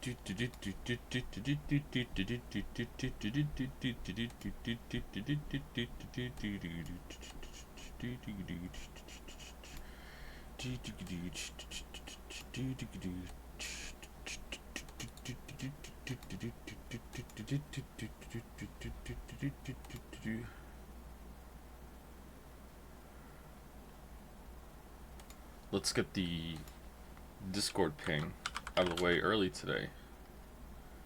Let's get the Discord ping out of the way early today.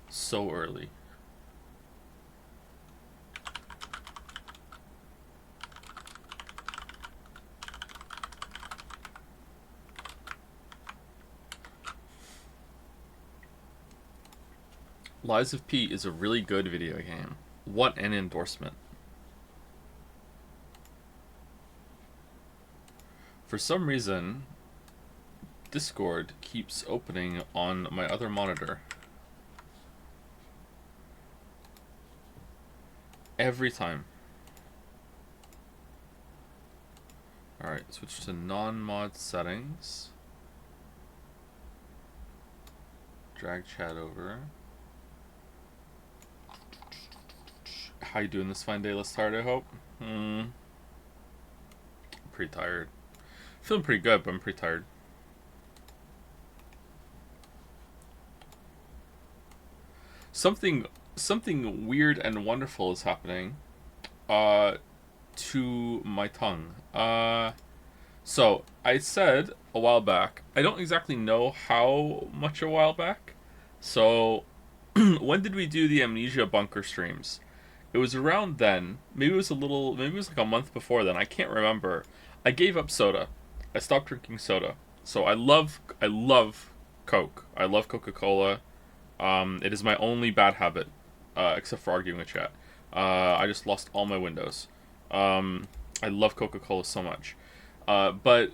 So early. Lies of P is a really good video game. What an endorsement. For some reason, Discord keeps opening on my other monitor. Every time. Alright, switch to non-mod settings. Drag chat over. How you doing this fine day? Let's start, I hope. I'm pretty tired. Feeling pretty good, but I'm pretty tired. Something weird and wonderful is happening to my tongue. So I said a while back, I don't exactly know how much a while back. So when did we do the Amnesia Bunker streams? It was around then. Maybe it was like a month before then. I can't remember. I gave up soda. I stopped drinking soda. So I love Coke. I love Coca-Cola. It is my only bad habit, except for arguing with chat. I just lost all my windows. I love Coca-Cola so much. But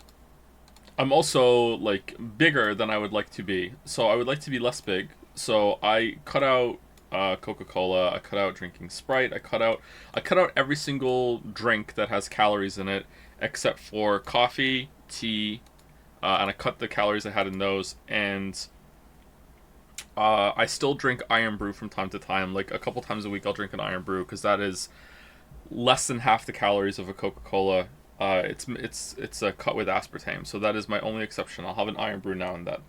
I'm also, like, bigger than I would like to be. So I would like to be less big. So I cut out Coca-Cola. I cut out drinking Sprite. I cut out every single drink that has calories in it, except for coffee, tea, and I cut the calories I had in those. And I still drink Iron Brew from time to time. Like a couple times a week, I'll drink an Iron Brew because that is less than half the calories of a Coca-Cola. It's a cut with aspartame, so that is my only exception. I'll have an Iron Brew now and then,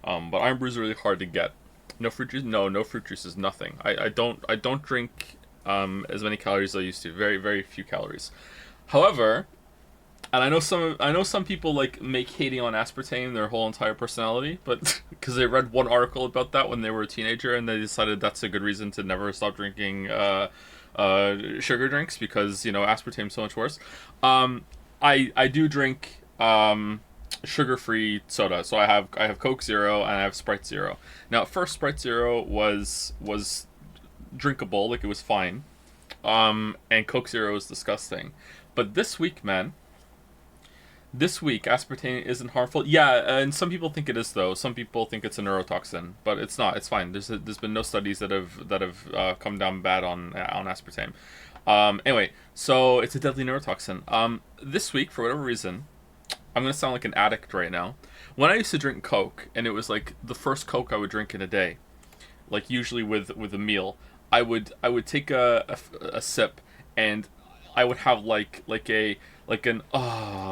but Iron Brews are really hard to get. No fruit juice. No fruit juice is nothing. I don't drink as many calories as I used to. Very, very few calories. However, and I know some people like make hating on aspartame their whole entire personality, but because they read one article about that when they were a teenager and they decided that's a good reason to never stop drinking sugar drinks because aspartame's so much worse. I do drink sugar-free soda. So I have Coke Zero and I have Sprite Zero. Now at first Sprite Zero was drinkable, like it was fine. And Coke Zero was disgusting. But this week, man, aspartame isn't harmful. Yeah, and some people think it is though. Some people think it's a neurotoxin, but it's not. It's fine. There's been no studies that have come down bad on aspartame. Anyway, so it's a deadly neurotoxin. This week, for whatever reason, I'm gonna sound like an addict right now. When I used to drink Coke, and it was like the first Coke I would drink in a day, like usually with a meal, I would take a sip, and I would have like an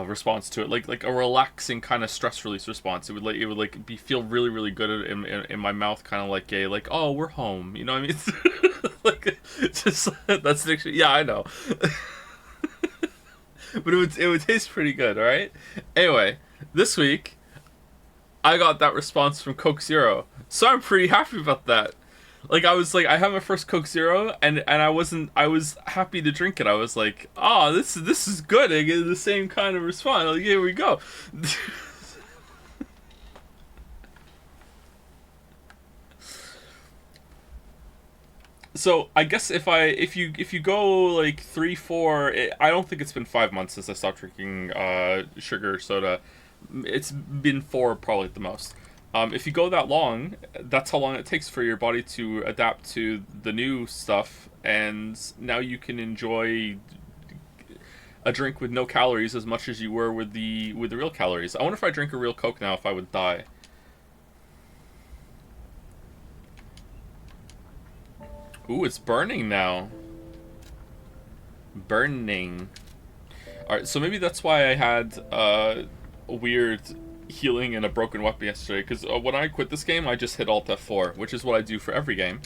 response to it, like a relaxing kind of stress release response. It would feel really, really good in my mouth, kind of like oh, we're home, you know what I mean? Like it's just that's the yeah, I know. But it would taste pretty good, all right? Anyway, this week I got that response from Coke Zero, so I'm pretty happy about that. Like I had my first Coke Zero, and I was happy to drink it. I was like, oh, this is good. I get the same kind of response. Like, here we go. So I guess if you go like 3-4, I don't think it's been 5 months since I stopped drinking sugar soda. It's been 4 probably at the most. If you go that long, that's how long it takes for your body to adapt to the new stuff, and now you can enjoy a drink with no calories as much as you were with the real calories. I wonder if I drink a real Coke now if I would die. Ooh, it's burning now. Burning. Alright, so maybe that's why I had a weird healing and a broken weapon yesterday, because when I quit this game, I just hit Alt F4, which is what I do for every game.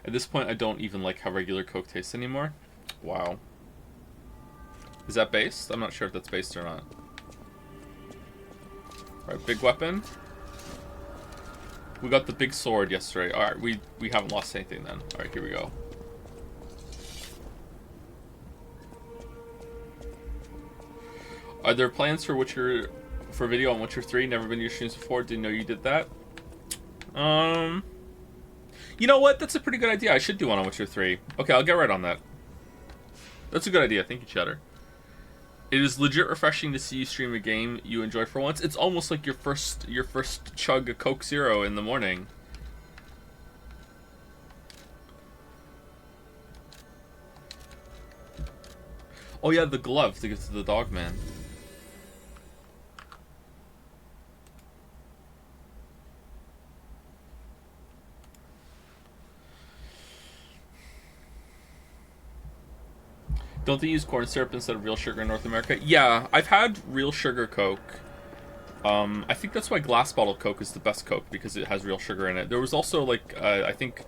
At this point, I don't even like how regular Coke tastes anymore. Wow. Is that based? I'm not sure if that's based or not. Alright, big weapon. We got the big sword yesterday. Alright, we haven't lost anything then. Alright, here we go. Are there plans for video on Witcher 3? Never been to your streams before. Didn't know you did that. You know what? That's a pretty good idea. I should do one on Witcher 3. Okay, I'll get right on that. That's a good idea. Thank you, Cheddar. It is legit refreshing to see you stream a game you enjoy for once. It's almost like your first chug of Coke Zero in the morning. Oh yeah, the glove to get to the dog man. Don't they use corn syrup instead of real sugar in North America? Yeah, I've had real sugar Coke. I think that's why glass bottle Coke is the best Coke, because it has real sugar in it. There was also, like, I think,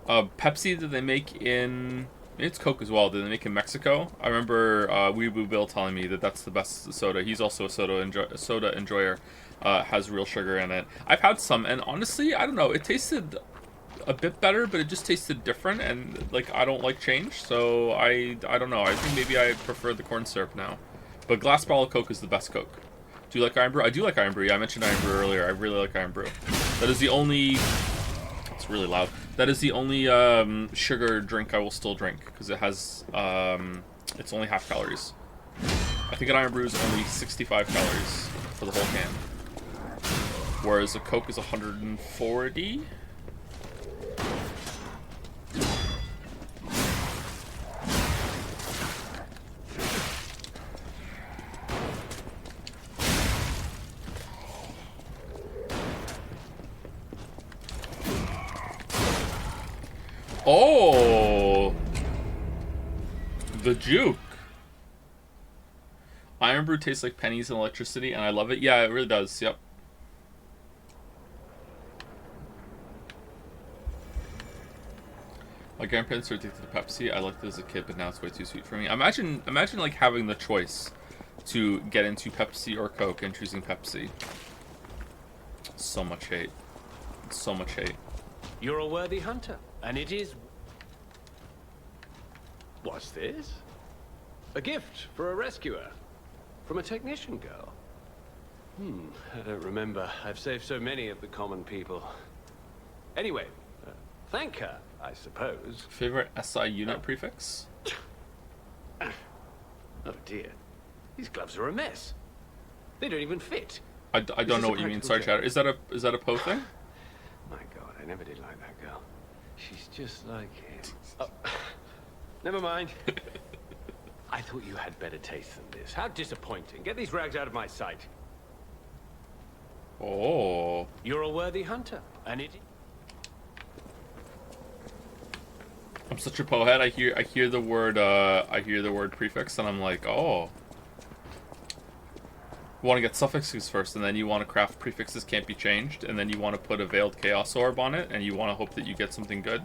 Pepsi that they make in... It's Coke as well, that they make in Mexico. I remember Weeboo Bill telling me that that's the best soda. He's also a soda enjoyer. Has real sugar in it. I've had some, and honestly, I don't know, it tasted a bit better, but it just tasted different, and like I don't like change, so I don't know. I think maybe I prefer the corn syrup now. But glass bottle Coke is the best Coke. Do you like Iron Brew? I do like Iron Brew. Yeah, I mentioned Iron Brew earlier. I really like Iron Brew. That is the only... It's really loud. That is the only sugar drink I will still drink, because it has... it's only half calories. I think an Iron Brew is only 65 calories for the whole can. Whereas a Coke is 140. Oh, the juke. Iron Brew tastes like pennies and electricity, and I love it. Yeah, it really does. Yep. My grandparents are addicted to Pepsi. I liked it as a kid, but now it's way too sweet for me. Imagine like having the choice to get into Pepsi or Coke and choosing Pepsi. So much hate. So much hate. You're a worthy hunter, and it is... What's this? A gift for a rescuer. From a technician girl. I don't remember. I've saved so many of the common people. Anyway, thank her, I suppose. Favorite SI unit prefix? Oh dear. These gloves are a mess. They don't even fit. I don't know what you mean. Sorry, Chatter. Is that a Poe thing? My God, I never did like that girl. She's just like him. Oh, never mind. I thought you had better taste than this. How disappointing. Get these rags out of my sight. Oh. You're a worthy hunter, and it... I'm such a Poe head. I hear the word prefix, and I'm like, oh. You want to get suffixes first, and then you want to craft prefixes can't be changed, and then you want to put a Veiled Chaos Orb on it, and you want to hope that you get something good.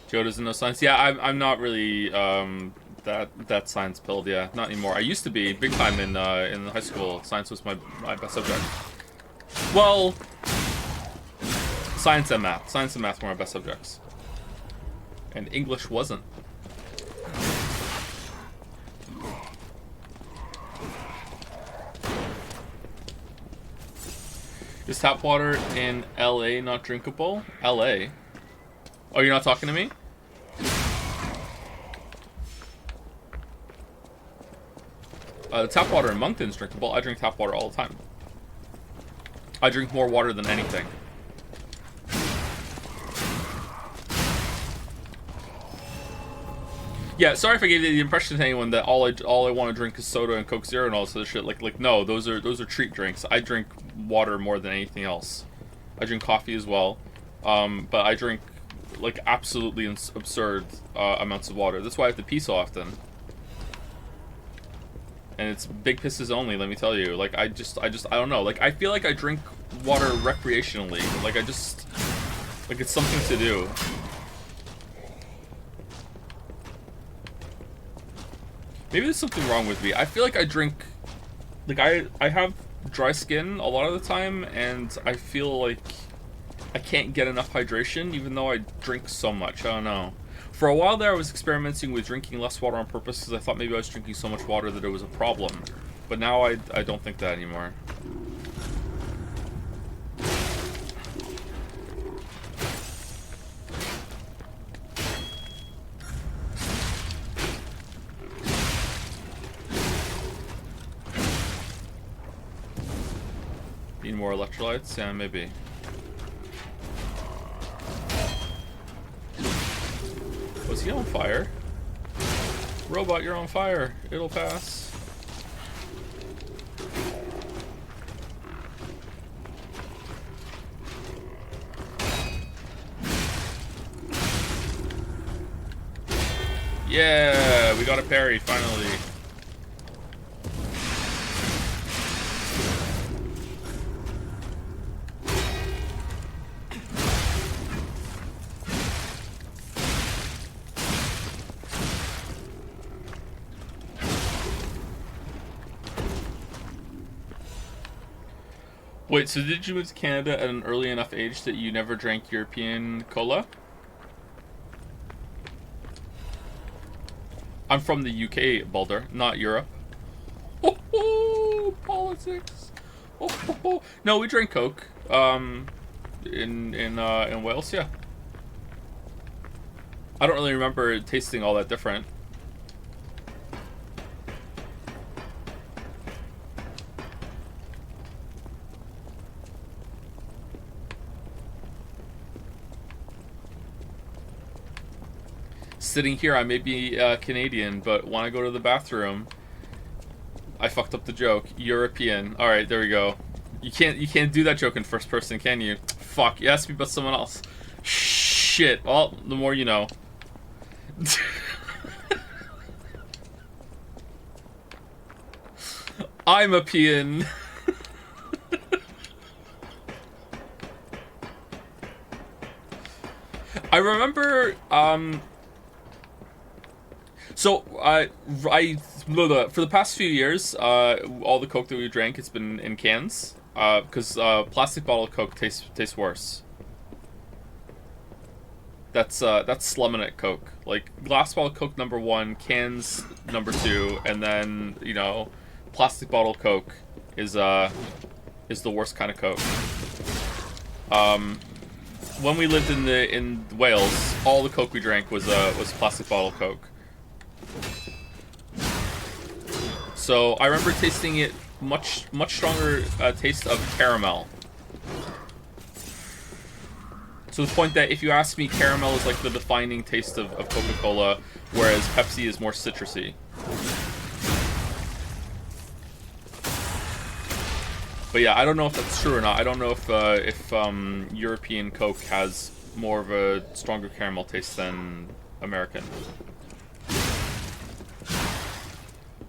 Joe doesn't know science. Yeah, I'm not really that science pilled. Yeah, not anymore. I used to be big time in high school. Science was my best subject. Well, science and math. Science and math were my best subjects. And English wasn't. Is tap water in LA not drinkable? LA? Oh, you're not talking to me? Tap water in Moncton's drinkable. I drink tap water all the time. I drink more water than anything. Yeah, sorry if I gave the impression to anyone that all I want to drink is soda and Coke Zero and all this other shit. Like no, those are treat drinks. I drink water more than anything else. I drink coffee as well, but I drink like absolutely absurd amounts of water. That's why I have to pee so often. And it's big pisses only, let me tell you. Like I don't know. Like I feel like I drink water recreationally. Like it's something to do. Maybe there's something wrong with me. I feel like I drink, like I have dry skin a lot of the time, and I feel like I can't get enough hydration even though I drink so much. I don't know. For a while there, I was experimenting with drinking less water on purpose because I thought maybe I was drinking so much water that it was a problem. But now I don't think that anymore. Need more electrolytes? Yeah, maybe. Was he on fire? Robot, you're on fire. It'll pass. Yeah, we got a parry, finally. Wait, so did you move to Canada at an early enough age that you never drank European cola? I'm from the UK, Baldur, not Europe. Oh, politics. Oh. No, we drank Coke. In Wales, yeah. I don't really remember it tasting all that different. Sitting here, I may be Canadian, but when I go to the bathroom, I fucked up the joke. European. All right, there we go. You can't do that joke in first person, can you? Fuck. You asked me about someone else. Shit. Well, the more you know. I'm a peon. I remember. So for the past few years, all the Coke that we drank, it's been in cans, because plastic bottle Coke tastes worse. That's slumming it Coke. Like glass bottle Coke number 1, cans number 2, and then plastic bottle Coke is the worst kind of Coke. When we lived in Wales, all the Coke we drank was plastic bottle Coke. So I remember tasting it much stronger taste of caramel. To the point that if you ask me, caramel is like the defining taste of Coca-Cola, whereas Pepsi is more citrusy. But yeah, I don't know if that's true or not. I don't know if European Coke has more of a stronger caramel taste than American.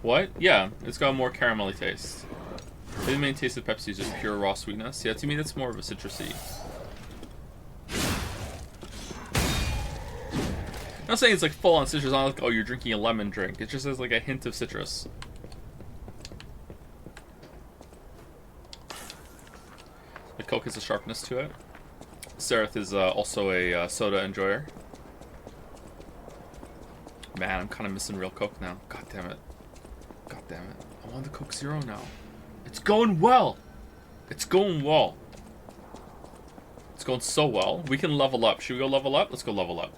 What? Yeah, it's got a more caramelly taste. The main taste of Pepsi is just pure raw sweetness. Yeah, to me that's more of a citrusy. I'm not saying it's like full on citrus. It's not like, oh, you're drinking a lemon drink. It just has like a hint of citrus. The Coke has a sharpness to it. Sereth is also a soda enjoyer. Man, I'm kind of missing real Coke now. God damn it. God damn it. I want the Coke Zero now. It's going well. It's going well. It's going so well. We can level up. Should we go level up? Let's go level up.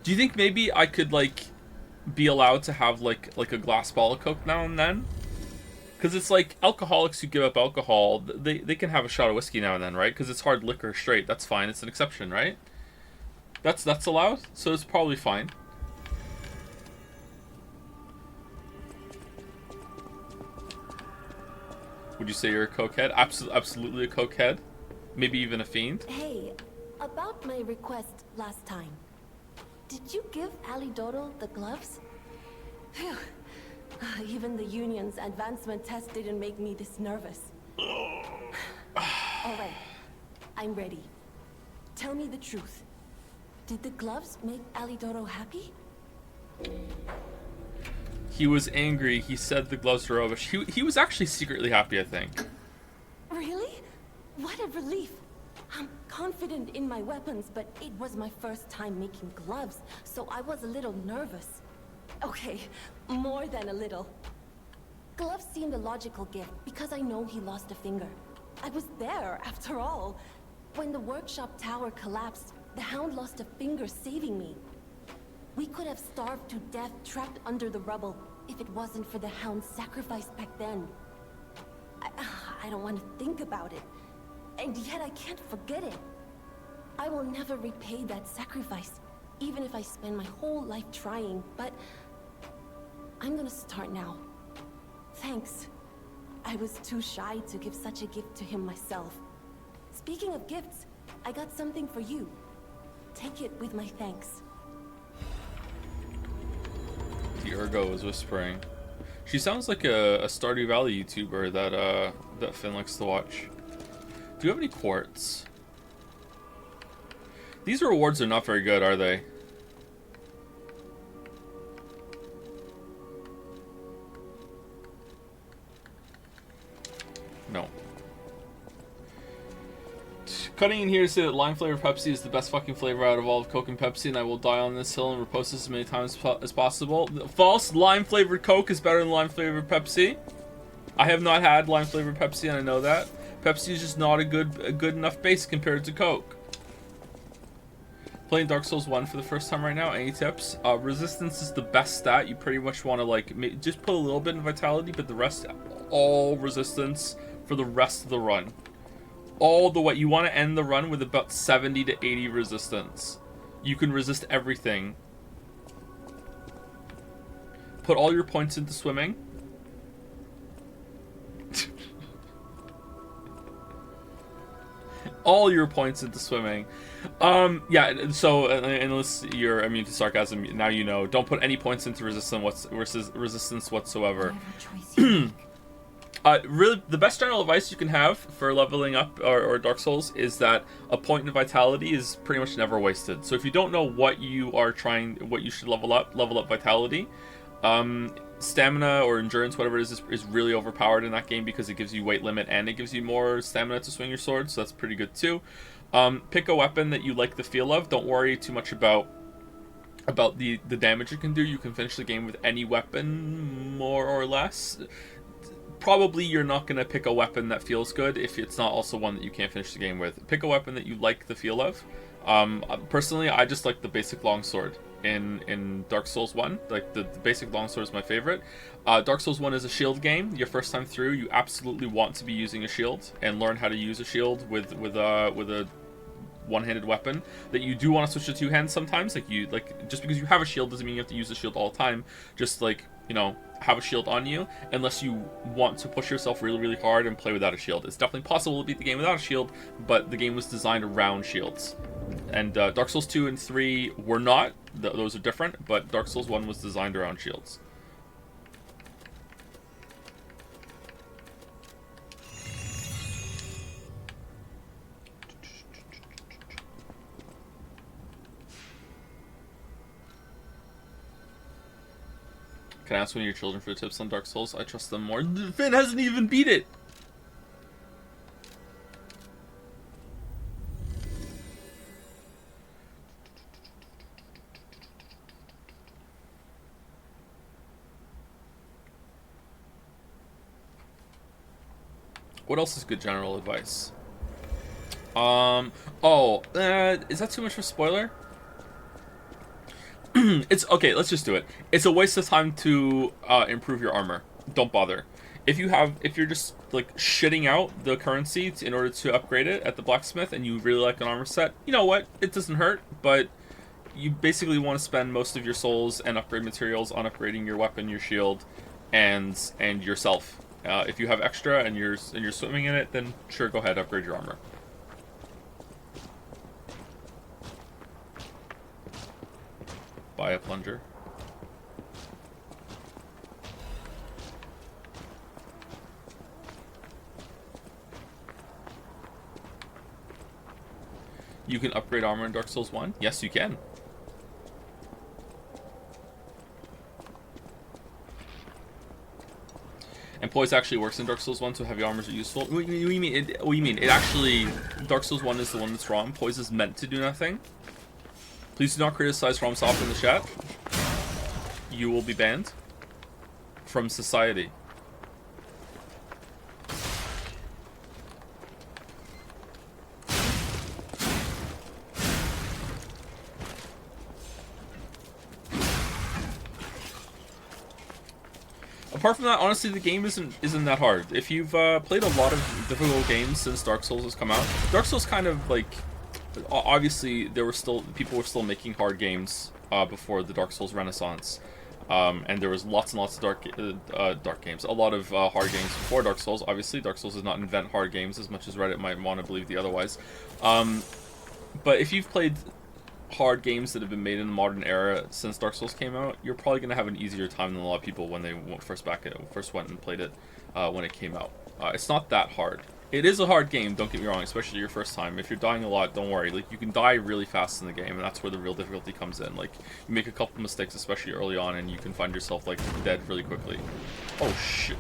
Do you think maybe I could, like, be allowed to have, like a glass bottle of Coke now and then? Because it's like alcoholics who give up alcohol, they can have a shot of whiskey now and then, right? Because it's hard liquor straight. That's fine. It's an exception, right? That's allowed, so it's probably fine. Would you say you're a cokehead? Absolutely a cokehead. Maybe even a fiend. Hey, about my request last time. Did you give Alidoro the gloves? Phew. Even the union's advancement test didn't make me this nervous. Alright, I'm ready. Tell me the truth. Did the gloves make Alidoro happy? He was angry. He said the gloves were rubbish. He was actually secretly happy, I think. Really? What a relief. I'm confident in my weapons, but it was my first time making gloves, so I was a little nervous. Okay, more than a little. Gloves seemed a logical gift because I know he lost a finger. I was there, after all. When the workshop tower collapsed, the Hound lost a finger saving me. We could have starved to death trapped under the rubble if it wasn't for the Hound's sacrifice back then. I don't want to think about it, and yet I can't forget it. I will never repay that sacrifice, even if I spend my whole life trying, but I'm gonna start now. Thanks. I was too shy to give such a gift to him myself. Speaking of gifts, I got something for you. Take it with my thanks. The Ergo is whispering. She sounds like a Stardew Valley YouTuber that Finn likes to watch. Do you have any quartz? These rewards are not very good, are they? No. Cutting in here to say that lime flavored Pepsi is the best fucking flavor out of all of Coke and Pepsi, and I will die on this hill and repost this as many times as possible. False. Lime flavored Coke is better than lime flavored Pepsi. I have not had lime flavored Pepsi, and I know that. Pepsi is just not a good enough base compared to Coke. Playing Dark Souls 1 for the first time right now. Any tips? Resistance is the best stat. You pretty much want to like just put a little bit in vitality, but the rest all resistance for the rest of the run. All the way. You want to end the run with about 70 to 80 resistance. You can resist everything. Put all your points into swimming. All your points into swimming. Yeah, so unless you're immune to sarcasm, now you know. Don't put any points into resistance whatsoever. Really, the best general advice you can have for leveling up or Dark Souls is that a point in vitality is pretty much never wasted. So if you don't know what you should level up vitality. Stamina or endurance, whatever it is really overpowered in that game because it gives you weight limit and it gives you more stamina to swing your sword, so that's pretty good too. Pick a weapon that you like the feel of. Don't worry too much about the damage it can do. You can finish the game with any weapon, more or less. Probably you're not going to pick a weapon that feels good if it's not also one that you can't finish the game with. Pick a weapon that you like the feel of. Personally, I just like the basic longsword in Dark Souls 1. Like, the basic longsword is my favorite. Dark Souls 1 is a shield game. Your first time through, you absolutely want to be using a shield and learn how to use a shield with a one-handed weapon. That you do want to switch to two hands sometimes. Like just because you have a shield doesn't mean you have to use the shield all the time. Just like, you know, have a shield on you, unless you want to push yourself really, really hard and play without a shield. It's definitely possible to beat the game without a shield, but the game was designed around shields. And Dark Souls 2 and 3 were not. Those are different, but Dark Souls 1 was designed around shields. Can I ask one of your children for tips on Dark Souls? I trust them more. Finn hasn't even beat it! What else is good general advice? Is that too much of a spoiler? It's okay, let's just do it. It's a waste of time to improve your armor. Don't bother. if you're just like shitting out the currency in order to upgrade it at the blacksmith, and you really like an armor set, you know what? It doesn't hurt, but you basically want to spend most of your souls and upgrade materials on upgrading your weapon, your shield, and yourself. If you have extra and you're swimming in it, then sure, go ahead, upgrade your armor. Buy a plunger. You can upgrade armor in Dark Souls 1? Yes, you can. And poise actually works in Dark Souls 1, so heavy armors are useful. What do you mean? What do you mean? It actually... Dark Souls 1 is the one that's wrong. Poise is meant to do nothing. Please do not criticize FromSoft in the chat. You will be banned from society. Apart from that, honestly, the game isn't that hard. If you've played a lot of difficult games since Dark Souls has come out, Dark Souls kind of like, obviously people were still making hard games before the Dark Souls Renaissance, and there was lots and lots of dark games, a lot of hard games before Dark Souls. Obviously, Dark Souls does not invent hard games as much as Reddit might want to believe the otherwise. But if you've played hard games that have been made in the modern era since Dark Souls came out, you're probably going to have an easier time than a lot of people when they first went and played it when it came out. It's not that hard. It is a hard game, don't get me wrong, especially your first time. If you're dying a lot, don't worry. Like, you can die really fast in the game, and that's where the real difficulty comes in. Like, you make a couple mistakes, especially early on, and you can find yourself, like, dead really quickly. Oh, shit.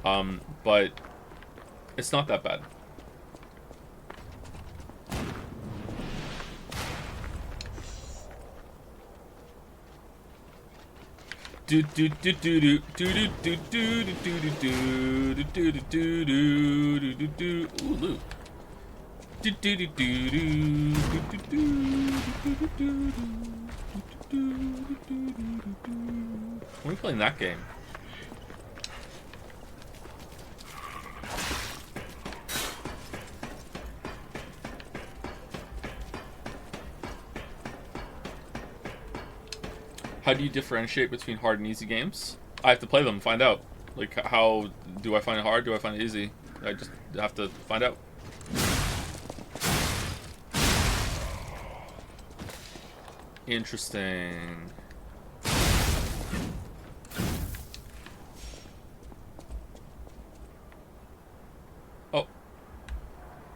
But it's not that bad. Do do do do do do do do do do do do do do do do do. Ooh, loot. Do do do do do do do do do do. When are we playing that game? How do you differentiate between hard and easy games? I have to play them and find out. Like, how do I find it hard? Do I find it easy? I just have to find out. Interesting. Oh.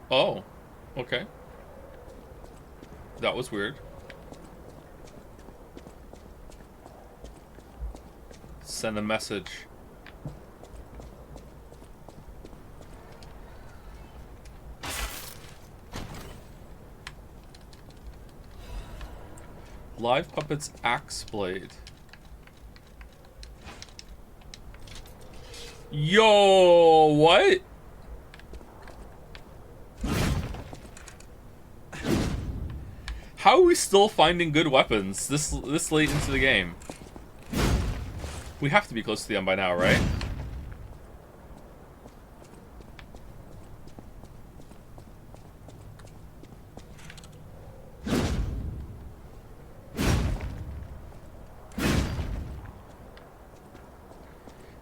Oh. Okay. That was weird. Send a message. Live Puppets Axe Blade. Yo, what? How are we still finding good weapons this late into the game? We have to be close to the end by now, right?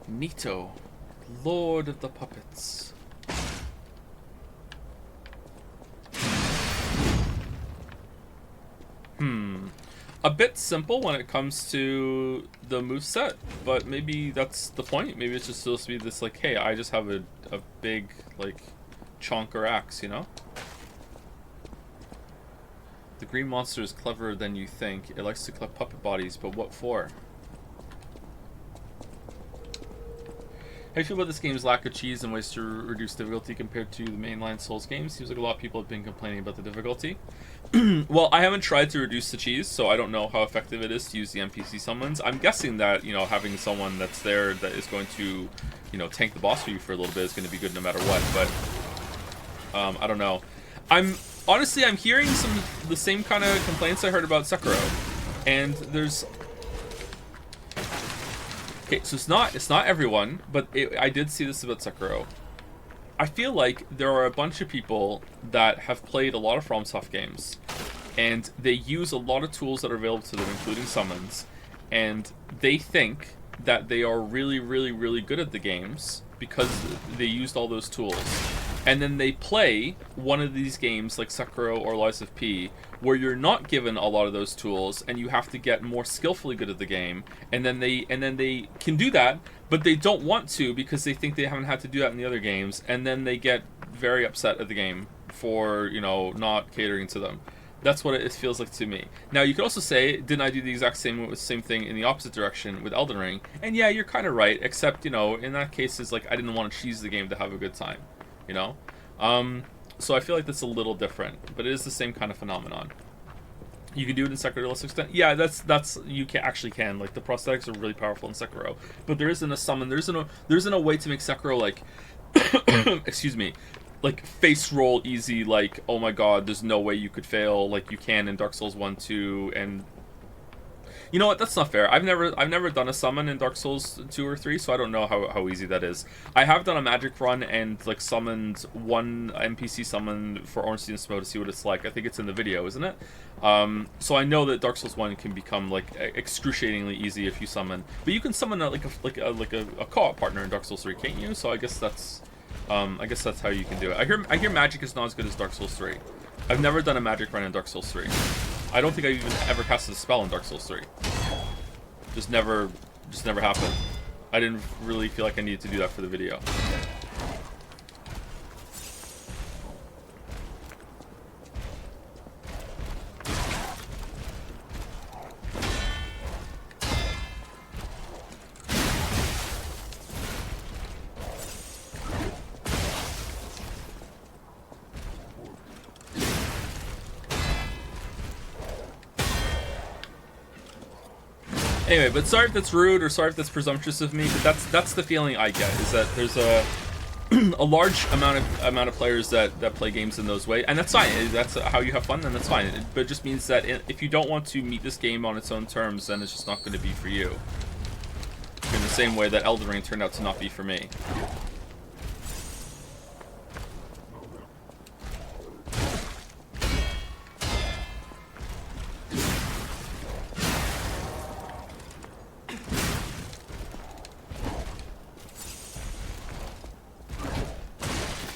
Nito, Lord of the Puppets. A bit simple when it comes to the moveset, but maybe that's the point. Maybe it's just supposed to be this, like, hey, I just have a big, like, chonker axe, you know? The green monster is cleverer than you think. It likes to collect puppet bodies, but what for? How do you feel about this game's lack of cheese and ways to reduce difficulty compared to the mainline Souls games? Seems like a lot of people have been complaining about the difficulty. Well, I haven't tried to reduce the cheese, so I don't know how effective it is to use the NPC summons. I'm guessing that, you know, having someone that's there that is going to, you know, tank the boss for you for a little bit is going to be good no matter what, but I don't know. I'm hearing the same kind of complaints I heard about Sekiro, and there's Okay, so it's not everyone, but I did see this about Sekiro. I feel like there are a bunch of people that have played a lot of FromSoft games, and they use a lot of tools that are available to them, including summons, and they think that they are really, really, really good at the games because they used all those tools. And then they play one of these games like Sekiro or Lies of P, where you're not given a lot of those tools and you have to get more skillfully good at the game, and then they can do that, but they don't want to because they think they haven't had to do that in the other games, and then they get very upset at the game for, you know, not catering to them. That's what it feels like to me. Now, you could also say, didn't I do the exact same thing in the opposite direction with Elden Ring? And yeah, you're kind of right, except, you know, in that case, it's like I didn't want to cheese the game to have a good time, you know? So I feel like that's a little different, but it is the same kind of phenomenon. You can do it in Sekiro to a less extent. Yeah, that's you can actually can. Like, the prosthetics are really powerful in Sekiro, but there isn't a summon. There isn't a way to make Sekiro like, excuse me, like face roll easy. Like, oh my god, there's no way you could fail like you can in Dark Souls 1, 2, and you know what? That's not fair. I've never done a summon in Dark Souls 2 or 3, so I don't know how easy that is. I have done a magic run and like summoned one NPC summon for Ornstein Smough to see what it's like. I think it's in the video, isn't it? So I know that Dark Souls 1 can become like excruciatingly easy if you summon, but you can summon a co-op partner in Dark Souls 3, can't you? So I guess that's how you can do it. I hear magic is not as good as Dark Souls 3. I've never done a magic run in Dark Souls 3. I don't think I even ever casted a spell in Dark Souls 3. Just never happened. I didn't really feel like I needed to do that for the video. Anyway, but sorry if that's rude or sorry if that's presumptuous of me, but that's the feeling I get, is that there's a a large amount of players that play games in those ways, and that's fine. That's how you have fun, then that's fine. But it just means that if you don't want to meet this game on its own terms, then it's just not going to be for you. In the same way that Elden Ring turned out to not be for me.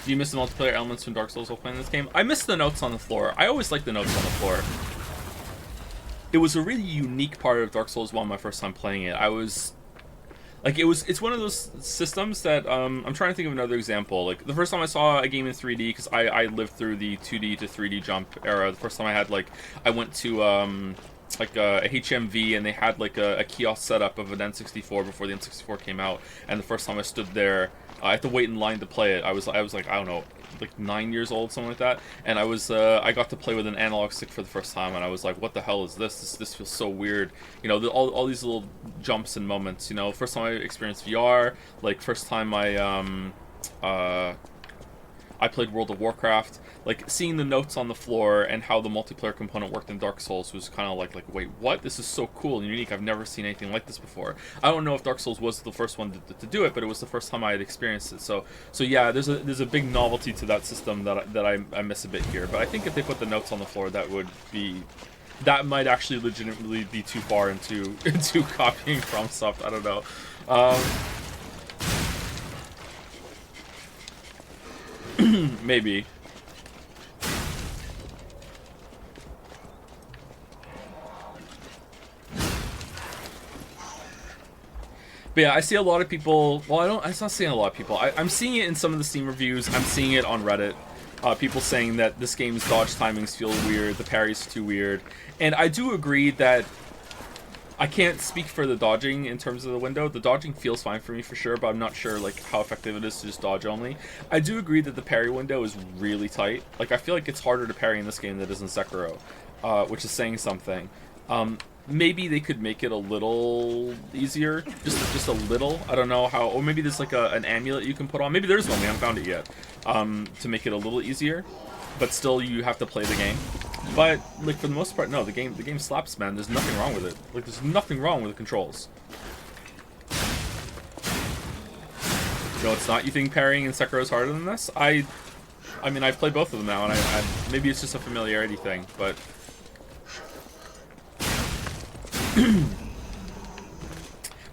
Do you miss the multiplayer elements from Dark Souls while playing this game? I miss the notes on the floor. I always like the notes on the floor. It was a really unique part of Dark Souls 1 my first time playing it. I was... like, it's one of those systems that, I'm trying to think of another example. Like, the first time I saw a game in 3D, because I lived through the 2D to 3D jump era. The first time I had, like, I went to, like a HMV, and they had like a kiosk setup of an N64 before the N64 came out, and the first time I stood there, I had to wait in line to play it. I was like, I don't know, like 9 years old, something like that, and I got to play with an analog stick for the first time, and I was like, what the hell is this? This feels so weird, you know, all these little jumps and moments, you know. First time I experienced VR, like first time I played World of Warcraft, like seeing the notes on the floor and how the multiplayer component worked in Dark Souls was kind of like wait, what? This is so cool and unique. I've never seen anything like this before. I don't know if Dark Souls was the first one to do it, but it was the first time I had experienced it. So yeah, there's a big novelty to that system that I miss a bit here. But I think if they put the notes on the floor, that might actually legitimately be too far into copying FromSoft. I don't know. Maybe. But yeah, I see a lot of people. Well, I'm not seeing a lot of people. I'm seeing it in some of the Steam reviews. I'm seeing it on Reddit. People saying that this game's dodge timings feel weird, the parry's too weird, and I do agree that I can't speak for the dodging in terms of the window. The dodging feels fine for me for sure, but I'm not sure like how effective it is to just dodge only. I do agree that the parry window is really tight. Like I feel like it's harder to parry in this game than it is in Sekiro, which is saying something. Maybe they could make it a little easier, just a little. I don't know how, or maybe there's like an amulet you can put on. Maybe there's one, we haven't found it yet, to make it a little easier. But still, you have to play the game. But like for the most part, no, the game slaps, man. There's nothing wrong with it. Like there's nothing wrong with the controls. No, it's not. You think parrying in Sekiro is harder than this? I mean, I've played both of them now, and I maybe it's just a familiarity thing, but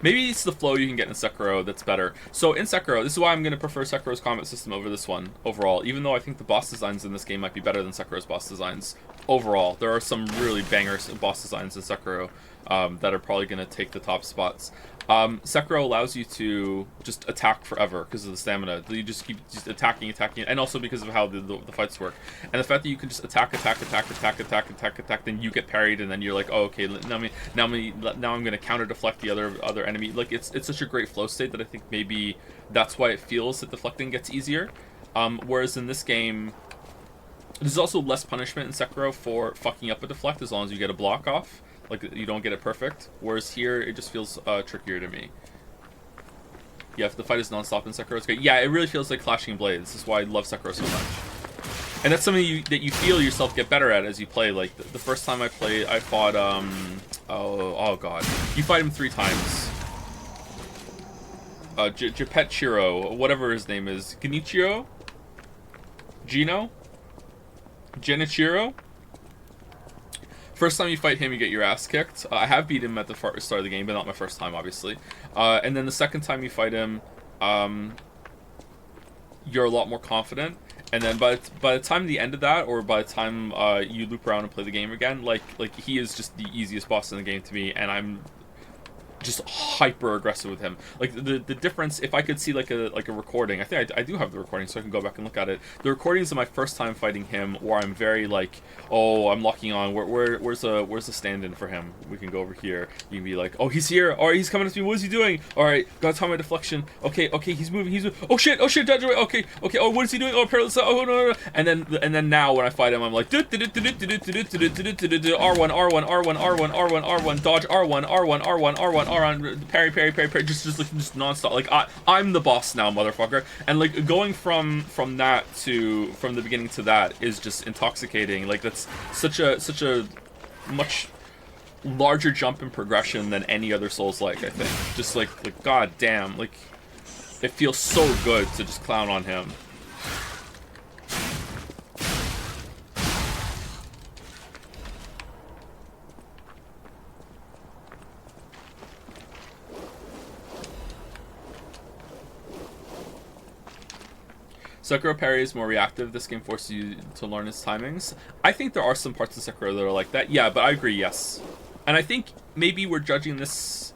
maybe it's the flow you can get in Sekiro that's better. So in Sekiro, this is why I'm going to prefer Sekiro's combat system over this one overall, even though I think the boss designs in this game might be better than Sekiro's boss designs overall. There are some really bangers boss designs in Sekiro that are probably going to take the top spots. Sekiro allows you to just attack forever because of the stamina. You just keep attacking, and also because of how the fights work. And the fact that you can just attack, then you get parried, and then you're like, oh, okay, now I'm gonna counter deflect the other enemy. Like it's such a great flow state that I think maybe that's why it feels that deflecting gets easier. Whereas in this game, there's also less punishment in Sekiro for fucking up a deflect as long as you get a block off. Like, you don't get it perfect. Whereas here, it just feels trickier to me. Yeah, if the fight is non-stop in Sekiro, it's great. Yeah, it really feels like clashing blades. This is why I love Sekiro so much. And that's something that you feel yourself get better at as you play. Like, the first time I played, I fought, oh god. You fight him 3 times. Geppetchiro, whatever his name is. Genichiro? Genichiro? First time you fight him, you get your ass kicked. I have beat him at the start of the game, but not my first time, obviously. And then the second time you fight him, you're a lot more confident. And then by the time the end of that, or by the time you loop around and play the game again, like he is just the easiest boss in the game to me, and I'm just hyper aggressive with him. Like the difference, if I could see like a recording, I think I do have the recording, so I can go back and look at it. The recordings of my first time fighting him, where I'm very like, oh, I'm locking on. Where's the stand-in for him? We can go over here. You can be like, oh, he's here. All right, he's coming to me. What is he doing? All right, gotta time my deflection. Okay, he's moving. Oh shit, dodge away. Okay. Oh, what is he doing? Oh, parallel. Oh no. And then now when I fight him, I'm like, R1, dodge R1, parry, just non-stop. Like I'm the boss now, motherfucker. And like going from the beginning to that is just intoxicating. Like that's such a much larger jump in progression than any other Souls-like, I think. Just like god damn, like it feels so good to just clown on him. Sekiro parry is more reactive. This game forces you to learn its timings. I think there are some parts of Sekiro that are like that. Yeah, but I agree, yes. And I think maybe we're judging this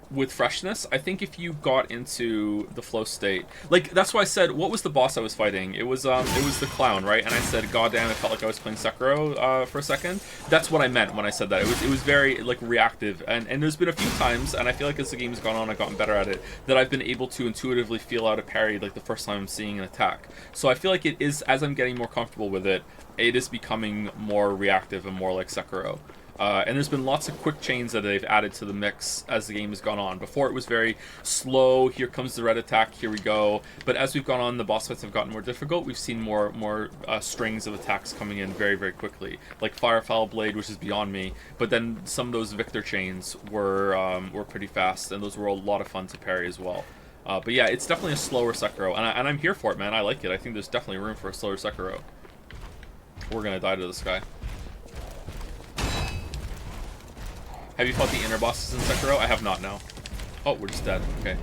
with freshness. I think if you got into the flow state, like that's why I said, what was the boss I was fighting? It was the clown, right? And I said, god damn, it felt like I was playing Sekiro for a second. That's what I meant when I said that. It was very like reactive, and there's been a few times, and I feel like as the game has gone on, I've gotten better at it, that I've been able to intuitively feel out a parry like the first time I'm seeing an attack. So I feel like it is, as I'm getting more comfortable with it, it is becoming more reactive and more like Sekiro. And there's been lots of quick chains that they've added to the mix as the game has gone on. Before it was very slow, here comes the red attack, here we go. But as we've gone on, the boss fights have gotten more difficult. We've seen more strings of attacks coming in very, very quickly. Like Firefowl Blade, which is beyond me. But then some of those Victor chains were pretty fast, and those were a lot of fun to parry as well. But yeah, it's definitely a slower Sekiro, and I'm here for it, man. I like it. I think there's definitely room for a slower Sekiro. We're gonna die to this guy. Have you fought the inner bosses in Sekiro? I have not, no. Oh, we're just dead. Okay.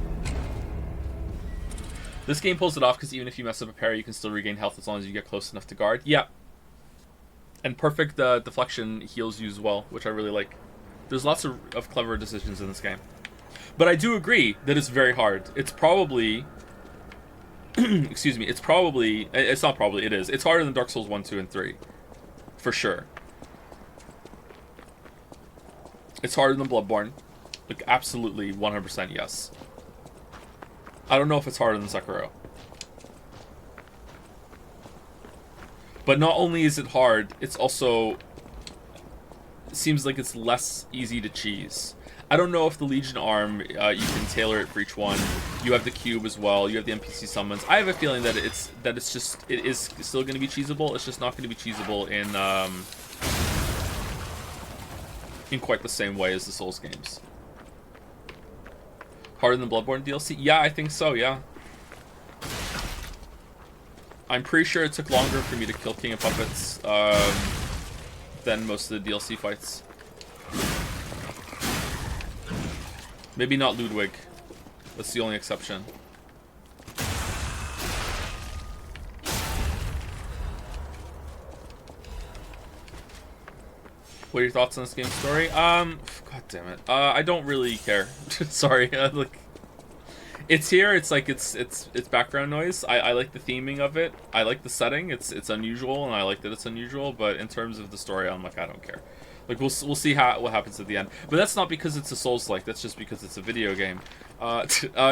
This game pulls it off because even if you mess up a parry, you can still regain health as long as you get close enough to guard. Yeah. And perfect deflection heals you as well, which I really like. There's lots of clever decisions in this game. But I do agree that it's very hard. It's probably... excuse me. It's not probably, it is. It's harder than Dark Souls 1, 2, and 3. For sure. It's harder than Bloodborne. Like, absolutely, 100% yes. I don't know if it's harder than Sekiro. But not only is it hard, it's also... It seems like it's less easy to cheese. I don't know if the Legion arm, you can tailor it for each one. You have the cube as well. You have the NPC summons. I have a feeling that it is still going to be cheesable. It's just not going to be cheesable in quite the same way as the Souls games. Harder than Bloodborne DLC? Yeah, I think so, yeah. I'm pretty sure it took longer for me to kill King of Puppets than most of the DLC fights. Maybe not Ludwig. That's the only exception. What are your thoughts on this game's story? God damn it. I don't really care. Sorry. Like, it's here. It's like it's background noise. I like the theming of it. I like the setting. It's unusual, and I like that it's unusual. But in terms of the story, I'm like, I don't care. Like, we'll see what happens at the end. But that's not because it's a Souls-like. That's just because it's a video game.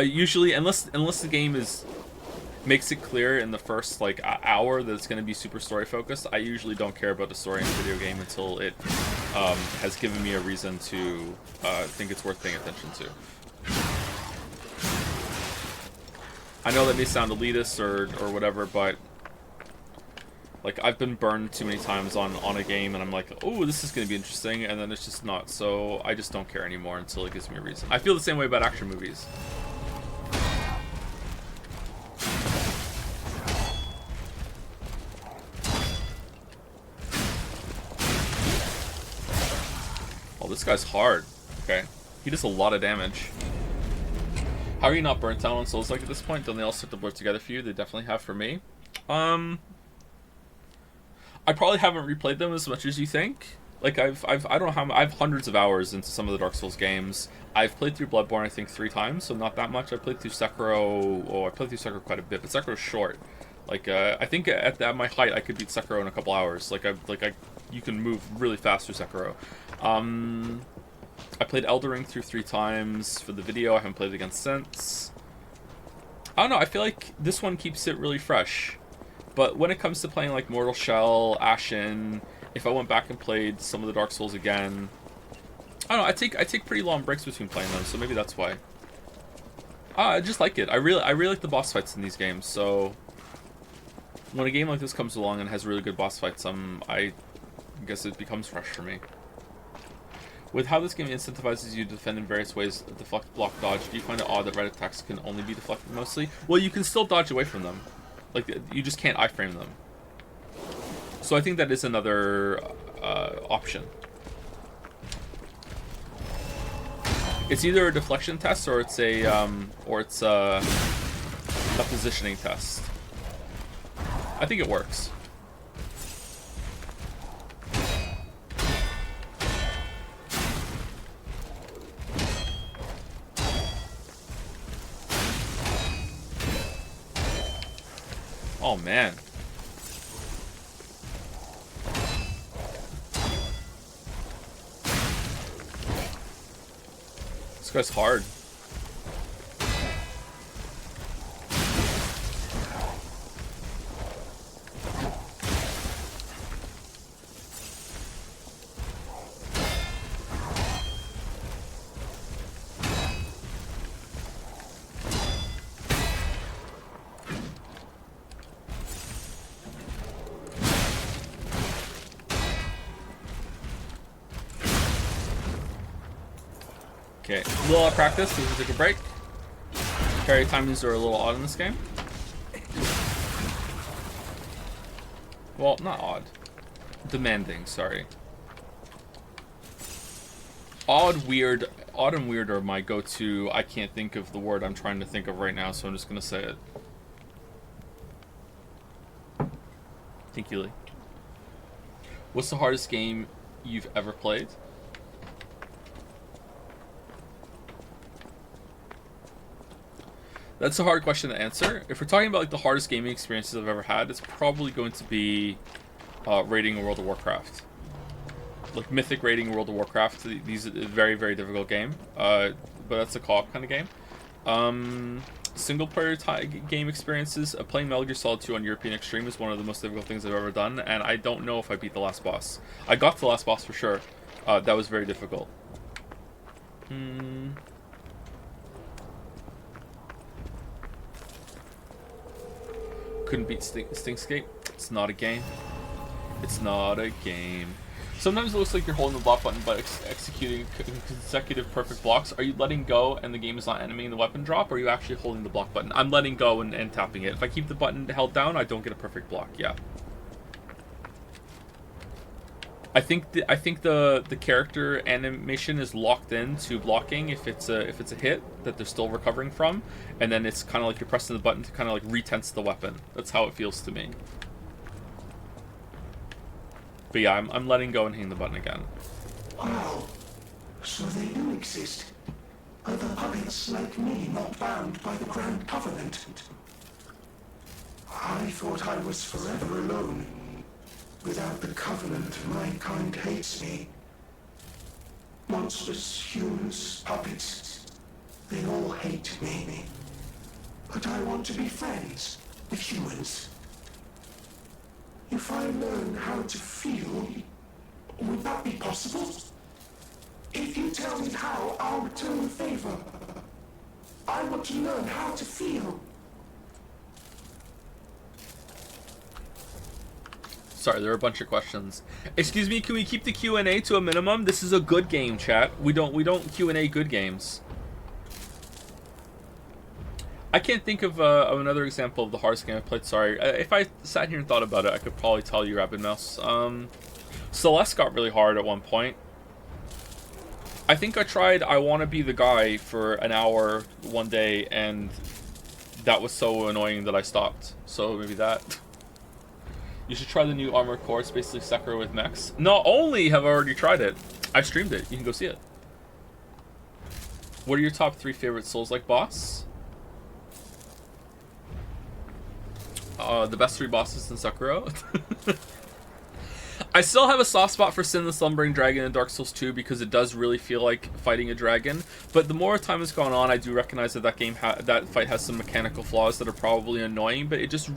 Usually, unless the game makes it clear in the first like hour that it's going to be super story focused, I usually don't care about the story in a video game until it has given me a reason to think it's worth paying attention to. I know that may sound elitist or whatever, but like, I've been burned too many times on a game, and I'm like, oh, this is going to be interesting, and then it's just not. So I just don't care anymore until it gives me a reason. I feel the same way about action movies. Oh, this guy's hard. Okay. He does a lot of damage. How are you not burnt out on Souls like at this point? Don't they all start to blur together for you? They definitely have for me. I probably haven't replayed them as much as you think. Like, I don't know how I've hundreds of hours into some of the Dark Souls games. I've played through Bloodborne I think 3 times, so not that much. I played through Sekiro. Oh, I played through Sekiro quite a bit, but Sekiro's short. Like, I think at my height I could beat Sekiro in a couple hours. You can move really fast through Sekiro. I played Elden Ring through 3 times for the video. I haven't played it again since. I don't know. I feel like this one keeps it really fresh. But when it comes to playing like Mortal Shell, Ashen, if I went back and played some of the Dark Souls again, I don't know. I take pretty long breaks between playing them, so maybe that's why. I just like it. I really like the boss fights in these games. So when a game like this comes along and has really good boss fights, I guess it becomes fresh for me. With how this game incentivizes you to defend in various ways, deflect, block, dodge, do you find it odd that red attacks can only be deflected mostly? Well, you can still dodge away from them. Like, you just can't iframe them. So I think that is another option. It's either a deflection test or it's a positioning test. I think it works. Oh, man. This guy's hard. Okay, a little out of practice, so we take a break. Parry timings are a little odd in this game. Well, not odd. Demanding, sorry. Odd and weird are my go-to. I can't think of the word I'm trying to think of right now, so I'm just gonna say it. Thank you, Lee. What's the hardest game you've ever played? That's a hard question to answer. If we're talking about like the hardest gaming experiences I've ever had, it's probably going to be raiding World of Warcraft. Like Mythic raiding World of Warcraft. These are a very, very difficult game. But that's a co-op kind of game. Single player game experiences. Playing Metal Gear Solid 2 on European Extreme is one of the most difficult things I've ever done, and I don't know if I beat the last boss. I got to the last boss for sure. That was very difficult. Couldn't beat Stinkscape. It's not a game. It's not a game. Sometimes it looks like you're holding the block button but executing consecutive perfect blocks. Are you letting go and the game is not animating the weapon drop, or are you actually holding the block button? I'm letting go and tapping it. If I keep the button held down, I don't get a perfect block. Yeah. I think the character animation is locked in to blocking if it's a hit that they're still recovering from, and then it's kind of like you're pressing the button to kind of like retense the weapon. That's how it feels to me. But yeah, I'm letting go and hitting the button again. Wow, so they do exist. Other puppets like me not bound by the Grand Covenant. I thought I was forever alone. Without the Covenant, mankind hates me. Monsters, humans, puppets, they all hate me. But I want to be friends with humans. If I learn how to feel, would that be possible? If you tell me how, I'll return the favor. I want to learn how to feel. Sorry, there are a bunch of questions. Excuse me, can we keep the Q&A to a minimum? This is a good game, chat. We don't Q&A good games. I can't think of another example of the hardest game I've played. Sorry. If I sat here and thought about it, I could probably tell you Rapid Mouse. Celeste got really hard at one point. I think I tried I Want to Be the Guy for an hour one day, and that was so annoying that I stopped. So maybe that. You should try the new Armored Core. It's basically Sekiro with mechs. Not only have I already tried it, I've streamed it. You can go see it. What are your top 3 favorite Souls-like boss? The best 3 bosses in Sekiro. I still have a soft spot for Sin the Slumbering Dragon in Dark Souls 2 because it does really feel like fighting a dragon. But the more time has gone on, I do recognize that that fight has some mechanical flaws that are probably annoying. But it just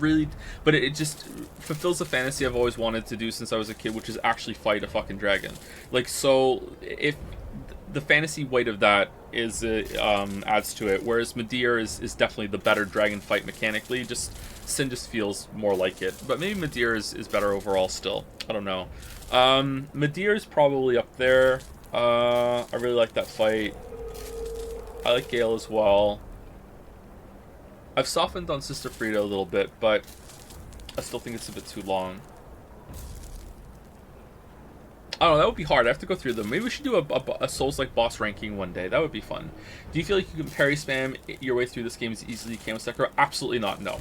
fulfills the fantasy I've always wanted to do since I was a kid, which is actually fight a fucking dragon. Like, so if the fantasy weight of that is adds to it, whereas Midir is definitely the better dragon fight mechanically. Sin just feels more like it, but maybe Midir is better overall still. I don't know. Midir is probably up there. I really like that fight. I like Gale as well. I've softened on Sister Frida a little bit, but I still think it's a bit too long. I don't know, that would be hard. I have to go through them. Maybe we should do a Souls-like boss ranking one day. That would be fun. Do you feel like you can parry spam your way through this game as easily as you can with Sekiro? Absolutely not, no.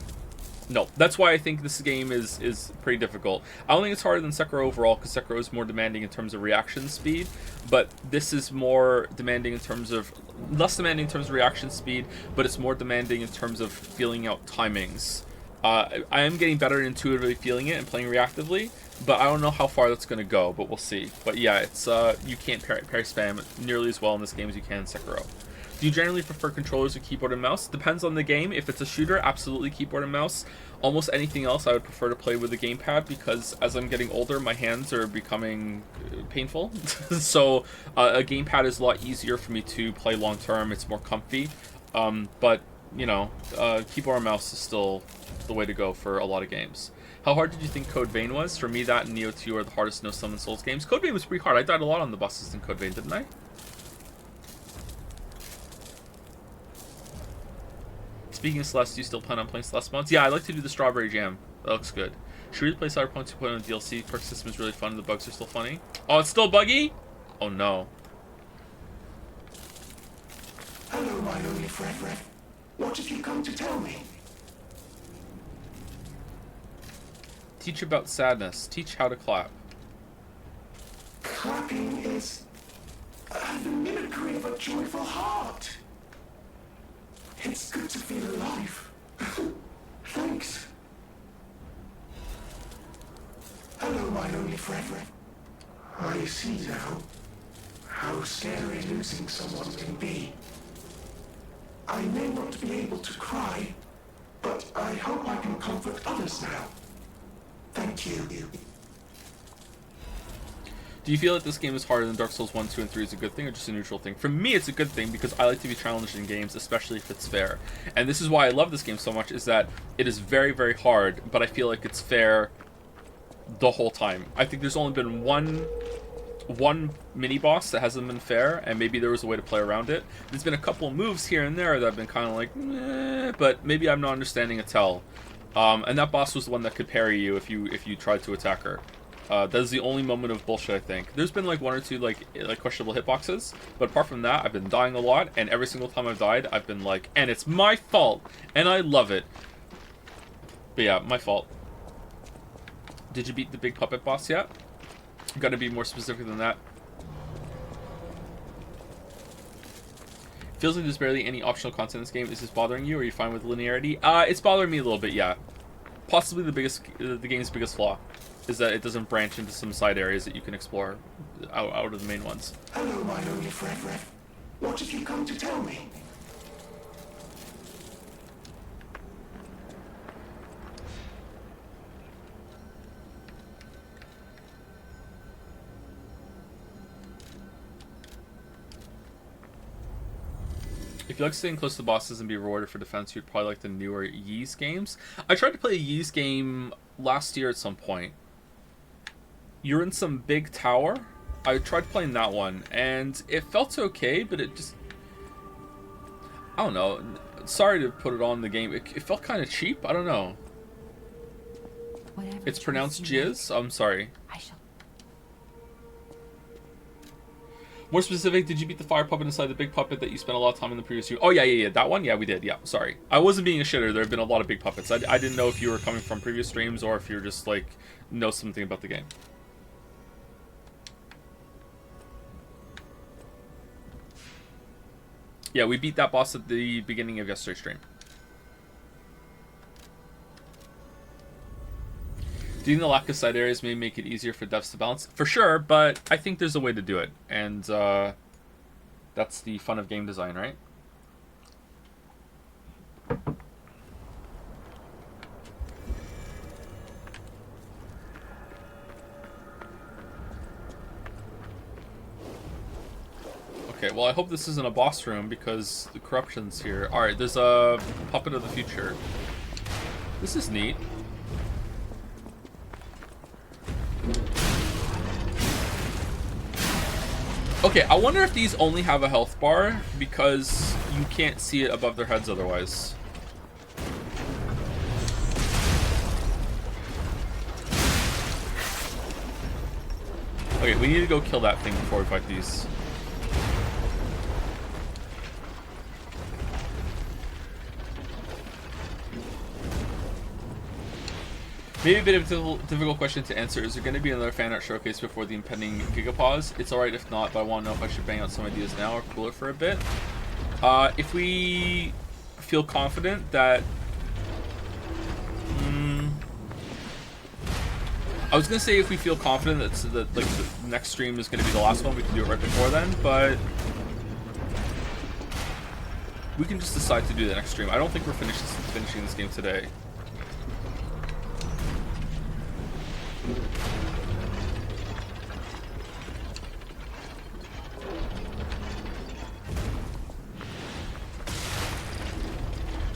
No, that's why I think this game is pretty difficult. I don't think it's harder than Sekiro overall, because Sekiro is more demanding in terms of reaction speed, but this is more demanding in terms of, less demanding in terms of reaction speed, but it's more demanding in terms of feeling out timings. I am getting better at intuitively feeling it and playing reactively, but I don't know how far that's going to go, but we'll see. But yeah, it's you can't parry spam nearly as well in this game as you can in Sekiro. Do you generally prefer controllers or keyboard and mouse? Depends on the game. If it's a shooter, absolutely keyboard and mouse. Almost anything else, I would prefer to play with a gamepad because as I'm getting older, my hands are becoming painful. So a gamepad is a lot easier for me to play long term. It's more comfy. But, you know, keyboard and mouse is still the way to go for a lot of games. How hard did you think Code Vein was? For me, that and Neo 2 are the hardest no-summon Souls games. Code Vein was pretty hard. I died a lot on the bosses in Code Vein, didn't I? Speaking of Celeste, do you still plan on playing Celeste mods? Yeah, I like to do the Strawberry Jam. That looks good. Should we play Cyberpunk 2.0 on DLC? Perk system is really fun and the bugs are still funny. Oh, it's still buggy? Oh no. Hello, my only friend. What have you come to tell me? Teach about sadness. Teach how to clap. Clapping is the mimicry of a joyful heart. It's good to feel alive. Thanks. Hello, my only friend. I see now how scary losing someone can be. I may not be able to cry, but I hope I can comfort others now. Thank you. Do you feel that this game is harder than Dark Souls 1, 2, and 3 is a good thing or just a neutral thing? For me, it's a good thing because I like to be challenged in games, especially if it's fair. And this is why I love this game so much, is that it is very, very hard, but I feel like it's fair the whole time. I think there's only been one one mini boss that hasn't been fair, and maybe there was a way to play around it. There's been a couple of moves here and there that have been kind of like, meh, but maybe I'm not understanding a tell. And that boss was the one that could parry you if you tried to attack her. That is the only moment of bullshit, I think. There's been like one or two like questionable hitboxes, but apart from that, I've been dying a lot, and every single time I've died, I've been like, and it's my fault, and I love it. But yeah, my fault. Did you beat the big puppet boss yet? I'm gonna be more specific than that. Feels like there's barely any optional content in this game. Is this bothering you, or are you fine with linearity? It's bothering me a little bit, yeah. Possibly the game's biggest flaw is that it doesn't branch into some side areas that you can explore out of the main ones. Hello, my only friend. What have you come to tell me? If you like staying close to bosses and be rewarded for defense, you'd probably like the newer Ys games. I tried to play a Ys game last year at some point. You're in some big tower. I tried playing that one, and it felt okay, but it just... I don't know. Sorry to put it on the game. It felt kind of cheap. I don't know. Whatever It's pronounced jizz? I'm sorry. I shall. More specific, did you beat the fire puppet inside the big puppet that you spent a lot of time in the previous year? Oh, yeah, that one? Yeah, we did. Yeah, sorry. I wasn't being a shitter. There have been a lot of big puppets. I didn't know if you were coming from previous streams or if you were just, like, know something about the game. Yeah, we beat that boss at the beginning of yesterday's stream. Do you think the lack of side areas may make it easier for devs to balance? For sure, but I think there's a way to do it. And that's the fun of game design, right? Okay, well, I hope this isn't a boss room because the corruption's here. Alright, there's a puppet of the future. This is neat. Okay, I wonder if these only have a health bar because you can't see it above their heads otherwise. Okay, we need to go kill that thing before we fight these. Maybe a bit of a difficult question to answer. Is there going to be another fan art showcase before the impending Gigapause? It's alright if not, but I want to know if I should bang out some ideas now or cool it for a bit. If we feel confident that... I was going to say if we feel confident that like, the next stream is going to be the last one, we can do it right before then, but... we can just decide to do the next stream. I don't think we're finishing this game today.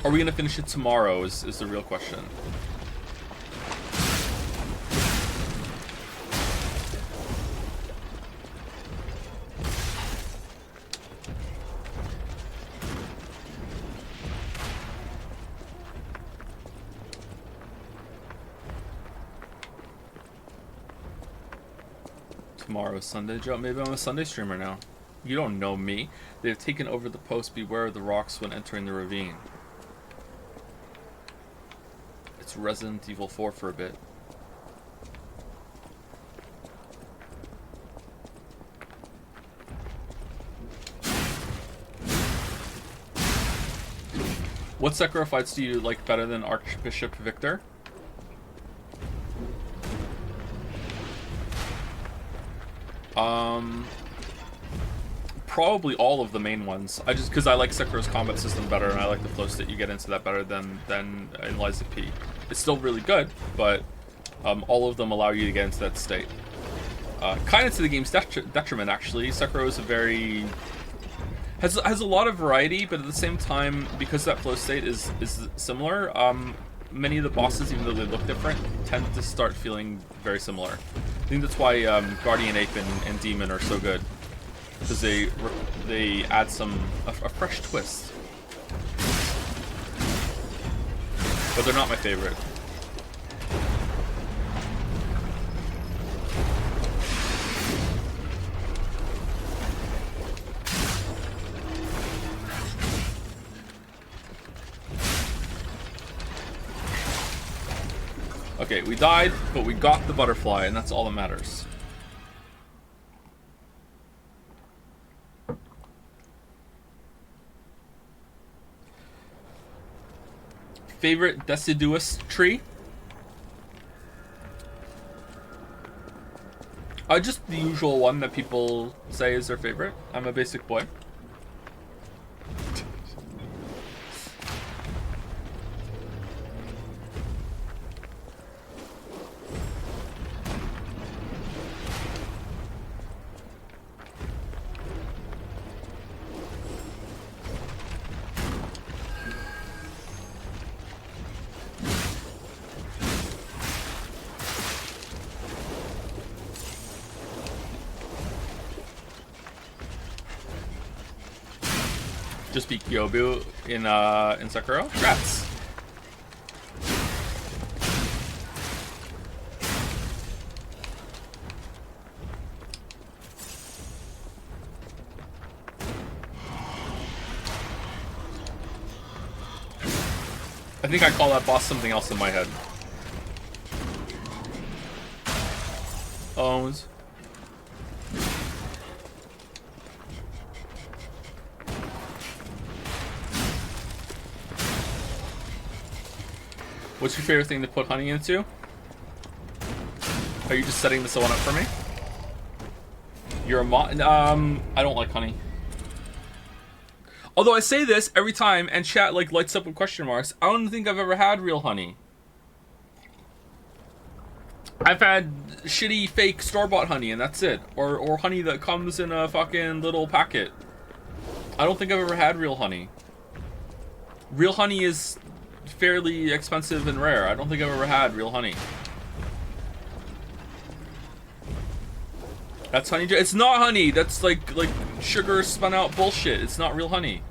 Are we going to finish it tomorrow is the real question. Tomorrow, Sunday, Joe. Maybe I'm a Sunday streamer now. You don't know me. They've taken over the post. Beware of the rocks when entering the ravine. It's Resident Evil 4 for a bit. What Sekiro fights do you like better than Archbishop Victor? Probably all of the main ones. Because I like Sekiro's combat system better, and I like the flow state you get into that better than in Lies of P. It's still really good, but all of them allow you to get into that state. Kind of to the game's detriment, actually. Sekiro is has a lot of variety, but at the same time, because that flow state is similar, many of the bosses, even though they look different, tend to start feeling very similar. I think that's why Guardian Ape and Demon are so good, because they add a fresh twist. But they're not my favorite. Okay, we died, but we got the butterfly, and that's all that matters. Favorite deciduous tree? Just the usual one that people say is their favorite. I'm a basic boy. Just beat Yobu in Sakura. Congrats. I think I call that boss something else in my head. Owns. What's your favorite thing to put honey into? Are you just setting this one up for me? You're a I don't like honey. Although I say this every time and chat like lights up with question marks, I don't think I've ever had real honey. I've had shitty fake store-bought honey and that's it. Or honey that comes in a fucking little packet. I don't think I've ever had real honey. Real honey is fairly expensive and rare. I don't think I've ever had real honey. That's honey. It's not honey. That's like sugar spun out bullshit. It's not real honey.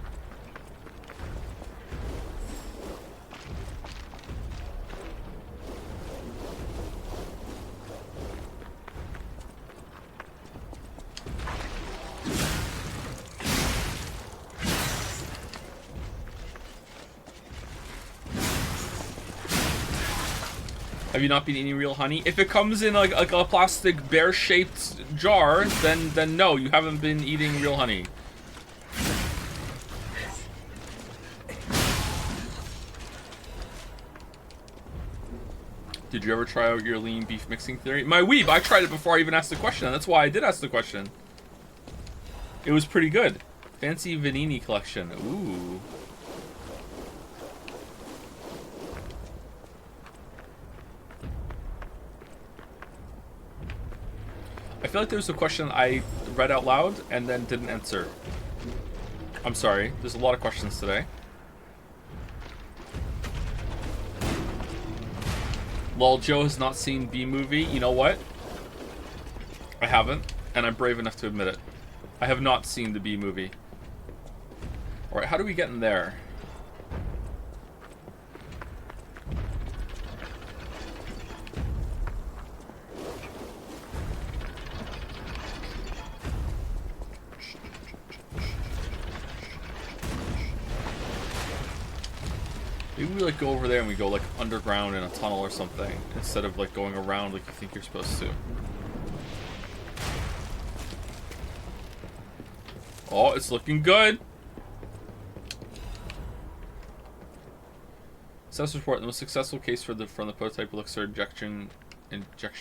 Have you not been eating real honey? If it comes in like a plastic bear-shaped jar, then no, you haven't been eating real honey. Did you ever try out your lean beef mixing theory? My weeb, I tried it before I even asked the question. That's why I did ask the question. It was pretty good. Fancy Vanini collection. Ooh. I feel like there was a question I read out loud and then didn't answer. I'm sorry. There's a lot of questions today. Lol, Joe has not seen B-Movie. You know what? I haven't, and I'm brave enough to admit it. I have not seen the B-Movie. Alright, how do we get in there? Maybe we like go over there and we go like underground in a tunnel or something instead of like going around like you think you're supposed to. Oh, it's looking good. Success report: the most successful case from the prototype elixir injection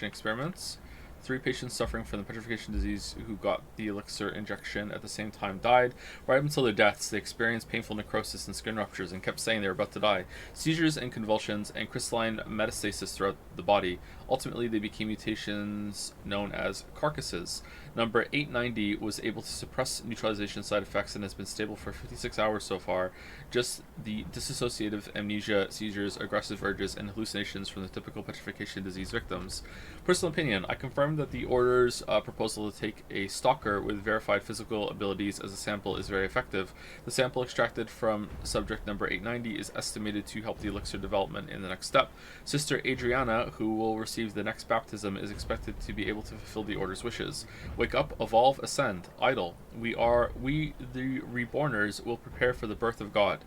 experiments. 3 patients suffering from the petrification disease who got the elixir injection at the same time died. Right up until their deaths, they experienced painful necrosis and skin ruptures and kept saying they were about to die. Seizures and convulsions and crystalline metastasis throughout the body. Ultimately, they became mutations known as carcasses. Number 890 was able to suppress neutralization side effects and has been stable for 56 hours so far. Just the dissociative amnesia, seizures, aggressive urges, and hallucinations from the typical petrification disease victims. Personal opinion, I confirm that the Order's proposal to take a stalker with verified physical abilities as a sample is very effective. The sample extracted from subject number 890 is estimated to help the elixir development in the next step. Sister Adriana, who will receive the next baptism, is expected to be able to fulfill the Order's wishes. Wake up, evolve, ascend, idle. We the reborners will prepare for the birth of God.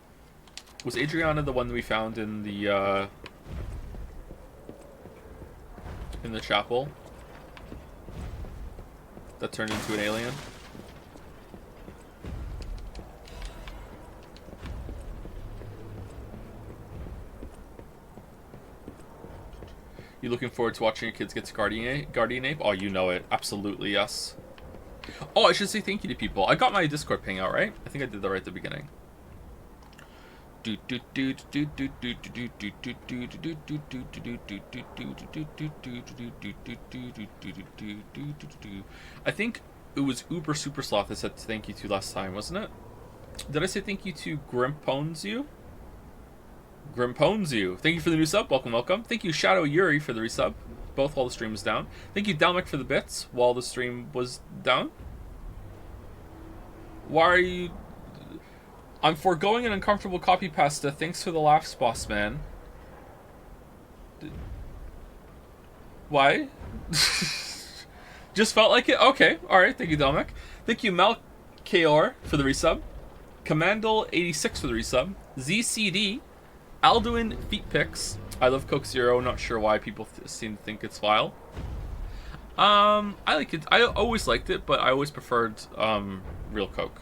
Was Adriana the one that we found in the chapel that turned into an alien? You looking forward to watching your kids get to Guardian Ape? Oh, you know it. Absolutely, yes. Oh, I should say thank you to people. I got my Discord ping out, right? I think I did that right at the beginning. I think it was Uber Super Sloth that said thank you to last time, wasn't it? Did I say thank you to Grimpones you? Thank you for the new sub. Welcome, welcome. Thank you, Shadow Yuri, for the resub. Both while the stream was down. Thank you, Dalmek, for the bits while the stream was down. Why are you... I'm foregoing an uncomfortable copy pasta. Thanks for the laughs, boss man. Why? Just felt like it? Okay. Alright. Thank you, Dalmek. Thank you, Malkaor, for the resub. Commandal86 for the resub. ZCD. Alduin Feet Pics. I love Coke Zero. Not sure why people seem to think it's vile. I like it. I always liked it, but I always preferred real Coke.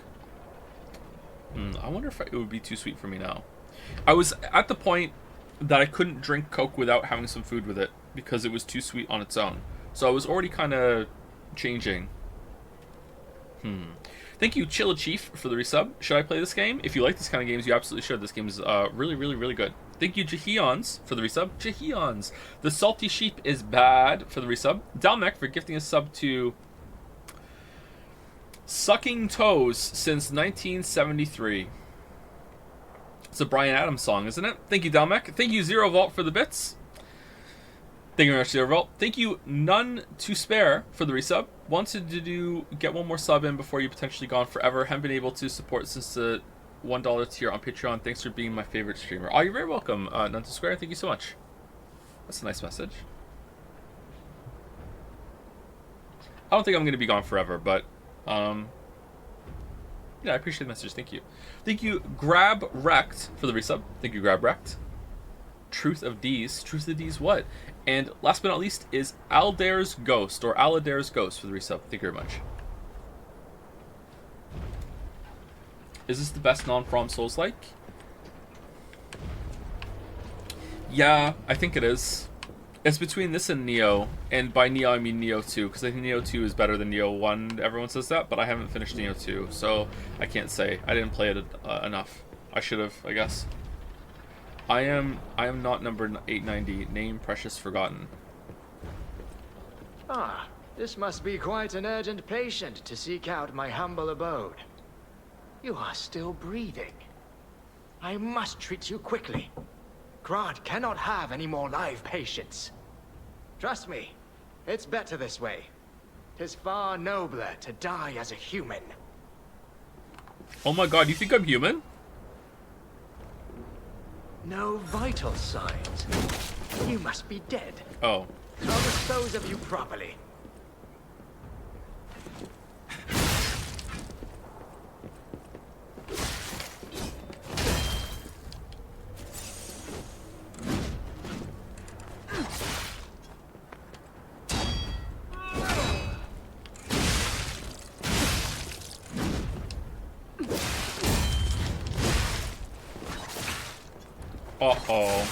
I wonder if it would be too sweet for me now. I was at the point that I couldn't drink Coke without having some food with it because it was too sweet on its own. So I was already kind of changing. Thank you, Chilla Chief, for the resub. Should I play this game? If you like this kind of games, you absolutely should. This game is really, really, really good. Thank you, Jahions, for the resub. Jahions. The Salty Sheep is bad for the resub. Dalmek for gifting a sub to Sucking Toes since 1973. It's a Bryan Adams song, isn't it? Thank you, Dalmek. Thank you, Zero Vault, for the bits. Thank you very much, Zero Vault. Thank you, None to Spare, for the resub. Wanted to get one more sub in before you potentially gone forever. Haven't been able to support since the $1 tier on Patreon. Thanks for being my favorite streamer. Oh, you're very welcome, None to Spare. Thank you so much. That's a nice message. I don't think I'm going to be gone forever, but yeah, I appreciate the message. Thank you. Thank you, Grab Wrecked, for the resub. Thank you, Grab Wrecked. Truth of D's. Truth of D's what? And last but not least is Aldair's Ghost, or Aladair's Ghost, for the resub. Thank you very much. Is this the best non-From Souls-like? Yeah, I think it is. It's between this and Neo, and by Neo I mean Neo 2, because I think Neo 2 is better than Neo 1. Everyone says that, but I haven't finished Neo 2, so I can't say. I didn't play it enough. I should have, I guess. I am not number 890. Name Precious Forgotten. Ah, this must be quite an urgent patient to seek out my humble abode. You are still breathing. I must treat you quickly. Grant cannot have any more live patients. Trust me, it's better this way. 'Tis far nobler to die as a human. Oh my god, you think I'm human? No vital signs. You must be dead. Oh. I'll dispose of you properly. Uh-oh.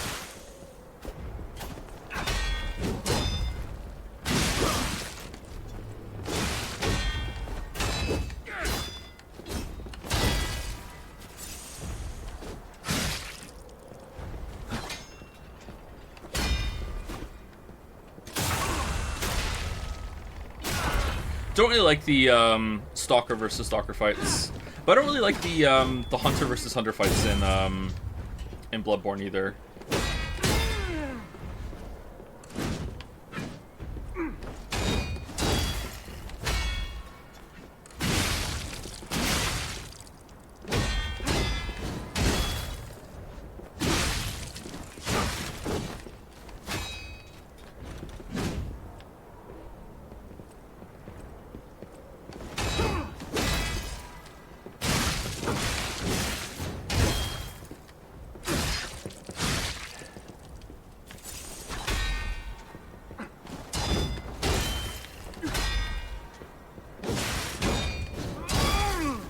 Don't really like the stalker versus stalker fights, but I don't really like the hunter versus hunter fights in Bloodborne either.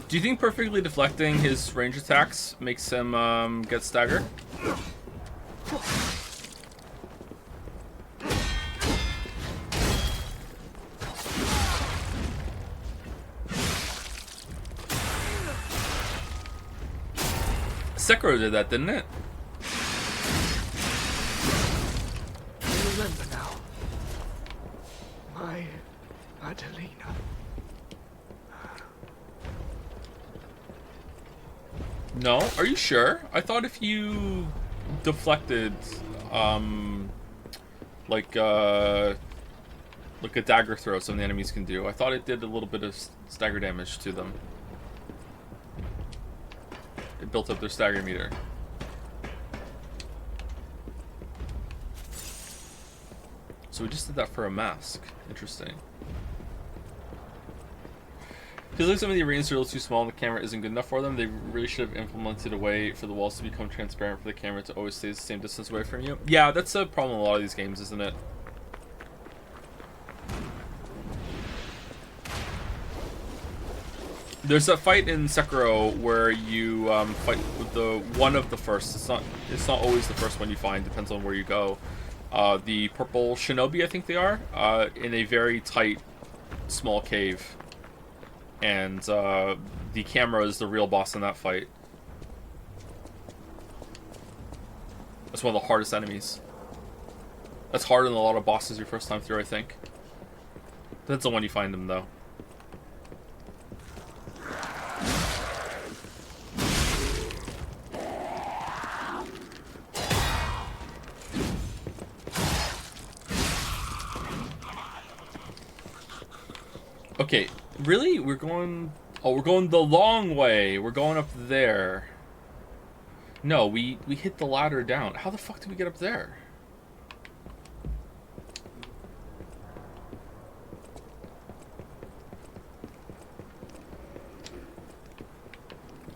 Do you think perfectly deflecting his range attacks makes him get stagger? Sekiro did that, didn't it? I remember now. My Adelina. No? Are you sure? I thought if you deflected, like a dagger throw some of the enemies can do, I thought it did a little bit of stagger damage to them. It built up their stagger meter. So we just did that for a mask. Interesting. Feels like some of the arenas are a little too small and the camera isn't good enough for them. They really should have implemented a way for the walls to become transparent for the camera to always stay the same distance away from you. Yeah, that's a problem in a lot of these games, isn't it? There's a fight in Sekiro where you fight with the one of the first. It's not always the first one you find. Depends on where you go. The purple shinobi, I think they are, in a very tight, small cave. And the camera is the real boss in that fight. That's one of the hardest enemies. That's harder than a lot of bosses your first time through, I think. Depends on when you find them, though. Okay, really? We're going... Oh, we're going the long way. We're going up there. No, we hit the ladder down. How the fuck did we get up there?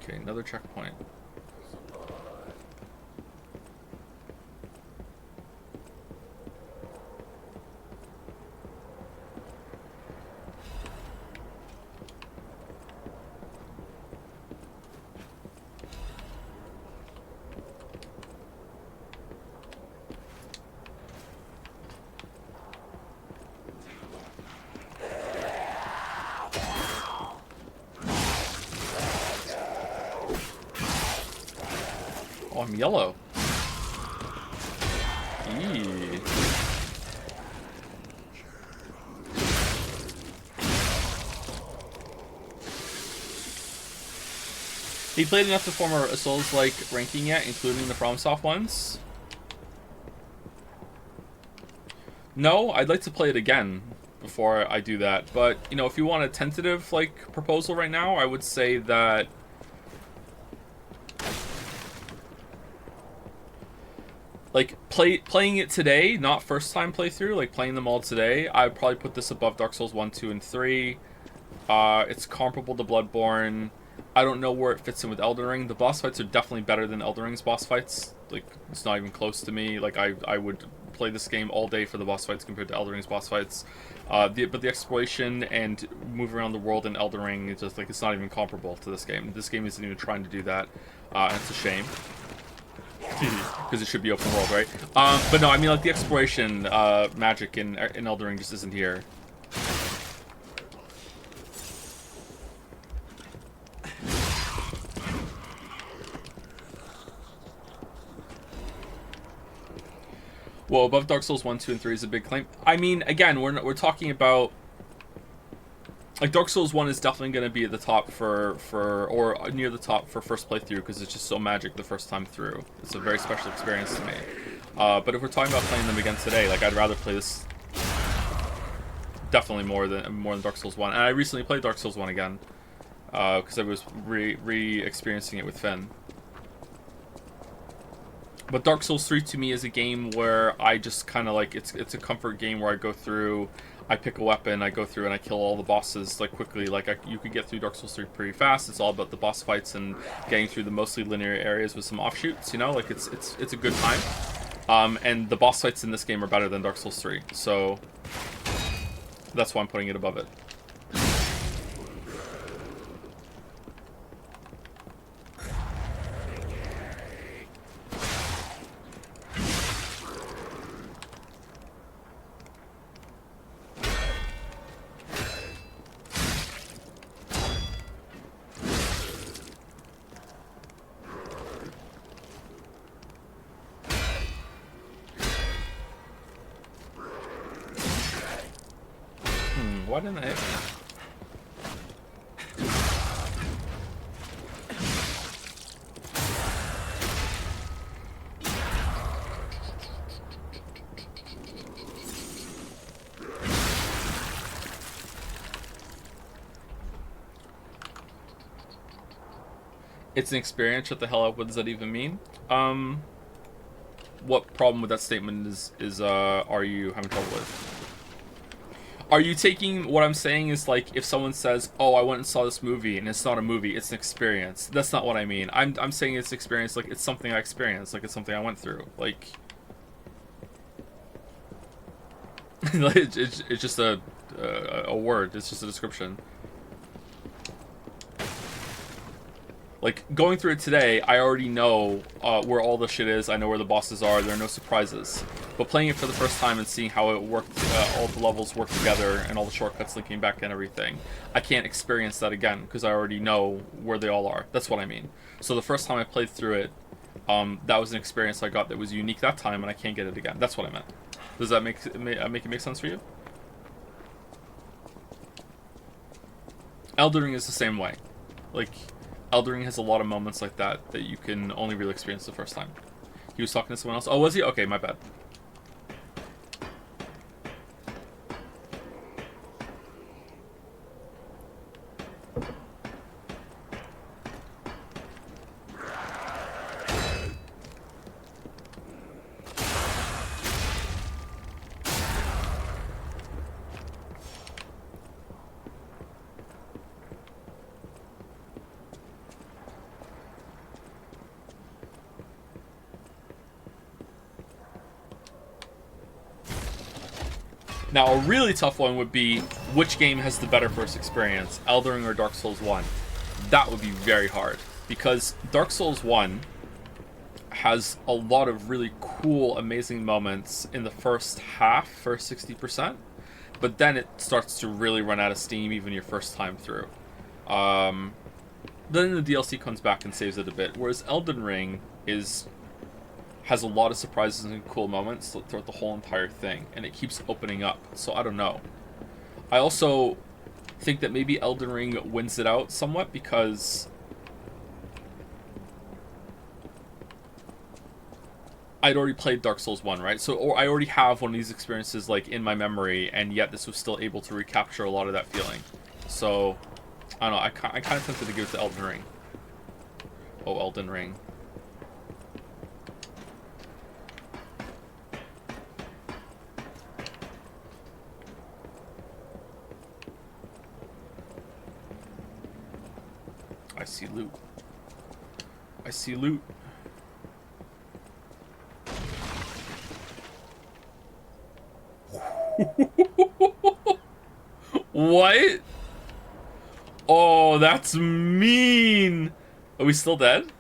Okay, another checkpoint. Oh, I'm yellow. Eee. He played enough to form a Souls-like ranking yet, including the FromSoft ones? No, I'd like to play it again before I do that. But, you know, if you want a tentative, like, proposal right now, I would say that like, playing it today, not first time playthrough, like playing them all today, I would probably put this above Dark Souls 1, 2, and 3. It's comparable to Bloodborne. I don't know where it fits in with Elden Ring. The boss fights are definitely better than Elden Ring's boss fights. Like, it's not even close to me. Like, I would play this game all day for the boss fights compared to Elden Ring's boss fights. But the exploration and move around the world in Elden Ring, it's just like, it's not even comparable to this game. This game isn't even trying to do that, and it's a shame. Because it should be open world, right? But no, I mean, like, the exploration magic in Elden Ring just isn't here. Well, above Dark Souls 1, 2, and 3 is a big claim. I mean, again, we're talking about like Dark Souls 1 is definitely going to be at the top or near the top for first playthrough, because it's just so magic the first time through. It's a very special experience to me. But if we're talking about playing them again today, like I'd rather play this definitely more than Dark Souls 1. And I recently played Dark Souls 1 again because I was re-experiencing it with Finn. But Dark Souls 3 to me is a game where I just kind of like, it's a comfort game where I go through, I pick a weapon, I go through and I kill all the bosses like quickly. Like you could get through Dark Souls 3 pretty fast. It's all about the boss fights and getting through the mostly linear areas with some offshoots, you know, like it's a good time. And the boss fights in this game are better than Dark Souls 3. So that's why I'm putting it above it. Why didn't I hit me? It's an experience. What the hell? What does that even mean? What problem with that statement is are you having trouble with? Are you taking what I'm saying is like if someone says, "Oh, I went and saw this movie," and it's not a movie, it's an experience. That's not what I mean. I'm saying it's experience, like it's something I experienced, like it's something I went through. Like it's just a word. It's just a description. Like, going through it today, I already know where all the shit is. I know where the bosses are. There are no surprises. But playing it for the first time and seeing how it worked, all the levels work together and all the shortcuts linking back and everything, I can't experience that again because I already know where they all are. That's what I mean. So the first time I played through it, that was an experience I got that was unique that time, and I can't get it again. That's what I meant. Does that make it make sense for you? Elden Ring is the same way. Like, Elden Ring has a lot of moments like that you can only really experience the first time. He was talking to someone else. Oh, was he? Okay, my bad. Now, a really tough one would be, which game has the better first experience, Elden Ring or Dark Souls 1? That would be very hard, because Dark Souls 1 has a lot of really cool, amazing moments in the first 60%, but then it starts to really run out of steam even your first time through. Then the DLC comes back and saves it a bit, whereas Elden Ring has a lot of surprises and cool moments throughout the whole entire thing, and it keeps opening up, so I don't know. I also think that maybe Elden Ring wins it out somewhat because I'd already played Dark Souls 1, right? So, or I already have one of these experiences like in my memory, and yet this was still able to recapture a lot of that feeling. So, I don't know, I kind of tempted to give it to Elden Ring. Oh, Elden Ring. I see loot. I see loot. What? Oh, that's mean. Are we still dead?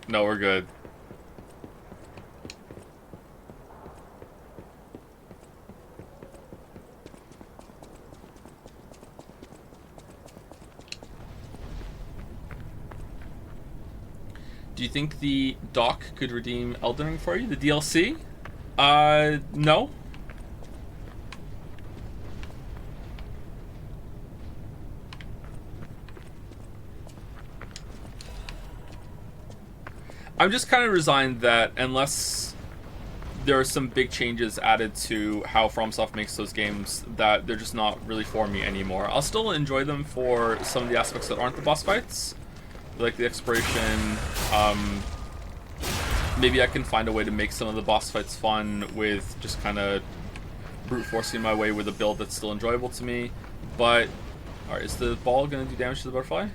No, we're good. Do you think the doc could redeem Elden Ring for you? The DLC? No. I'm just kind of resigned that unless there are some big changes added to how FromSoft makes those games, that they're just not really for me anymore. I'll still enjoy them for some of the aspects that aren't the boss fights, like the exploration. Maybe I can find a way to make some of the boss fights fun with just kind of brute forcing my way with a build that's still enjoyable to me. But, alright, is the ball going to do damage to the butterfly?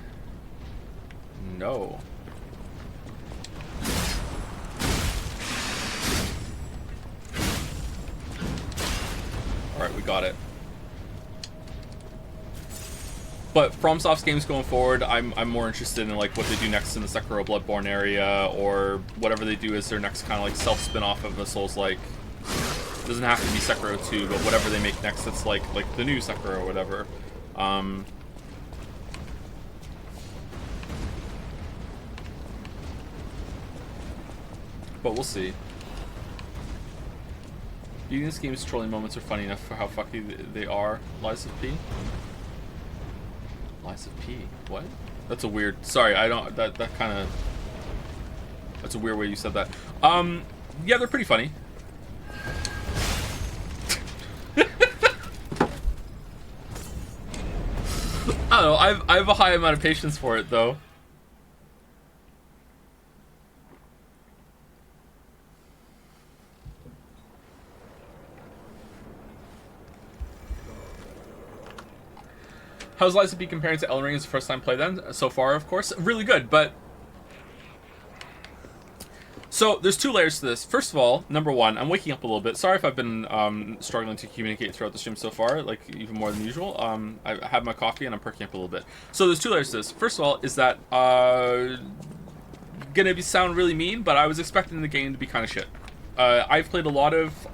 No. Alright, we got it. But FromSoft's games going forward, I'm more interested in like what they do next in the Sekiro Bloodborne area, or whatever they do as their next kind of like self-spin-off of the Souls-like. It doesn't have to be Sekiro 2, but whatever they make next that's like the new Sekiro or whatever. But we'll see. Do you think this game's trolling moments are funny enough for how fucky they are? Lies of P? Lies of P? What? That's a weird... Sorry, I don't... That kind of... That's a weird way you said that. Yeah, they're pretty funny. I don't know, I have a high amount of patience for it, though. How's Lies of P comparing to Elden Ring as the first time play then? So far, of course. Really good, but... So, there's two layers to this. First of all, number one, I'm waking up a little bit. Sorry if I've been struggling to communicate throughout the stream so far, like, even more than usual. I had my coffee and I'm perking up a little bit. So, there's two layers to this. First of all, is that... gonna sound really mean, but I was expecting the game to be kind of shit. I've played a lot of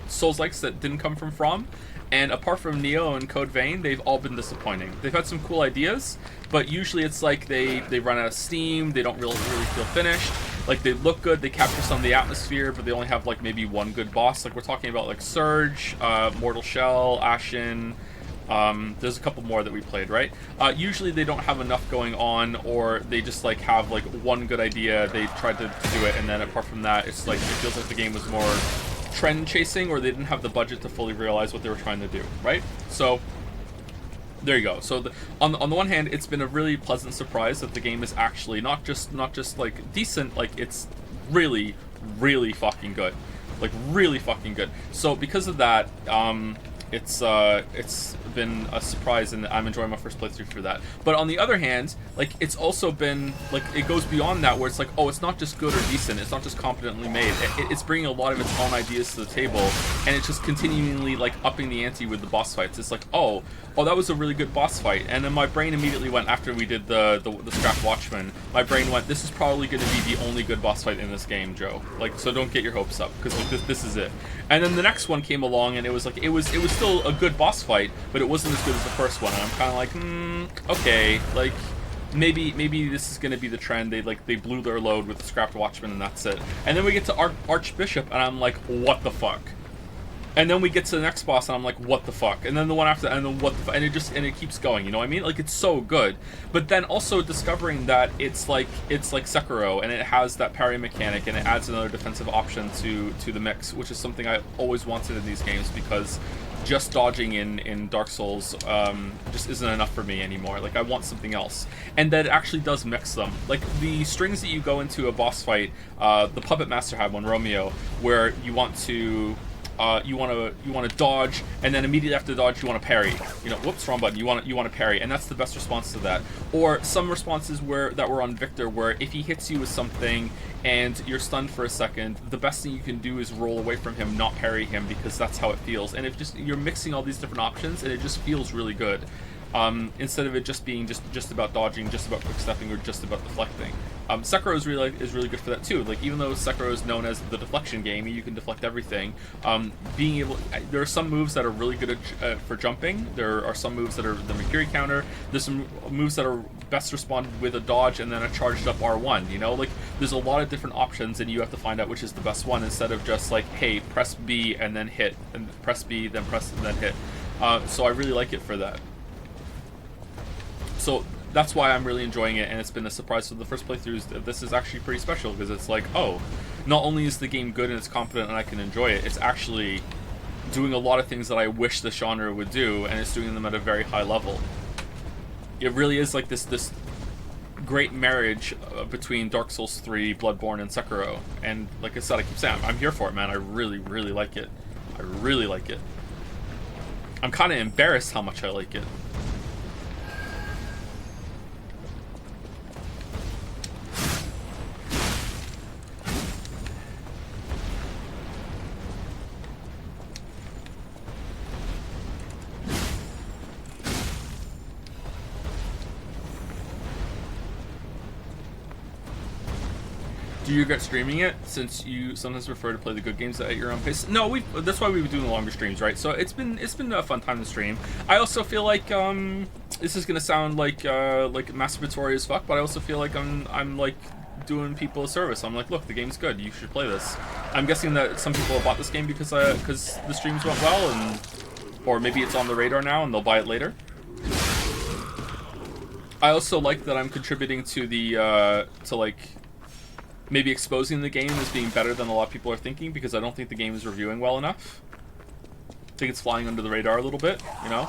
Souls-likes that didn't come from From. And apart from Neo and Code Vein, they've all been disappointing. They've had some cool ideas, but usually it's like they run out of steam, they don't really feel finished. Like, they look good, they capture some of the atmosphere, but they only have, like, maybe one good boss. Like, we're talking about, like, Surge, Mortal Shell, Ashen. There's a couple more that we played, right? Usually they don't have enough going on, or they just, like, have, like, one good idea, they tried to do it, and then apart from that, it's like, it feels like the game was more... trend chasing, or they didn't have the budget to fully realize what they were trying to do, right? So there you go. So on the one hand, it's been a really pleasant surprise that the game is actually not just like decent, like it's really fucking good, like really fucking good. So because of that, it's been a surprise, and I'm enjoying my first playthrough for that. But on the other hand, like, it's also been like, it goes beyond that, where it's like, oh, it's not just good or decent, it's not just competently made, it's bringing a lot of its own ideas to the table, and it's just continually like upping the ante with the boss fights. It's like, oh, that was a really good boss fight, and then my brain immediately went, after we did the Scrap Watchman, my brain went, this is probably going to be the only good boss fight in this game, Joe. Like, so don't get your hopes up, because like, this is it. And then the next one came along, and it was like, it was still a good boss fight, but it wasn't as good as the first one, and I'm kind of like, okay, like, maybe this is going to be the trend. They blew their load with the Scrapped Watchman, and that's it. And then we get to Archbishop, and I'm like, what the fuck? And then we get to the next boss, and I'm like, what the fuck? And then the one after, and then what the fuck? And it keeps going, you know what I mean? Like, it's so good. But then also discovering that it's like Sekiro, and it has that parry mechanic, and it adds another defensive option to the mix, which is something I always wanted in these games, because just dodging in Dark Souls just isn't enough for me anymore. Like, I want something else. And that it actually does mix them. Like, the strings that you go into a boss fight, the Puppet Master had one, Romeo, where you want to dodge, and then immediately after the dodge you want to parry. You know, whoops, wrong button. You want to parry, and that's the best response to that. Or some responses that were on Victor, where if he hits you with something and you're stunned for a second, the best thing you can do is roll away from him, not parry him, because that's how it feels. And you're mixing all these different options, and it just feels really good. Instead of it just being just about dodging, just about quick stepping, or just about deflecting. Sekiro is really good for that too. Like, even though Sekiro is known as the deflection game, you can deflect everything. There are some moves that are really good for jumping. There are some moves that are the Mercury counter. There's some moves that are best responded with a dodge and then a charged up R1. You know, like, there's a lot of different options, and you have to find out which is the best one, instead of just like, hey, press B and then hit, and press B, then press and then hit. So I really like it for that. So that's why I'm really enjoying it, and it's been a surprise. So the first playthroughs, this is actually pretty special, because it's like, oh, not only is the game good and it's competent and I can enjoy it, it's actually doing a lot of things that I wish the genre would do, and it's doing them at a very high level. It really is like this great marriage between Dark Souls 3, Bloodborne, and Sekiro. And like I said, I keep saying, I'm here for it, man. I really, really like it. I really like it. I'm kind of embarrassed how much I like it. Do you regret streaming it, since you sometimes prefer to play the good games at your own pace? No, that's why we've been doing longer streams, right? So it's been a fun time to stream. I also feel like this is gonna sound like masturbatory as fuck, but I also feel like I'm like doing people a service. I'm like, look, the game's good. You should play this. I'm guessing that some people have bought this game because the streams went well, and or maybe it's on the radar now and they'll buy it later. I also like that I'm contributing to the to like maybe exposing the game as being better than a lot of people are thinking, because I don't think the game is reviewing well enough. I think it's flying under the radar a little bit, you know?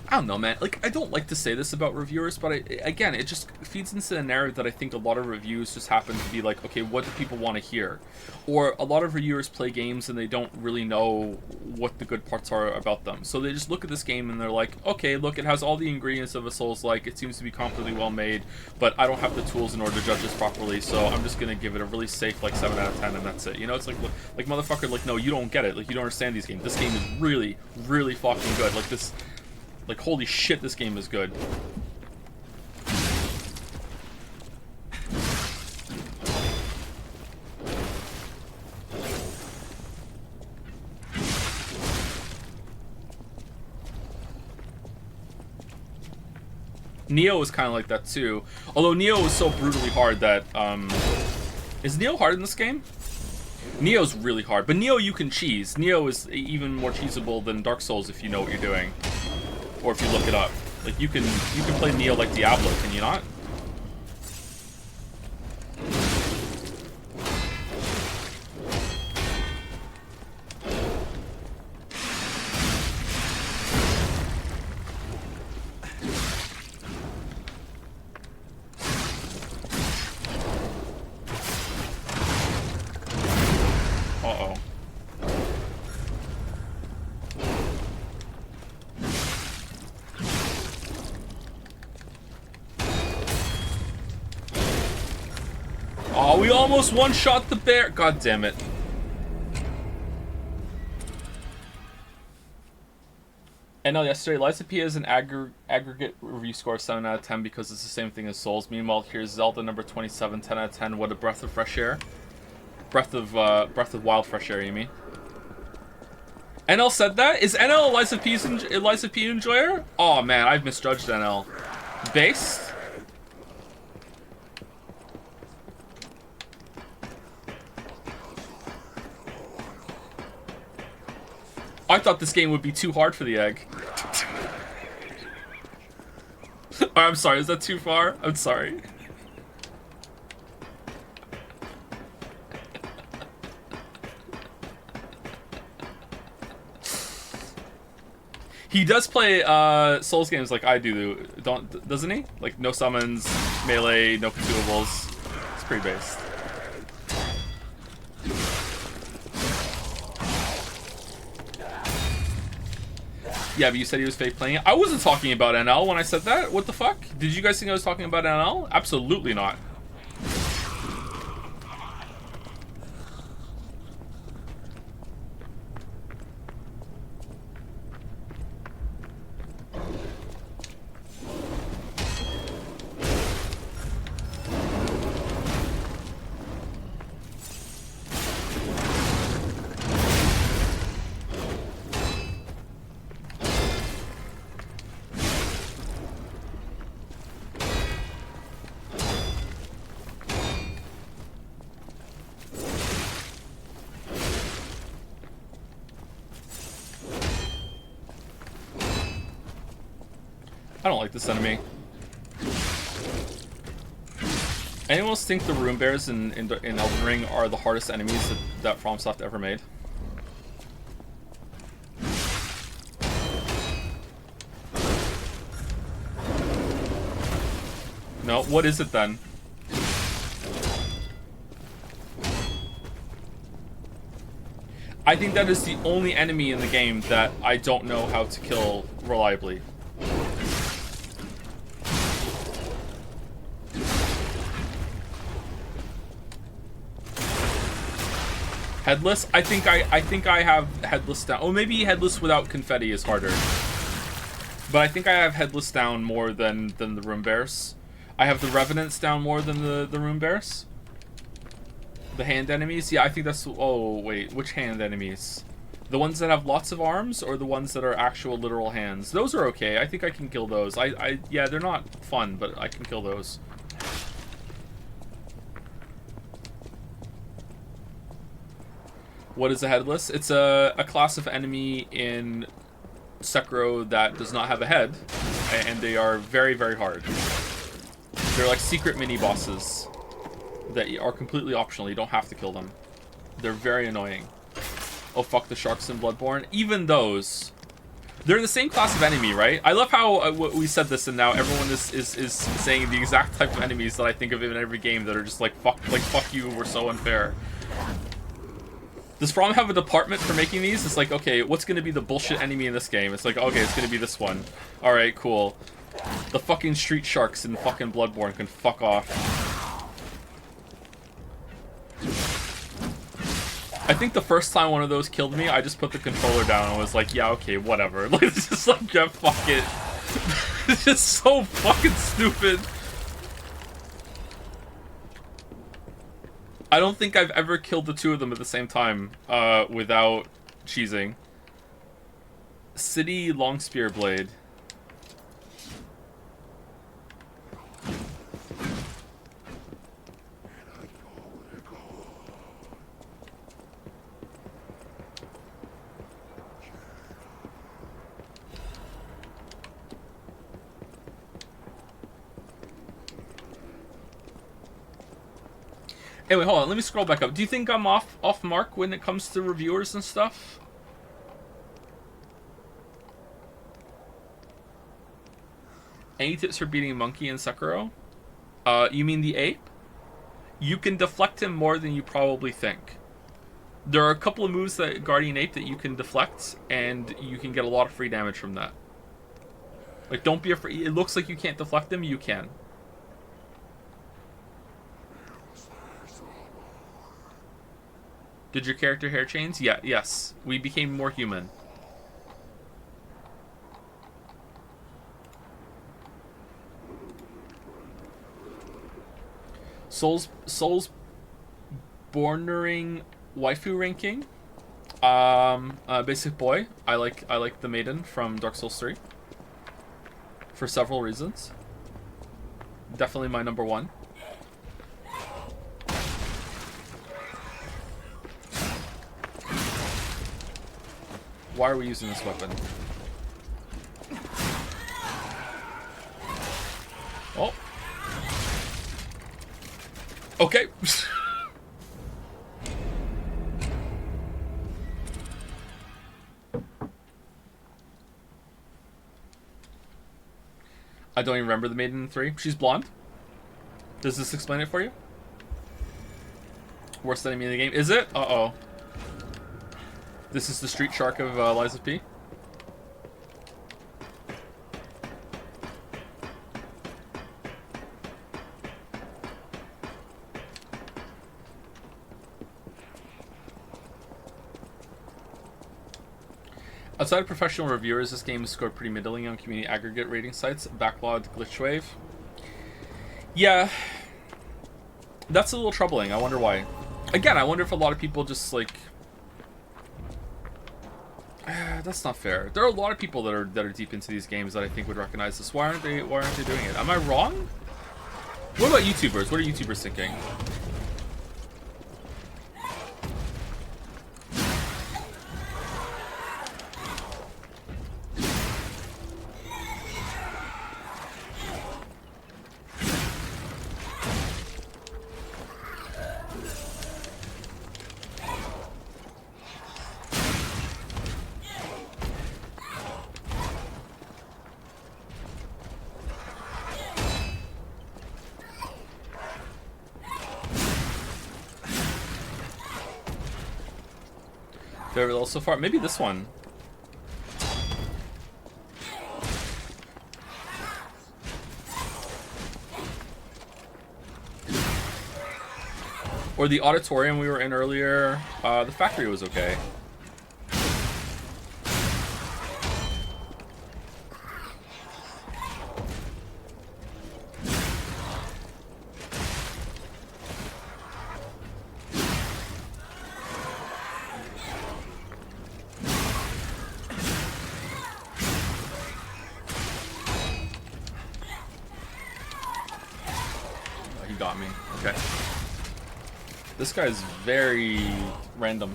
I don't know, man. Like, I don't like to say this about reviewers, but again, it just feeds into the narrative that I think a lot of reviews just happen to be like, okay, what do people want to hear? Or a lot of reviewers play games and they don't really know what the good parts are about them. So they just look at this game and they're like, okay, look, it has all the ingredients of a Souls-like, it seems to be completely well made, but I don't have the tools in order to judge this properly, so I'm just gonna give it a really safe, like, 7 out of 10, and that's it. You know, it's like motherfucker, like, no, you don't get it. Like, you don't understand these games. This game is really, really fucking good. Like, this... Like, holy shit, this game is good. Neo is kind of like that too. Although Neo is so brutally hard that, is Neo hard in this game? Neo's really hard, but Neo you can cheese. Neo is even more cheesable than Dark Souls if you know what you're doing. Or if you look it up. Like, you can play Neo like Diablo, can you not? Uh-oh. Oh, we almost one-shot the bear. God damn it. NL yesterday, Liza P has an aggregate review score of 7 out of 10 because it's the same thing as Souls. Meanwhile, here's Zelda number 27, 10 out of 10. What a breath of fresh air. Breath of wild fresh air, you mean? NL said that? Is NL Liza P enjoyer? Oh man, I've misjudged NL. Based? I thought this game would be too hard for the egg. Oh, I'm sorry, is that too far? I'm sorry. He does play Souls games like I do, doesn't he? Like no summons, melee, no consumables. It's pretty based. Yeah, but you said he was fake playing it. I wasn't talking about NL when I said that. What the fuck? Did you guys think I was talking about NL? Absolutely not. I don't like this enemy. Anyone else think the Rune Bears in Elden Ring are the hardest enemies that FromSoft ever made? No, what is it then? I think that is the only enemy in the game that I don't know how to kill reliably. Headless? I think I have Headless down. Oh, maybe Headless without confetti is harder. But I think I have Headless down more than the Rune Bears. I have the Revenants down more than the Rune Bears. The hand enemies? Yeah, I think that's... Oh, wait. Which hand enemies? The ones that have lots of arms or the ones that are actual literal hands? Those are okay. I think I can kill those. Yeah, they're not fun, but I can kill those. What is a Headless? It's a class of enemy in Sekiro that does not have a head, and they are very, very hard. They're like secret mini-bosses that are completely optional. You don't have to kill them. They're very annoying. Oh, fuck the sharks in Bloodborne. Even those, they're the same class of enemy, right? I love how we said this and now everyone is saying the exact type of enemies that I think of in every game that are just like fuck you, we're so unfair. Does From have a department for making these? It's like, okay, what's going to be the bullshit enemy in this game? It's like, okay, it's going to be this one. Alright, cool. The fucking street sharks in fucking Bloodborne can fuck off. I think the first time one of those killed me, I just put the controller down and was like, yeah, okay, whatever. Like, it's just like, yeah, fuck it. It's just so fucking stupid. I don't think I've ever killed the two of them at the same time without cheesing. City Long Spear Blade. Anyway, hold on. Let me scroll back up. Do you think I'm off mark when it comes to reviewers and stuff? Any tips for beating Monkey in Sekiro? You mean the ape? You can deflect him more than you probably think. There are a couple of moves that Guardian Ape that you can deflect, and you can get a lot of free damage from that. Like, don't be afraid. It looks like you can't deflect him. You can. Did your character hair change? Yeah, yes. We became more human. Soulsbornering waifu ranking. Basic boy. I like the maiden from Dark Souls 3. For several reasons. Definitely my number one. Why are we using this weapon? Oh. Okay. I don't even remember the maiden in 3. She's blonde. Does this explain it for you? Worst enemy in the game. Is it? Uh-oh. This is the street shark of Lies of P. Outside of professional reviewers, this game has scored pretty middling on community aggregate rating sites. Backlogged glitch wave. Yeah. That's a little troubling. I wonder why. Again, I wonder if a lot of people just like... That's not fair. There are a lot of people that are deep into these games that I think would recognize this. Why aren't they doing it? Am I wrong? What about YouTubers? What are YouTubers thinking? Very little so far. Maybe this one. Or the auditorium we were in earlier. The factory was okay. He got me. Okay. This guy's very random.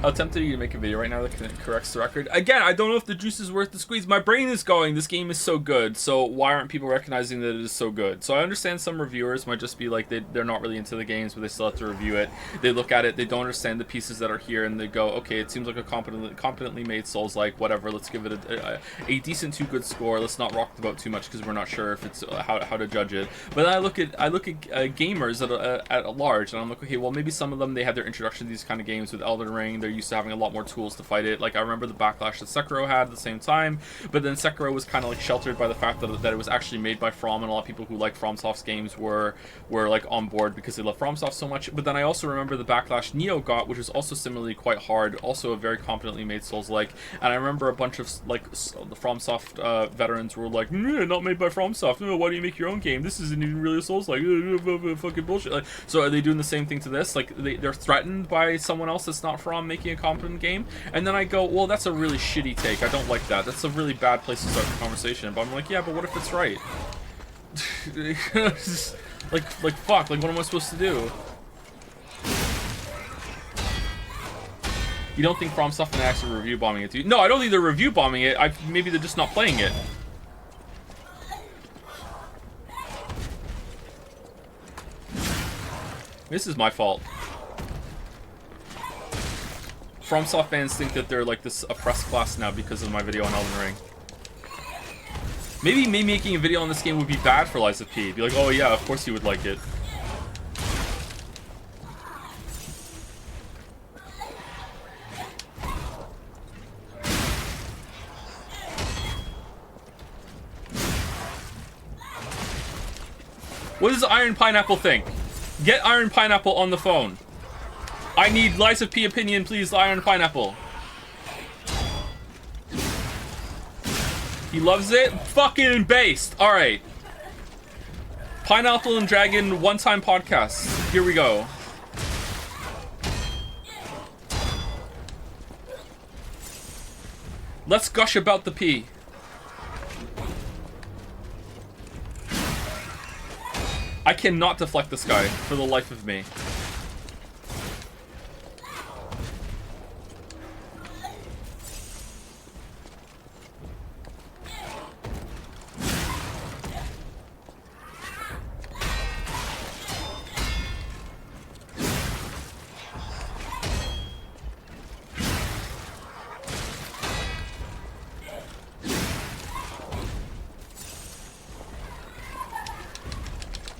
How tempted are you to make a video right now that corrects the record? Again, I don't know if the juice is worth the squeeze. My brain is going, this game is so good, so why aren't people recognizing that it is so good? So I understand some reviewers might just be like, they're not really into the games, but they still have to review it. They look at it, they don't understand the pieces that are here, and they go, okay, it seems like a competently made Souls-like, whatever, let's give it a decent to good score. Let's not rock the boat too much because we're not sure if it's how to judge it. But then I look at gamers at large, and I'm like, okay, well, maybe some of them, they had their introduction to these kind of games with Elden Ring. They're used to having a lot more tools to fight it. Like, I remember the backlash that Sekiro had at the same time, but then Sekiro was kind of like sheltered by the fact that it was actually made by From, and a lot of people who like FromSoft's games were like on board because they love FromSoft so much. But then I also remember the backlash Nioh got, which was also similarly quite hard, also a very competently made Souls-like, and I remember a bunch of like the FromSoft veterans were like, not made by FromSoft, why do you make your own game? This isn't even really a Souls-like, fucking bullshit. Like, so are they doing the same thing to this? Like, they're threatened by someone else that's not From making a competent game, and then I go, well, that's a really shitty take. I don't like that. That's a really bad place to start the conversation. But I'm like, yeah, but what if it's right? like fuck. Like, what am I supposed to do? You don't think FromSoft and actually review bombing it, do you? No, I don't think they're review bombing it. Maybe they're just not playing it. This is my fault. FromSoft fans think that they're like this oppressed class now because of my video on Elden Ring. Maybe me making a video on this game would be bad for Liza P. Be like, oh yeah, of course you would like it. What does Iron Pineapple think? Get Iron Pineapple on the phone. I need Liza P opinion, please, Iron Pineapple. He loves it? Fucking based. Alright. Pineapple and Dragon one-time podcast. Here we go. Let's gush about the P. I cannot deflect this guy for the life of me.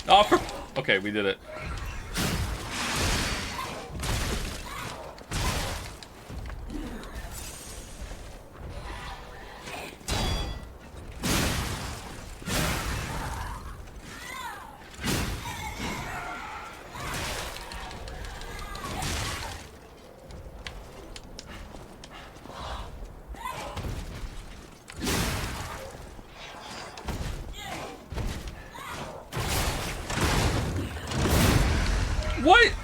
Oh, okay, we did it. What?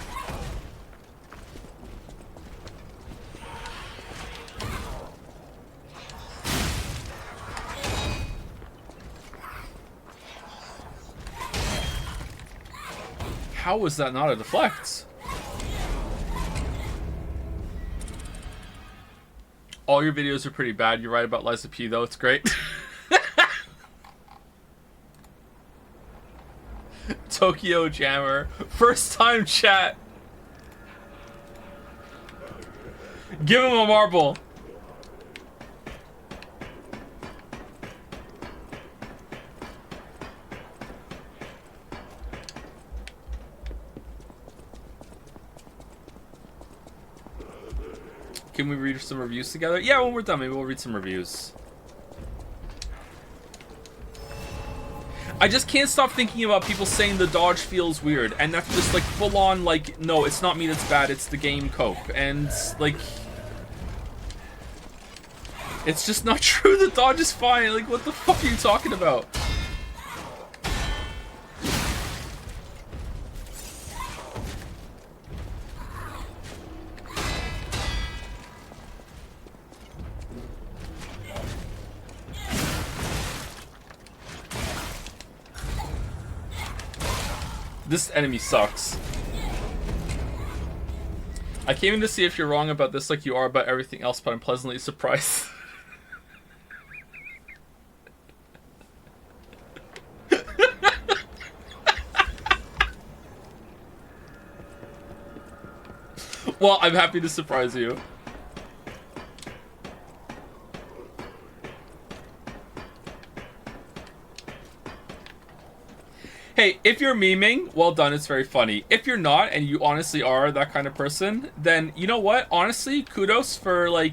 How was that not a deflect? All your videos are pretty bad. You're right about Liza P though, it's great. Tokyo Jammer. First time chat. Give him a marble. Can we read some reviews together? Yeah, when we're done, maybe we'll read some reviews. I just can't stop thinking about people saying the dodge feels weird, and that's just like full on like, no, it's not me that's bad, it's the game cope. And like, it's just not true. The dodge is fine. Like, what the fuck are you talking about? This enemy sucks. I came in to see if you're wrong about this like you are about everything else, but I'm pleasantly surprised. Well, I'm happy to surprise you. Hey, if you're memeing, well done, it's very funny. If you're not, and you honestly are that kind of person, then you know what? Honestly, kudos for, like,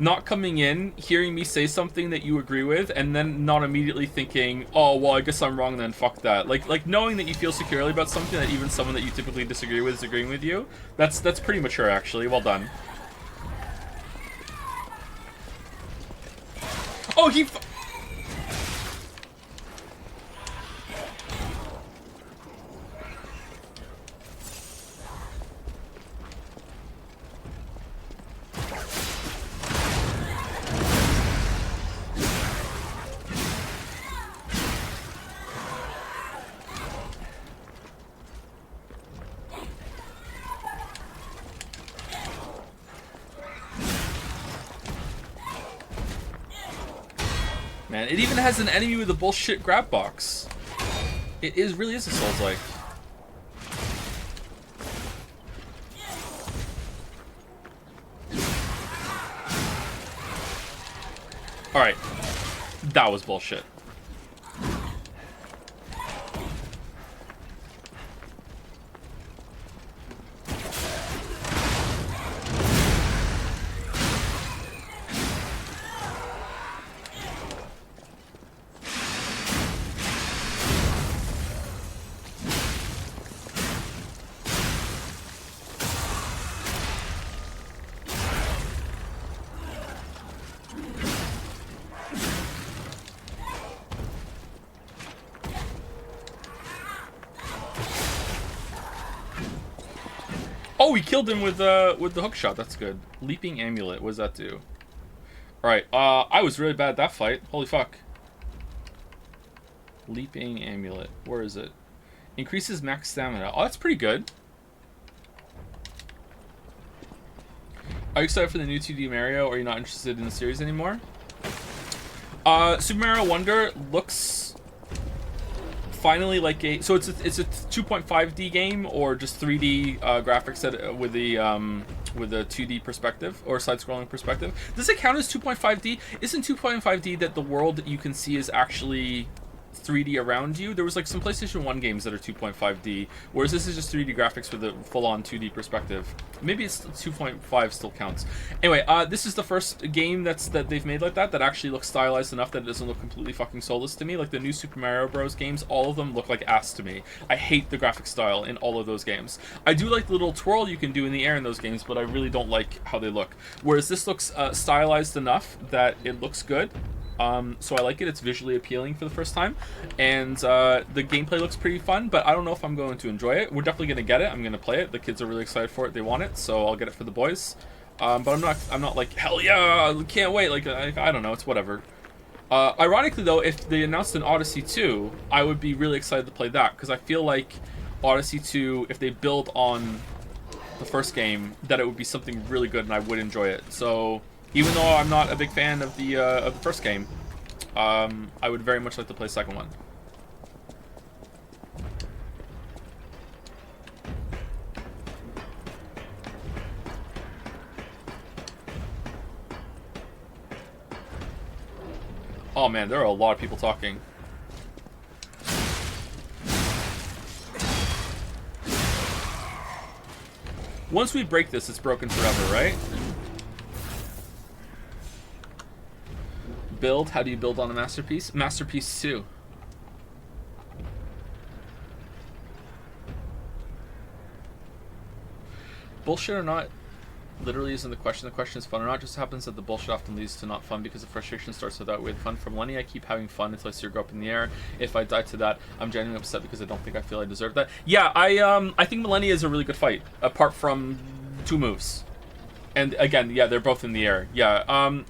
not coming in, hearing me say something that you agree with, and then not immediately thinking, oh, well, I guess I'm wrong then, fuck that. Like knowing that you feel securely about something that even someone that you typically disagree with is agreeing with you, that's pretty mature, actually. Well done. Oh, he... Man, it even has an enemy with a bullshit grab box. It really is a Souls-like. Alright. That was bullshit. Oh, we killed him with the hook shot. That's good. Leaping amulet. What does that do? All right. I was really bad at that fight. Holy fuck. Leaping amulet. Where is it? Increases max stamina. Oh, that's pretty good. Are you excited for the new 2D Mario, or are you not interested in the series anymore? Super Mario Wonder looks finally like a... So it's a 2.5D game, or just 3D graphics with the 2D perspective, or side-scrolling perspective. Does it count as 2.5D? Isn't 2.5D that the world that you can see is actually 3D around you? There was like some PlayStation 1 games that are 2.5D, whereas this is just 3D graphics with a full-on 2D perspective. Maybe it's 2.5 still counts. Anyway, this is the first game that they've made like that actually looks stylized enough that it doesn't look completely fucking soulless to me. Like the new Super Mario Bros. Games, all of them look like ass to me. I hate the graphic style in all of those games. I do like the little twirl you can do in the air in those games, but I really don't like how they look. Whereas this looks stylized enough that it looks good. So I like it. It's visually appealing for the first time, and the gameplay looks pretty fun, but I don't know if I'm going to enjoy it. We're definitely going to get it. I'm going to play it. The kids are really excited for it. They want it, so I'll get it for the boys. But I'm not like, hell yeah, can't wait. Like I don't know. It's whatever. Ironically though, if they announced an Odyssey 2, I would be really excited to play that, because I feel like Odyssey 2, if they build on the first game, that it would be something really good and I would enjoy it. So even though I'm not a big fan of the first game, I would very much like to play the second one. Oh man, there are a lot of people talking. Once we break this, it's broken forever, right? build. How do you build on a masterpiece? Masterpiece 2. Bullshit or not literally isn't the question. The question is fun or not. It just happens that the bullshit often leads to not fun because the frustration starts without with fun. For millennia, I keep having fun until I see her go up in the air. If I die to that, I'm genuinely upset because I don't think I feel I deserve that. Yeah, I think millennia is a really good fight, apart from 2 moves. And again, yeah, they're both in the air. Yeah,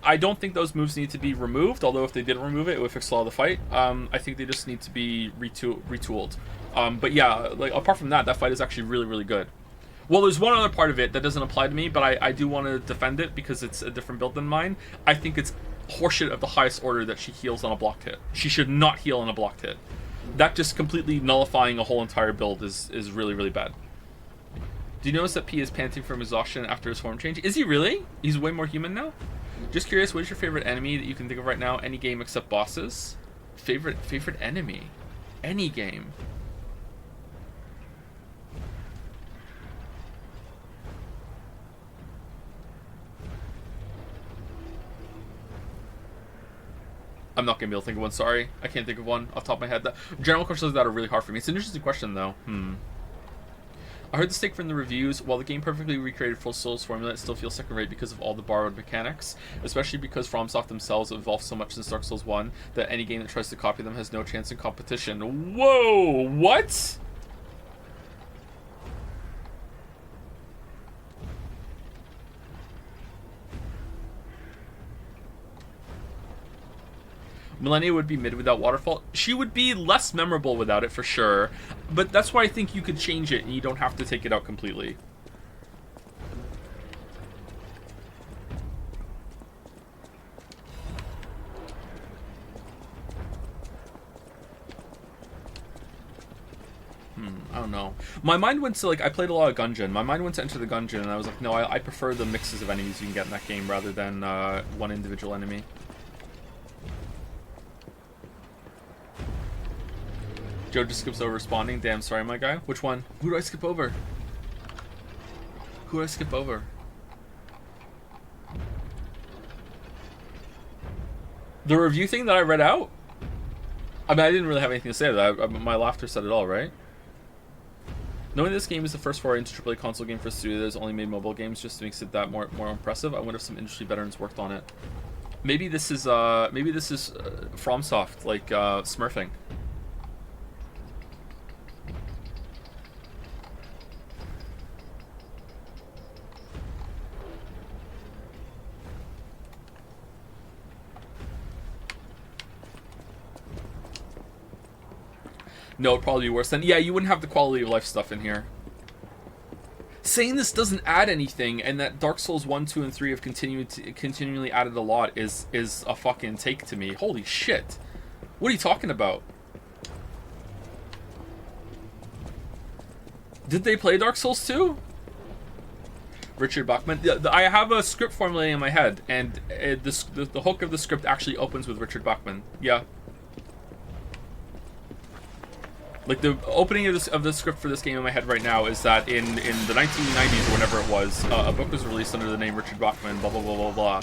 I don't think those moves need to be removed, although if they did remove it would fix a lot of the fight. I think they just need to be retooled. But yeah, like apart from that, that fight is actually really, really good. Well, there's one other part of it that doesn't apply to me, but I do want to defend it because it's a different build than mine. I think it's horseshit of the highest order that she heals on a blocked hit. She should not heal on a blocked hit. That just completely nullifying a whole entire build is really, really bad. Do you notice that P is panting from exhaustion after his form change? Is he really? He's way more human now? Just curious, what is your favorite enemy that you can think of right now? Any game except bosses? Favorite enemy? Any game. I'm not going to be able to think of one, sorry. I can't think of one off the top of my head. General questions like that are really hard for me. It's an interesting question, though. I heard this take from the reviews. While the game perfectly recreated Full Souls formula, it still feels second-rate because of all the borrowed mechanics, especially because FromSoft themselves evolved so much since Dark Souls 1 that any game that tries to copy them has no chance in competition. Whoa! What? Millennia would be mid without Waterfall. She would be less memorable without it for sure, but that's why I think you could change it and you don't have to take it out completely. I don't know. My mind went to, like, I played a lot of Gungeon. My mind went to Enter the Gungeon, and I was like, no, I prefer the mixes of enemies you can get in that game rather than one individual enemy. Joe just skips over responding. Damn, sorry, my guy. Which one? Who do I skip over? Who do I skip over? The review thing that I read out? I mean, I didn't really have anything to say to that. My laughter said it all, right? Knowing this game is the first foray into AAA console game for a studio that has only made mobile games just makes it that more impressive. I wonder if some industry veterans worked on it. Maybe this is FromSoft, like smurfing. No, it'd probably be worse than... Yeah, you wouldn't have the quality of life stuff in here. Saying this doesn't add anything, and that Dark Souls 1, 2, and 3 have continually added a lot is a fucking take to me. Holy shit. What are you talking about? Did they play Dark Souls 2? Richard Bachman. I have a script formulating in my head, and the hook of the script actually opens with Richard Bachman. Yeah. Like, the opening of the script for this game in my head right now is that in the 1990s or whenever it was, a book was released under the name Richard Bachman, blah, blah, blah, blah,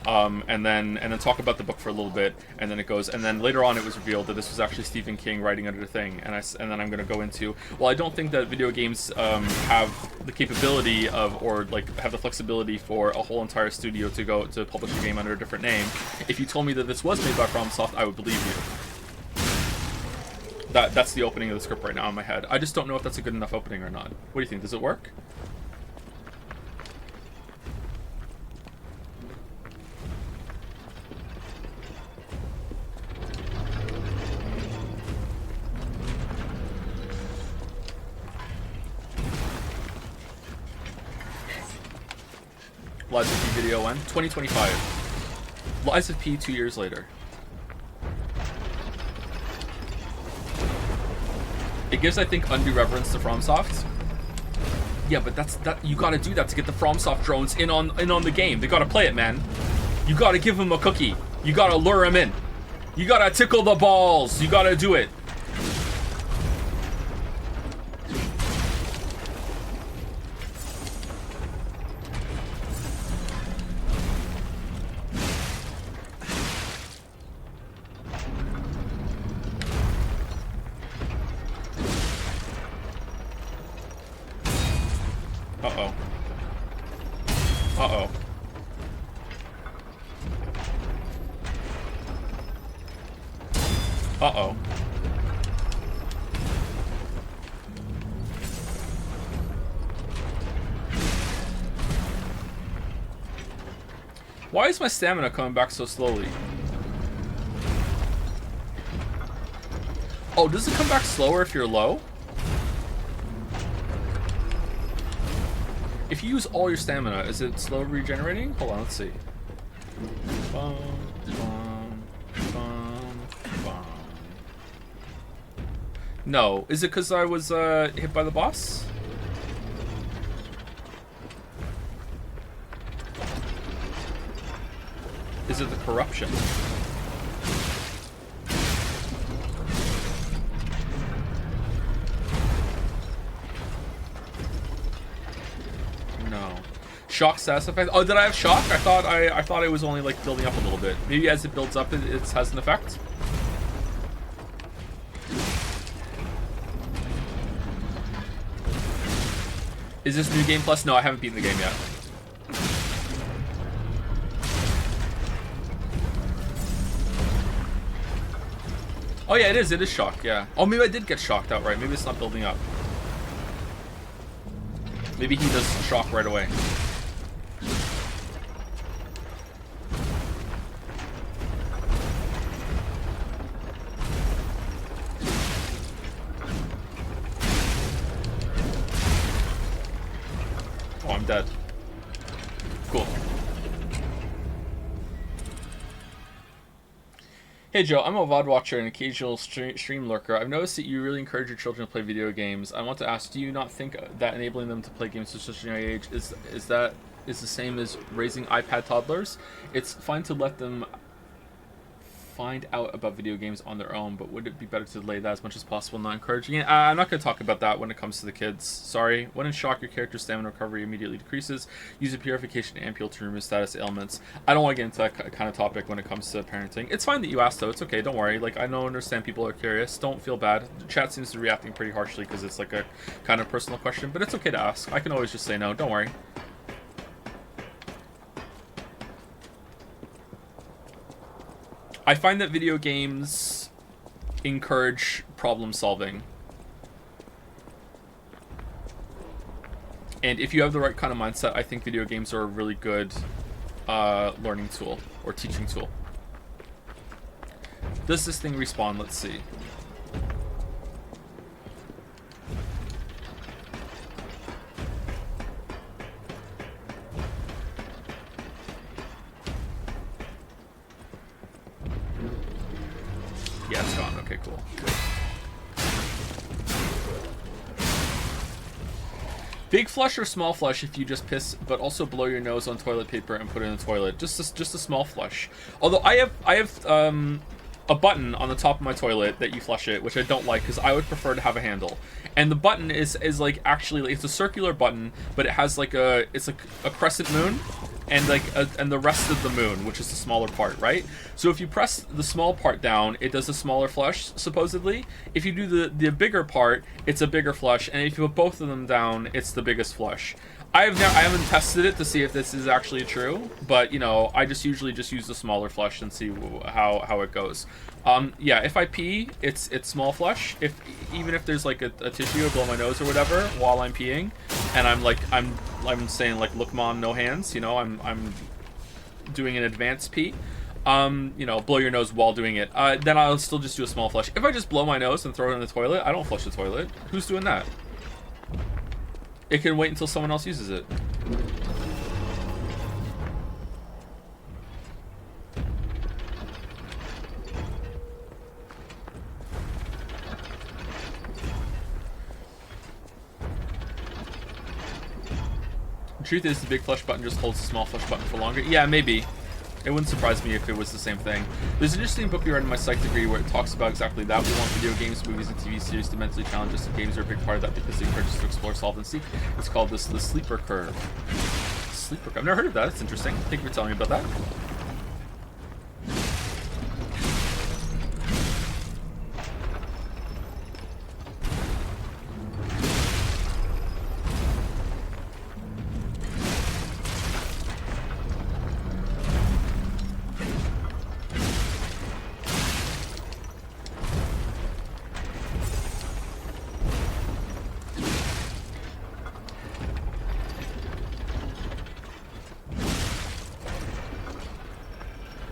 blah. And then talk about the book for a little bit, and then it goes, and then later on it was revealed that this was actually Stephen King writing under the thing, and then I'm going to go into, well, I don't think that video games have the capability of, or like have the flexibility for a whole entire studio to publish a game under a different name. If you told me that this was made by FromSoft, I would believe you. That's the opening of the script right now in my head. I just don't know if that's a good enough opening or not. What do you think? Does it work? Lies of P video when? 2025. Lies of P 2 years later. It gives, I think, undue reverence to FromSoft. Yeah, but that you gotta do that to get the FromSoft drones in on the game. They gotta play it, man. You gotta give them a cookie. You gotta lure them in. You gotta tickle the balls. You gotta do it. Uh-oh. Uh-oh. Why is my stamina coming back so slowly? Oh, does it come back slower if you're low? If you use all your stamina, is it slow regenerating? Hold on, let's see. Bum, bum, bum, bum. No. Is it because I was hit by the boss? Is it the corruption? No. Shock status effect. Oh, did I have shock? I thought it was only like building up a little bit. Maybe as it builds up, it has an effect. Is this New Game Plus? No, I haven't beaten the game yet. Oh yeah, it is. It is shock. Yeah. Oh, maybe I did get shocked outright. Maybe it's not building up. Maybe he does shock right away. Oh, I'm dead. Cool. Hey Joe, I'm a VOD watcher and occasional stream lurker. I've noticed that you really encourage your children to play video games. I want to ask, do you not think that enabling them to play games at such a young age is the same as raising iPad toddlers? It's fine to let them find out about video games on their own, but would it be better to delay that as much as possible, not encouraging it? I'm not going to talk about that when it comes to the kids. Sorry. When in shock, your character's stamina recovery immediately decreases. Use a purification ampule to remove status ailments. I don't want to get into that kind of topic when it comes to parenting. It's fine that you asked, though. It's okay. Don't worry. Like, I know, understand people are curious. Don't feel bad. The chat seems to be reacting pretty harshly because it's like a kind of personal question, but it's okay to ask. I can always just say no. Don't worry. I find that video games encourage problem solving. And if you have the right kind of mindset, I think video games are a really good learning tool or teaching tool. Does this thing respawn? Let's see. Yeah, it's gone. Okay, cool. Big flush or small flush if you just piss, but also blow your nose on toilet paper and put it in the toilet. Just a small flush. Although I have a button on the top of my toilet that you flush it, which I don't like because I would prefer to have a handle. And the button is like actually it's a circular button, but it has like a crescent moon. And like and the rest of the moon, which is the smaller part, right? So if you press the small part down, it does a smaller flush, supposedly. If you do the bigger part, it's a bigger flush, and if you put both of them down, it's the biggest flush. I haven't tested it to see if this is actually true, but you know, I just usually just use the smaller flush and see how it goes. Yeah, if I pee, it's small flush. Even if there's like a tissue, I blow my nose or whatever while I'm peeing, and I'm saying like, look mom, no hands, you know, I'm doing an advanced pee. You know, blow your nose while doing it. Then I'll still just do a small flush. If I just blow my nose and throw it in the toilet, I don't flush the toilet. Who's doing that? It can wait until someone else uses it. The truth is, the big flush button just holds the small flush button for longer. Yeah, maybe. It wouldn't surprise me if it was the same thing. There's an interesting book we read in my psych degree where it talks about exactly that. We want video games, movies, and TV series to mentally challenge us, and games are a big part of that because they encourage us to explore, solve, and seek. It's called the sleeper curve. Sleeper curve. I've never heard of that. It's interesting. Thank you for telling me about that.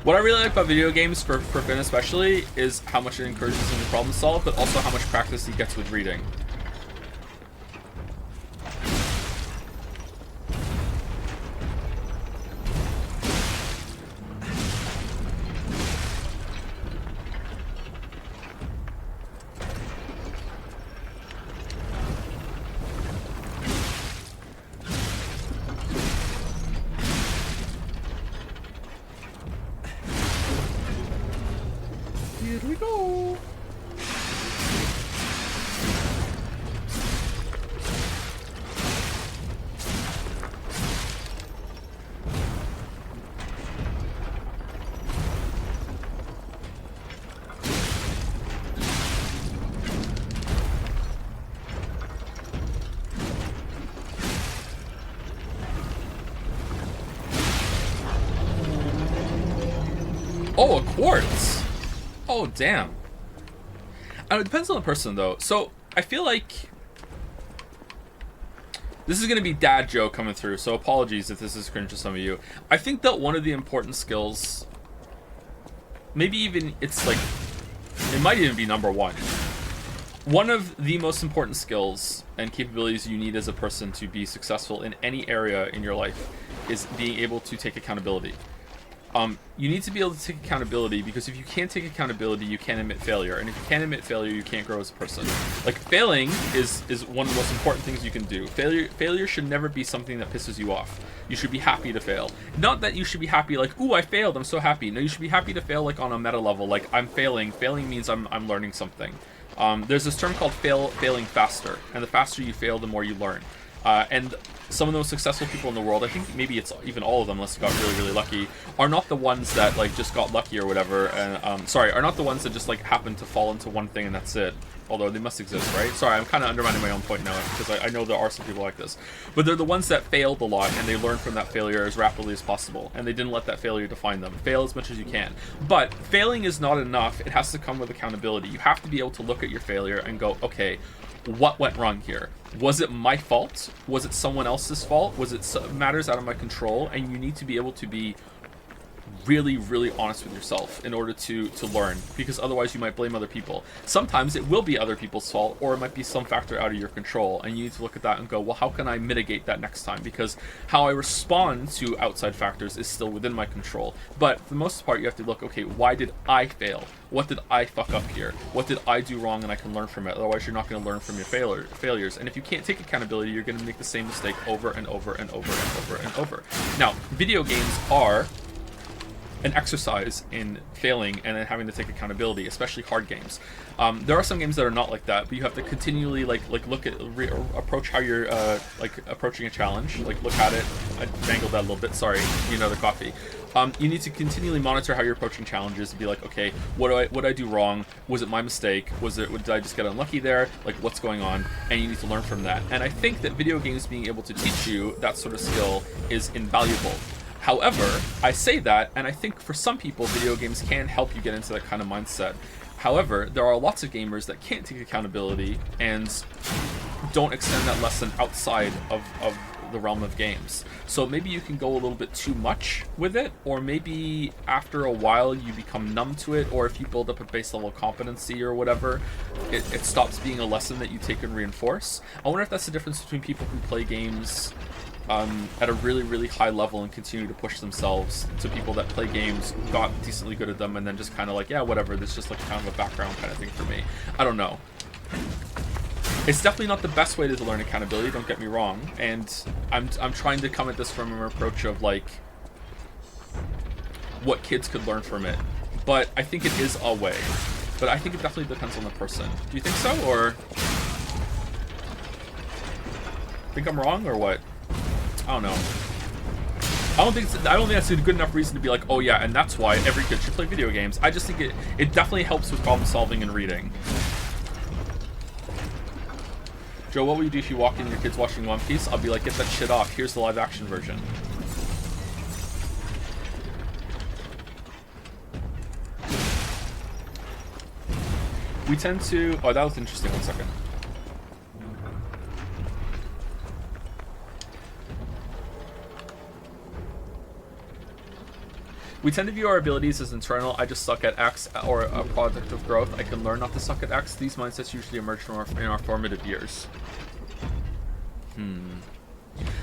What I really like about video games for Finn especially is how much it encourages him to problem solve, but also how much practice he gets with reading. Here we go. Oh, a quartz. Oh, damn. It depends on the person, though. So, I feel like... This is going to be dad joke coming through, so apologies if this is cringe to some of you. I think that one of the important skills... Maybe even it's like... It might even be number one. One of the most important skills and capabilities you need as a person to be successful in any area in your life is being able to take accountability. You need to be able to take accountability, because if you can't take accountability, you can't admit failure. And if you can't admit failure, you can't grow as a person. Like, failing is one of the most important things you can do. Failure should never be something that pisses you off. You should be happy to fail. Not that you should be happy like, ooh, I failed, I'm so happy. No, you should be happy to fail like on a meta level, like I'm failing. Failing means I'm learning something. There's this term called failing faster, and the faster you fail, the more you learn. And some of the most successful people in the world, I think maybe it's even all of them unless they got really, really lucky, are not the ones that like just got lucky or whatever, and are not the ones that just like happen to fall into one thing and that's it. Although they must exist, right? Sorry, I'm kind of undermining my own point now, because I know there are some people like this. But they're the ones that failed a lot, and they learned from that failure as rapidly as possible, and they didn't let that failure define them. Fail as much as you can. But failing is not enough. It has to come with accountability. You have to be able to look at your failure and go, okay, what went wrong here? Was it my fault? Was it someone else's fault? Was it matters out of my control? And you need to be able to be really, really honest with yourself in order to learn, because otherwise you might blame other people. Sometimes it will be other people's fault, or it might be some factor out of your control, and you need to look at that and go, well, how can I mitigate that next time? Because how I respond to outside factors is still within my control. But for the most part, you have to look, okay, why did I fail? What did I fuck up here? What did I do wrong, and I can learn from it? Otherwise, you're not going to learn from your failures. And if you can't take accountability, you're going to make the same mistake over and over and over and over and over. Now, video games are an exercise in failing and then having to take accountability, especially hard games. There are some games that are not like that, but you have to continually like look at approach how you're approaching a challenge. Like, look at it. I mangled that a little bit. Sorry, need another coffee. You need to continually monitor how you're approaching challenges and be like, okay, what did I do wrong? Was it my mistake? Did I just get unlucky there? Like, what's going on? And you need to learn from that. And I think that video games being able to teach you that sort of skill is invaluable. However, I say that, and I think for some people, video games can help you get into that kind of mindset. However, there are lots of gamers that can't take accountability and don't extend that lesson outside of the realm of games. So maybe you can go a little bit too much with it, or maybe after a while you become numb to it, or if you build up a base level competency or whatever, it stops being a lesson that you take and reinforce. I wonder if that's the difference between people who play games at a really, really high level and continue to push themselves, to people that play games, got decently good at them, and then just kind of like, yeah, whatever, this is just like kind of a background kind of thing for me. I don't know. It's definitely not the best way to learn accountability, don't get me wrong, and I'm trying to come at this from an approach of like what kids could learn from it. But I think it is a way. But I think it definitely depends on the person. Do you think so, or think I'm wrong, or what? I don't know. I don't think that's a good enough reason to be like, oh yeah, and that's why every kid should play video games. I just think it definitely helps with problem solving and reading. Joe, what will you do if you walk in and your kid's watching One Piece? I'll be like, get that shit off. Here's the live action version. We tend to... Oh, that was interesting. 1 second. We tend to view our abilities as internal. I just suck at X, or a product of growth. I can learn not to suck at X. These mindsets usually emerge from in our formative years.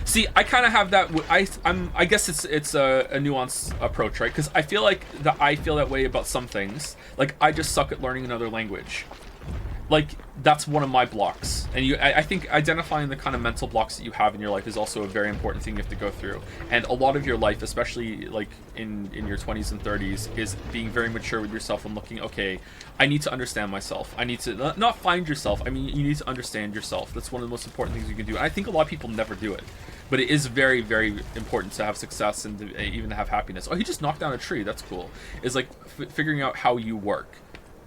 See, I kind of have that. I guess it's a nuanced approach, right? Because I feel like I feel that way about some things. Like, I just suck at learning another language. Like, that's one of my blocks. And I think identifying the kind of mental blocks that you have in your life is also a very important thing you have to go through. And a lot of your life, especially like in your 20s and 30s, is being very mature with yourself and looking, okay, I need to understand myself. I need to not find yourself. I mean, you need to understand yourself. That's one of the most important things you can do. And I think a lot of people never do it. But it is very, very important to have success and to even to have happiness. Oh, he just knocked down a tree. That's cool. It's like figuring out how you work.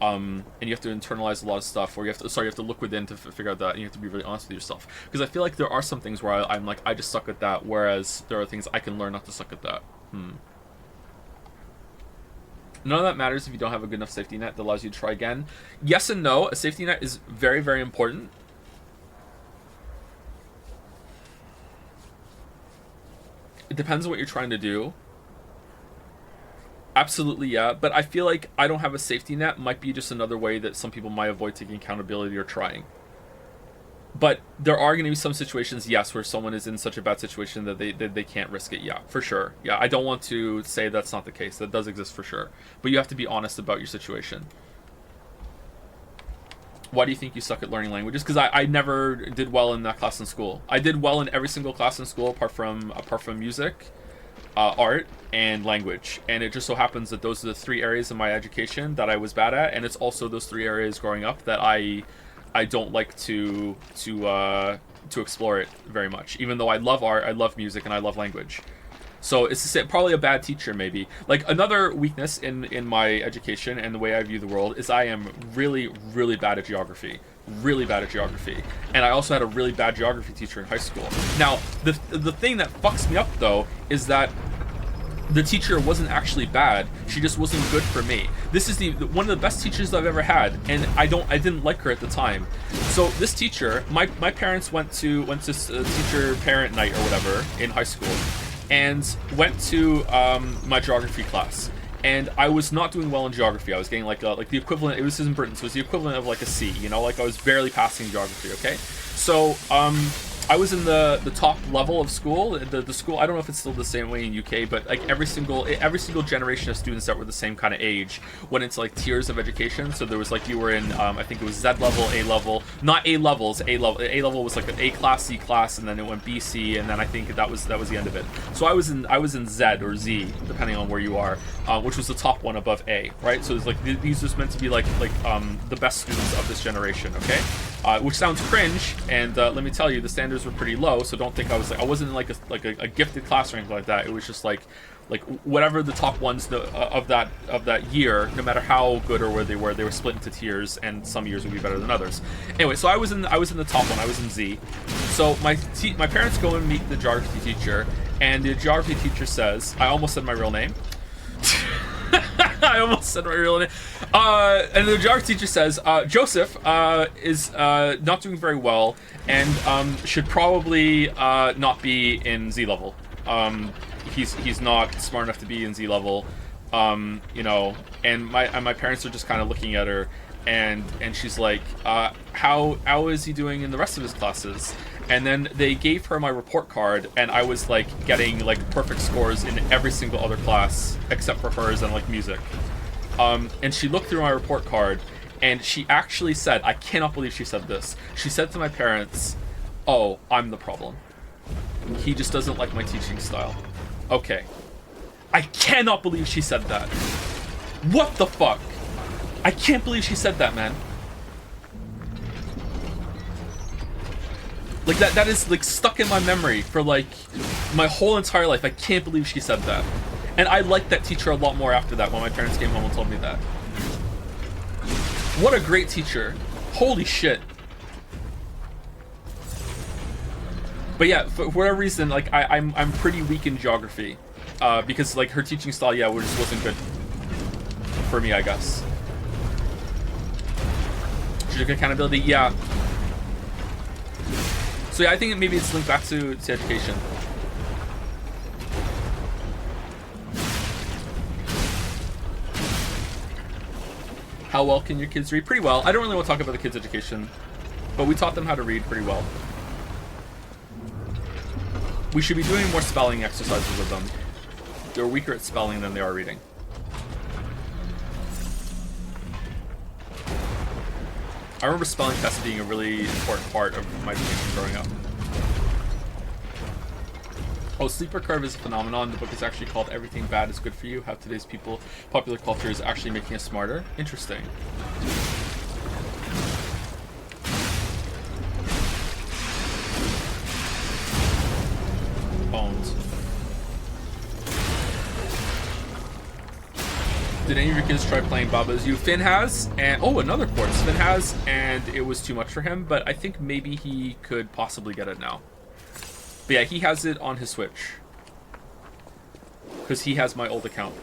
And you have to internalize a lot of stuff, or you have to look within to figure out that, and you have to be really honest with yourself. Because I feel like there are some things where I'm like, I just suck at that, whereas there are things I can learn not to suck at that. None of that matters if you don't have a good enough safety net that allows you to try again. Yes and no. A safety net is very, very important. It depends on what you're trying to do. Absolutely, yeah. But I feel like I don't have a safety net might be just another way that some people might avoid taking accountability or trying. But there are going to be some situations, yes, where someone is in such a bad situation that they can't risk it. Yeah, for sure. Yeah, I don't want to say that's not the case. That does exist for sure. But you have to be honest about your situation. Why do you think you suck at learning languages? Because I never did well in that class in school. I did well in every single class in school apart from music, art, and language. And it just so happens that those are the three areas in my education that I was bad at, and it's also those three areas growing up that I don't like to explore it very much. Even though I love art, I love music, and I love language. So it's probably a bad teacher, maybe. Like, another weakness in my education and the way I view the world is I am really, really bad at geography. Really bad at geography. And I also had a really bad geography teacher in high school. Now, the thing that fucks me up, though, is that the teacher wasn't actually bad. She just wasn't good for me. This is one of the best teachers I've ever had, and I didn't like her at the time. So this teacher, my parents went to teacher parent night or whatever in high school, and went to my geography class. And I was not doing well in geography. I was getting like the equivalent. It was in Britain, so it was the equivalent of like a C. You know, like I was barely passing geography. Okay, so I was in the top level of school. The school, I don't know if it's still the same way in UK, but like every single generation of students that were the same kind of age went into like tiers of education. So there was like, you were in I think it was Z level, A level, not A levels. A level was like an A class, C class, and then it went B, C, and then I think that was the end of it. So I was in Z or Z, depending on where you are, which was the top one above A, right? So it's like these are meant to be like the best students of this generation, okay? Which sounds cringe, and let me tell you, the standards were pretty low. So don't think I wasn't in like a gifted class or anything like that. It was just like whatever the top ones of that year, no matter how good or where they were split into tiers, and some years would be better than others. Anyway, so I was in the top one. I was in Z. So my parents go and meet the geography teacher, and the geography teacher says, I almost said my real name. I almost said my real name. And the geography teacher says, Joseph is not doing very well, and should probably not be in Z level. He's not smart enough to be in Z level, you know. And my parents are just kind of looking at her, and she's like, how is he doing in the rest of his classes? And then they gave her my report card, and I was like getting like perfect scores in every single other class except for hers and like music. And she looked through my report card, and she actually said, I cannot believe she said this. She said to my parents, "Oh, I'm the problem. He just doesn't like my teaching style." Okay. I cannot believe she said that. What the fuck? I can't believe she said that, man. Like, that is, like, stuck in my memory for, like, my whole entire life. I can't believe she said that. And I liked that teacher a lot more after that when my parents came home and told me that. What a great teacher. Holy shit. But yeah, for whatever reason, like, I'm pretty weak in geography. Because, like, her teaching style, yeah, just wasn't good for me, I guess. Strategic accountability, yeah. So yeah, I think maybe it's linked back to education. How well can your kids read? Pretty well. I don't really want to talk about the kids' education, but we taught them how to read pretty well. We should be doing more spelling exercises with them. They're weaker at spelling than they are reading. I remember spelling tests being a really important part of my education growing up. Oh, sleeper curve is a phenomenon. The book is actually called Everything Bad is Good for You. How today's popular culture is actually making us smarter. Interesting. Bones. Did any of your kids try playing Baba Is You? Finn has, and oh, another quartz. Finn has, and it was too much for him, but I think maybe he could possibly get it now. But yeah, he has it on his Switch. Because he has my old account.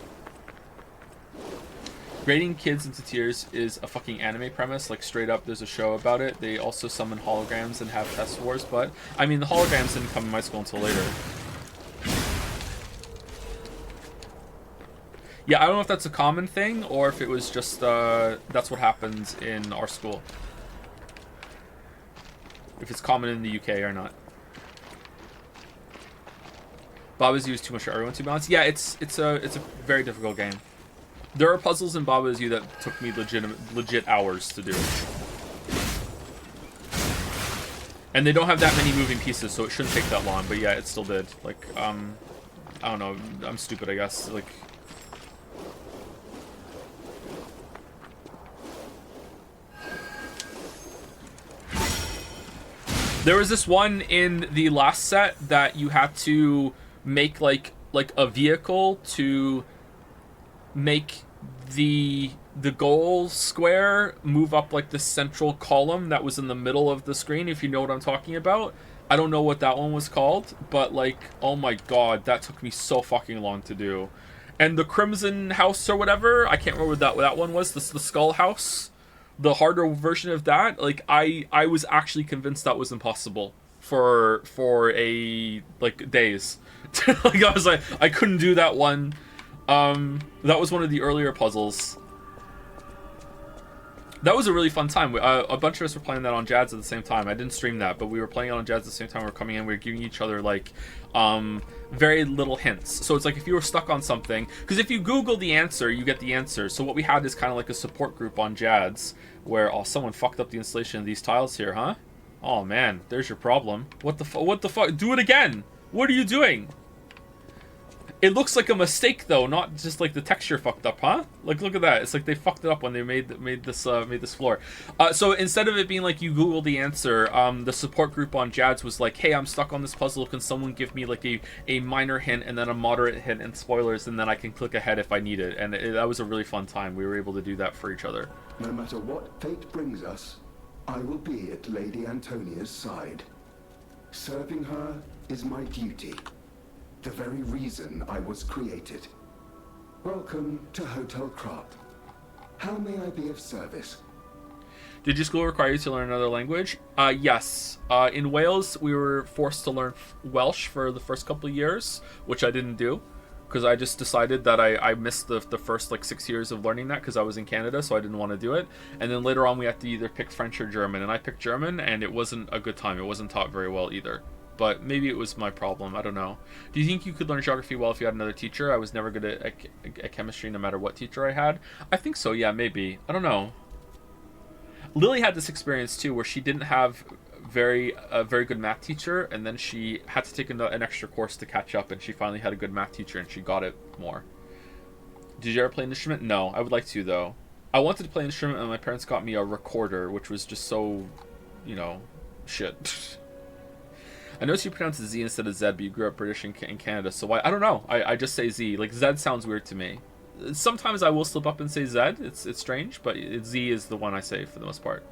Grading kids into tears is a fucking anime premise. Like, straight up, there's a show about it. They also summon holograms and have test wars, but I mean, the holograms didn't come in my school until later. Yeah, I don't know if that's a common thing or if it was just that's what happens in our school. If it's common in the UK or not. Baba's U is too much for everyone, to be honest. Yeah, it's a very difficult game. There are puzzles in Baba's U that took me legit hours to do. And they don't have that many moving pieces, so it shouldn't take that long. But yeah, it still did. Like, I don't know. I'm stupid, I guess. Like. There was this one in the last set that you had to make like a vehicle to make the goal square move up like the central column that was in the middle of the screen, if you know what I'm talking about. I don't know what that one was called, but like, oh my god, that took me so fucking long to do. And the Crimson House or whatever, I can't remember what that one was, the Skull House. The harder version of that, like I was actually convinced that was impossible for a like days. Like I was like, I couldn't do that one. That was one of the earlier puzzles. That was a really fun time. A bunch of us were playing that on Jads at the same time. I didn't stream that, but we were playing it on Jads at the same time. We were coming in, we were giving each other like very little hints. So it's like if you were stuck on something, because if you Google the answer, you get the answer. So what we had is kind of like a support group on Jads where, oh, someone fucked up the installation of these tiles here, huh? Oh man, there's your problem. What the fuck? Do it again. What are you doing? It looks like a mistake though, not just like the texture fucked up, huh? Like look at that. It's like they fucked it up when they made this floor. So instead of it being like you Google the answer, the support group on Jads was like, hey, I'm stuck on this puzzle. Can someone give me like a minor hint and then a moderate hint and spoilers, and then I can click ahead if I need it. And that was a really fun time. We were able to do that for each other. No matter what fate brings us, I will be at Lady Antonia's side. Serving her is my duty. The very reason I was created. Welcome to Hotel Crop. How may I be of service? Did your school require you to learn another language? Yes. In Wales, we were forced to learn Welsh for the first couple of years, which I didn't do, because I just decided that I missed the first like 6 years of learning that because I was in Canada, so I didn't want to do it. And then later on, we had to either pick French or German, and I picked German, and it wasn't a good time. It wasn't taught very well either. But maybe it was my problem. I don't know. Do you think you could learn geography well if you had another teacher? I was never good at chemistry no matter what teacher I had. I think so, yeah, maybe. I don't know. Lily had this experience too where she didn't have a very good math teacher, and then she had to take an extra course to catch up, and she finally had a good math teacher and she got it more. Did you ever play an instrument? No, I would like to though. I wanted to play an instrument and my parents got me a recorder, which was just so, you know, shit. I noticed you pronounce Z instead of Z, but you grew up British in Canada, so why? I don't know. I just say Z. Like, Z sounds weird to me. Sometimes I will slip up and say Z. It's strange, but Z is the one I say for the most part.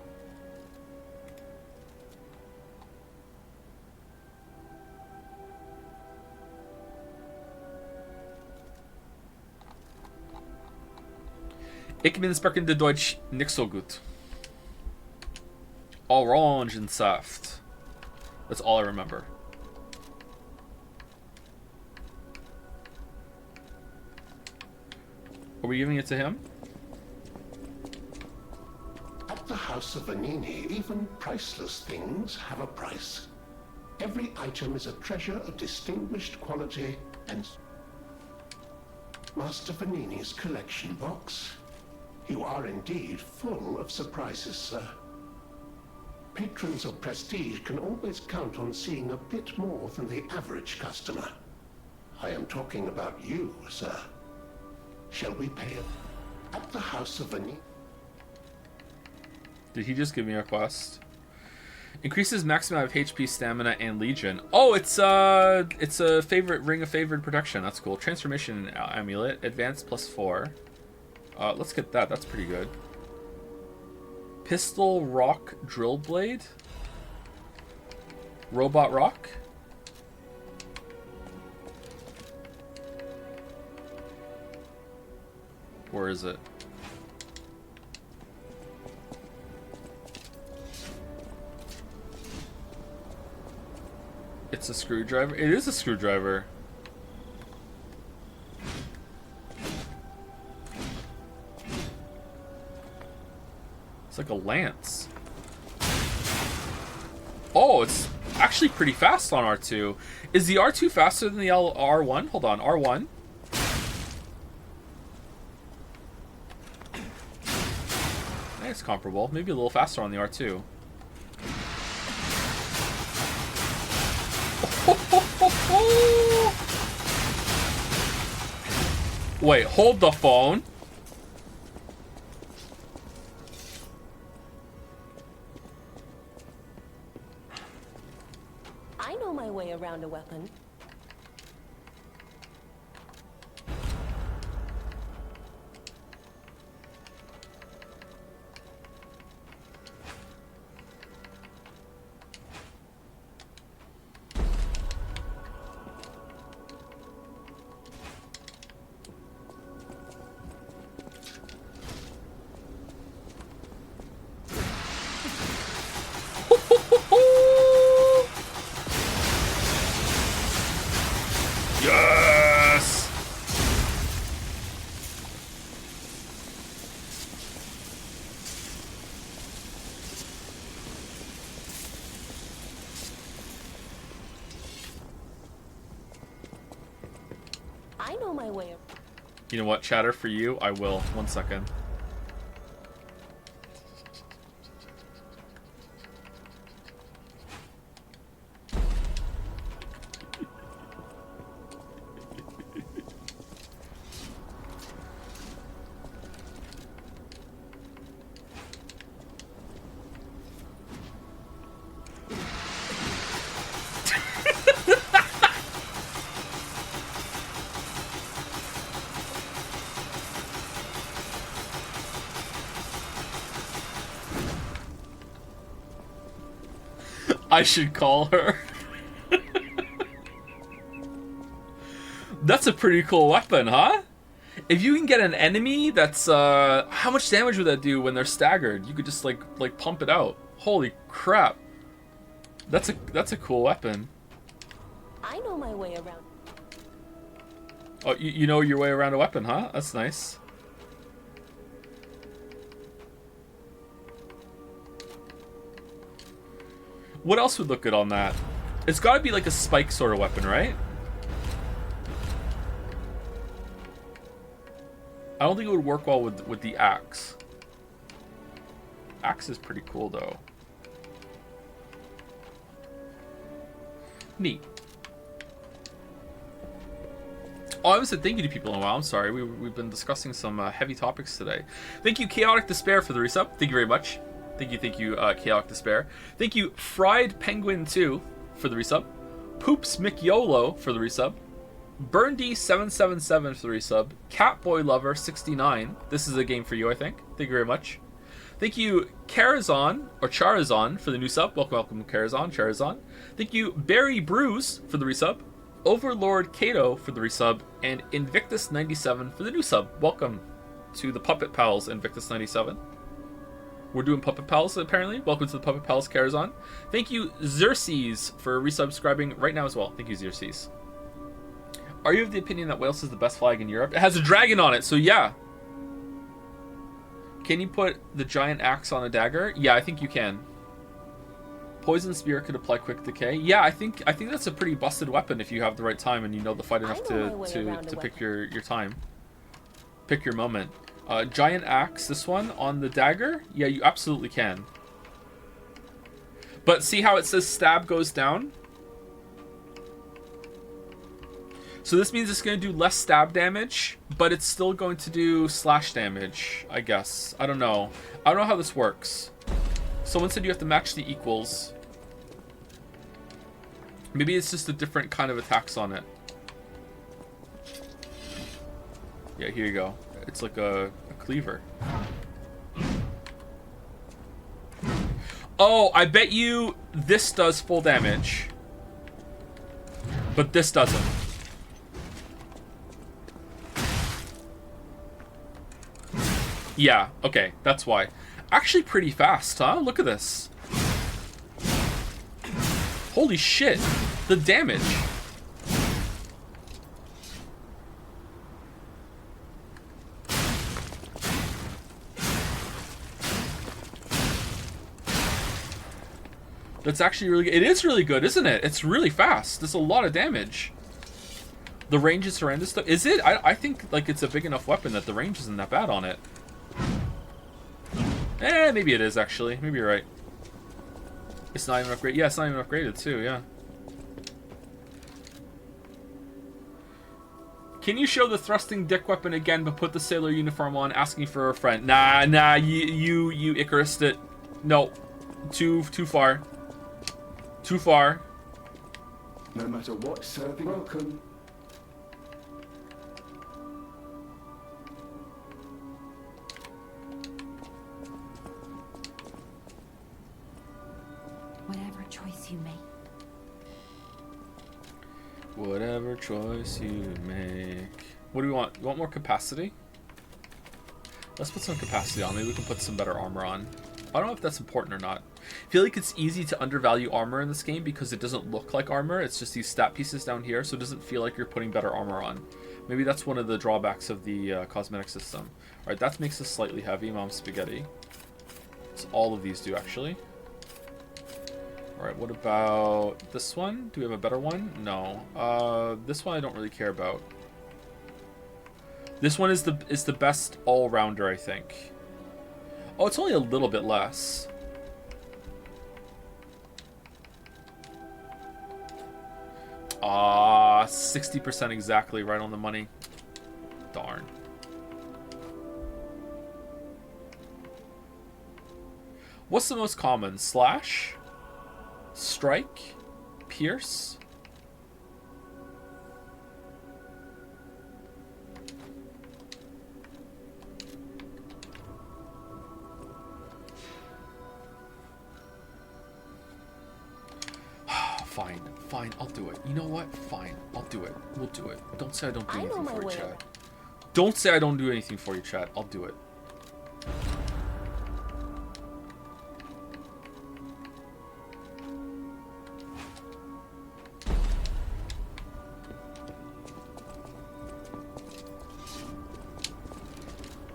Ich bin sprechen de Deutsch nicht so gut. Orangensaft. That's all I remember. Are we giving it to him? the House of Vanini, even priceless things have a price. Every item is a treasure of distinguished quality and... Master Vanini's collection box. You are indeed full of surprises, sir. Patrons of prestige can always count on seeing a bit more than the average customer. I am talking about you, sir. Shall we pay it at the House of Vanini? Did he just give me a quest? Increases maximum amount of HP, stamina, and legion. Oh, it's a favorite ring of favored protection. That's cool. Transformation amulet, advanced +4. Let's get that. That's pretty good. Pistol rock drill blade. Robot rock. Where is it? It's a screwdriver. It is a screwdriver. It's like a lance. Oh, it's actually pretty fast on R2. Is the R2 faster than the R1? Hold on, R1. I think it's comparable. Maybe a little faster on the R2. Wait, hold the phone. I know my way around a weapon. Yes! I know my way. You know what, chatter, for you, I will. 1 second. I should call her. That's a pretty cool weapon, huh? If you can get an enemy that's how much damage would that do when they're staggered? You could just like pump it out. Holy crap. That's a cool weapon. I know my way around. Oh, you know your way around a weapon, huh? That's nice. What else would look good on that? It's got to be like a spike sort of weapon, right? I don't think it would work well with the axe. Axe is pretty cool, though. Neat. Oh, I haven't said thank you to people in a while. I'm sorry. We've been discussing some heavy topics today. Thank you, Chaotic Despair, for the resub. Thank you very much. Thank you, Chaotic Despair. Thank you, Fried Penguin 2 for the resub. Poops McYolo for the resub. Burndy777 for the resub. Catboy Lover 69. This is a game for you, I think. Thank you very much. Thank you, Charazon, or Charazon, for the new sub. Welcome, Charazon. Thank you, Barry Bruce, for the resub. Overlord Kato for the resub. And Invictus97 for the new sub. Welcome to the Puppet Pals, Invictus97. We're doing Puppet Pals, apparently. Welcome to the Puppet Pals, Charazon. Thank you, Xerxes, for resubscribing right now as well. Thank you, Xerxes. Are you of the opinion that Wales is the best flag in Europe? It has a dragon on it, so yeah. Can you put the giant axe on a dagger? Yeah, I think you can. Poison spear could apply quick decay. Yeah, I think that's a pretty busted weapon if you have the right time and you know the fight enough to pick your time. Pick your moment. Giant axe, this one, on the dagger? Yeah, you absolutely can. But see how it says stab goes down? So this means it's going to do less stab damage, but it's still going to do slash damage, I guess. I don't know. I don't know how this works. Someone said you have to match the equals. Maybe it's just a different kind of attacks on it. Yeah, here you go. It's like a cleaver. Oh, I bet you this does full damage. But this doesn't. Yeah, okay, that's why. Actually pretty fast, huh? Look at this. Holy shit, the damage. That's actually really good. It is really good, isn't it? It's really fast. There's a lot of damage. The range is horrendous though. Is it? I think like it's a big enough weapon that the range isn't that bad on it. Maybe it is actually. Maybe you're right. It's not even upgraded. Yeah, it's not even upgraded too, yeah. Can you show the thrusting dick weapon again but put the sailor uniform on, asking for a friend? Nah, you Icarused it. No. Too far. Too far. No matter what serving, welcome. Whatever choice you make. Whatever choice you make. What do we want? You want more capacity? Let's put some capacity on. Maybe we can put some better armor on. I don't know if that's important or not. I feel like it's easy to undervalue armor in this game because it doesn't look like armor. It's just these stat pieces down here, so it doesn't feel like you're putting better armor on. Maybe that's one of the drawbacks of the cosmetic system. Alright, that makes us slightly heavy, Mom Spaghetti. So all of these do, actually. Alright, what about this one? Do we have a better one? No. This one I don't really care about. This one is the best all-rounder, I think. Oh, it's only a little bit less. Ah, 60% exactly, right on the money. Darn. What's the most common? Slash? Strike? Pierce? Fine, I'll do it. You know what? Fine, I'll do it. We'll do it. Don't say I don't do anything for you, Chad. Don't say I don't do anything for you, Chad. I'll do it.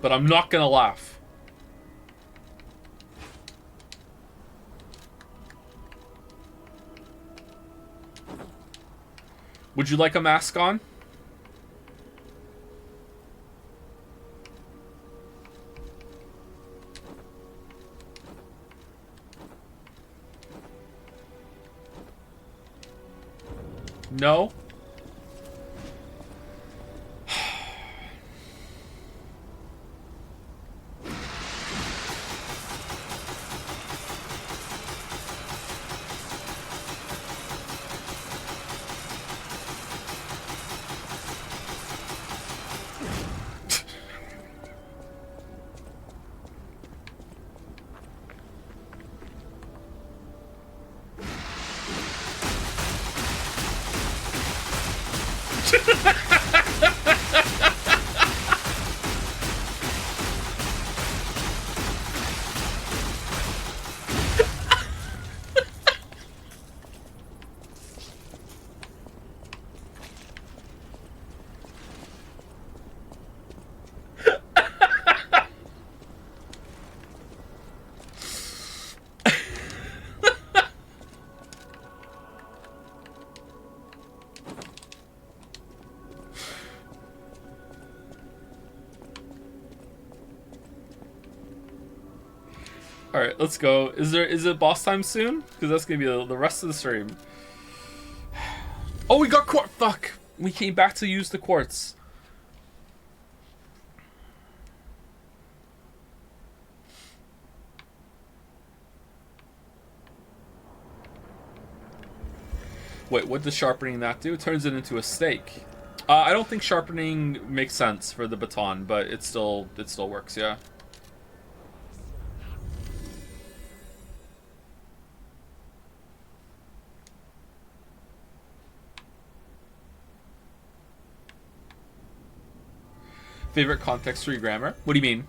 But I'm not gonna laugh. Would you like a mask on? No? All right, let's go. Is it boss time soon? Because that's gonna be the rest of the stream. Oh, we got quartz. Fuck. We came back to use the quartz. Wait, what does sharpening that do? It turns it into a stake. I don't think sharpening makes sense for the baton, but it still works, yeah. Favorite context-free grammar? What do you mean?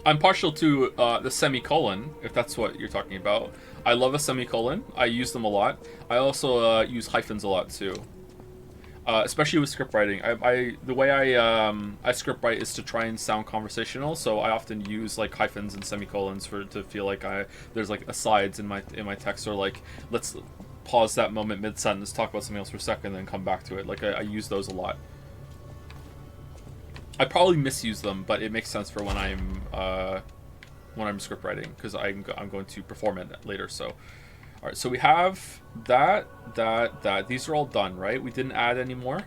I'm partial to the semicolon, if that's what you're talking about. I love a semicolon. I use them a lot. I also use hyphens a lot too, especially with script writing. The way I script write is to try and sound conversational, so I often use like hyphens and semicolons to feel like there's like asides in my text, or like let's pause that moment mid sentence, talk about something else for a second, then come back to it. Like I use those a lot. I probably misuse them, but it makes sense for when I'm script writing, because I'm going to perform it later. So, all right. So we have that. These are all done, right? We didn't add any more.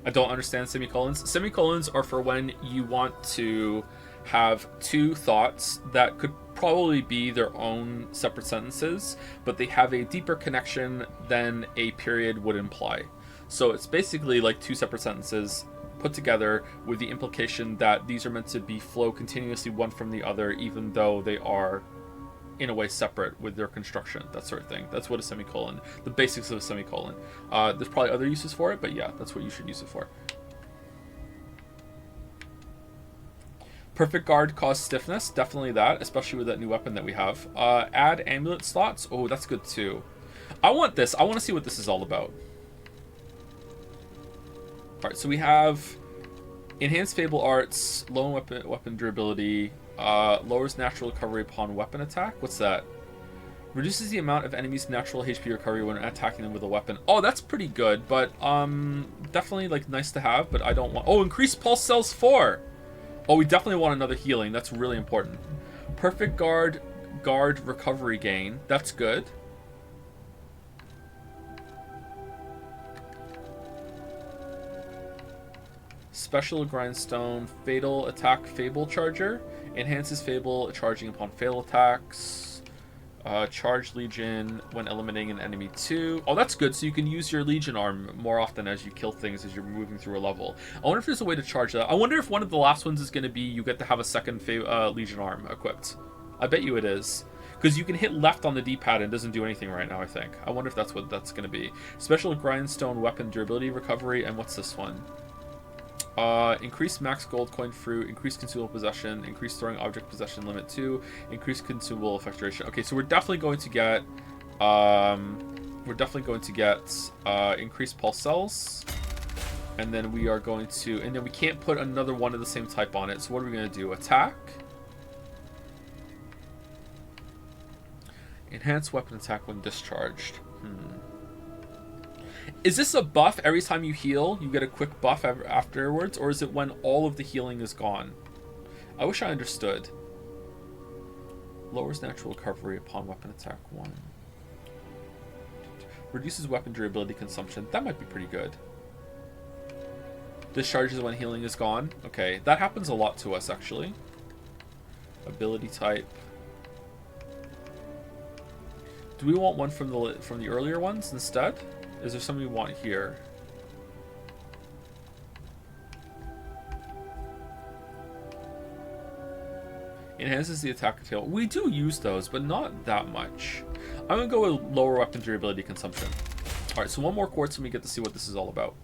I don't understand semicolons. Semicolons are for when you want to have two thoughts that could probably be their own separate sentences, but they have a deeper connection than a period would imply. So it's basically like two separate sentences put together with the implication that these are meant to be flow continuously one from the other, even though they are in a way separate with their construction, that sort of thing. That's what a semicolon, the basics of a semicolon. There's probably other uses for it, but yeah, that's what you should use it for. Perfect guard cause stiffness, definitely that, especially with that new weapon that we have. Add amulet slots, oh, that's good too. I want this, I want to see what this is all about. Alright, so we have enhanced fable arts, low weapon durability, lowers natural recovery upon weapon attack. What's that? Reduces the amount of enemies' natural HP recovery when attacking them with a weapon. Oh, that's pretty good, but definitely like nice to have, but I don't want... Oh, increased pulse cells 4! Oh, we definitely want another healing. That's really important. Perfect guard recovery gain. That's good. Special grindstone, fatal attack, fable charger, enhances fable charging upon fail attacks. Charge legion when eliminating an enemy 2. Oh, that's good. So you can use your legion arm more often as you kill things as you're moving through a level. I wonder if there's a way to charge that. I wonder if one of the last ones is going to be you get to have a second legion arm equipped. I bet you it is. Because you can hit left on the D-pad and it doesn't do anything right now, I think. I wonder if that's what that's going to be. Special grindstone weapon durability recovery. And what's this one? Increased max gold coin fruit, increased consumable possession, increased throwing object possession limit 2, increased consumable effect duration. Okay, so we're definitely going to get increased pulse cells, and then we are going to, and then we can't put another one of the same type on it. So what are we going to do? Attack, enhance weapon attack when discharged. Is this a buff every time you heal? You get a quick buff afterwards, or is it when all of the healing is gone? I wish I understood. Lowers natural recovery upon weapon attack 1. Reduces weapon durability consumption. That might be pretty good. Discharges when healing is gone. Okay, that happens a lot to us actually. Ability type. Do we want one from the earlier ones instead? Is there something we want here? Enhances the attack tail. We do use those, but not that much. I'm gonna go with lower weapon durability consumption. Alright, so one more quartz and we get to see what this is all about.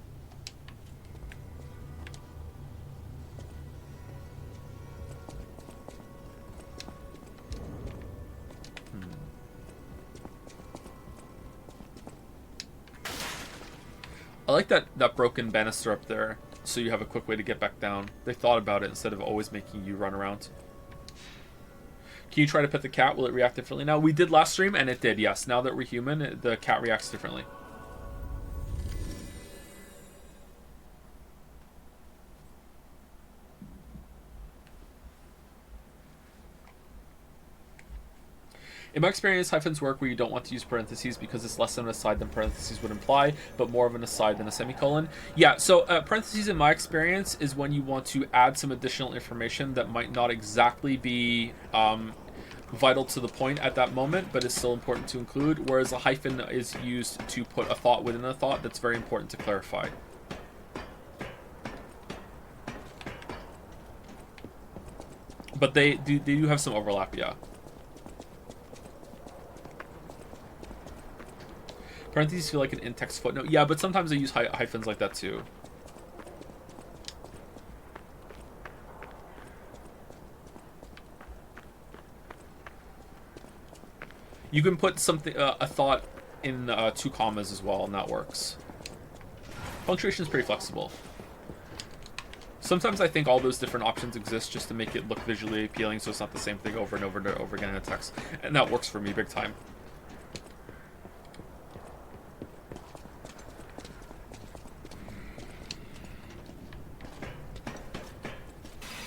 I like that broken banister up there. so you have a quick way to get back down. They thought about it instead of always making you run around. Can you try to pet the cat? Will it react differently now? We did last stream, and it did, yes. Now that we're human, the cat reacts differently. In my experience, hyphens work where you don't want to use parentheses because it's less of an aside than parentheses would imply, but more of an aside than a semicolon. Yeah, so parentheses in my experience is when you want to add some additional information that might not exactly be vital to the point at that moment, but is still important to include, whereas a hyphen is used to put a thought within a thought that's very important to clarify. But they do have some overlap, yeah. Parentheses feel like an in-text footnote. Yeah, but sometimes I use hyphens like that too. You can put something, a thought in 2 commas as well, and that works. Punctuation is pretty flexible. Sometimes I think all those different options exist just to make it look visually appealing, so it's not the same thing over and over and over again in a text. And that works for me big time.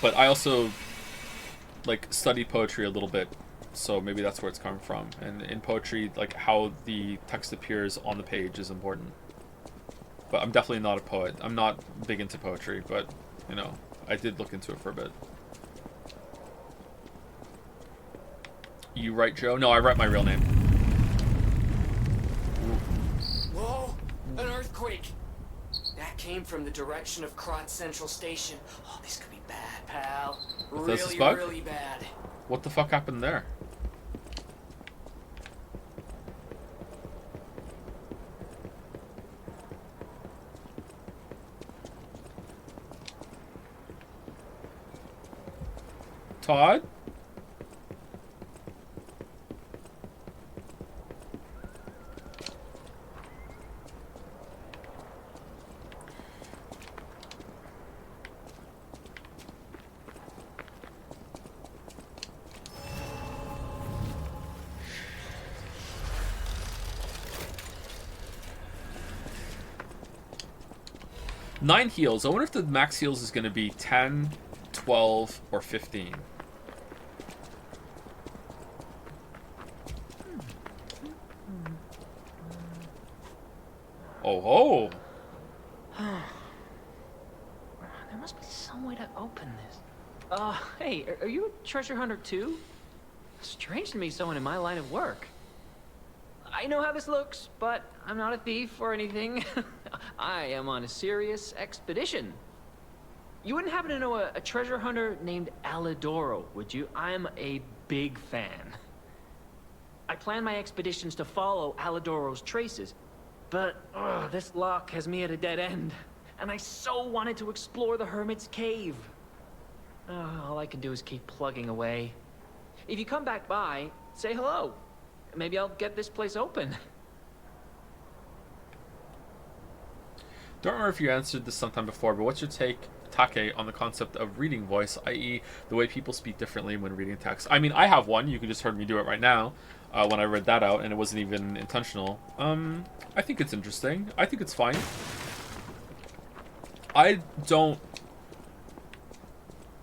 But I also, like, study poetry a little bit, so maybe that's where it's coming from. And in poetry, like, how the text appears on the page is important. But I'm definitely not a poet. I'm not big into poetry, but, you know, I did look into it for a bit. You write Joe? No, I write my real name. Whoa! An earthquake! That came from the direction of Krot Central Station. Oh, this could be bad, pal. Really, really bad. What the fuck happened there? Todd? Nine heals. I wonder if the max heals is going to be 10, 12, or 15. Oh ho! There must be some way to open this. Hey, are you a treasure hunter too? Strange to me, someone in my line of work. I know how this looks, but I'm not a thief or anything. I am on a serious expedition. You wouldn't happen to know a treasure hunter named Alidoro, would you? I'm a big fan. I plan my expeditions to follow Alidoro's traces, but this lock has me at a dead end, and I so wanted to explore the Hermit's Cave. All I can do is keep plugging away. If you come back by, say hello. Maybe I'll get this place open. Don't remember if you answered this sometime before, but what's your take, Take, on the concept of reading voice, i.e. the way people speak differently when reading text? I mean, I have one. You could just heard me do it right now when I read that out, and it wasn't even intentional. I think it's interesting. I think it's fine. I don't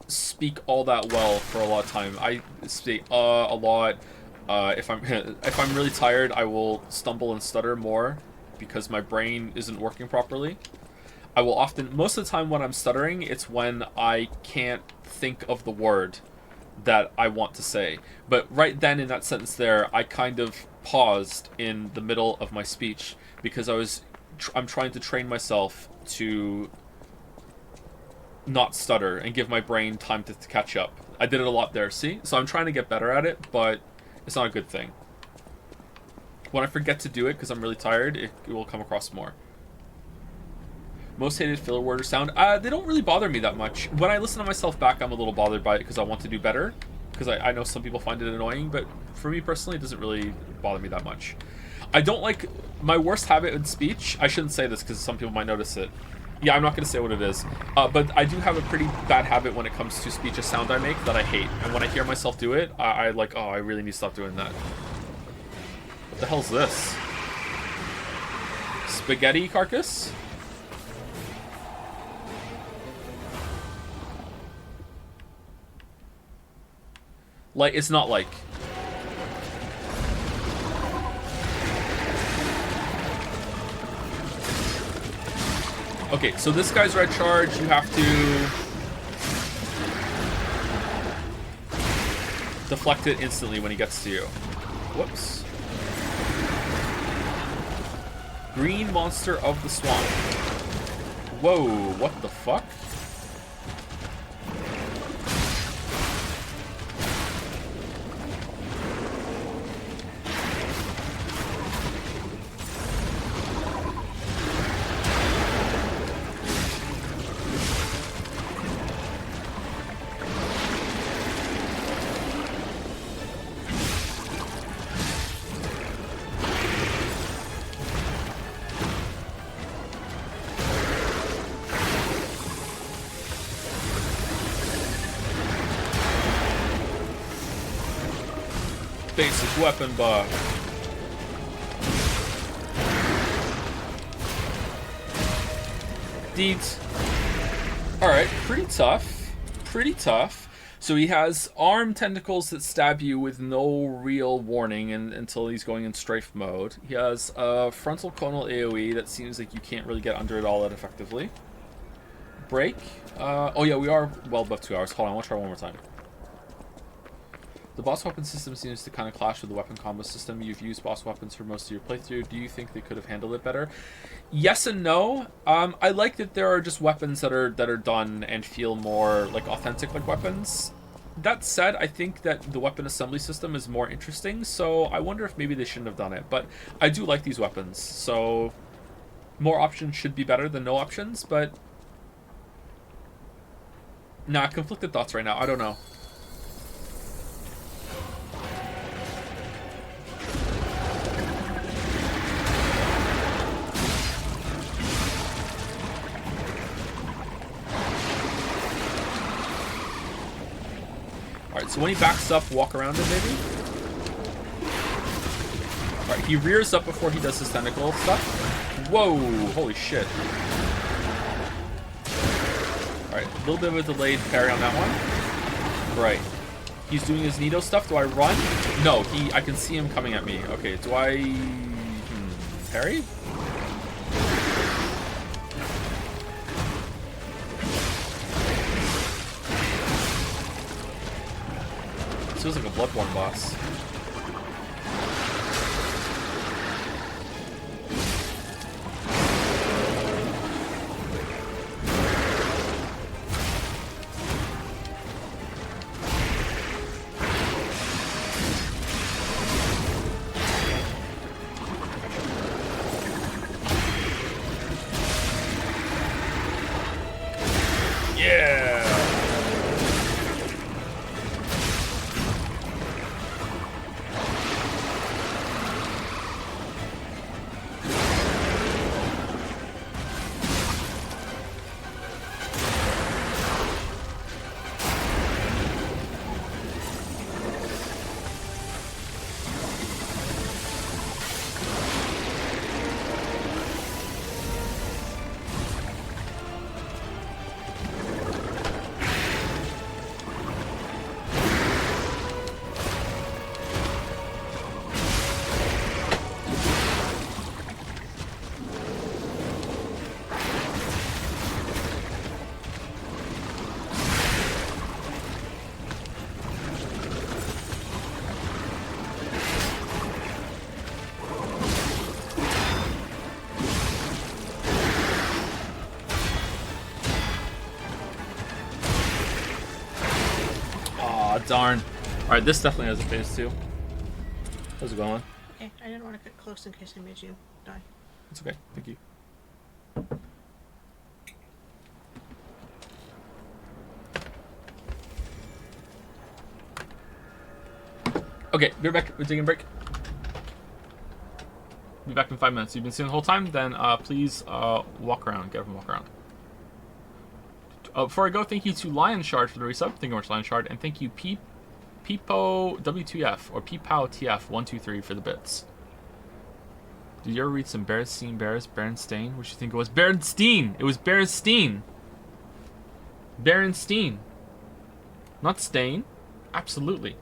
speak all that well for a lot of time. I speak a lot. If I'm really tired, I will stumble and stutter more because my brain isn't working properly. I will often, most of the time when I'm stuttering, it's when I can't think of the word that I want to say. But right then in that sentence there, I kind of paused in the middle of my speech because I'm trying to train myself to not stutter and give my brain time to catch up. I did it a lot there, see? So I'm trying to get better at it, but it's not a good thing. When I forget to do it because I'm really tired, it will come across more. Most hated filler word or sound. They don't really bother me that much. When I listen to myself back, I'm a little bothered by it because I want to do better. Because I know some people find it annoying, but for me personally, it doesn't really bother me that much. I don't like... My worst habit in speech, I shouldn't say this because some people might notice it. Yeah, I'm not going to say what it is. But I do have a pretty bad habit when it comes to speech, a sound I make that I hate. And when I hear myself do it, I like, oh, I really need to stop doing that. What the hell's this? Spaghetti carcass? Like, it's not like... Okay, so this guy's red charge, you have to deflect it instantly when he gets to you. Whoops. Green monster of the swamp. Whoa, what the fuck? Basic weapon buff. Deeds. Alright, pretty tough. Pretty tough. So he has arm tentacles that stab you with no real warning until he's going in strafe mode. He has a frontal conal AoE that seems like you can't really get under it all that effectively. Break. Oh yeah, we are well above 2 hours. Hold on, I want to try one more time. The boss weapon system seems to kind of clash with the weapon combo system. You've used boss weapons for most of your playthrough. Do you think they could have handled it better? Yes and no. I like that there are just weapons that are done and feel more like authentic like weapons. That said, I think that the weapon assembly system is more interesting, so I wonder if maybe they shouldn't have done it. But I do like these weapons, so more options should be better than no options, but nah, conflicted thoughts right now. I don't know. Alright, so when he backs up, walk around him maybe? Alright, he rears up before he does his tentacle stuff. Whoa, holy shit. Alright, a little bit of a delayed parry on that one. Right. He's doing his Nido stuff. Do I run? No, I can see him coming at me. Okay, do I... parry? Feels like a Bloodborne boss. Darn. Alright, this definitely has a phase 2. How's it going? Okay, I didn't want to get close in case I made you die. It's okay, thank you. Okay, be right back. We're taking a break. Be back in 5 minutes. You've been seeing the whole time? Then please walk around. Get up and walk around. Before I go, thank you to Lion Shard for the resub. Thank you very much, Lion Shard. And thank you, Peepo W2F, or Peepow TF123 for the bits. Did you ever read some Berenstain? What you think it was? Berenstein! It was Berenstein! Berenstein. Not Stain. Absolutely.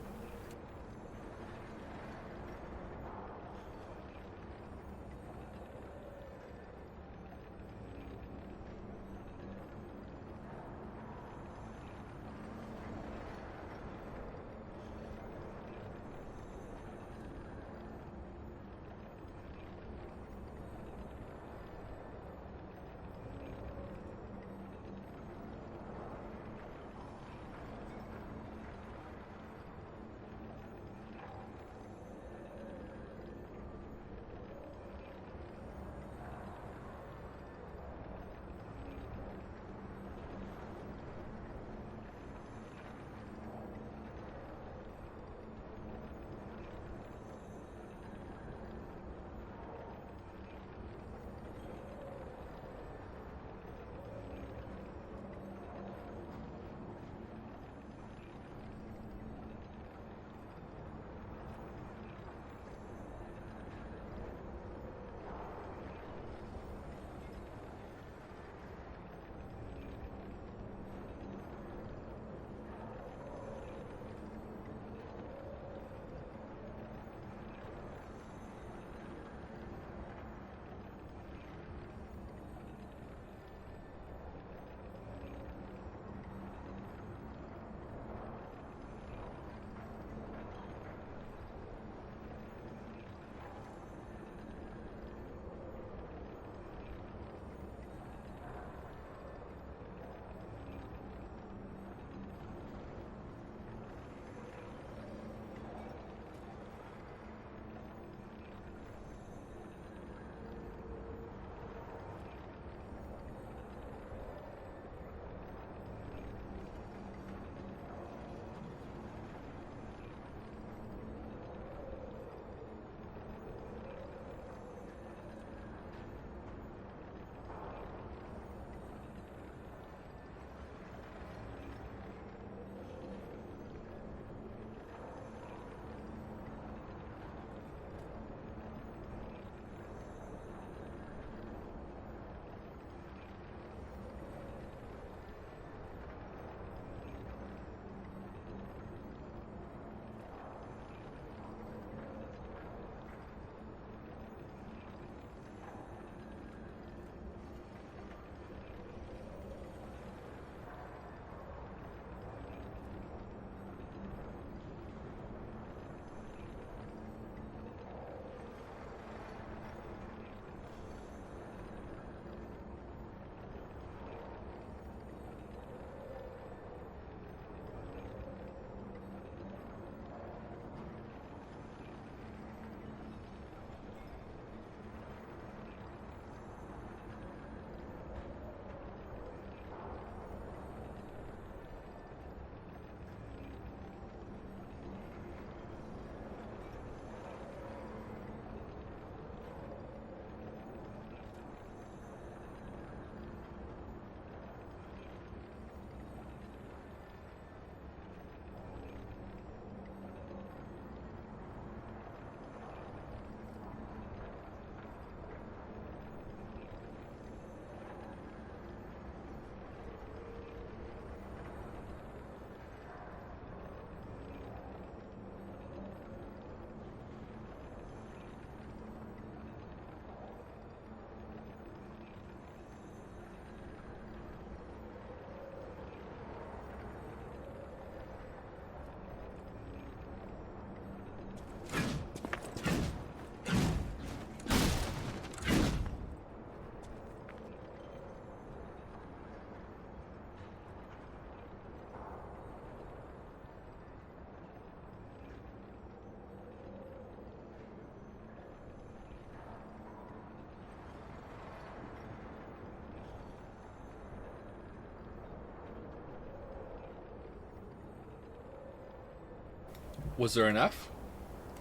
Was there an F?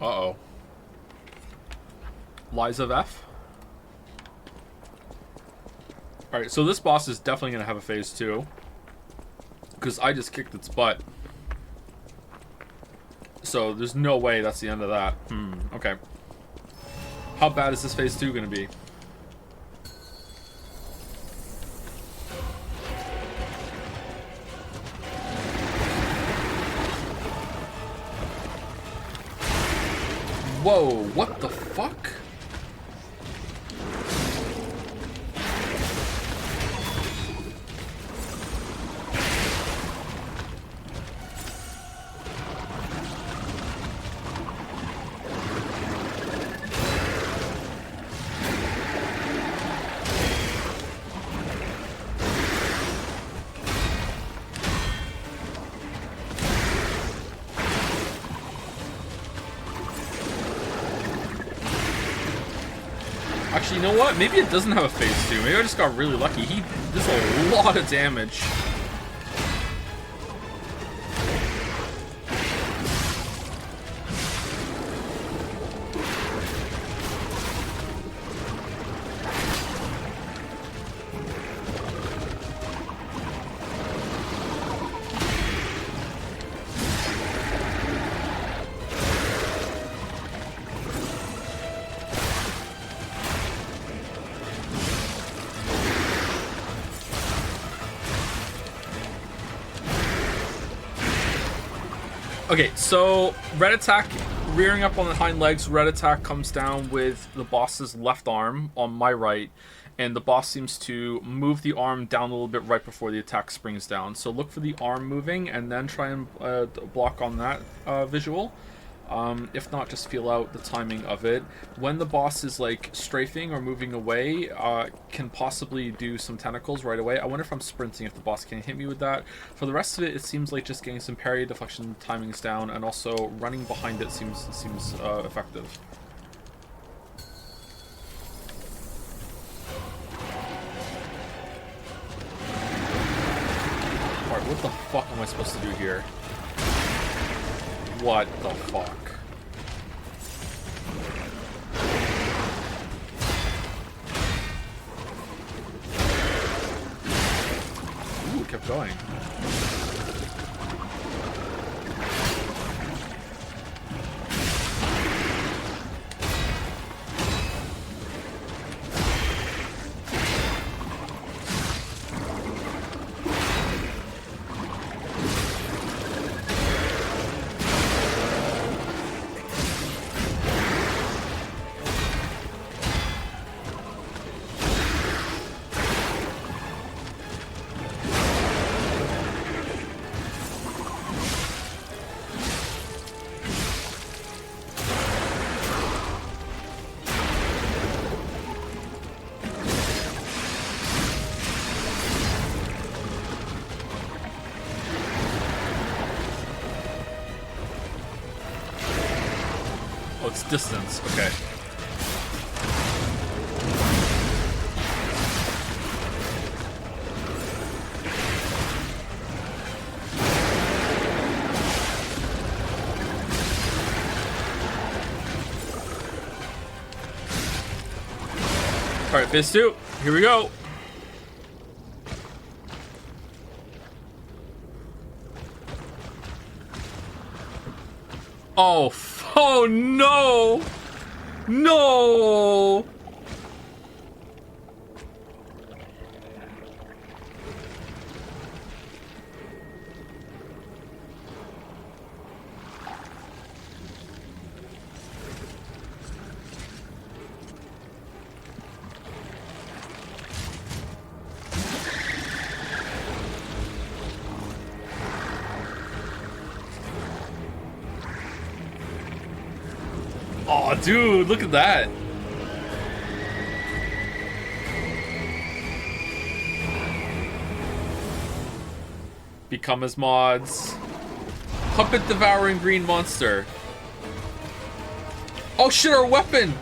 Uh-oh. Lies of F? Alright, so this boss is definitely going to have a phase 2. Because I just kicked its butt. So there's no way that's the end of that. Okay. How bad is this phase 2 going to be? Whoa, what the fuck? Actually, you know what? Maybe it doesn't have a phase 2. Maybe I just got really lucky. He does a lot of damage. Okay, so red attack, rearing up on the hind legs, red attack comes down with the boss's left arm on my right, and the boss seems to move the arm down a little bit right before the attack springs down. So look for the arm moving and then try and block on that visual. If not, just feel out the timing of it. When the boss is like strafing or moving away, can possibly do some tentacles right away. I wonder if I'm sprinting, if the boss can hit me with that. For the rest of it, it seems like just getting some parry, deflection, timings down, and also running behind it seems effective. Alright, what the fuck am I supposed to do here? What the fuck? Ooh, kept going. Oh, it's distance. Okay. All right, phase 2. Here we go. Oh, oh no! No! Oh, dude, look at that. Become as mods. Puppet devouring green monster. Oh shit, our weapon!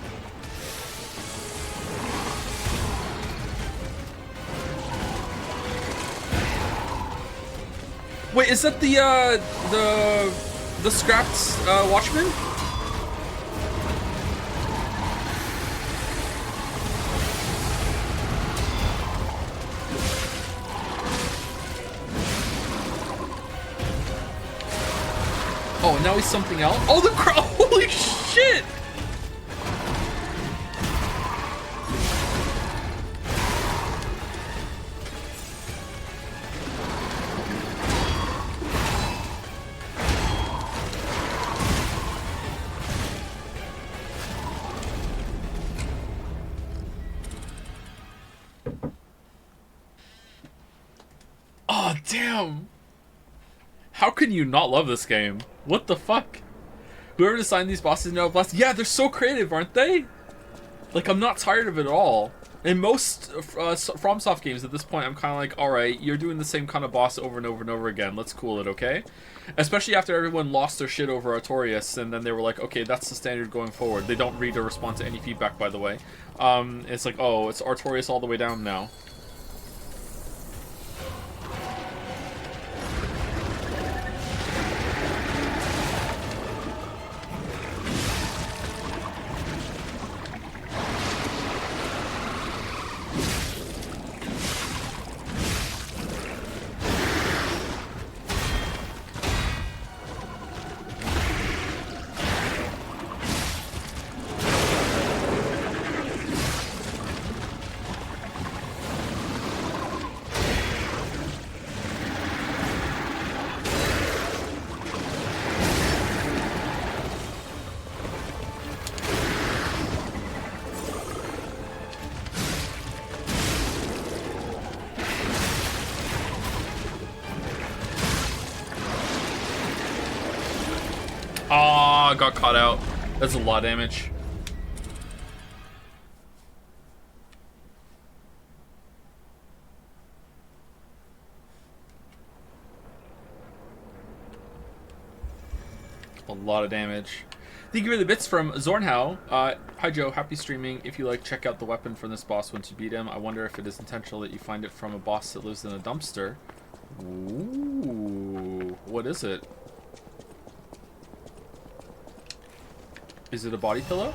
Wait, is that the scrapped watchman? now he's something else. Oh, the crowd! Holy shit! Oh, damn. How can you not love this game? What the fuck? Whoever designed these bosses know blessed. Yeah, they're so creative, aren't they? Like, I'm not tired of it at all. In most FromSoft games at this point, I'm kind of like, alright, you're doing the same kind of boss over and over and over again. Let's cool it, okay? Especially after everyone lost their shit over Artorias, and then they were like, okay, that's the standard going forward. They don't read or respond to any feedback, by the way. It's like, oh, it's Artorias all the way down now. Ah, got caught out. That's a lot of damage. A lot of damage. Thank you for the bits from Zornhow. Hi Joe, happy streaming. If you like, check out the weapon from this boss once you beat him. I wonder if it is intentional that you find it from a boss that lives in a dumpster. Ooh, what is it? Is it a body pillow?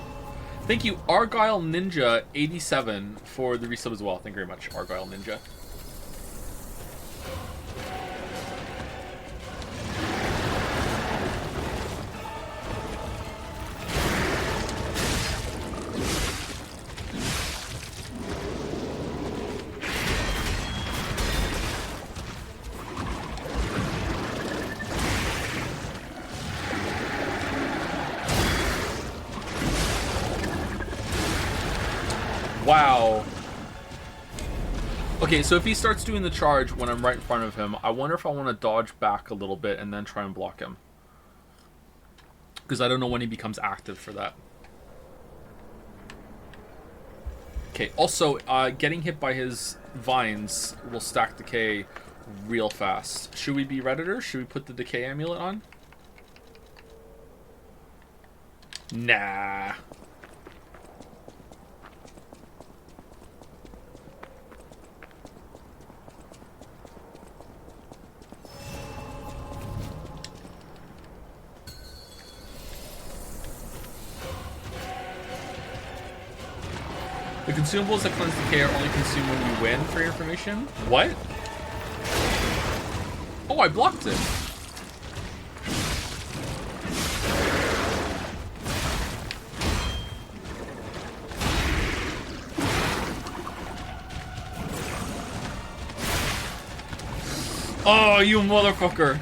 Thank you, Argyle Ninja 87 for the resub as well. Thank you very much, Argyle Ninja. Wow. Okay, so if he starts doing the charge when I'm right in front of him, I wonder if I want to dodge back a little bit and then try and block him. Because I don't know when he becomes active for that. Okay, also, getting hit by his vines will stack decay real fast. Should we be Redditor? Should we put the decay amulet on? Nah. The consumables that cleanse decay are only consumed when you win, for your information. What? Oh, I blocked it. Oh, you motherfucker.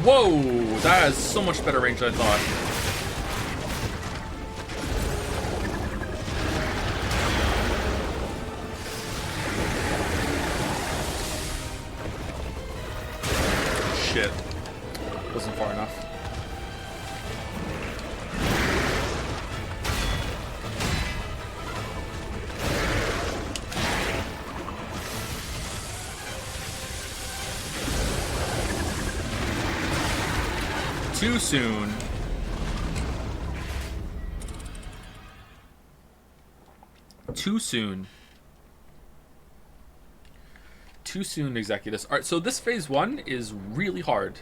Whoa, that has so much better range than I thought. Shit. Wasn't far enough. Too soon. Too soon. Too soon, Executus. Alright, so this phase 1 is really hard.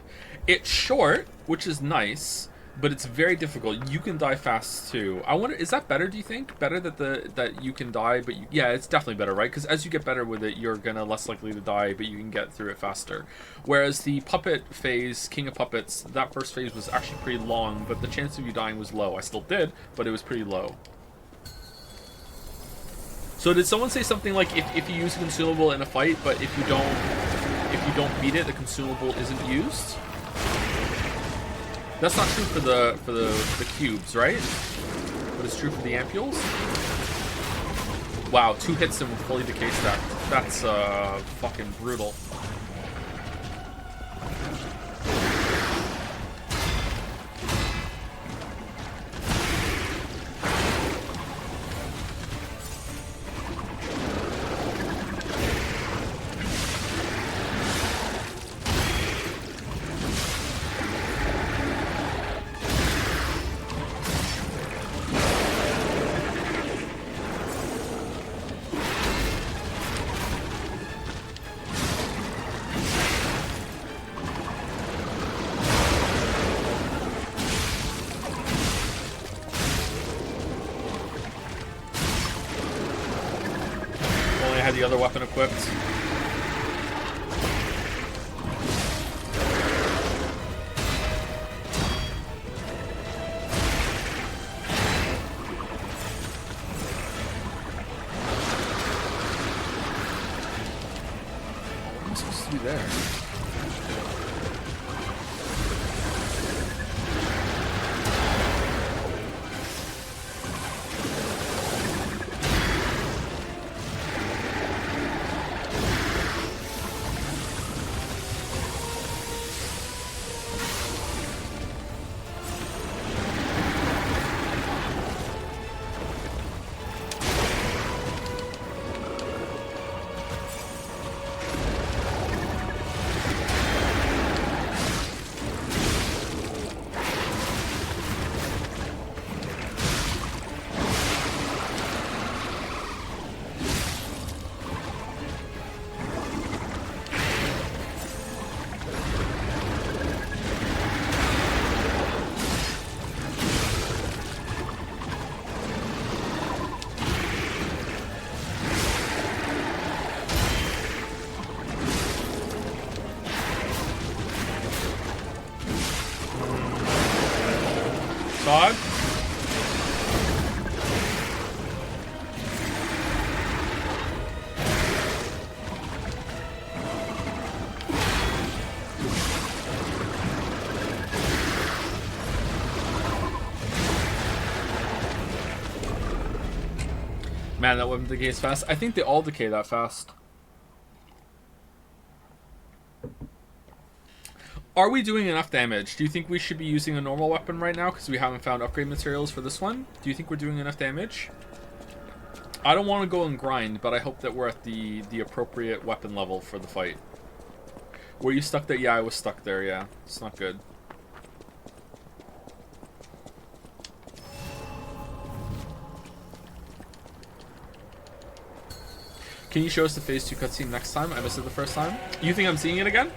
It's short, which is nice, but it's very difficult. You can die fast too. I wonder, is that better, do you think? Better that you can die, but yeah, it's definitely better, right? Because as you get better with it, you're gonna less likely to die, but you can get through it faster. Whereas the puppet phase, King of Puppets, that first phase was actually pretty long, but the chance of you dying was low. I still did, but it was pretty low. So did someone say something like if you use a consumable in a fight, but if you don't beat it, the consumable isn't used? That's not true for the cubes, right? But it's true for the ampules. Wow, 2 hits and fully decay stack. That's fucking brutal. The other weapon equipped. What am I supposed to do there? Todd? Man, that weapon decays fast. I think they all decay that fast. Are we doing enough damage? Do you think we should be using a normal weapon right now because we haven't found upgrade materials for this one? Do you think we're doing enough damage? I don't want to go and grind, but I hope that we're at the appropriate weapon level for the fight. Were you stuck there? Yeah, I was stuck there, yeah. It's not good. Can you show us the phase 2 cutscene next time? I missed it the first time. You think I'm seeing it again?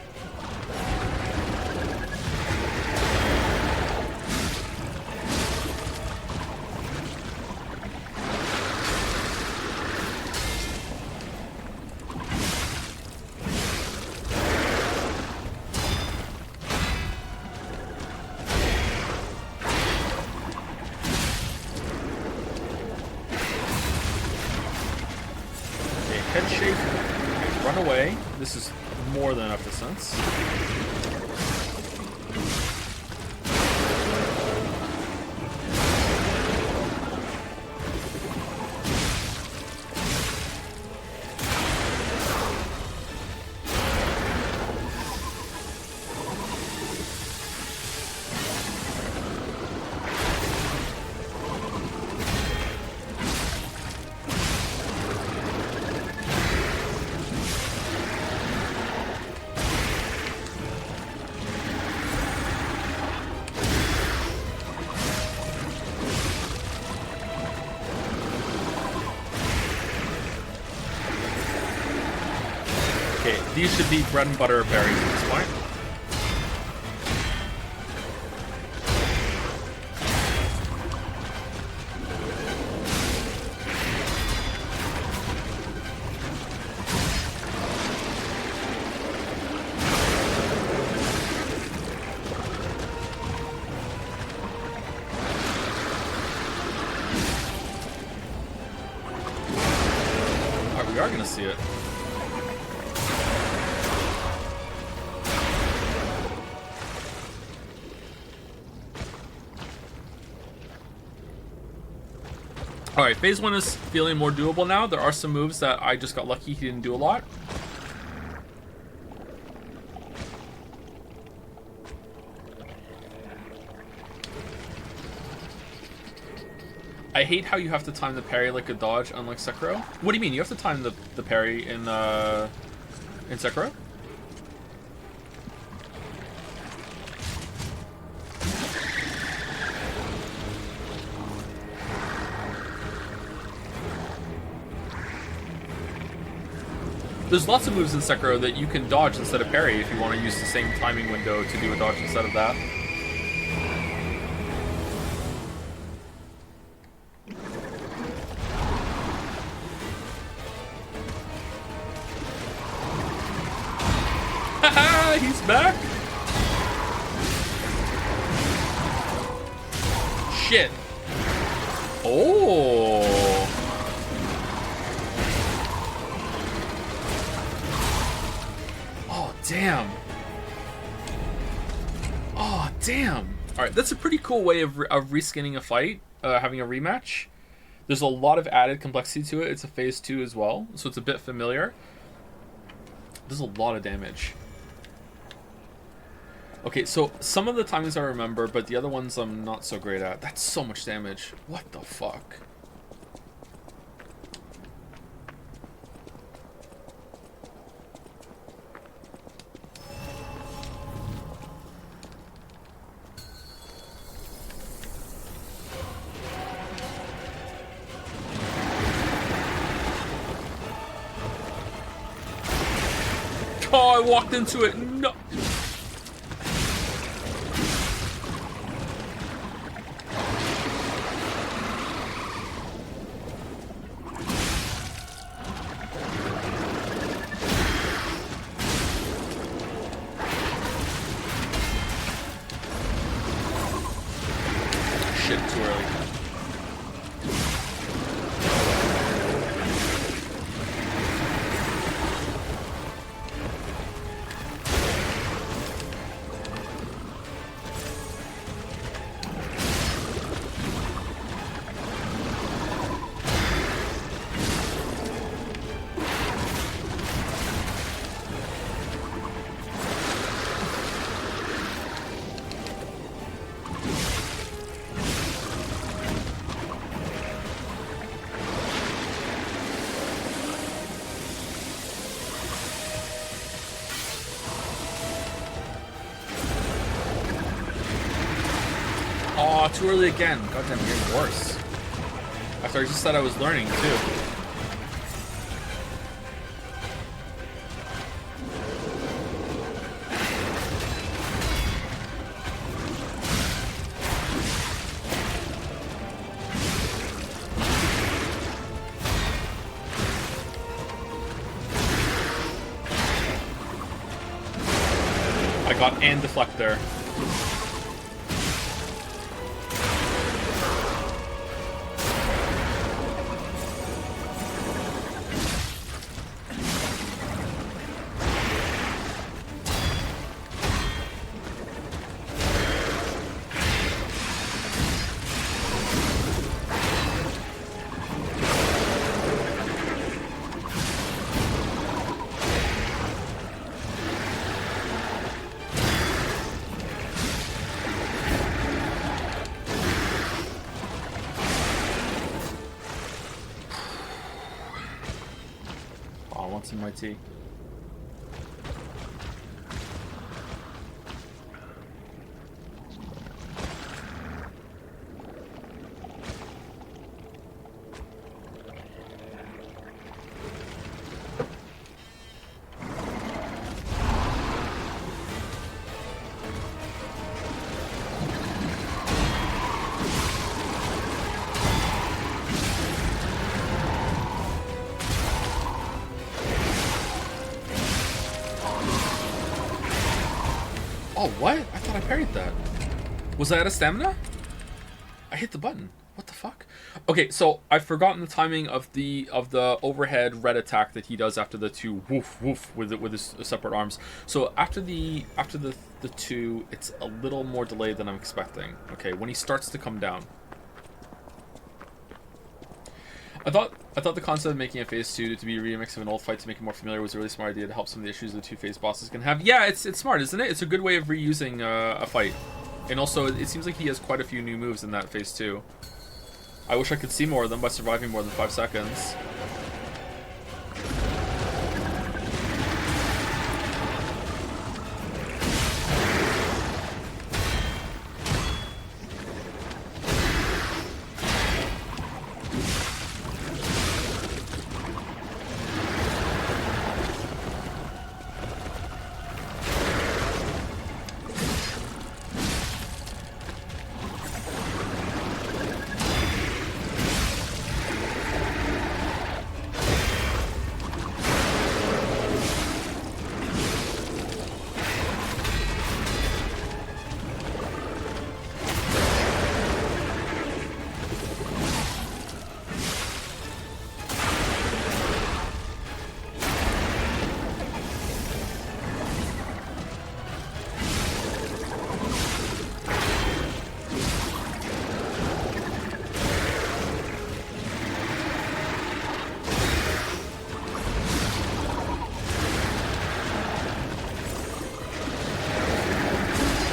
This is more than enough distance. These should be bread and butter berries at this point. We are gonna see it. Alright, phase 1 is feeling more doable now. There are some moves that I just got lucky he didn't do a lot. I hate how you have to time the parry like a dodge, unlike Sekiro. What do you mean? You have to time the parry in Sekiro? There's lots of moves in Sekiro that you can dodge instead of parry if you want to use the same timing window to do a dodge instead of that. Haha, he's back! Shit. Oh. Oh, damn. Oh, damn. Alright, that's a pretty cool way of reskinning a fight, having a rematch. There's a lot of added complexity to it. It's a phase 2 as well, so it's a bit familiar. There's a lot of damage. Okay, so some of the timings I remember, but the other ones I'm not so great at. That's so much damage. What the fuck? Oh, I walked into it. No. Shit, too early. Oh, too early again. Goddamn, you're getting worse. After I just said I was learning, too. I got and deflect there. In my tea. Oh, what? I thought I parried that. Was I out of stamina? I hit the button. What the fuck? Okay, so I've forgotten the timing of the overhead red attack that he does after the two woof woof with his separate arms. So after the two, it's a little more delayed than I'm expecting. Okay, when he starts to come down. I thought the concept of making a phase 2 to be a remix of an old fight to make it more familiar was a really smart idea to help some of the issues the two phase bosses can have. Yeah, it's smart, isn't it? It's a good way of reusing a fight. And also, it seems like he has quite a few new moves in that phase 2. I wish I could see more of them by surviving more than 5 seconds.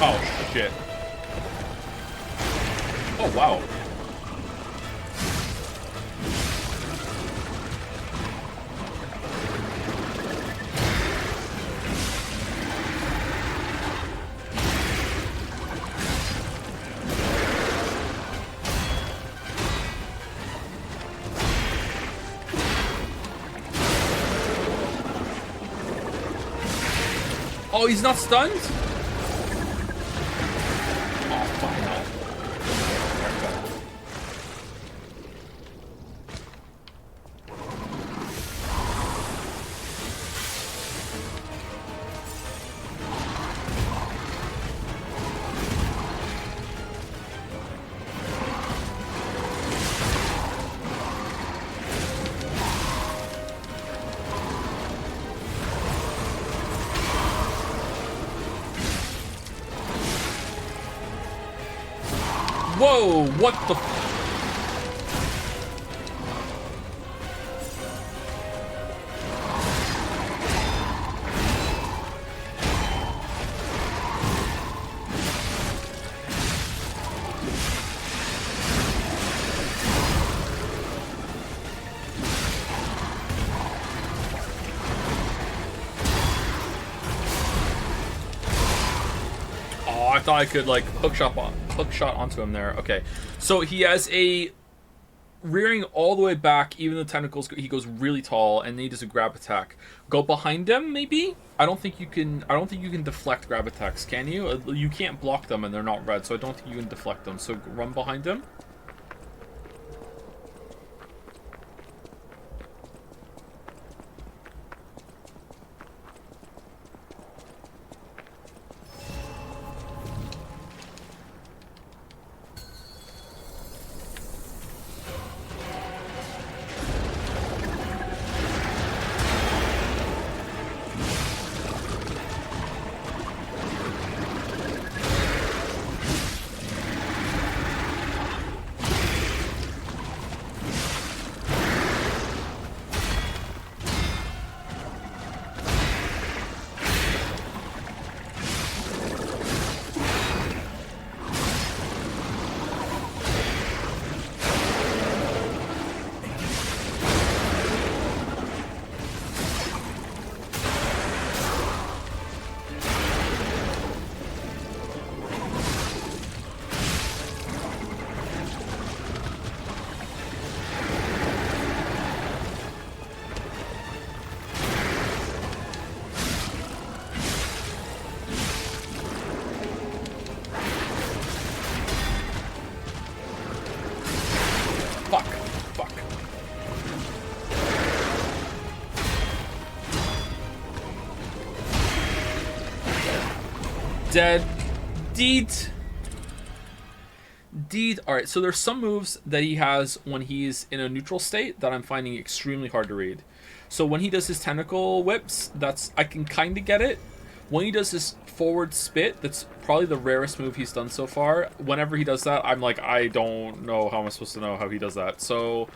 Oh, shit. Oh, wow. Oh, he's not stunned? Whoa, what the f- Oh, I thought I could like hook shot onto him there. Okay, so he has a rearing all the way back, even the tentacles. He goes really tall, and then he does a grab attack. Go behind him, maybe. I don't think you can deflect grab attacks, can you? You can't block them, and they're not red, so I don't think you can deflect them. So run behind him. Dead. Deed. Alright, so there's some moves that he has when he's in a neutral state that I'm finding extremely hard to read. So when he does his tentacle whips, I can kind of get it. When he does his forward spit, that's probably the rarest move he's done so far. Whenever he does that, I'm like, I don't know how I'm supposed to know how he does that. So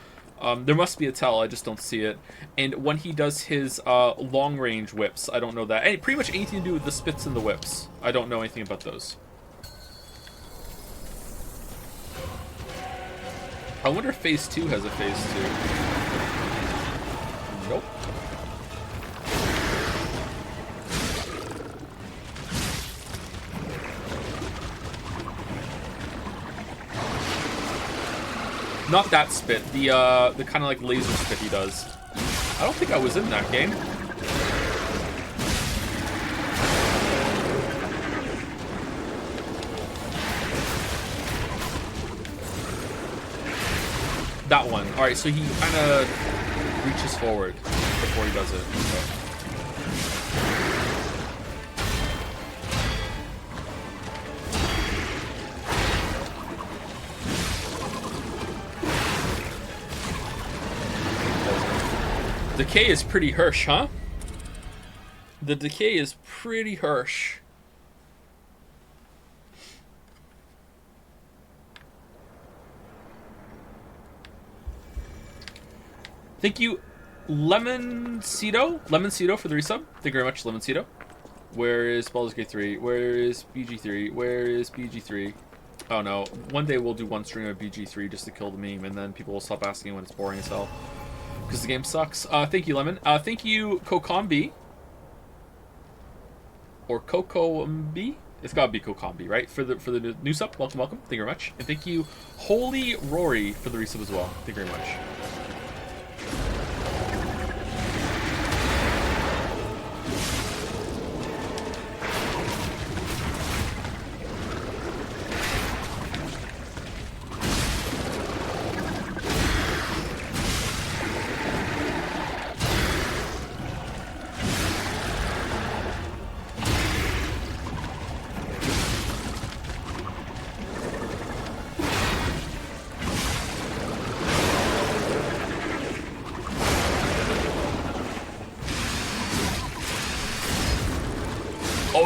there must be a tell, I just don't see it. And when he does his long range whips, I don't know that. And pretty much anything to do with the spits and the whips, I don't know anything about those. I wonder if Phase 2 has a Phase 2. Nope. Not that spit, the kind of like laser spit he does. I don't think I was in that game. That one. Alright, so he kind of reaches forward before he does it. Okay. Decay is pretty harsh, huh? The decay is pretty harsh. Thank you, Lemoncito for the resub. Thank you very much, Lemoncito. Where is Baldur's Gate 3? Where is BG3? Where is BG3? Oh no, one day we'll do one stream of BG3 just to kill the meme, and then people will stop asking when it's boring as hell. Because the game sucks. Thank you, Lemon. Thank you, Kokombi. Or Kokombi? It's gotta be Kokombi, right? For the new sub. Welcome, welcome. Thank you very much. And thank you, Holy Rory, for the resub as well. Thank you very much.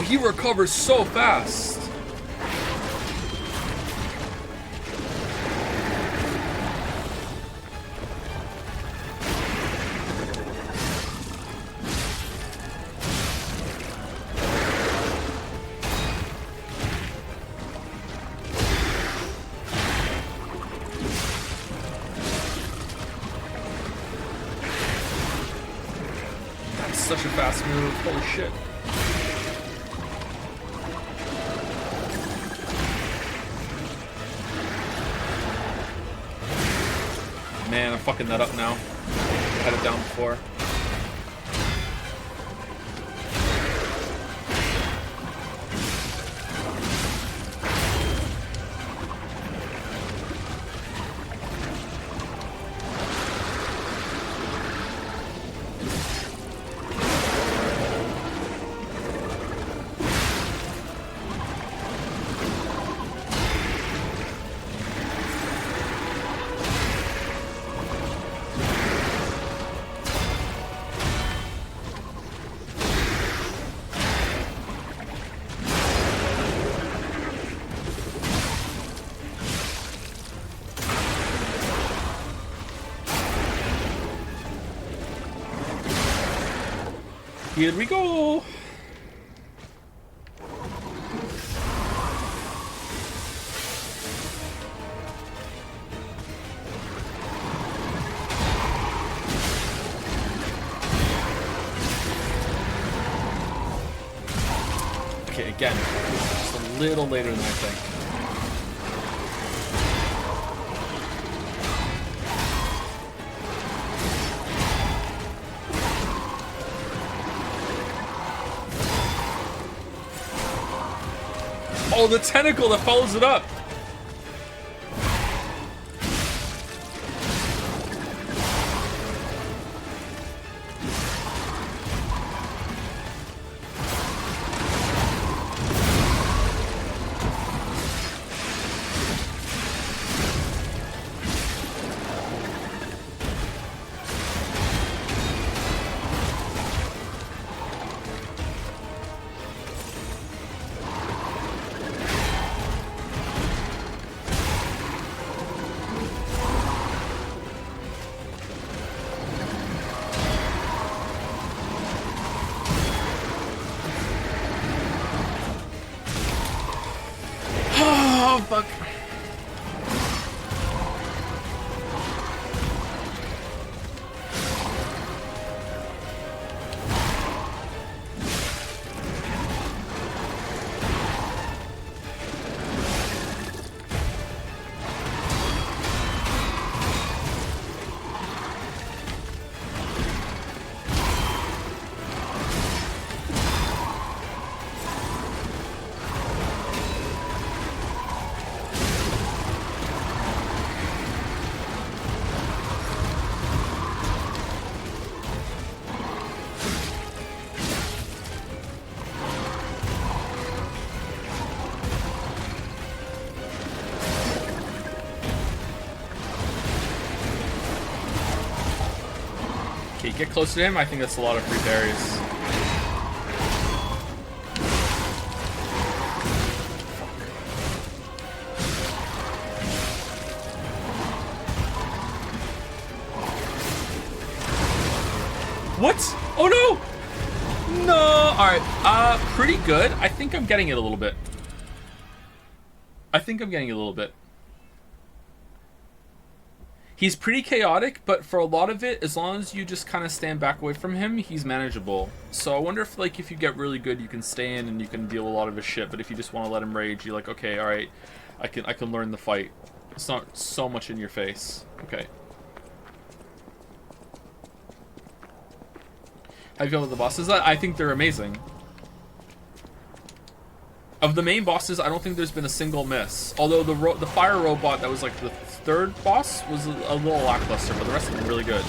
He recovers so fast. That's such a fast move. Holy shit. Man, I'm fucking that up now. I had it down before. Here we go! Okay, again, just a little later than I think. Oh, the tentacle that follows it up. Oh, fuck. Okay, get close to him. I think that's a lot of free berries. What? Oh no! No! Alright, pretty good. I think I'm getting it a little bit. He's pretty chaotic, but for a lot of it, as long as you just kind of stand back away from him, he's manageable. So I wonder if, like, if you get really good, you can stay in and you can deal with a lot of his shit. But if you just want to let him rage, you're like, okay, all right, I can learn the fight. It's not so much in your face. Okay. How do you feel with the bosses? I think they're amazing. Of the main bosses, I don't think there's been a single miss. Although the fire robot that was like the third boss was a little lackluster, but the rest of them are really good.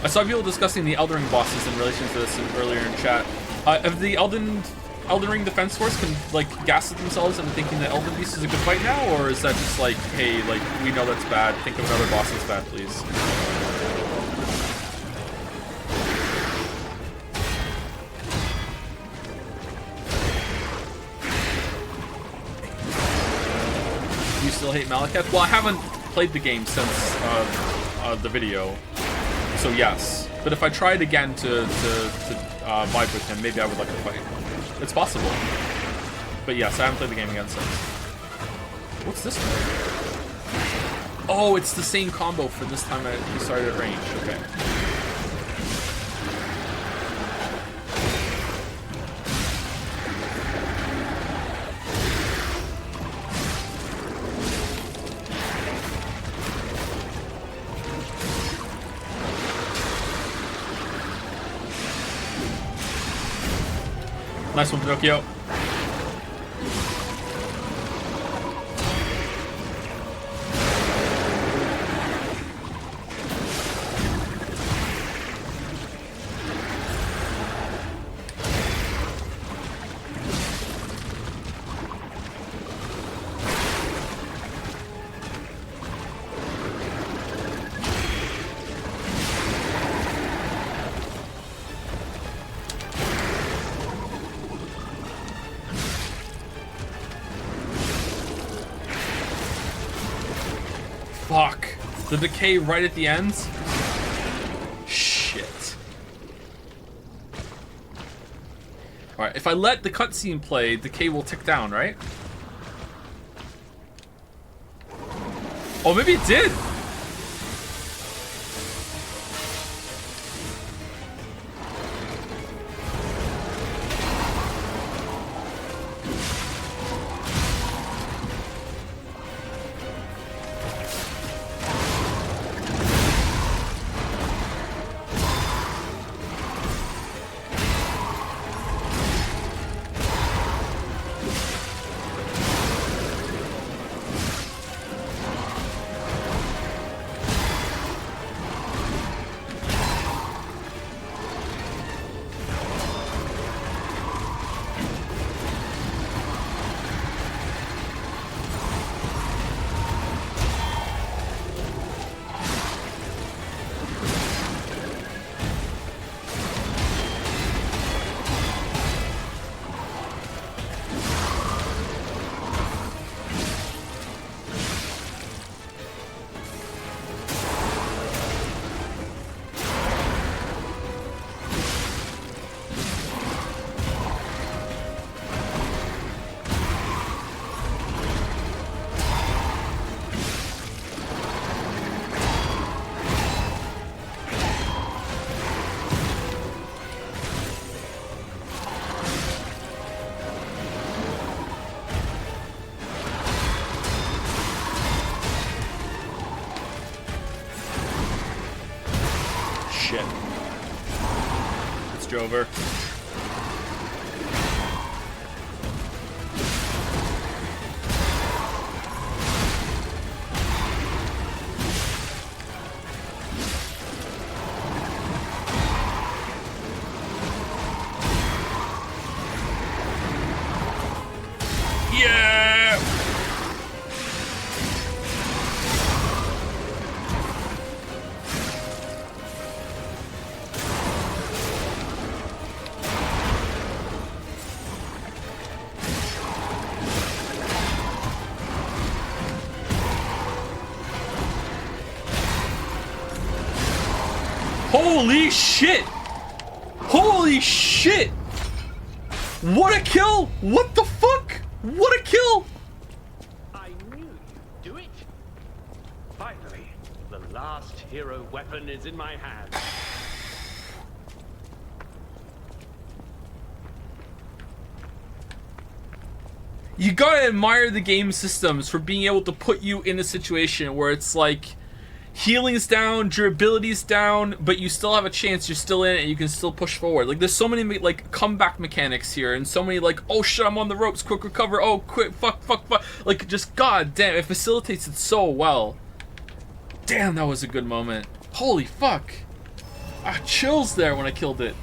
I saw people discussing the Elden Ring bosses in relation to this earlier in chat. Have the Elden Ring Defense Force can like gaslit themselves into thinking that Elden Beast is a good fight now, or is that just like, hey, like we know that's bad. Think of another boss that's bad, please. Do you still hate Malekith? Well, I haven't played the game since the video. So yes, but if I tried again to vibe with him, maybe I would like to fight. It's possible. But yes, I haven't played the game again since. What's this one? Oh, it's the same combo for this time he started at range. Okay. Nice one, Pinocchio. Fuck. The decay right at the end? Shit. Alright, if I let the cutscene play, decay will tick down, right? Oh, maybe it did! Jover. Yeah! Holy shit! Holy shit! What a kill! What the fuck? What a kill! I knew you'd do it. Finally, the last hero weapon is in my hand. You gotta admire the game systems for being able to put you in a situation where it's like healing's down, durability's down, but you still have a chance, you're still in it, and you can still push forward. Like, there's so many, like, comeback mechanics here, and so many, like, oh shit, I'm on the ropes, quick recover, oh, quick, fuck. Like, just, god damn, it facilitates it so well. Damn, that was a good moment. Holy fuck. Ah, chills there when I killed it.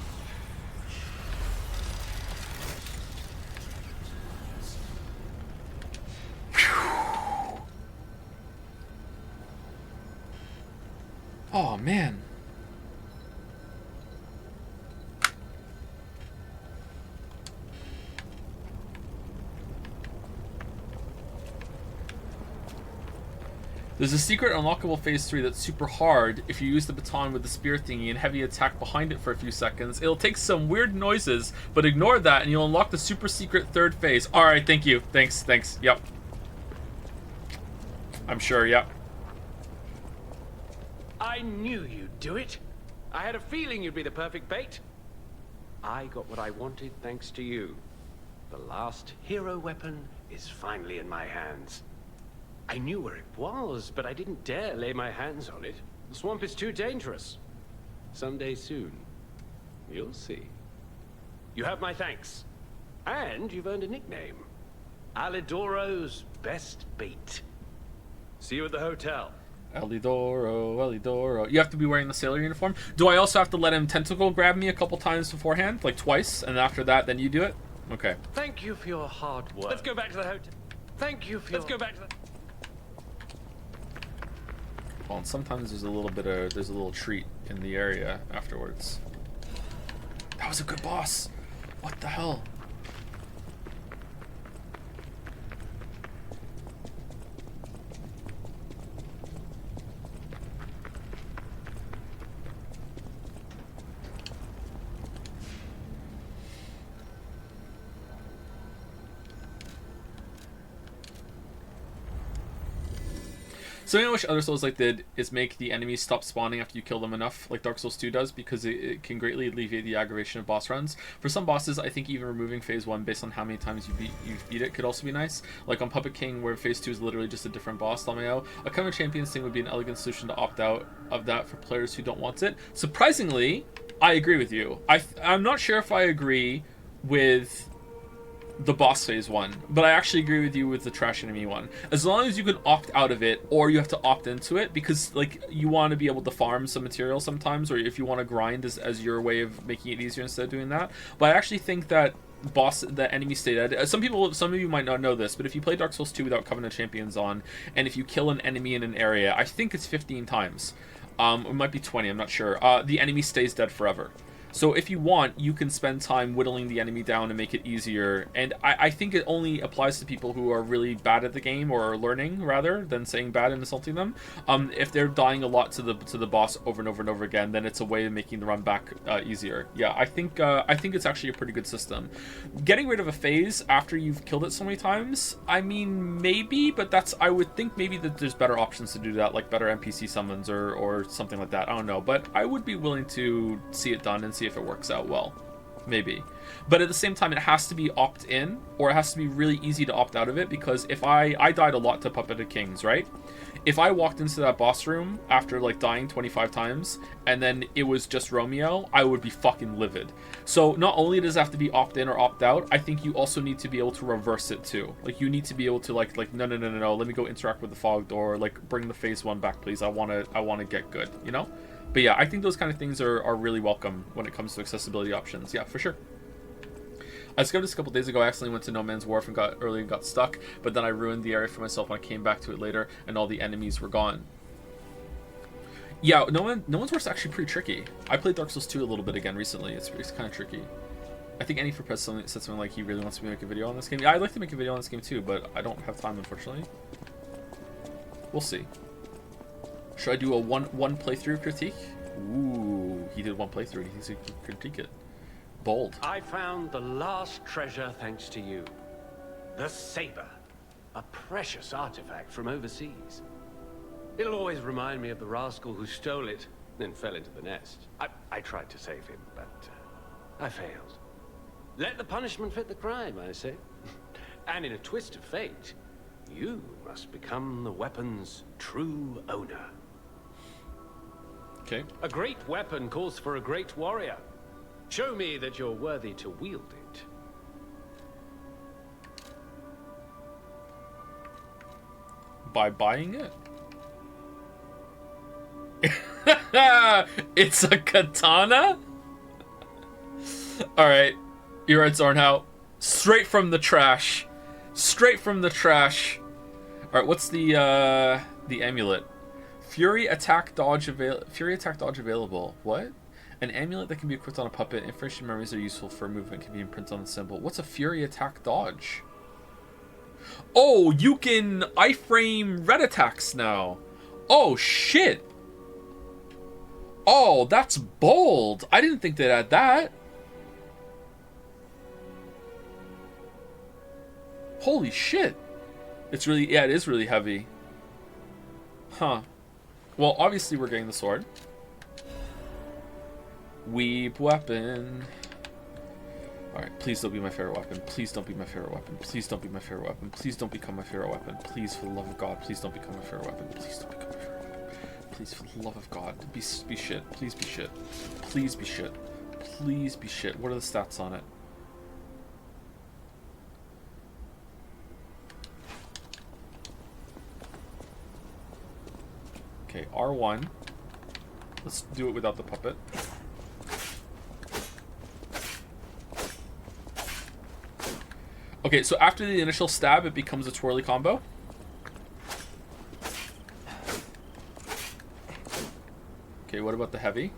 Oh, man. There's a secret unlockable phase 3 that's super hard. If you use the baton with the spear thingy and heavy attack behind it for a few seconds, it'll take some weird noises, but ignore that and you'll unlock the super secret third phase. Alright, thank you. Thanks. Yep. I'm sure, yep. I knew you'd do it. I had a feeling you'd be the perfect bait. I got what I wanted thanks to you. The last hero weapon is finally in my hands. I knew where it was, but I didn't dare lay my hands on it. The swamp is too dangerous. Someday soon, you'll see. You have my thanks. And you've earned a nickname. Alidoro's best bait. See you at the hotel. Alidoro. You have to be wearing the sailor uniform. Do I also have to let him tentacle grab me a couple times beforehand? Like twice? And after that, then you do it? Okay. Thank you for your hard work. Let's go back to the hotel. Thank you for Let's go back to the... Well, and sometimes there's a little treat in the area afterwards. That was a good boss. What the hell? Something I wish other Souls-like did is make the enemies stop spawning after you kill them enough, like Dark Souls 2 does, because it can greatly alleviate the aggravation of boss runs. For some bosses, I think even removing Phase 1 based on how many times you've beat it could also be nice. Like on Puppet King, where Phase 2 is literally just a different boss, LMAO. A Cover Champions thing would be an elegant solution to opt out of that for players who don't want it. Surprisingly, I agree with you. I'm not sure if I agree with the boss phase one, but I actually agree with you with the trash enemy one. As long as you can opt out of it, or you have to opt into it, because like you want to be able to farm some material sometimes, or if you want to grind as your way of making it easier instead of doing that. But I actually think that the enemy state, some of you might not know this, but if you play Dark Souls 2 without Covenant Champions on, and if you kill an enemy in an area, I think it's 15 times, it might be 20, I'm not sure, the enemy stays dead forever. So if you want, you can spend time whittling the enemy down and make it easier. And I think it only applies to people who are really bad at the game, or are learning rather than saying bad and insulting them. If they're dying a lot to the boss over and over and over again, then it's a way of making the run back easier. Yeah, I think it's actually a pretty good system. Getting rid of a phase after you've killed it so many times, I mean, maybe, but I would think maybe that there's better options to do that, like better NPC summons or something like that. I don't know, but I would be willing to see it done and see if it works out well. maybe. But at the same time, it has to be opt-in, or it has to be really easy to opt out of it, because if I died a lot to Puppeted Kings, right? If I walked into that boss room after, like, dying 25 times, and then it was just Romeo, I would be fucking livid. So not only does it have to be opt-in or opt-out, I think you also need to be able to reverse it, too. Like, you need to be able to, like no, let me go interact with the fog door, like, bring the phase 1 back, please. I wanna get good, you know? But yeah, I think those kind of things are really welcome when it comes to accessibility options. Yeah, for sure. I discovered this a couple days ago. I accidentally went to No Man's Wharf and got stuck, but then I ruined the area for myself when I came back to it later, and all the enemies were gone. Yeah, No Man's Wharf's actually pretty tricky. I played Dark Souls 2 a little bit again recently. It's kind of tricky. I think Annie for Press said something like he really wants me to make a video on this game. Yeah, I'd like to make a video on this game too, but I don't have time, unfortunately. We'll see. Should I do a one playthrough critique? Ooh, he did one playthrough and he thinks he can critique it. Bold. I found the last treasure thanks to you. The saber. A precious artifact from overseas. It'll always remind me of the rascal who stole it, then fell into the nest. I tried to save him, but I failed. Let the punishment fit the crime, I say. And in a twist of fate, you must become the weapon's true owner. Okay. A great weapon calls for a great warrior. Show me that you're worthy to wield it. By buying it? It's a katana? Alright. You're right, Zornhout. Straight from the trash. Straight from the trash. Alright, what's the amulet? Fury attack dodge available. What? An amulet that can be equipped on a puppet. Information memories are useful for movement, can be imprinted on the symbol. What's a Fury attack dodge? Oh, you can iframe red attacks now. Oh, shit. Oh, that's bold. I didn't think they'd add that. Holy shit. It's really, yeah, it is really heavy. Huh. Well, obviously we're getting the sword. Weep weapon. Alright, please don't be my favorite weapon. Please don't be my favorite weapon. Please don't be my favorite weapon. Please don't become my favorite weapon. Please, for the love of God, please don't become my favorite weapon. Please don't become my favorite weapon. Please, for the love of God, be shit. Please be shit. Please be shit. Please be shit. What are the stats on it? Okay, R1. Let's do it without the puppet. Okay, so after the initial stab, it becomes a twirly combo. Okay, what about the heavy?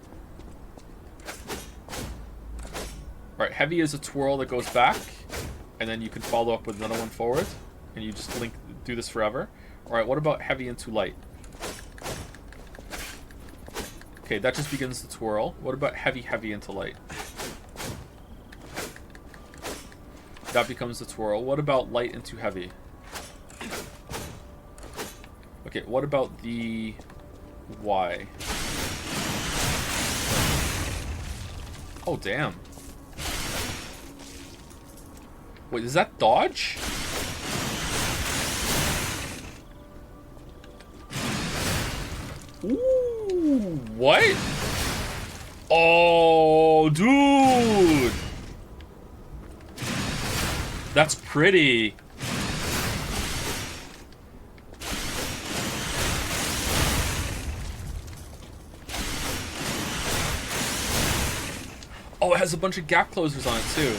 Alright, heavy is a twirl that goes back, and then you can follow up with another one forward, and you just do this forever. Alright, what about heavy into light? Okay, that just begins the twirl. What about heavy into light? That becomes the twirl. What about light into heavy? Okay, what about the Y? Oh, damn. Wait, is that dodge? Ooh, what? Oh, dude. That's pretty. Oh, it has a bunch of gap closers on it too.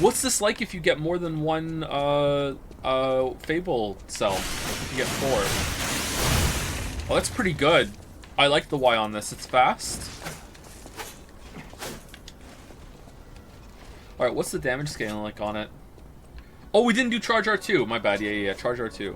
What's this like if you get more than one Fable cell? If you get 4. Oh, that's pretty good. I like the Y on this. It's fast. Alright, what's the damage scale like on it? Oh, we didn't do Charge R2. My bad. Yeah. Charge R2.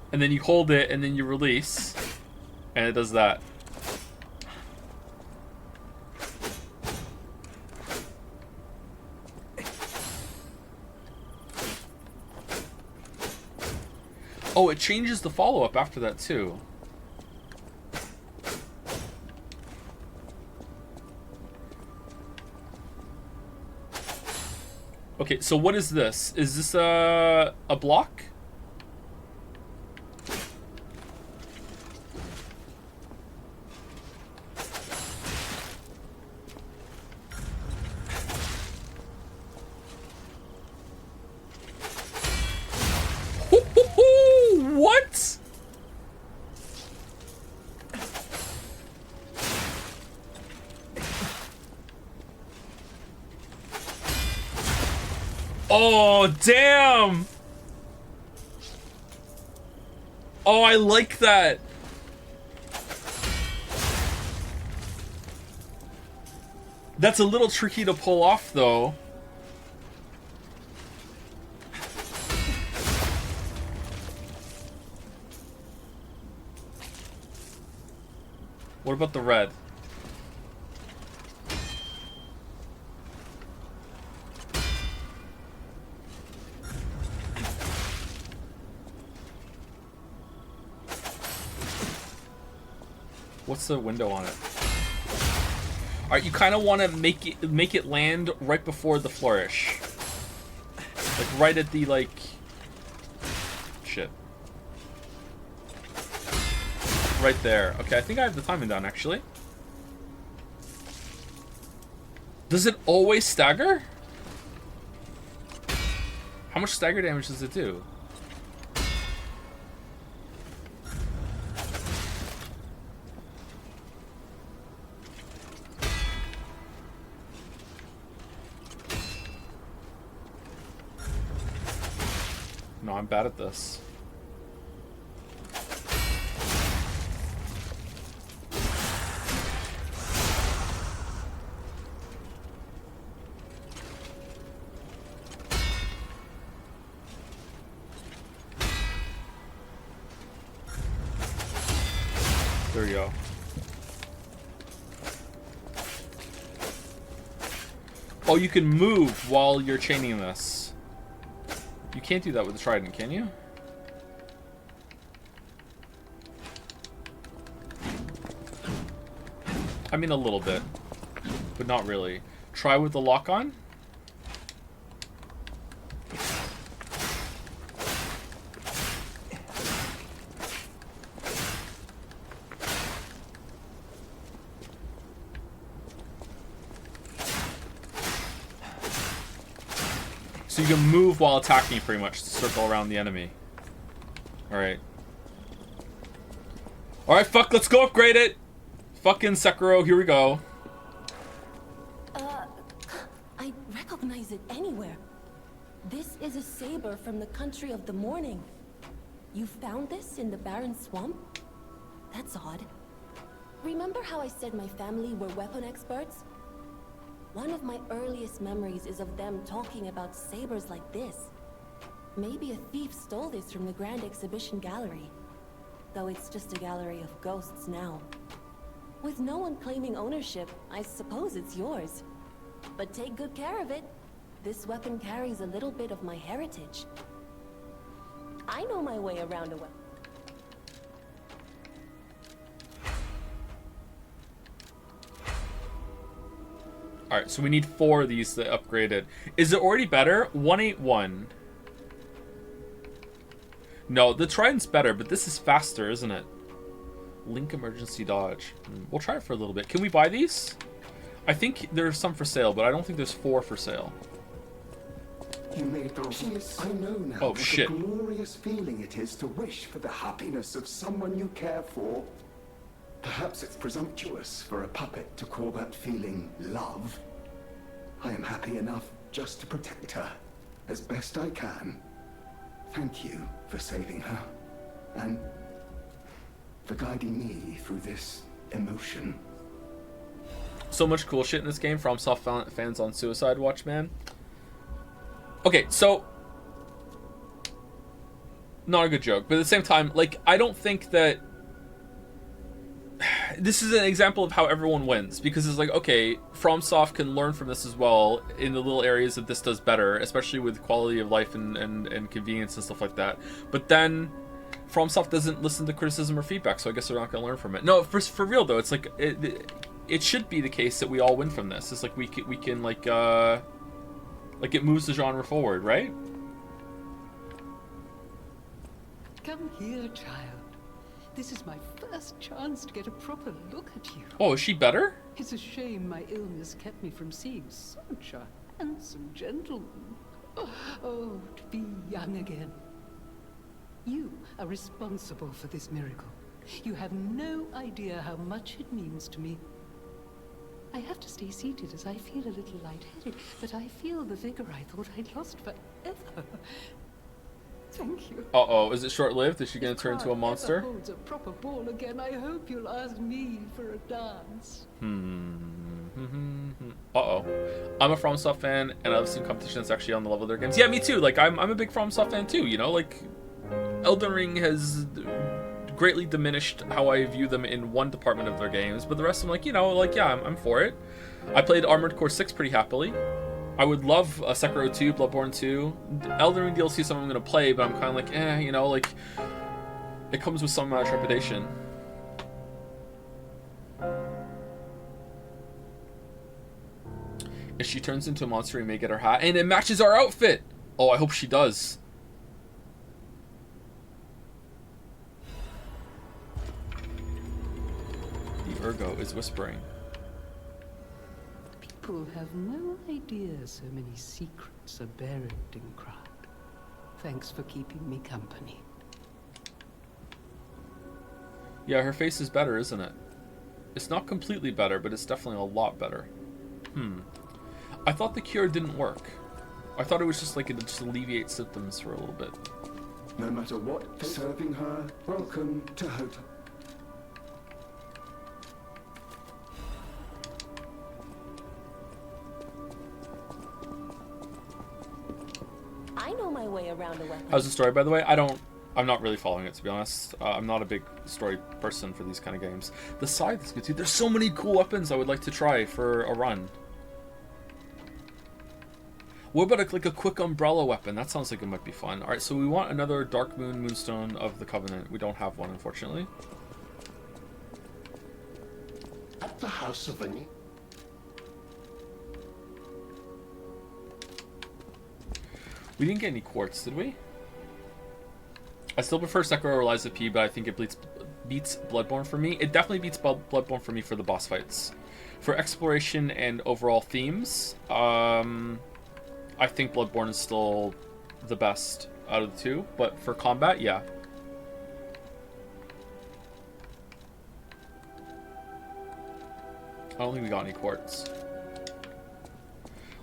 And then you hold it, and then you release. And it does that. Oh, it changes the follow-up after that, too. Okay, so what is this? Is this a block? What? Oh, damn! Oh, I like that. That's a little tricky to pull off, though. What about the red? What's the window on it? Alright, you kind of want to make it land right before the flourish. Like right at the shit. Right there. Okay, I think I have the timing down actually. Does it always stagger? How much stagger damage does it do? No, I'm bad at this. There we go. Oh, you can move while you're chaining this. You can't do that with the trident, can you? I mean, a little bit, but not really. Try with the lock on. So you can move while attacking pretty much to circle around the enemy. Alright. Alright, fuck, let's go upgrade it! Fucking Sekiro, here we go. I recognize it anywhere. This is a saber from the country of the morning. You found this in the barren swamp? That's odd. Remember how I said my family were weapon experts? One of my earliest memories is of them talking about sabers like this. Maybe a thief stole this from the Grand Exhibition Gallery. Though it's just a gallery of ghosts now. With no one claiming ownership, I suppose it's yours. But take good care of it. This weapon carries a little bit of my heritage. I know my way around a weapon. Alright, so we need 4 of these to upgrade it. Is it already better? 181. No, the Trident's better, but this is faster, isn't it? Link emergency dodge. We'll try it for a little bit. Can we buy these? I think there's some for sale, but I don't think there's 4 for sale. You made the choice. I know now Oh, what shit. a glorious feeling it is to wish for the happiness of someone you care for. Perhaps it's presumptuous for a puppet to call that feeling love. I am happy enough just to protect her as best I can. Thank you for saving her and for guiding me through this emotion. So much cool shit in this game. FromSoft fans on Suicide Watch, man. Okay, so not a good joke, but at the same time, like, I don't think that this is an example of how everyone wins, because it's like, okay, FromSoft can learn from this as well in the little areas that this does better, especially with quality of life and convenience and stuff like that. But then FromSoft doesn't listen to criticism or feedback, so I guess they're not going to learn from it. No, for real though, it's like it should be the case that we all win from this. It's like we can like it moves the genre forward, right? Come here, child. This is my first chance to get a proper look at you. Oh, is she better? It's a shame my illness kept me from seeing such a handsome gentleman. Oh, to be young again. You are responsible for this miracle. You have no idea how much it means to me. I have to stay seated as I feel a little lightheaded, but I feel the vigor I thought I'd lost forever. Thank you. Uh-oh, is it short-lived? Is she going to turn into a monster? If Card holds a proper ball again, I hope you'll ask me for a dance. Uh-oh. I'm a FromSoft fan, and I've seen competitions actually on the level of their games. Yeah, me too. Like, I'm a big FromSoft fan too, you know? Like, Elden Ring has greatly diminished how I view them in one department of their games, but the rest I'm like, you know, like, yeah, I'm for it. I played Armored Core 6 pretty happily. I would love Sekiro 2, Bloodborne 2. Elden Ring DLC is something I'm going to play, but I'm kind of like, you know, like, it comes with some trepidation. If she turns into a monster, we may get her hat, and it matches our outfit! Oh, I hope she does. The Ergo is whispering. People have no idea so many secrets are buried in Krat. Thanks for keeping me company. Yeah, her face is better, isn't it? It's not completely better, but it's definitely a lot better. I thought the cure didn't work. I thought it was just like it just alleviates symptoms for a little bit. No matter what, serving her, welcome to Hota. I know my way around a weapon. How's the story, by the way? I'm not really following it, to be honest. I'm not a big story person for these kind of games. The scythe is good too. There's so many cool weapons I would like to try for a run. What about like a quick umbrella weapon? That sounds like it might be fun. Alright, so we want another Dark Moon Moonstone of the Covenant. We don't have one, unfortunately. At the House of Any. We didn't get any quartz, did we? I still prefer Sekiro or Lies of P, but I think it beats Bloodborne for me. It definitely beats Bloodborne for me for the boss fights. For exploration and overall themes, I think Bloodborne is still the best out of the two, but for combat, yeah. I don't think we got any quartz.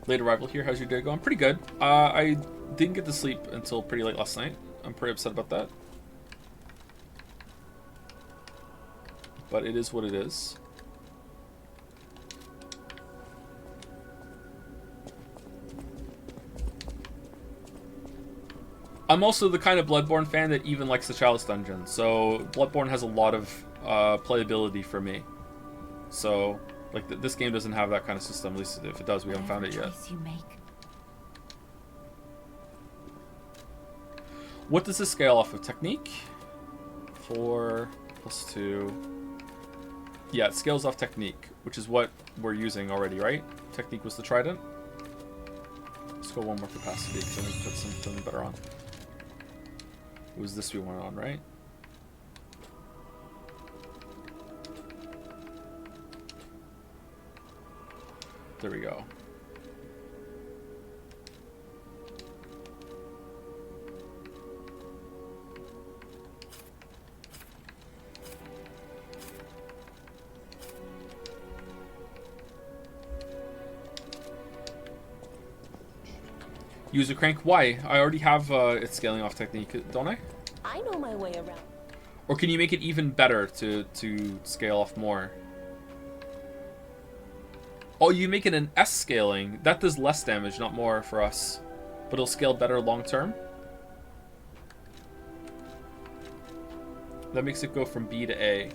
Late arrival here. How's your day going? Pretty good. I didn't get to sleep until pretty late last night. I'm pretty upset about that. But it is what it is. I'm also the kind of Bloodborne fan that even likes the Chalice Dungeon. So Bloodborne has a lot of playability for me. So like this game doesn't have that kind of system. At least if it does, we haven't found it yet. You make. What does this scale off of? Technique? 4 + 2. Yeah, it scales off technique, which is what we're using already, right? Technique was the trident. Let's go one more capacity because I need to put something better on. It was this we went on, right? There we go. Use a crank. Why? I already have its scaling off technique, don't I? I know my way around. Or can you make it even better to scale off more? Oh, you make it an S scaling. That does less damage, not more for us. But it'll scale better long term. That makes it go from B to A.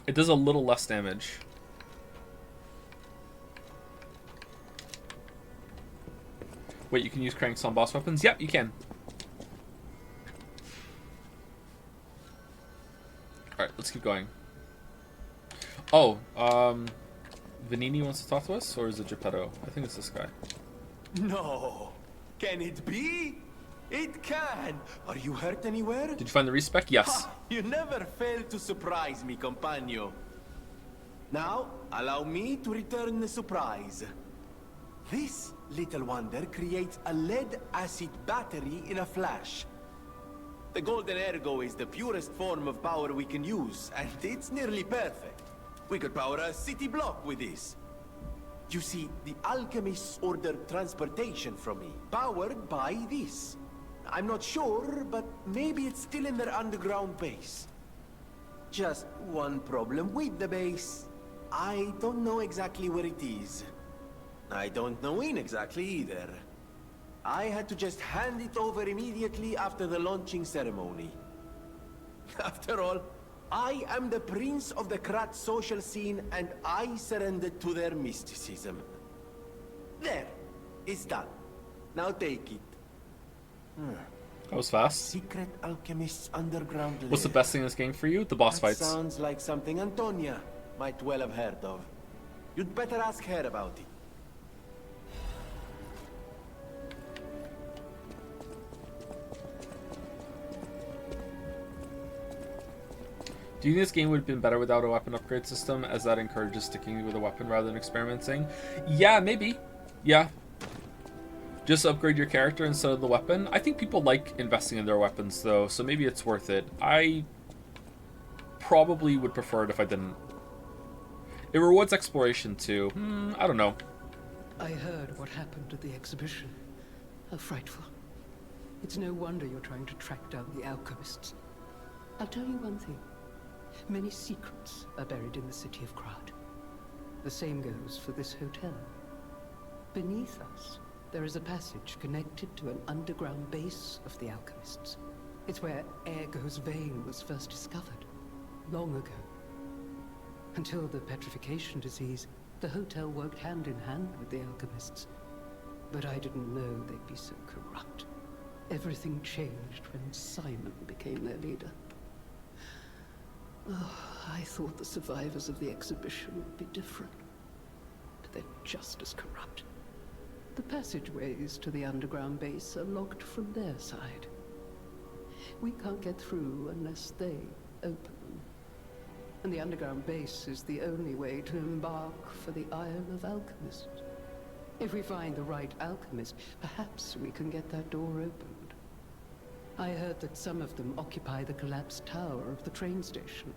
It does a little less damage. Wait, you can use cranks on boss weapons? Yep, you can. Alright, let's keep going. Oh, Vanini wants to talk to us, or is it Geppetto? I think it's this guy. No. Can it be? It can. Are you hurt anywhere? Did you find the respec? Yes. You never fail to surprise me, compagno. Now, allow me to return the surprise. This little wonder creates a lead-acid battery in a flash. The golden ergo is the purest form of power we can use, and it's nearly perfect. We could power a city block with this. You see, the alchemists ordered transportation from me, powered by this. I'm not sure, but maybe it's still in their underground base. Just one problem with the base. I don't know exactly where it is. I don't know when exactly either. I had to just hand it over immediately after the launching ceremony. After all, I am the prince of the Krat social scene, and I surrendered to their mysticism. There, it's done. Now take it. That was fast. Secret alchemist's underground lair. What's the best thing in this game for you? The boss That fights. sounds like something Antonia might well have heard of. You'd better ask her about it. Do you think this game would have been better without a weapon upgrade system, as that encourages sticking with a weapon rather than experimenting? Yeah, maybe. Yeah. Just upgrade your character instead of the weapon. I think people like investing in their weapons, though, so maybe it's worth it. I probably would prefer it if I didn't. It rewards exploration, too. I don't know. I heard what happened at the exhibition. How frightful. It's no wonder you're trying to track down the alchemists. I'll tell you one thing. Many secrets are buried in the city of Krat. The same goes for this hotel. Beneath us, there is a passage connected to an underground base of the alchemists. It's where Ergo's vein was first discovered, long ago. Until the petrification disease, the hotel worked hand in hand with the alchemists. But I didn't know they'd be so corrupt. Everything changed when Simon became their leader. Oh, I thought the survivors of the exhibition would be different. But they're just as corrupt. The passageways to the underground base are locked from their side. We can't get through unless they open them. And the underground base is the only way to embark for the Isle of Alchemists. If we find the right alchemist, perhaps we can get that door opened. I heard that some of them occupy the collapsed tower of the train station.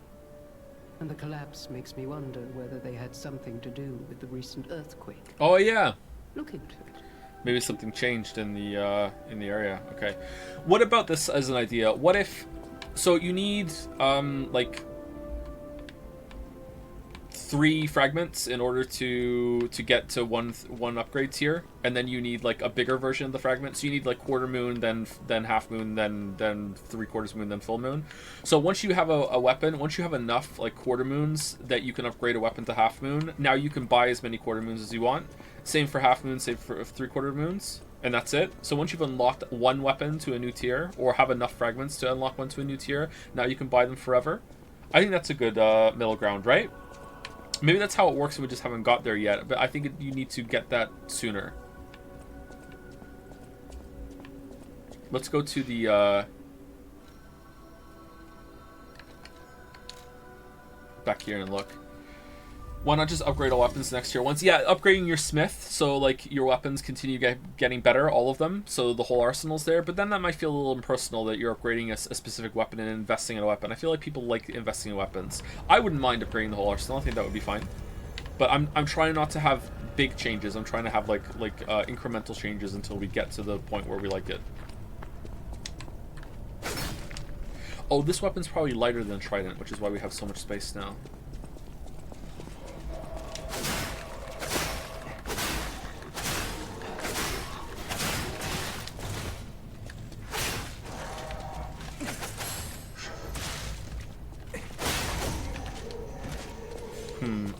And the collapse makes me wonder whether they had something to do with the recent earthquake. Oh, yeah. Look into it. Maybe something changed in the area. Okay. What about this as an idea? What if... So you need, like... 3 fragments in order to get to one upgrade tier, and then you need like a bigger version of the fragment. So you need like quarter moon, then half moon, then 3/4 moon, then full moon. So once you have a weapon, once you have enough like quarter moons that you can upgrade a weapon to half moon, now you can buy as many quarter moons as you want. Same for half moon, same for 3/4 moons, and that's it. So once you've unlocked one weapon to a new tier, or have enough fragments to unlock one to a new tier, now you can buy them forever. I think that's a good middle ground, right? Maybe that's how it works and we just haven't got there yet, but I think you need to get that sooner. Let's go to the back here and look. Why not just upgrade all weapons next year once? Yeah, upgrading your smith, so like your weapons continue getting better, all of them, so the whole arsenal's there, but then that might feel a little impersonal that you're upgrading a specific weapon and investing in a weapon. I feel like people like investing in weapons. I wouldn't mind upgrading the whole arsenal. I think that would be fine. But I'm trying not to have big changes. I'm trying to have like incremental changes until we get to the point where we like it. Oh, this weapon's probably lighter than Trident, which is why we have so much space now.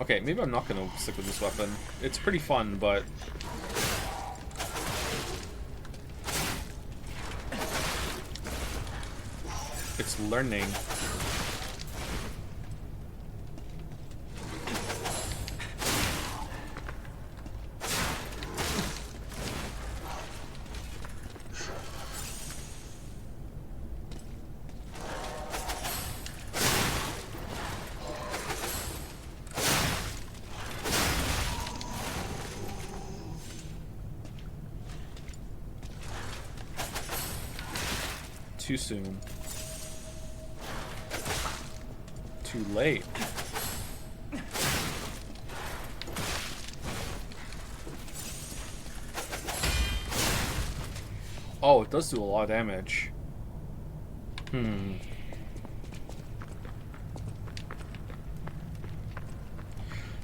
Okay, maybe I'm not going to stick with this weapon. It's pretty fun, but... It's learning. Too soon. Too late. Oh, it does do a lot of damage. Does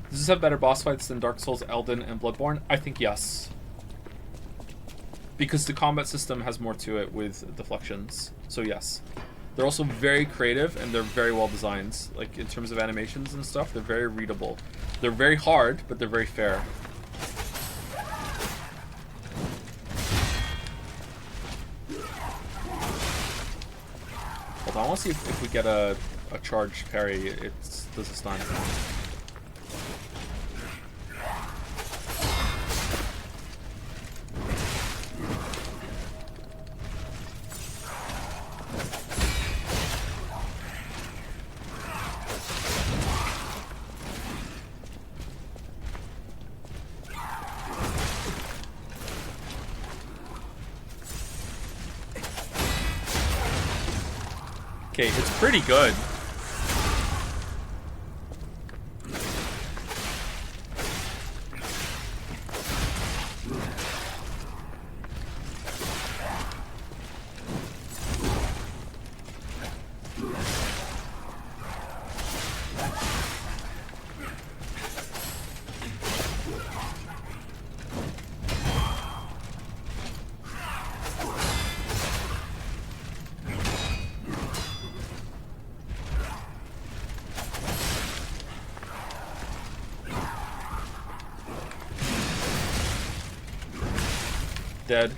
this have better boss fights than Dark Souls, Elden, and Bloodborne? I think yes. Because the combat system has more to it with deflections. So yes. They're also very creative and they're very well designed. Like in terms of animations and stuff, they're very readable. They're very hard, but they're very fair. Hold on, I want to see if we get a charged parry, it does a stun. Okay, it's pretty good. Dead.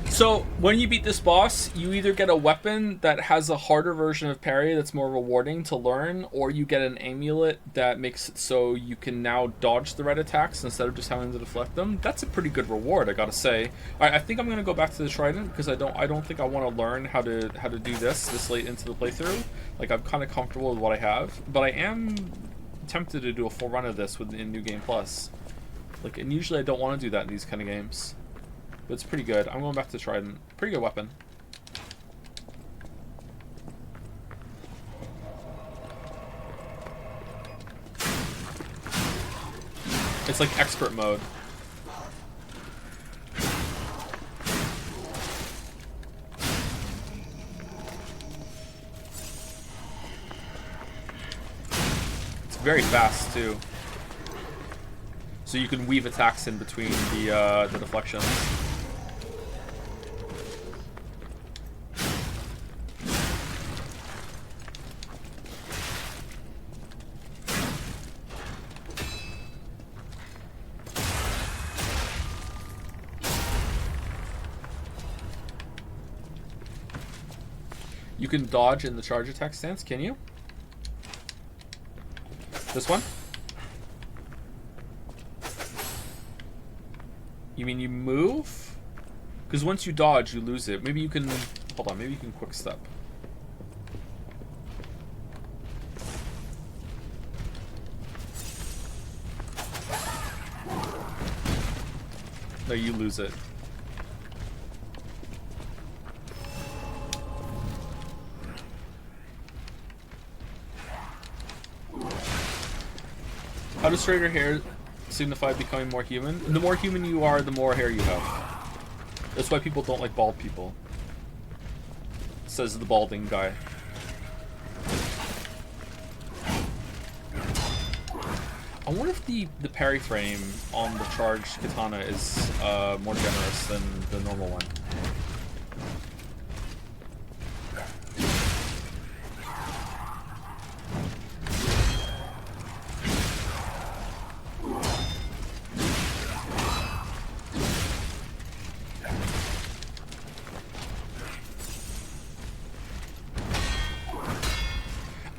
So when you beat this boss, you either get a weapon that has a harder version of parry that's more rewarding to learn, or you get an amulet that makes it so you can now dodge the red attacks instead of just having to deflect them. That's a pretty good reward, I gotta say. All right, I think I'm gonna go back to the trident because I don't think I want to learn how to do this late into the playthrough. Like I'm kind of comfortable with what I have, but I am tempted to do a full run of this in New Game Plus. Like, and usually I don't want to do that in these kind of games. But it's pretty good. I'm going back to Trident. Pretty good weapon. It's like expert mode. It's very fast, too. So you can weave attacks in between the deflections. You can dodge in the charge attack stance, can you? This one? You mean you move? Because once you dodge, you lose it. Maybe you can... Hold on, maybe you can quick step. No, you lose it. How does straighter hair signify becoming more human? And the more human you are, the more hair you have. That's why people don't like bald people. Says the balding guy. I wonder if the parry frame on the charged katana is more generous than the normal one.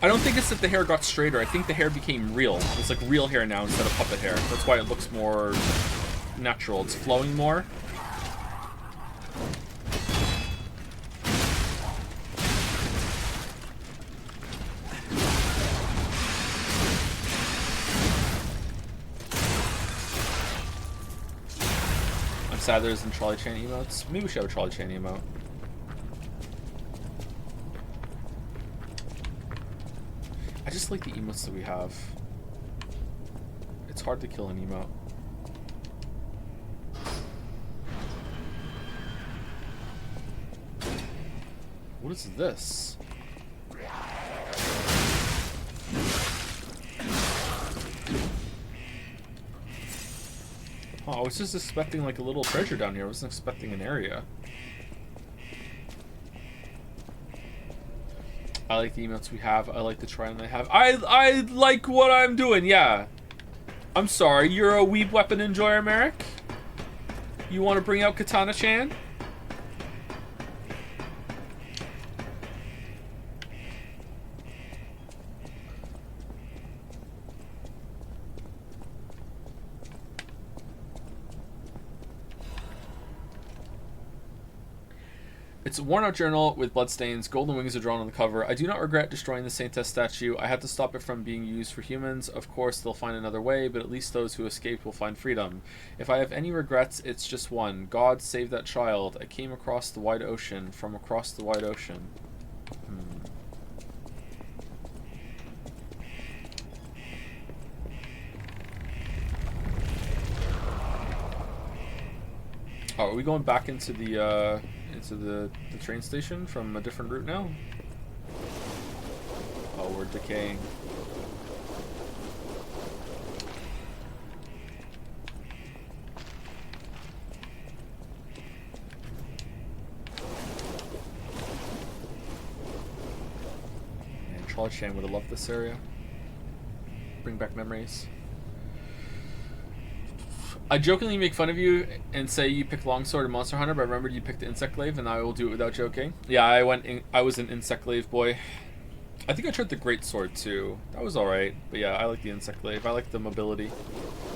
I don't think it's that the hair got straighter. I think the hair became real. It's like real hair now instead of puppet hair. That's why it looks more natural. It's flowing more. I'm sad there isn't trolley chain emotes. Maybe we should have a trolley chain emote. I just like the emotes that we have. It's hard to kill an emote. What is this? Oh, I was just expecting like a little treasure down here. I wasn't expecting an area. I like the emotes we have. I like the trident I have. I like what I'm doing, yeah. I'm sorry, you're a weeb weapon enjoyer, Merrick? You want to bring out Katana-chan? It's a worn-out journal with bloodstains. Golden wings are drawn on the cover. I do not regret destroying the Saintess statue. I had to stop it from being used for humans. Of course, they'll find another way, but at least those who escaped will find freedom. If I have any regrets, it's just one. God save that child. I came across the wide ocean. From across the wide ocean. Oh, are we going back into the train station from a different route now? Oh, we're decaying. And Charlie Chan would have loved this area. Bring back memories. I jokingly make fun of you and say you picked Longsword and Monster Hunter, but I remembered you picked Insect Glaive, and I will do it without joking. Yeah, I was an Insect Glaive boy. I think I tried the Great Sword too. That was alright, but yeah, I like the Insect Glaive. I like the mobility.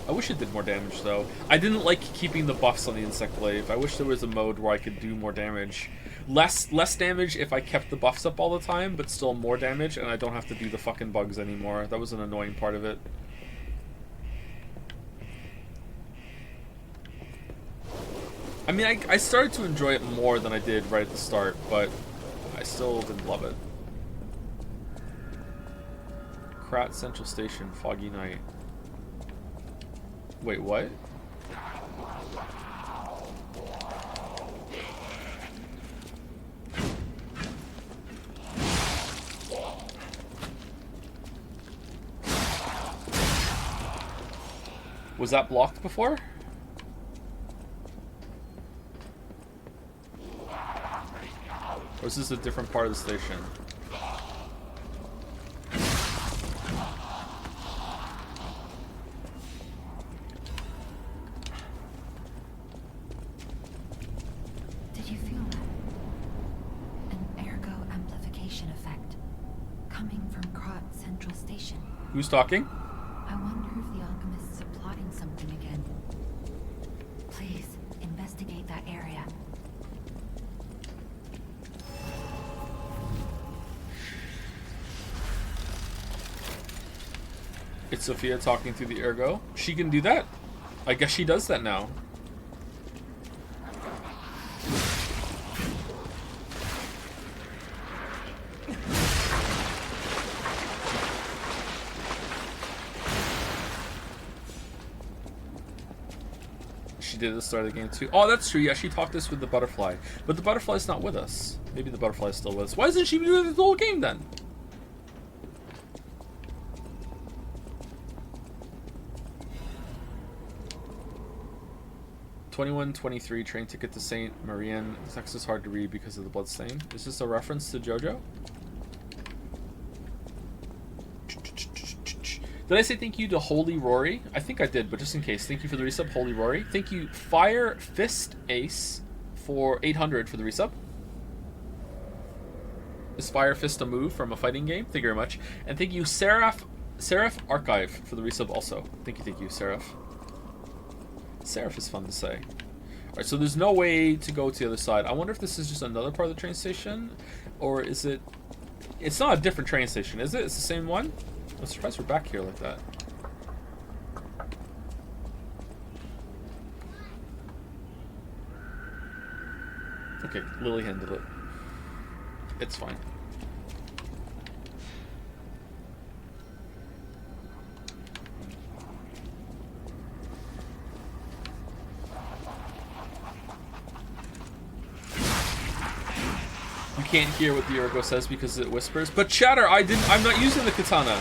I wish it did more damage though. I didn't like keeping the buffs on the Insect Glaive. I wish there was a mode where I could do more damage. Less damage if I kept the buffs up all the time, but still more damage, and I don't have to do the fucking bugs anymore. That was an annoying part of it. I mean, I started to enjoy it more than I did right at the start, but I still didn't love it. Krat Central Station, foggy night. Wait, what? Was that blocked before? Or is this a different part of the station? Did you feel that? An ergo amplification effect coming from Krat Central Station. Who's talking? I wonder if the alchemists are plotting something again. Please investigate that area. It's Sophia talking through the ergo. She can do that. I guess she does that now. She did at the start of the game too. Oh, that's true. Yeah, she talked this with the butterfly. But the butterfly's not with us. Maybe the butterfly's still with us. Why isn't she doing the whole game then? $21.23 train ticket to Saint Marianne. The text is hard to read because of the bloodstain. Is this a reference to JoJo? Did I say thank you to Holy Rory? I think I did, but just in case. Thank you for the resub, Holy Rory. Thank you, Fire Fist Ace, for 800 for the resub. Is Fire Fist a move from a fighting game? Thank you very much. And thank you, Seraph Archive, for the resub also. Thank you, Seraph. Seraph is fun to say. Alright, so there's no way to go to the other side. I wonder if this is just another part of the train station, or is it... It's not a different train station, is it? It's the same one? I'm surprised we're back here like that. Okay, Lily handled it. It's fine. You can't hear what the Urgo says because it whispers. But Chatter, I'm not using the katana.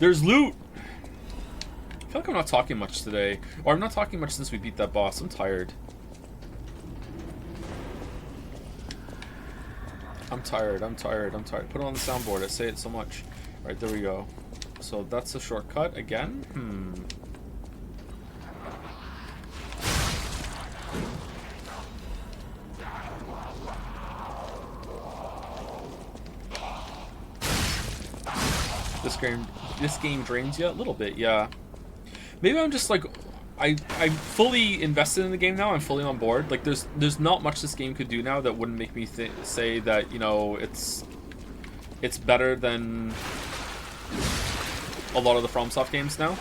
There's loot! I feel like I'm not talking much today. Or I'm not talking much since we beat that boss. I'm tired. I'm tired. Put it on the soundboard. I say it so much. Alright, there we go. So that's a shortcut again? This game drains you a little bit, yeah. Maybe I'm just like, I'm fully invested in the game now. I'm fully on board. Like, there's not much this game could do now that wouldn't make me say that, you know, it's better than a lot of the FromSoft games now.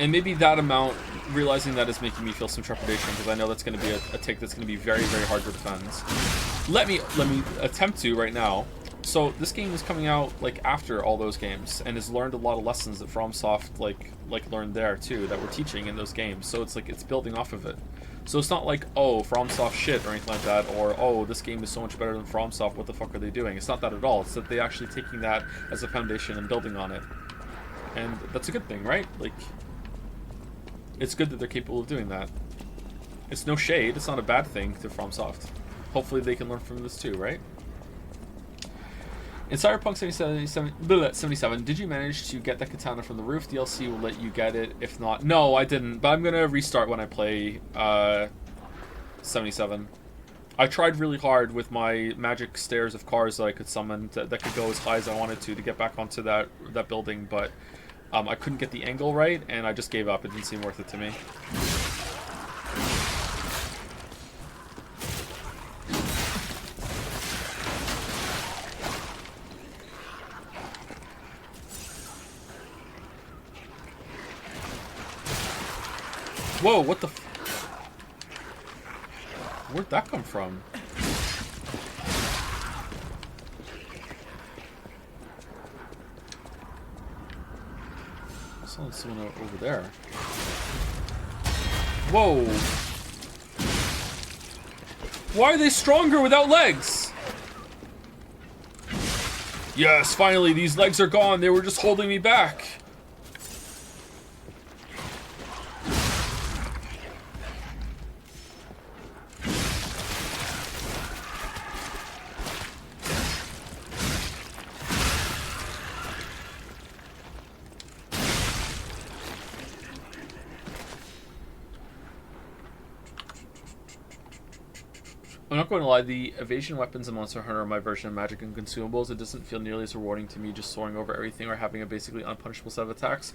And maybe that amount, realizing that is making me feel some trepidation, because I know that's going to be a take that's going to be very, very hard to defend. Let me attempt to right now. So this game is coming out like after all those games, and has learned a lot of lessons that FromSoft like learned there too, that we're teaching in those games. So it's like it's building off of it. So it's not like, oh, FromSoft shit or anything like that, or oh, this game is so much better than FromSoft, what the fuck are they doing? It's not that at all. It's that they're actually taking that as a foundation and building on it, and that's a good thing, right? Like, it's good that they're capable of doing that. It's no shade. It's not a bad thing to FromSoft. Hopefully they can learn from this too, right? In Cyberpunk 77, did you manage to get that katana from the roof? DLC will let you get it. If not, no, I didn't. But I'm gonna restart when I play 77. I tried really hard with my magic stairs of cars that I could summon that could go as high as I wanted to get back onto that building, but I couldn't get the angle right, and I just gave up. It didn't seem worth it to me. Whoa, what the f... Where'd that come from? I saw someone over there. Whoa! Why are they stronger without legs? Yes, finally, these legs are gone. They were just holding me back. I'm not going to lie, the evasion weapons in Monster Hunter are my version of magic and consumables. It doesn't feel nearly as rewarding to me just soaring over everything or having a basically unpunishable set of attacks.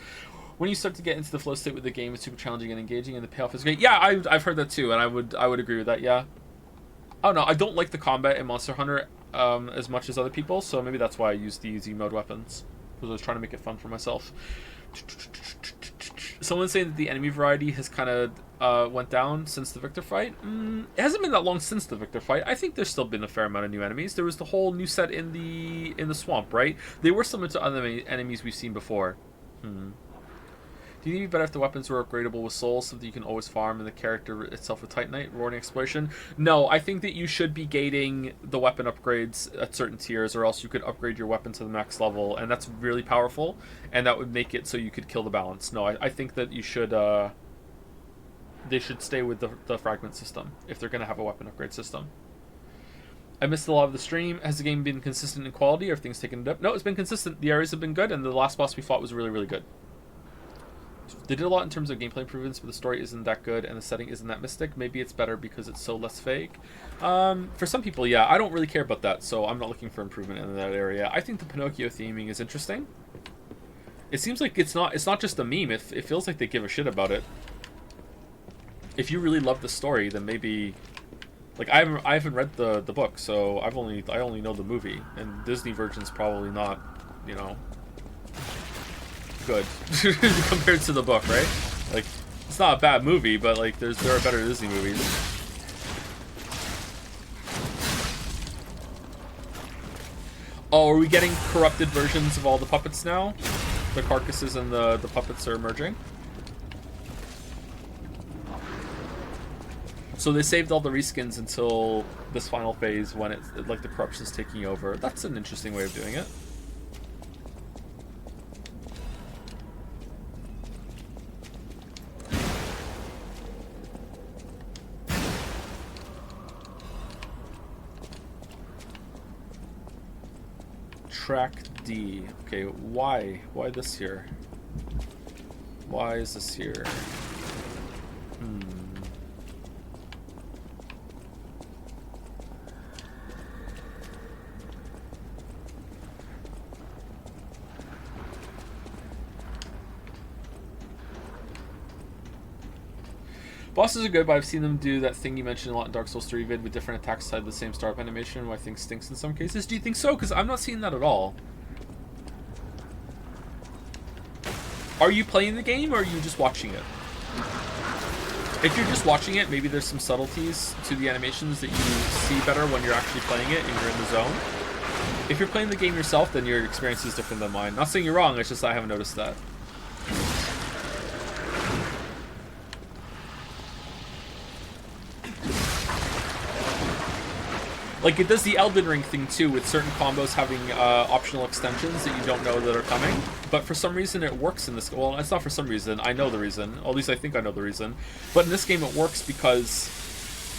When you start to get into the flow state with the game, it's super challenging and engaging, and the payoff is great. Yeah, I've heard that too, and I would agree with that, yeah. I don't know, I don't like the combat in Monster Hunter as much as other people, so maybe that's why I use the easy mode weapons, because I was trying to make it fun for myself. Someone's saying that the enemy variety has kind of went down since the Victor fight. It hasn't been that long since the Victor fight. I think there's still been a fair amount of new enemies. There was the whole new set in the swamp, right? They were similar to other enemies we've seen before. Do Do you think it'd be better if the weapons were upgradable with souls, so that you can always farm and the character itself with Titanite, rewarding exploration? No, I think that you should be gating the weapon upgrades at certain tiers, or else you could upgrade your weapon to the max level, and that's really powerful, and that would make it so you could kill the balance. No, I think that you should, they should stay with the fragment system, if they're going to have a weapon upgrade system. I missed a lot of the stream. Has the game been consistent in quality, or have things taken it up? No, it's been consistent. The areas have been good, and the last boss we fought was really, really good. They did a lot in terms of gameplay improvements, but the story isn't that good and the setting isn't that mystic. Maybe it's better because it's so less fake. For some people, yeah. I don't really care about that, so I'm not looking for improvement in that area. I think the Pinocchio theming is interesting. It seems like it's not just a meme. It feels like they give a shit about it. If you really love the story, then maybe, like, I haven't read the book, so I only know the movie, and Disney version's probably not, you know, good compared to the book, right? Like, it's not a bad movie, but like there are better Disney movies. Oh, are we getting corrupted versions of all the puppets now? The carcasses and the puppets are merging. So they saved all the reskins until this final phase when it's like the corruption's taking over. That's an interesting way of doing it. Track D. Okay, why? Why this here? Why is this here? Bosses are good, but I've seen them do that thing you mentioned a lot in Dark Souls 3 vid with different attacks tied to the same startup animation, which I think stinks in some cases. Do you think so? Because I'm not seeing that at all. Are you playing the game, or are you just watching it? If you're just watching it, maybe there's some subtleties to the animations that you see better when you're actually playing it and you're in the zone. If you're playing the game yourself, then your experience is different than mine. Not saying you're wrong, it's just I haven't noticed that. Like, it does the Elden Ring thing, too, with certain combos having optional extensions that you don't know that are coming. But for some reason, it works in this... Well, it's not for some reason. I know the reason. Or at least I think I know the reason. But in this game, it works because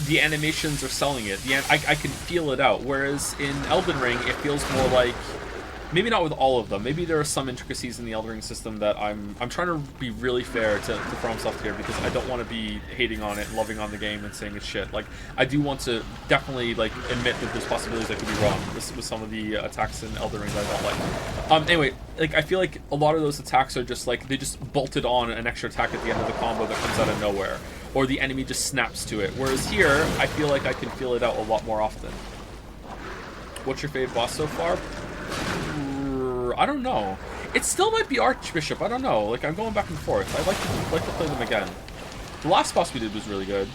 the animations are selling it. I can feel it out. Whereas in Elden Ring, it feels more like... Maybe not with all of them. Maybe there are some intricacies in the Elden Ring system that I'm trying to be really fair to FromSoft here, because I don't want to be hating on it and loving on the game and saying it's shit. Like, I do want to definitely, like, admit that there's possibilities I could be wrong with some of the attacks in Elden Ring that I don't like. Anyway, like, I feel like a lot of those attacks are just, like, they just bolted on an extra attack at the end of the combo that comes out of nowhere. Or the enemy just snaps to it. Whereas here, I feel like I can feel it out a lot more often. What's your favorite boss so far? I don't know. It still might be Archbishop. I don't know. Like, I'm going back and forth. I'd like to play them again. The last boss we did was really good.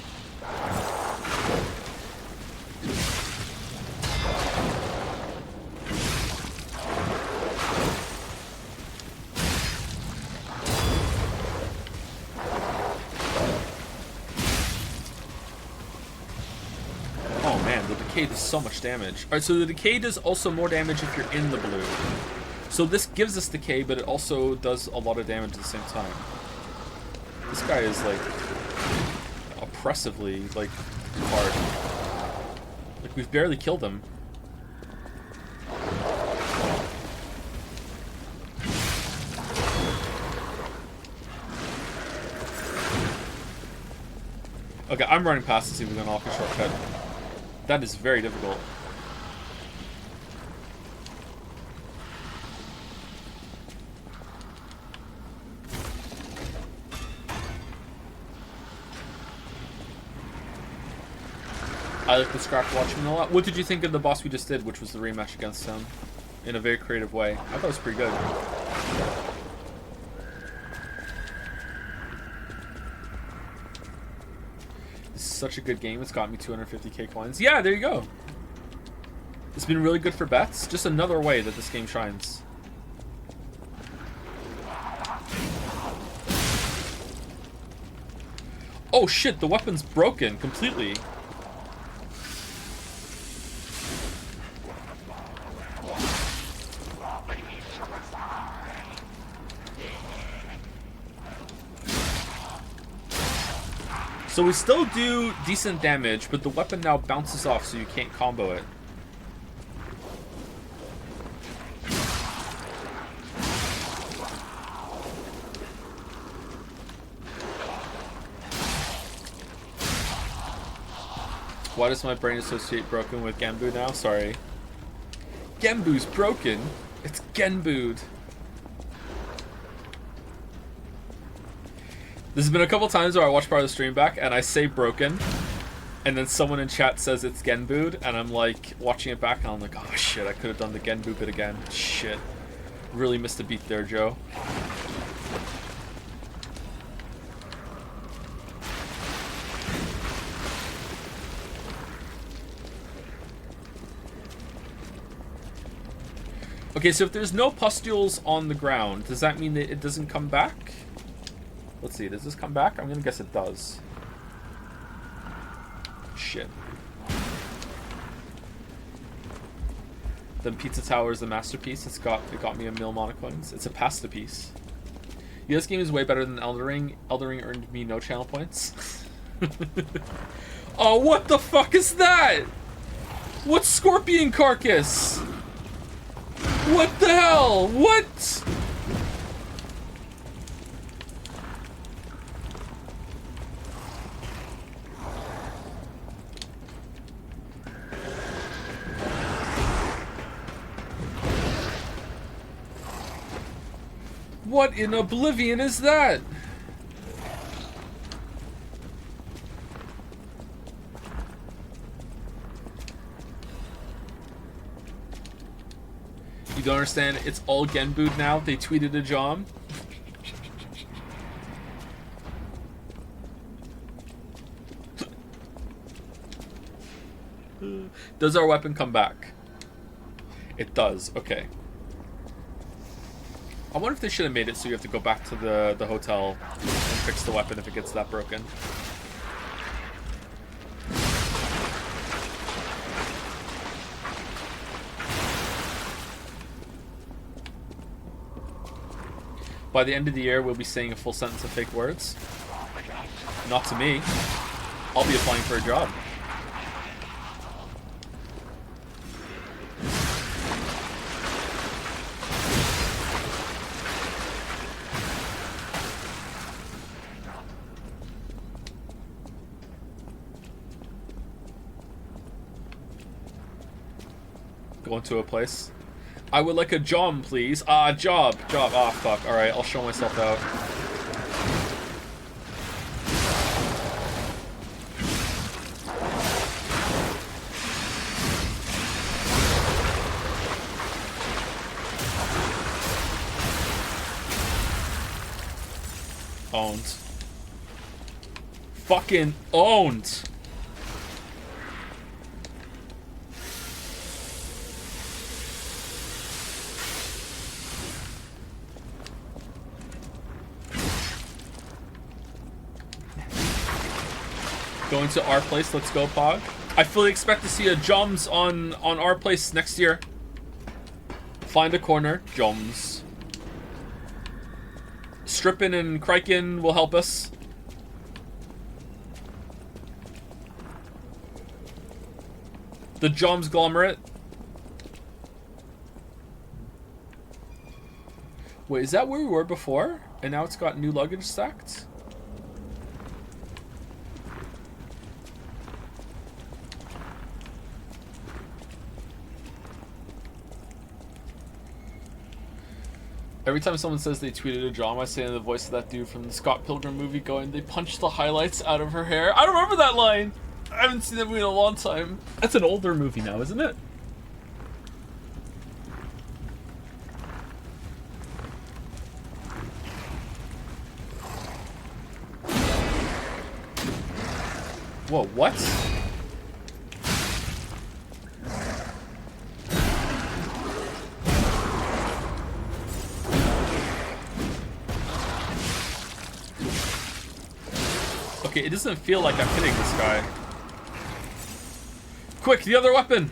Oh man, the decay does so much damage. Alright, so the decay does also more damage if you're in the blue. So this gives us decay, but it also does a lot of damage at the same time. This guy is, like, oppressively, like, hard. Like, we've barely killed him. Okay, I'm running past to see if we can unlock a shortcut. That is very difficult. I like the scratch watching a lot. What did you think of the boss we just did, which was the rematch against him? In a very creative way. I thought it was pretty good. This is such a good game. It's got me 250k coins. Yeah, there you go. It's been really good for bets. Just another way that this game shines. Oh shit, the weapon's broken completely. So we still do decent damage, but the weapon now bounces off, so you can't combo it. Why does my brain associate broken with Genbu now? Sorry. Genbu's broken. It's Genbu'd. There's been a couple times where I watch part of the stream back and I say broken, and then someone in chat says it's Genbu'd, and I'm like watching it back and I'm like, oh shit, I could have done the Genbu bit again. Shit. Really missed a beat there, Joe. Okay, so if there's no pustules on the ground, does that mean that it doesn't come back? Let's see, does this come back? I'm gonna guess it does. Shit. Then Pizza Tower is the masterpiece. It got me a mil monocoins. It's a pasta piece. Yeah, this game is way better than Elden Ring. Elden Ring earned me no channel points. Oh, what the fuck is that? What's Scorpion Carcass? What the hell? What? What in oblivion is that? You don't understand? It's all Genbu'd now. They tweeted a Jom. Does our weapon come back? It does. Okay. I wonder if they should have made it so you have to go back to the hotel and fix the weapon if it gets that broken. By the end of the year, we'll be saying a full sentence of fake words. Not to me. I'll be applying for a job. Going to a place. I would like a job, please. Job. Ah, fuck. Alright, I'll show myself out. Owned. Fucking owned. Going to our place, let's go, Pog. I fully expect to see a Joms on our place next year. Find a corner, Joms. Strippin and Kriken will help us. The Joms Glomerate. Wait, is that where we were before? And now it's got new luggage stacked? Every time someone says they tweeted a Jom, I say in the voice of that dude from the Scott Pilgrim movie going, they punched the highlights out of her hair. I remember that line! I haven't seen that movie in a long time. That's an older movie now, isn't it? Whoa, what? Okay, it doesn't feel like I'm hitting this guy. Quick, the other weapon!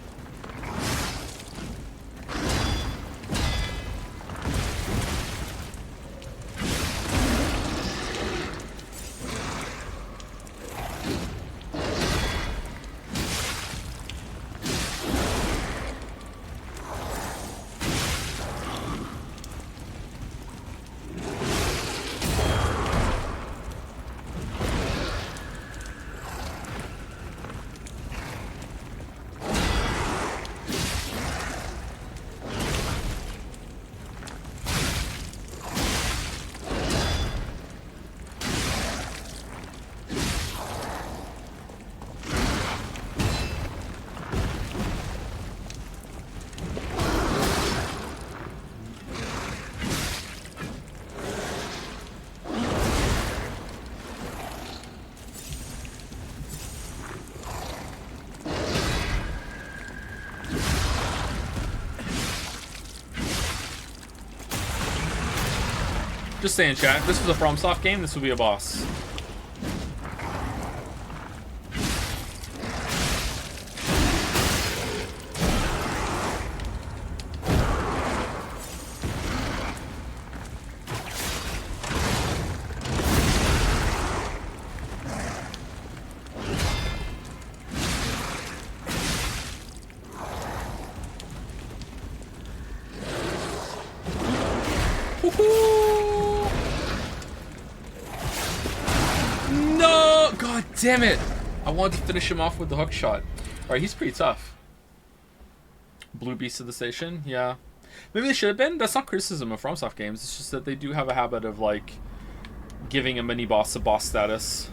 Just saying, chat. If this was a FromSoft game, this would be a boss. No! God damn it! I wanted to finish him off with the hook shot. Alright, he's pretty tough. Blue Beast of the Station? Yeah. Maybe they should have been. That's not criticism of FromSoft games. It's just that they do have a habit of, like, giving a mini-boss a boss status.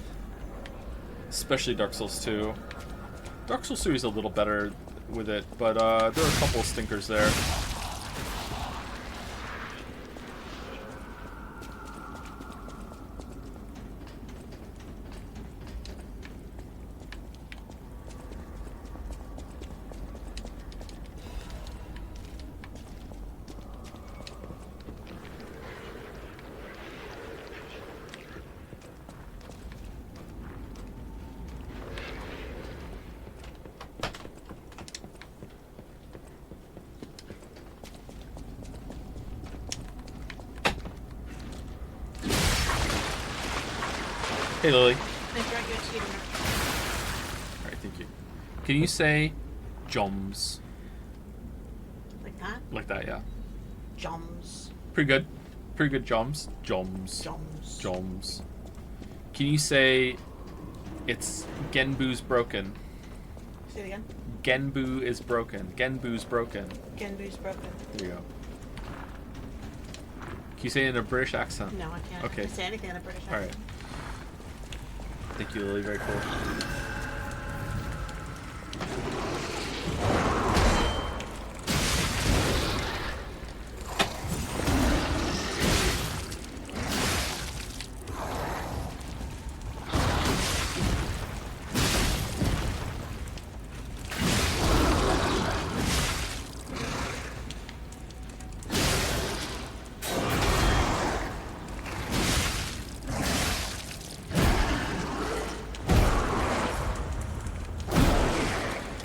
Especially Dark Souls 2. Dark Souls 3 is a little better with it, but there are a couple of stinkers there. Hey, Lily. Alright, thank you. Can you say joms? Like that? Like that, yeah. Joms. Pretty good. Pretty good joms. Joms. Joms. Joms. Can you say it's Genbu's broken? Say it again. Genbu is broken. Genbu's broken. Genbu's broken. There you go. Can you say it in a British accent? No, I can't. Okay. I can say anything in a British accent. Alright. Thank you, Lily. Very cool.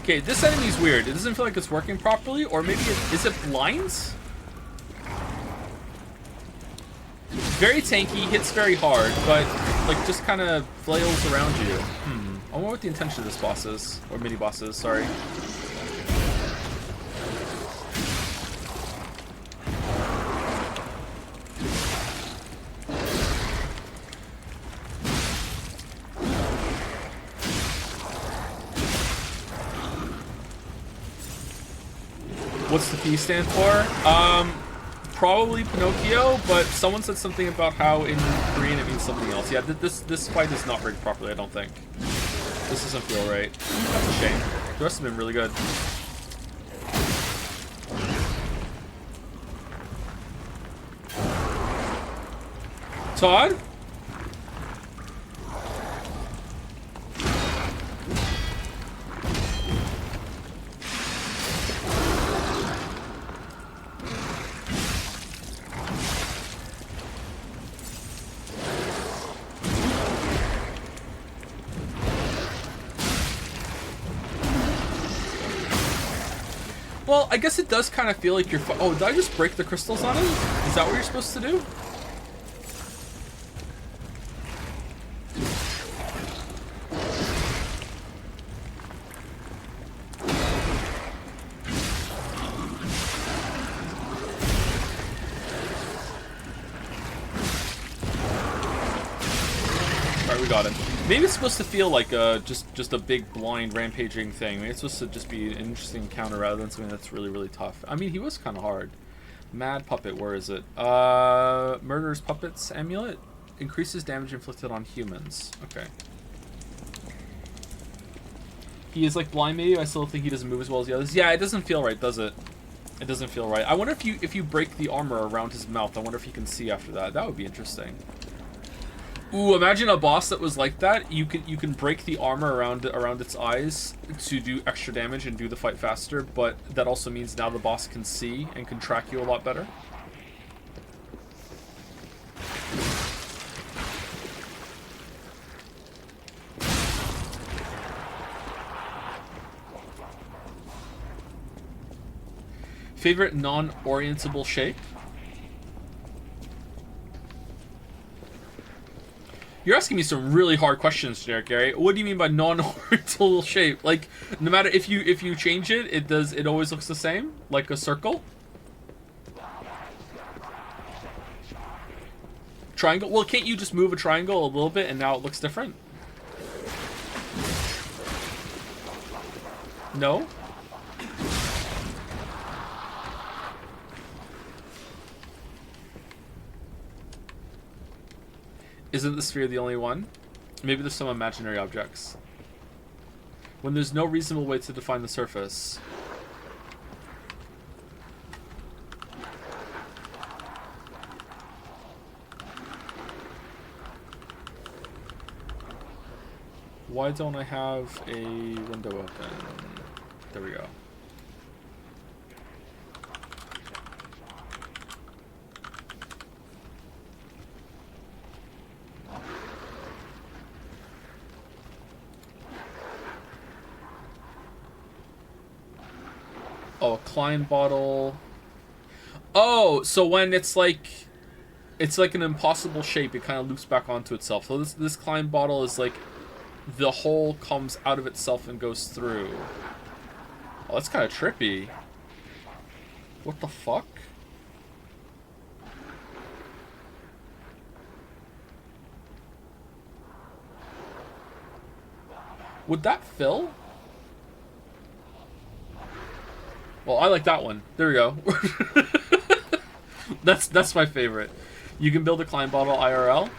Okay, this enemy's weird. It doesn't feel like it's working properly, or maybe is it blinds? Very tanky, hits very hard, but like just kind of flails around you. I wonder what the intention of this boss is, or mini boss is. Sorry. What's the P stand for? Probably Pinocchio, but someone said something about how in Korean it means something else. Yeah, this fight is not rigged properly, I don't think. This doesn't feel right. That's a shame. The rest have been really good. Todd? Well, I guess it does kind of feel like you're... Oh, did I just break the crystals on it? Is that what you're supposed to do? Alright, we got him. Maybe it's supposed to feel like just a big blind rampaging thing. Maybe it's supposed to just be an interesting encounter rather than something that's really, really tough. I mean, he was kind of hard. Mad Puppet, where is it? Murderous Puppets Amulet? Increases damage inflicted on humans. Okay. He is like blind maybe, I still think he doesn't move as well as the others. Yeah, it doesn't feel right, does it? It doesn't feel right. I wonder if you break the armor around his mouth, I wonder if he can see after that. That would be interesting. Ooh, imagine a boss that was like that. You can break the armor around its eyes to do extra damage and do the fight faster, but that also means now the boss can see and can track you a lot better. Favorite non-orientable shape? You're asking me some really hard questions, Derek Gary. What do you mean by non-oriental shape? Like, no matter if you change it, it always looks the same, like a circle. Triangle. Well, can't you just move a triangle a little bit and now it looks different? No. Isn't the sphere the only one? Maybe there's some imaginary objects. When there's no reasonable way to define the surface. Why don't I have a window open? There we go. Oh, a Klein bottle. Oh, so when it's like an impossible shape, it kind of loops back onto itself. So this Klein bottle is like the hole comes out of itself and goes through. Oh, that's kind of trippy. What the fuck? Would that fill? Well, I like that one. There we go. That's my favorite. You can build a Klein bottle IRL.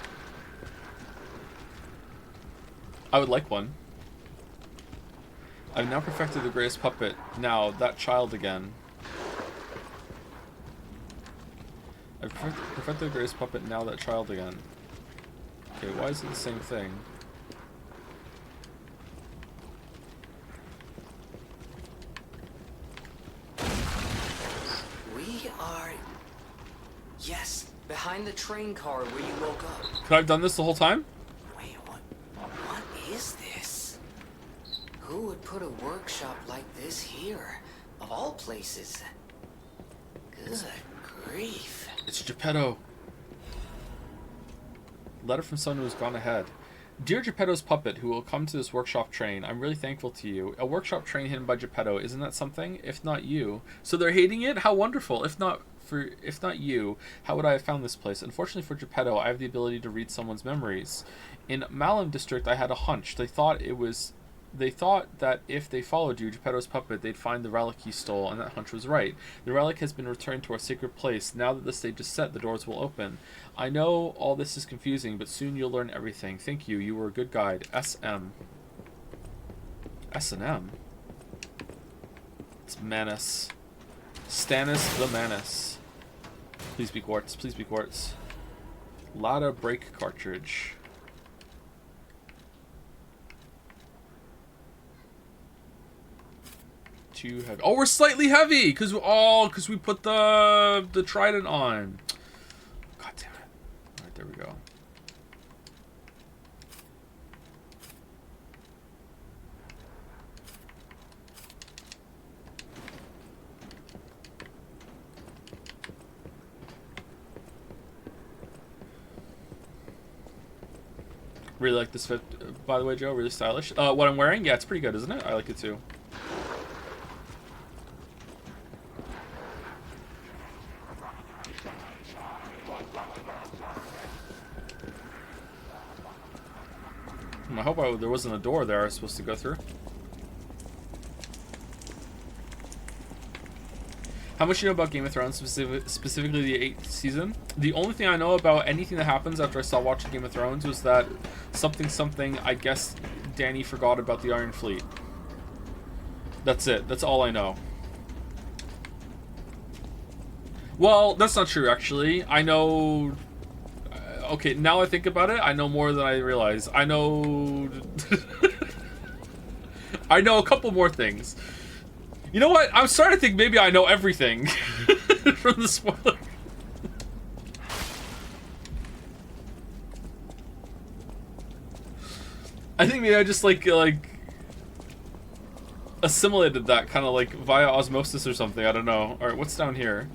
I would like one. I've now perfected the greatest puppet. Now, that child again. I've perfected the greatest puppet. Now, that child again. Okay, why is it the same thing? Yes, behind the train car where you woke up. Could I have done this the whole time? Wait, what is this? Who would put a workshop like this here, of all places? Good grief. It's Geppetto. Letter from someone who has gone ahead. Dear Geppetto's puppet, who will come to this workshop train, I'm really thankful to you. A workshop train hidden by Geppetto, isn't that something? If not you. So they're hating it? How wonderful. If not you, how would I have found this place? Unfortunately for Geppetto, I have the ability to read someone's memories. In Malum district, I had a hunch. They thought that if they followed you, Geppetto's puppet, they'd find the relic he stole, and that hunch was right. The relic has been returned to our sacred place. Now that the stage is set, the doors will open. I know all this is confusing, but soon you'll learn everything. Thank you. You were a good guide. SM. S&M? It's Manus. Stannis the Manus. Please be quartz. Please be quartz. Lada brake cartridge. Too heavy. Oh, we're slightly heavy because we put the trident on. God damn it! All right, there we go. Really like this fit, by the way, Joe. Really stylish. What I'm wearing, yeah, it's pretty good, isn't it? I like it too. I hope there wasn't a door there I was supposed to go through. How much do you know about Game of Thrones, specifically the 8th season? The only thing I know about anything that happens after I stopped watching Game of Thrones was that something, I guess Dany forgot about the Iron Fleet. That's it. That's all I know. Well, that's not true, actually. I know... Okay, now I think about it, I know more than I realize. I know... I know a couple more things. You know what? I'm starting to think maybe I know everything from the spoiler. I think maybe I just like assimilated that kind of like via osmosis or something. I don't know. All right, what's down here?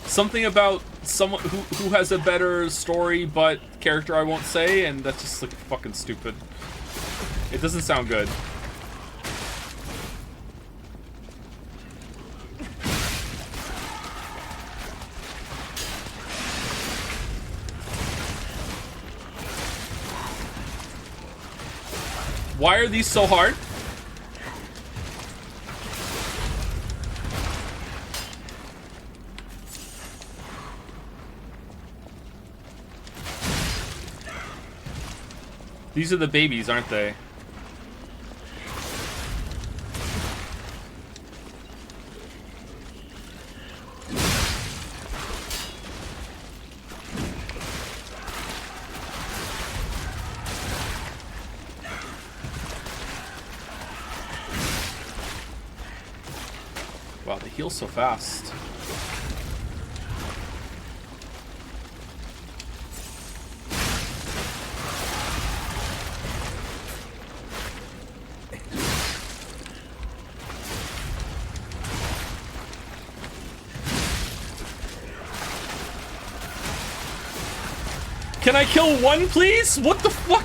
Something about someone who has a better story but character I won't say, and that's just like fucking stupid. It doesn't sound good. Why are these so hard? These are the babies, aren't they? Wow, they heal so fast. Can I kill one, please? What the fuck?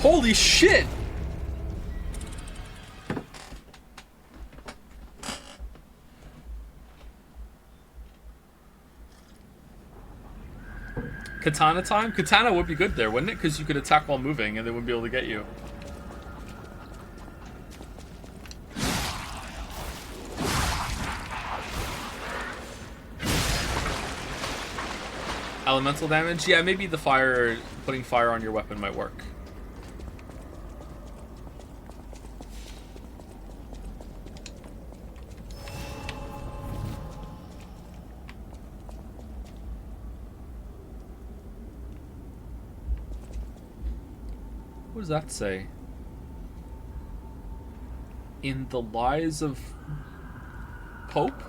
Holy shit! Katana time? Katana would be good there, wouldn't it? Because you could attack while moving and they wouldn't be able to get you. Elemental damage? Yeah, maybe the fire, putting fire on your weapon might work. What does that say? In the Lies of Pope?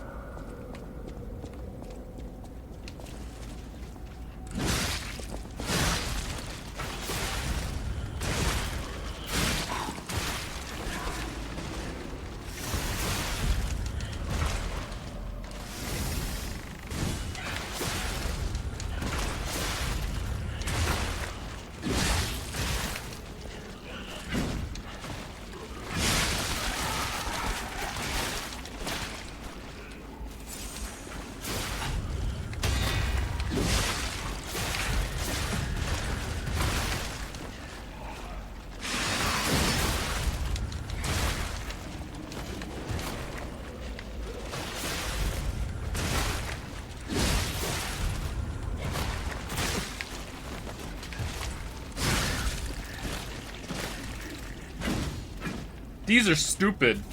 These are stupid.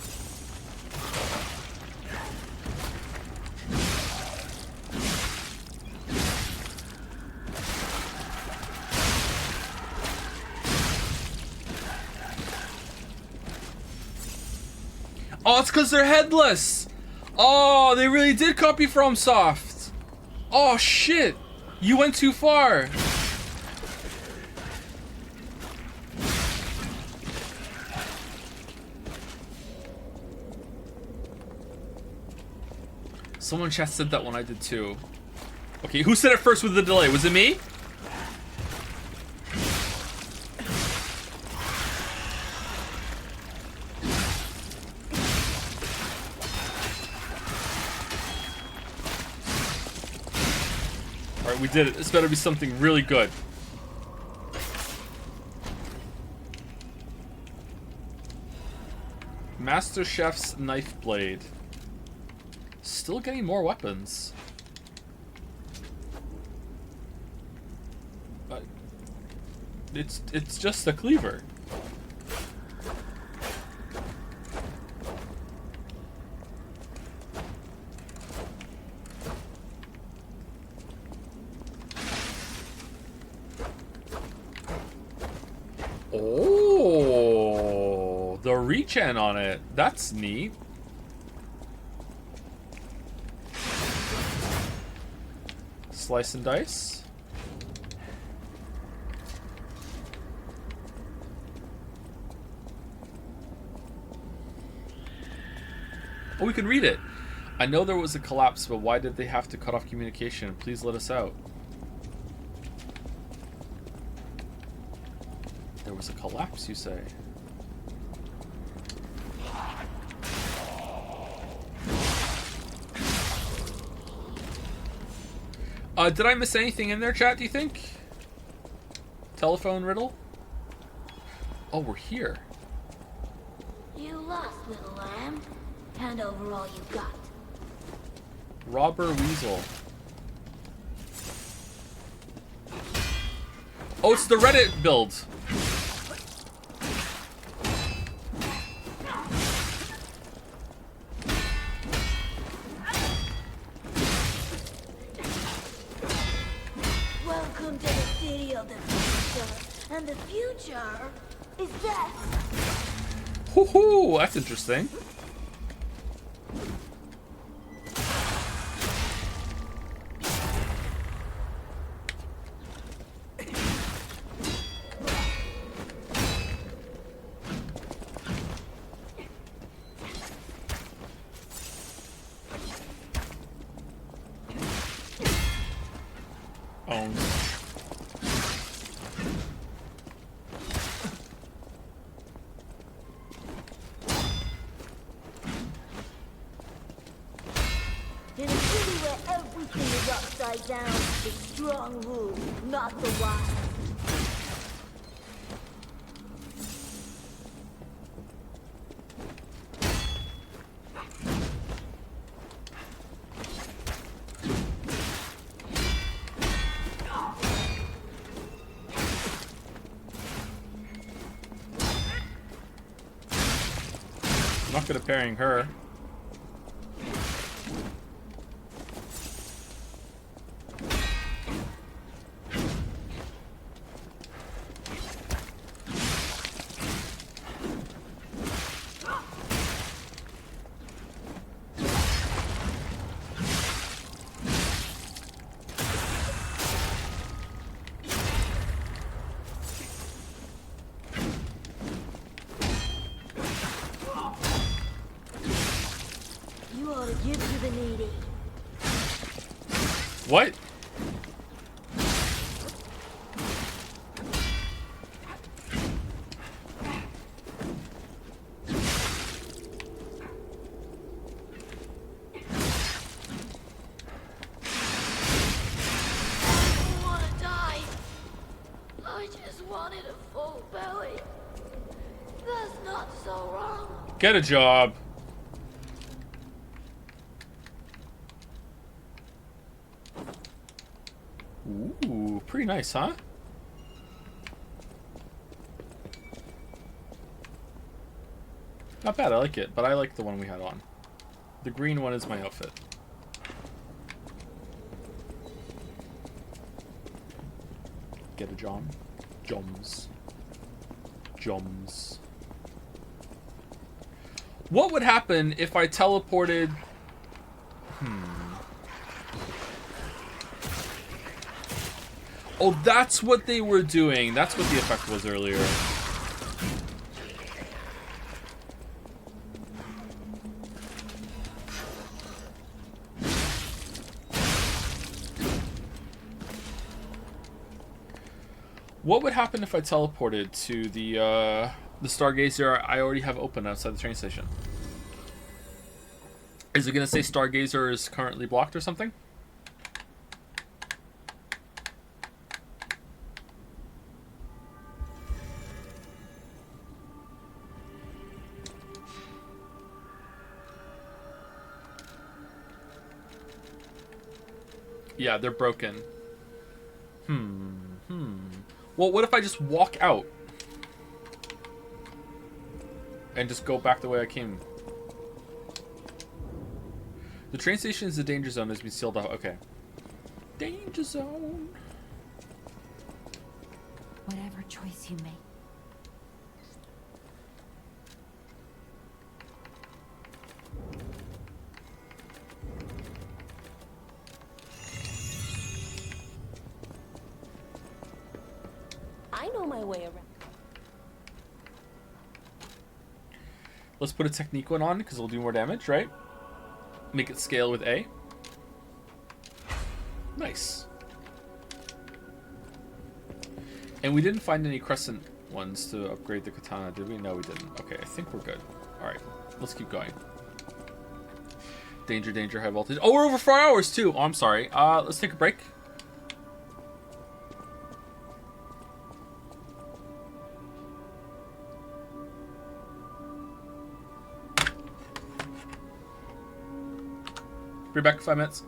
Oh, it's because they're headless. Oh, they really did copy FromSoft. Oh, shit. You went too far. Someone in chat said that one, I did too. Okay, who said it first with the delay? Was it me? Alright, we did it. This better be something really good. Master Chef's knife blade. Still getting more weapons. It's just a cleaver. Oh, the regen on it. That's neat. Slice and dice. Oh, we can read it. I know there was a collapse, but why did they have to cut off communication? Please let us out. There was a collapse, you say? Did I miss anything in there, chat, do you think? Telephone riddle? Oh, we're here. You lost, little lamb. Hand over all you got. Robber Weasel. Oh, it's the Reddit build. Welcome to the city of the future. And the future is death. Hoo-hoo, that's interesting. In a city where everything is upside down, the strong rule, not the wise. I'm not good at parrying her. You ought to give to the needy. What? I don't want to die. I just wanted a full belly. That's not so wrong. Get a job. Ooh, pretty nice, huh? Not bad, I like it, but I like the one we had on. The green one is my outfit. Get a John. Joms. Joms. What would happen if I teleported... Oh, that's what they were doing. That's what the effect was earlier. What would happen if I teleported to the Stargazer I already have open outside the train station? Is it going to say Stargazer is currently blocked or something? Yeah, they're broken. Well, what if I just walk out? And just go back the way I came? The train station is a danger zone, has been sealed off. Okay. Danger zone. Whatever choice you make. I know my way around. Let's put a technique one on, because it'll do more damage, right? Make it scale with A. Nice. And we didn't find any crescent ones to upgrade the katana, did we? No, we didn't. Okay, I think we're good. Alright, let's keep going. Danger, danger, high voltage. Oh, we're over 4 hours, too! Oh, I'm sorry. Let's take a break. Be back in 5 minutes.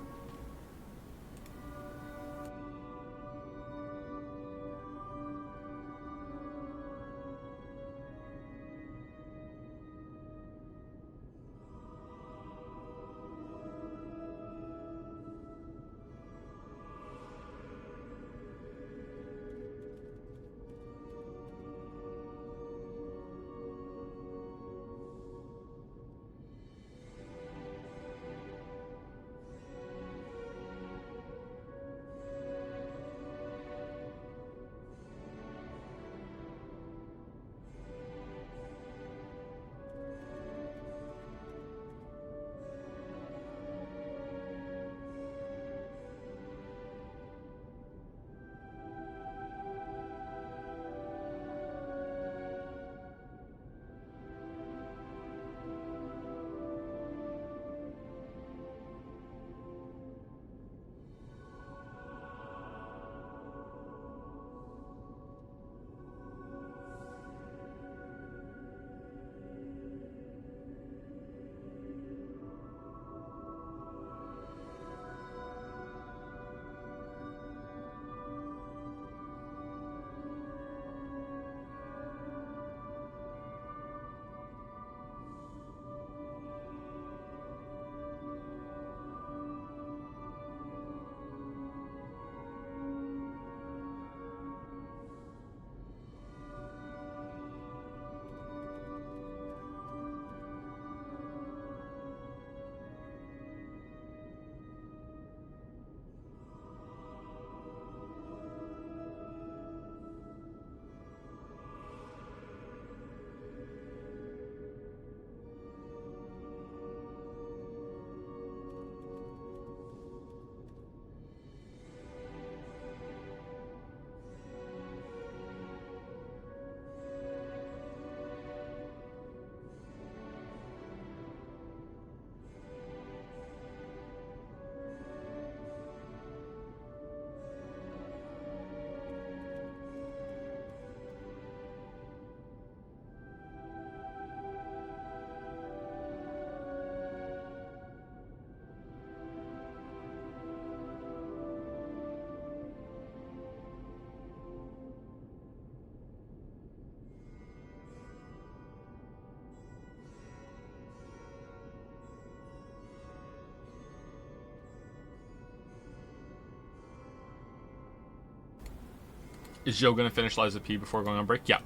Is Joe gonna finish Lies of P before going on break? Yeah.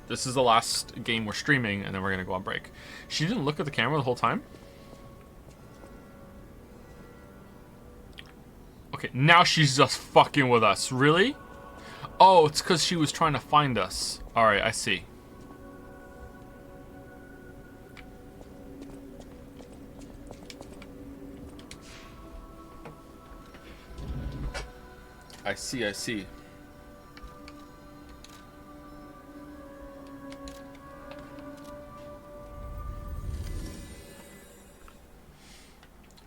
This is the last game we're streaming, and then we're gonna go on break. She didn't look at the camera the whole time? Okay, now she's just fucking with us. Really? Oh, it's because she was trying to find us. Alright, I see. I see.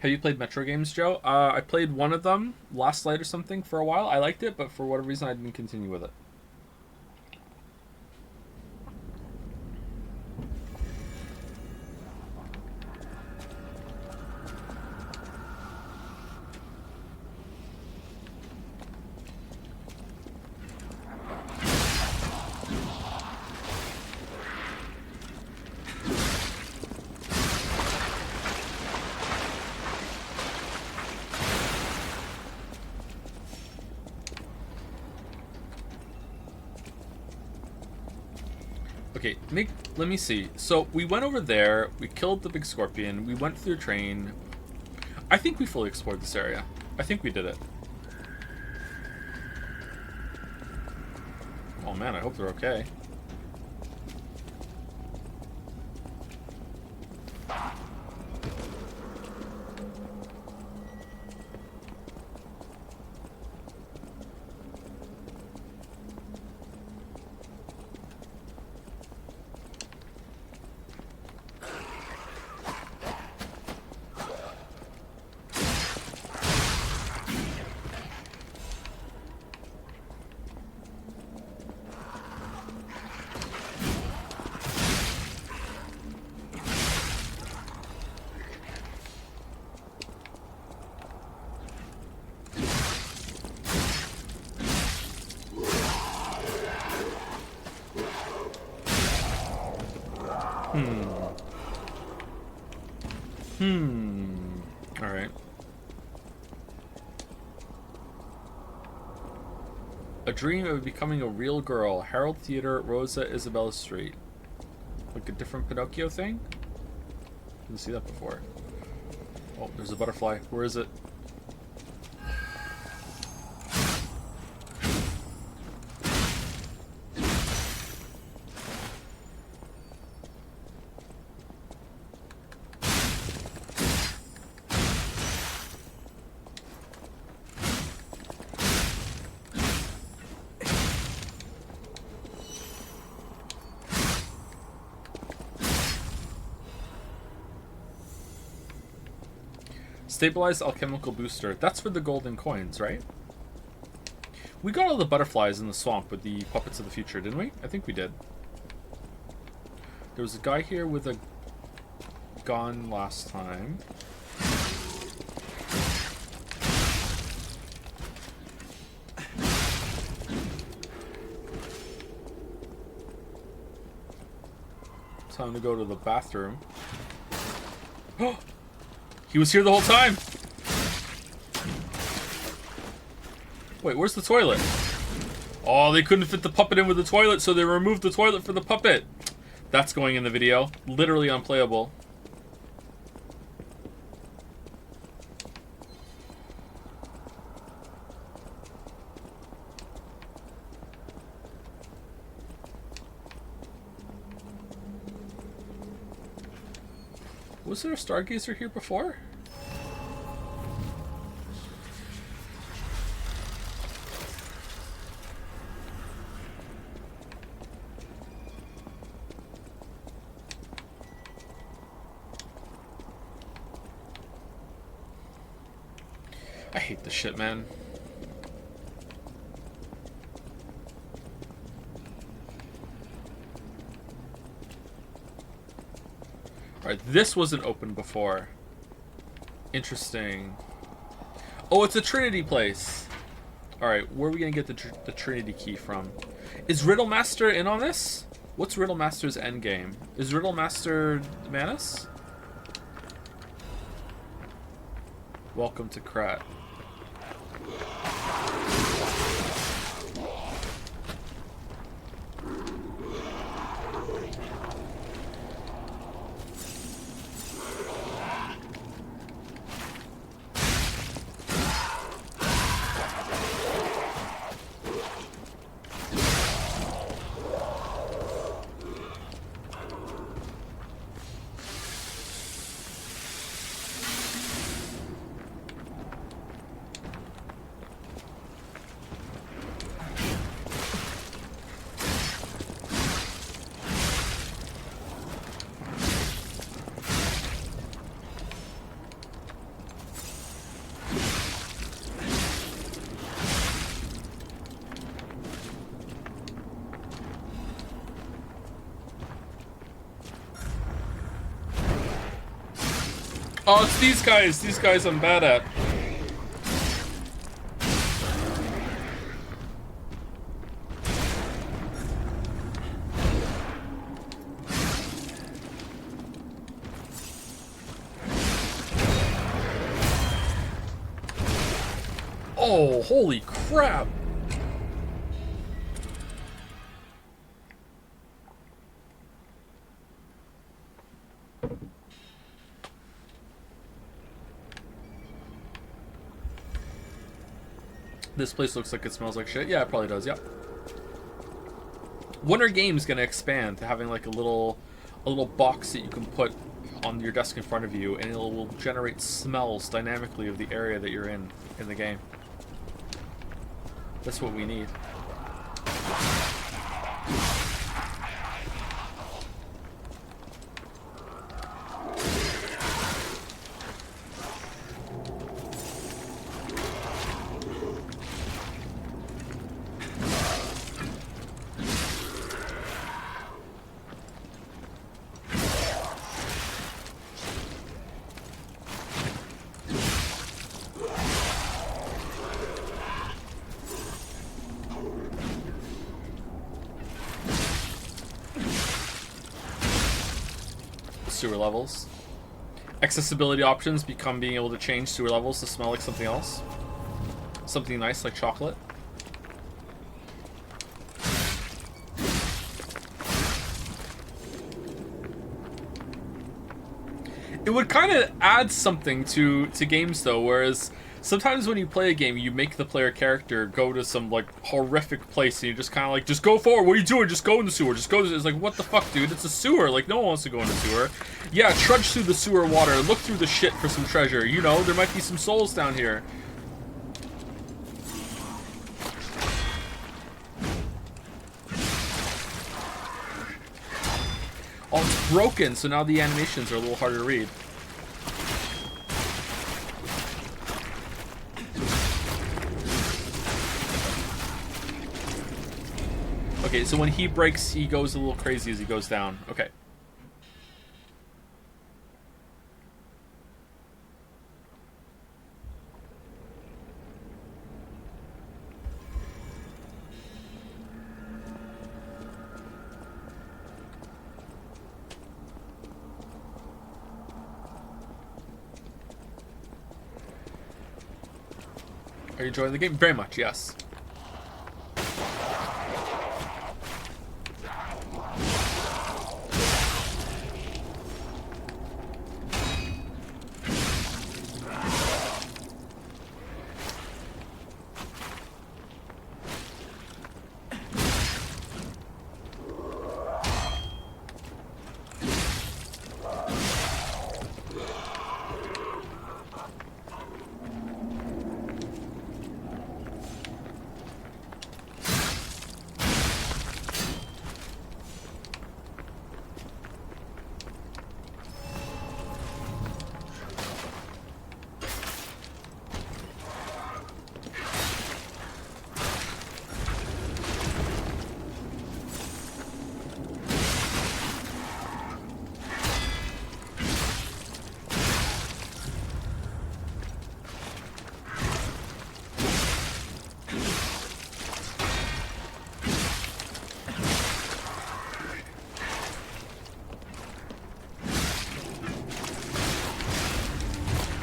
Have you played Metro games, Joe? I played one of them last night or something for a while. I liked it, but for whatever reason I didn't continue with it. Okay, let me see. So we went over there, we killed the big scorpion, we went through the train. I think we fully explored this area. I think we did it. Oh man, I hope they're okay. Alright. A dream of becoming a real girl. Harold Theater, Rosa Isabella Street. Like a different Pinocchio thing? Didn't see that before. Oh, there's a butterfly. Where is it? Stabilized alchemical booster. That's for the golden coins, right? We got all the butterflies in the swamp with the puppets of the future, didn't we? I think we did. There was a guy here with a gun last time. Time to go to the bathroom. Oh! He was here the whole time! Wait, where's the toilet? Oh, they couldn't fit the puppet in with the toilet, so they removed the toilet for the puppet. That's going in the video. Literally unplayable. Was there a Stargazer here before? I hate this shit, man. Alright, this wasn't open before. Interesting. Oh, it's a Trinity place. Alright, where are we gonna get the Trinity key from? Is Riddlemaster in on this? What's Riddlemaster's endgame? Is Riddlemaster Manus? Welcome to Krat. Oh, it's these guys. These guys I'm bad at. Oh, holy crap. This place looks like it smells like shit. Yeah, it probably does. Yep. When are games gonna expand to having like a little box that you can put on your desk in front of you, and it will generate smells dynamically of the area that you're in the game? That's what we need. Sewer levels. Accessibility options become being able to change sewer levels to smell like something else. Something nice like chocolate. It would kind of add something to games though, whereas sometimes when you play a game, you make the player character go to some like horrific place, and you just kind of like, just go forward. What are you doing? Just go in the sewer. Just go. It's like, what the fuck, dude? It's a sewer. Like, no one wants to go in the sewer. Yeah, trudge through the sewer water. Look through the shit for some treasure. You know, there might be some souls down here. Oh, it's broken, so now the animations are a little harder to read. Okay, so when he breaks, he goes a little crazy as he goes down. Okay. Are you enjoying the game? Very much, yes.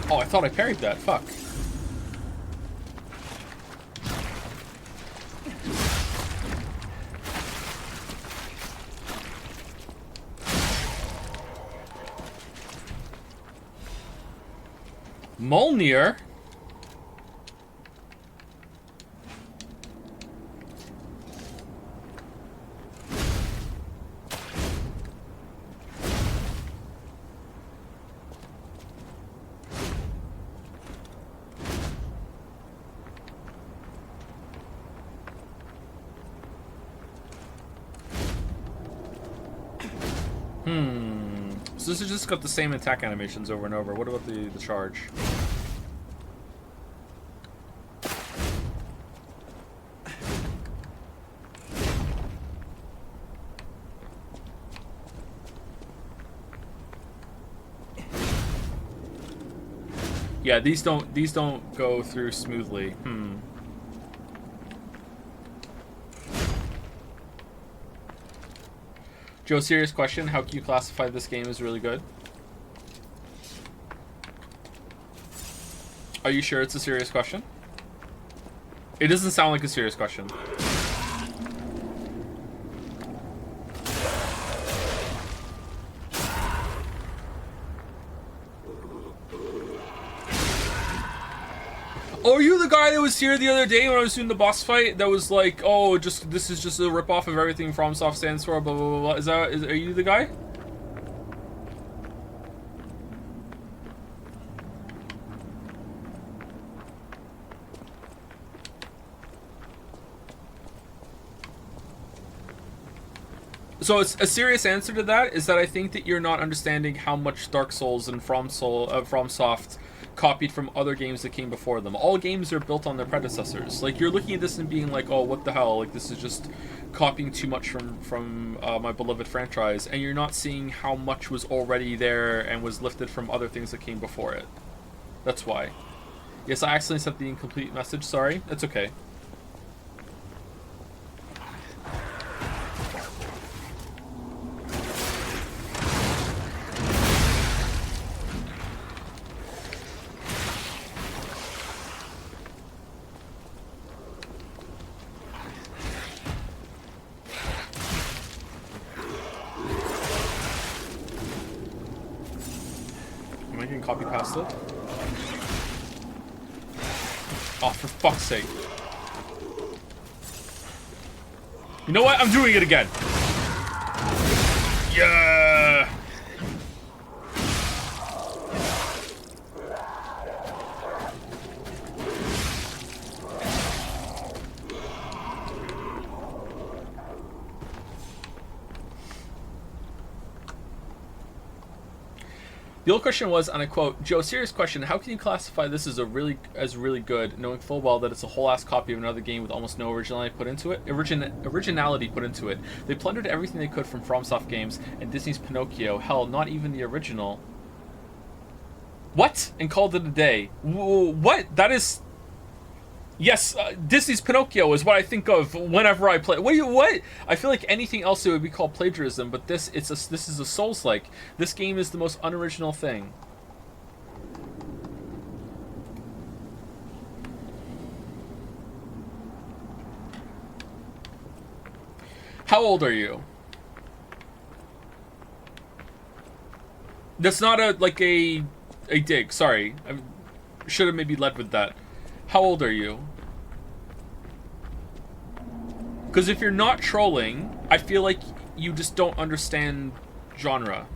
Oh, I thought I parried that. Fuck. Molnir? So this has just got the same attack animations over and over. What about the charge? Yeah, these don't go through smoothly. Joe, serious question. How can you classify this game as really good? Are you sure it's a serious question? It doesn't sound like a serious question. Oh, are you the guy that was here the other day when I was doing the boss fight? That was like, oh, this is just a ripoff of everything FromSoft stands for. Blah blah blah. Are you the guy? So it's a serious answer to that is that I think that you're not understanding how much Dark Souls and FromSoft copied from other games that came before them. All games are built on their predecessors. Like, you're looking at this and being like, oh, what the hell? Like, this is just copying too much from my beloved franchise, and you're not seeing how much was already there and was lifted from other things that came before it. That's why. Yes, I accidentally sent the incomplete message. Sorry. It's okay. Copy past it. Oh, for fuck's sake. You know what? I'm doing it again. Yeah. The old question was, and I quote, Joe, serious question, how can you classify this as really good, knowing full well that it's a whole ass copy of another game with almost no originality put into it? Originality put into it. They plundered everything they could from FromSoft games and Disney's Pinocchio, hell, not even the original. What? And called it a day. What? That is... Yes, Disney's Pinocchio is what I think of whenever I play. What? I feel like anything else it would be called plagiarism, but this is a Souls-like. This game is the most unoriginal thing. How old are you? That's not a dig. Sorry, I should have maybe led with that. How old are you? Because if you're not trolling, I feel like you just don't understand genre.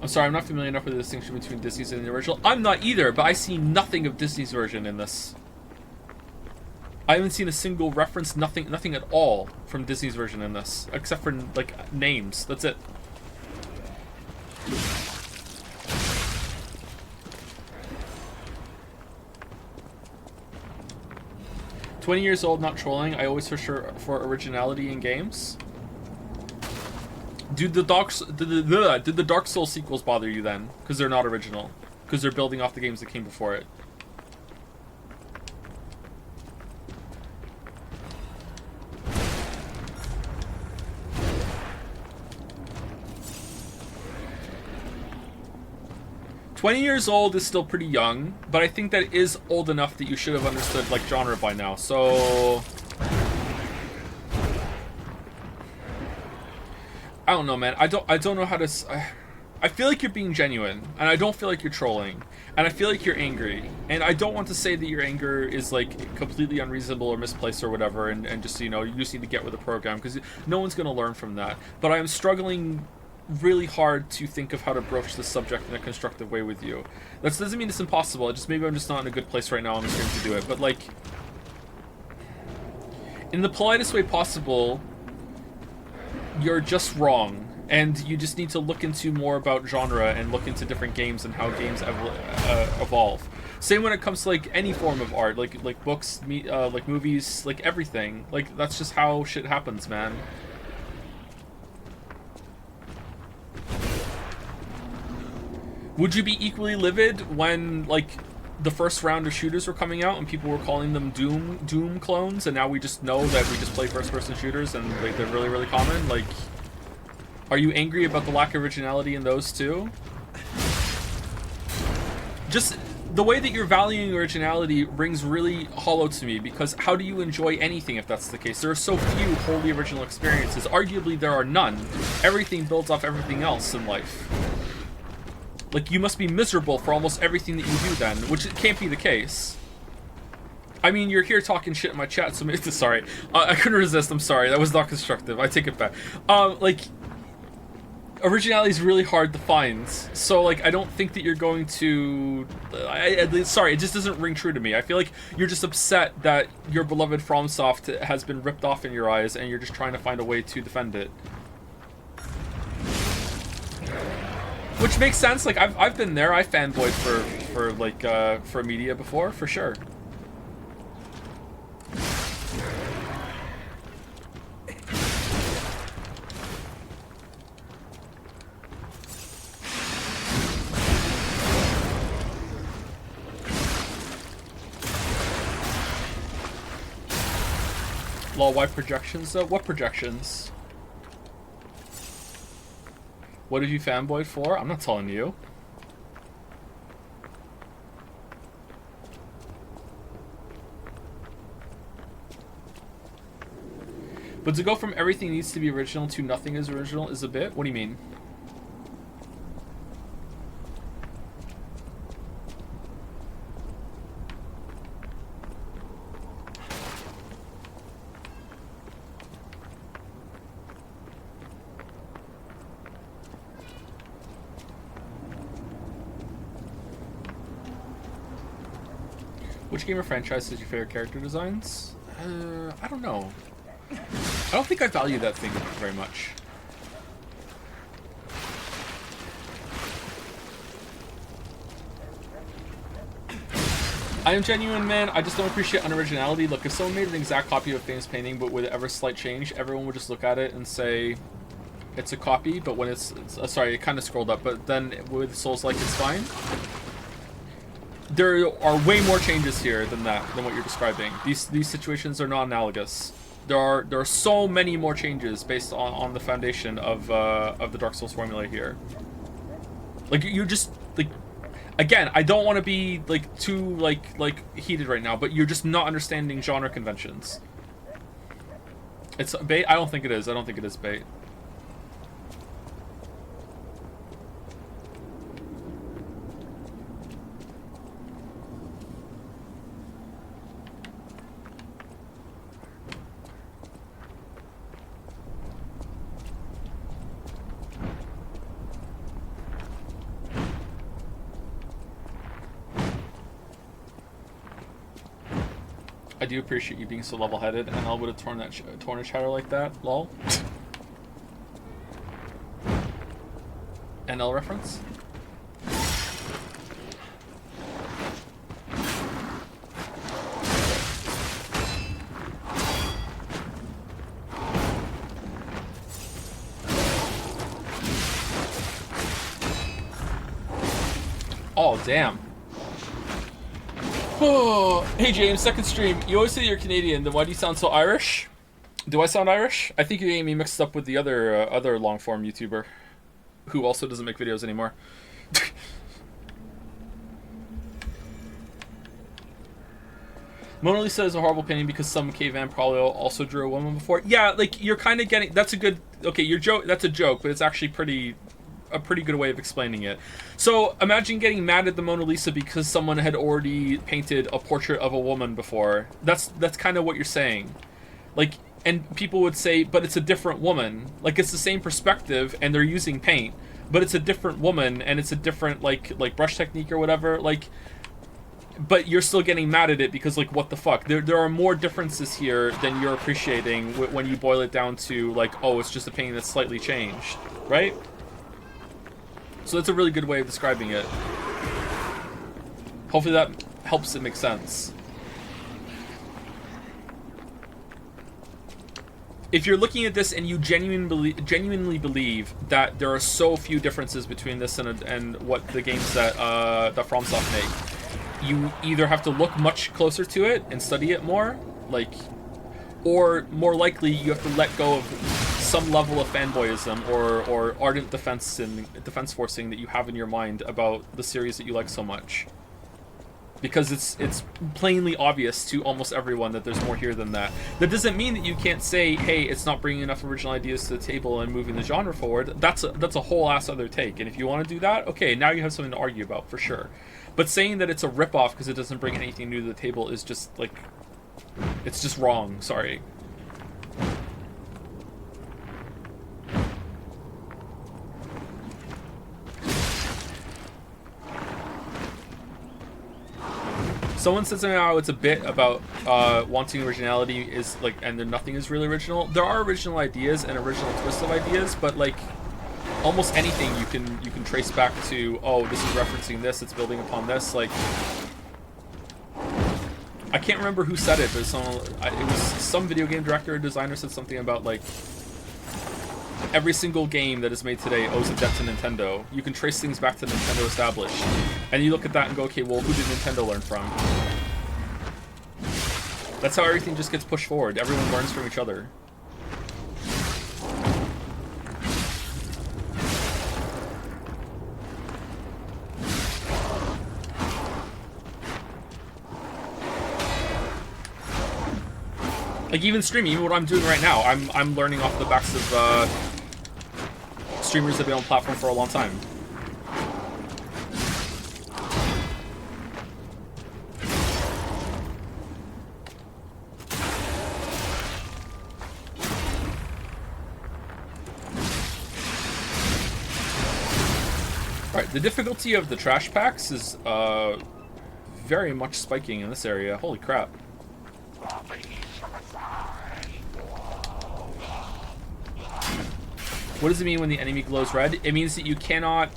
I'm sorry, I'm not familiar enough with the distinction between Disney's and the original. I'm not either, but I see nothing of Disney's version in this. I haven't seen a single reference, nothing at all from Disney's version in this, except for like names. That's it. "20 years old, not trolling. I always search for originality in games." Did the Dark Souls sequels bother you then? Because they're not original. Because they're building off the games that came before it. "20 years old is still pretty young, but I think that is old enough that you should have understood like genre by now. So I don't know, man. I don't know how to. I feel like you're being genuine, and I don't feel like you're trolling, and I feel like you're angry, and I don't want to say that your anger is like completely unreasonable or misplaced or whatever, and just you just need to get with the program because no one's gonna learn from that. But I am struggling really hard to think of how to broach this subject in a constructive way with you. That doesn't mean it's impossible. Maybe I'm just not in a good place right now on the stream to do it. But like, in the politest way possible, you're just wrong. And you just need to look into more about genre and look into different games and how games evolve. Same when it comes to like any form of art, like books, like movies, like everything. Like that's just how shit happens, man. Would you be equally livid when like the first round of shooters were coming out and people were calling them Doom clones, and now we just know that we just play first-person shooters and like they're really, really common? Like, are you angry about the lack of originality in those too? Just the way that you're valuing originality rings really hollow to me, because how do you enjoy anything if that's the case? There are so few wholly original experiences. Arguably, there are none. Everything builds off everything else in life. Like, you must be miserable for almost everything that you do then, which it can't be the case. I mean, you're here talking shit in my chat, so maybe, sorry. I couldn't resist, I'm sorry. That was not constructive. I take it back. Like, originality is really hard to find. So, like, I don't think that you're going to... sorry, it just doesn't ring true to me. I feel like you're just upset that your beloved FromSoft has been ripped off in your eyes, and you're just trying to find a way to defend it. Which makes sense. Like, I've been there. I fanboyed for media before, for sure. Lol, why projections though? What projections? What have you fanboyed for? I'm not telling you. But to go from everything needs to be original to nothing is original is a bit? What do you mean? Which game or franchise is your favorite character designs? I don't know. I don't think I value that thing very much. I am genuine, man. I just don't appreciate unoriginality. Look, if someone made an exact copy of a famous painting but with ever slight change, everyone would just look at it and say it's a copy, but when it's sorry, it kind of scrolled up, but then with Souls-like it's fine. There are way more changes here than what you're describing. These situations are non-analogous. There are so many more changes based on the foundation of the Dark Souls formula here. Like, you just, like, again, I don't want to be like too like heated right now, but you're just not understanding genre conventions. It's bait. I don't think it is. I don't think it is bait. I do appreciate you being so level-headed, and I would have torn a chatter like that. Lol. NL reference. Oh, damn. Oh, hey James, second stream. You always say you're Canadian, then why do you sound so Irish? Do I sound Irish? I think you're getting me mixed up with the other long-form YouTuber who also doesn't make videos anymore. Mona Lisa is a horrible painting because some caveman probably also drew a woman before. Yeah, like, you're kind of getting... That's a good... Okay, your joke... That's a joke, but it's actually a pretty good way of explaining it. So imagine getting mad at the Mona Lisa because someone had already painted a portrait of a woman before. That's kind of what you're saying. Like, and people would say, but it's a different woman. Like, it's the same perspective and they're using paint, but it's a different woman and it's a different like brush technique or whatever. Like, but you're still getting mad at it because, like, what the fuck? There are more differences here than you're appreciating when you boil it down to, like, oh, it's just a painting that's slightly changed, right? So that's a really good way of describing it. Hopefully that helps it make sense. If you're looking at this and you genuinely believe that there are so few differences between this and what the games that FromSoft make, you either have to look much closer to it and study it more, like, or more likely you have to let go of some level of fanboyism or ardent defense forcing that you have in your mind about the series that you like so much. Because it's plainly obvious to almost everyone that there's more here than that. That doesn't mean that you can't say, hey, it's not bringing enough original ideas to the table and moving the genre forward. That's a whole ass other take. And if you want to do that, okay, now you have something to argue about, for sure. But saying that it's a ripoff because it doesn't bring anything new to the table is just, like, it's just wrong. Sorry. Someone said something how it's a bit about wanting originality is like, and then nothing is really original. There are original ideas and original twists of ideas, but like almost anything you can trace back to, oh, this is referencing this, it's building upon this. Like, I can't remember who said it, but it was some video game director or designer said something about like every single game that is made today owes a debt to Nintendo. You can trace things back to Nintendo established. And you look at that and go, okay, well, who did Nintendo learn from? That's how everything just gets pushed forward. Everyone learns from each other. Like, even streaming, even what I'm doing right now, I'm learning off the backs of streamers that have been on the platform for a long time. Alright, the difficulty of the trash packs is very much spiking in this area. Holy crap. What does it mean when the enemy glows red? It means that you cannot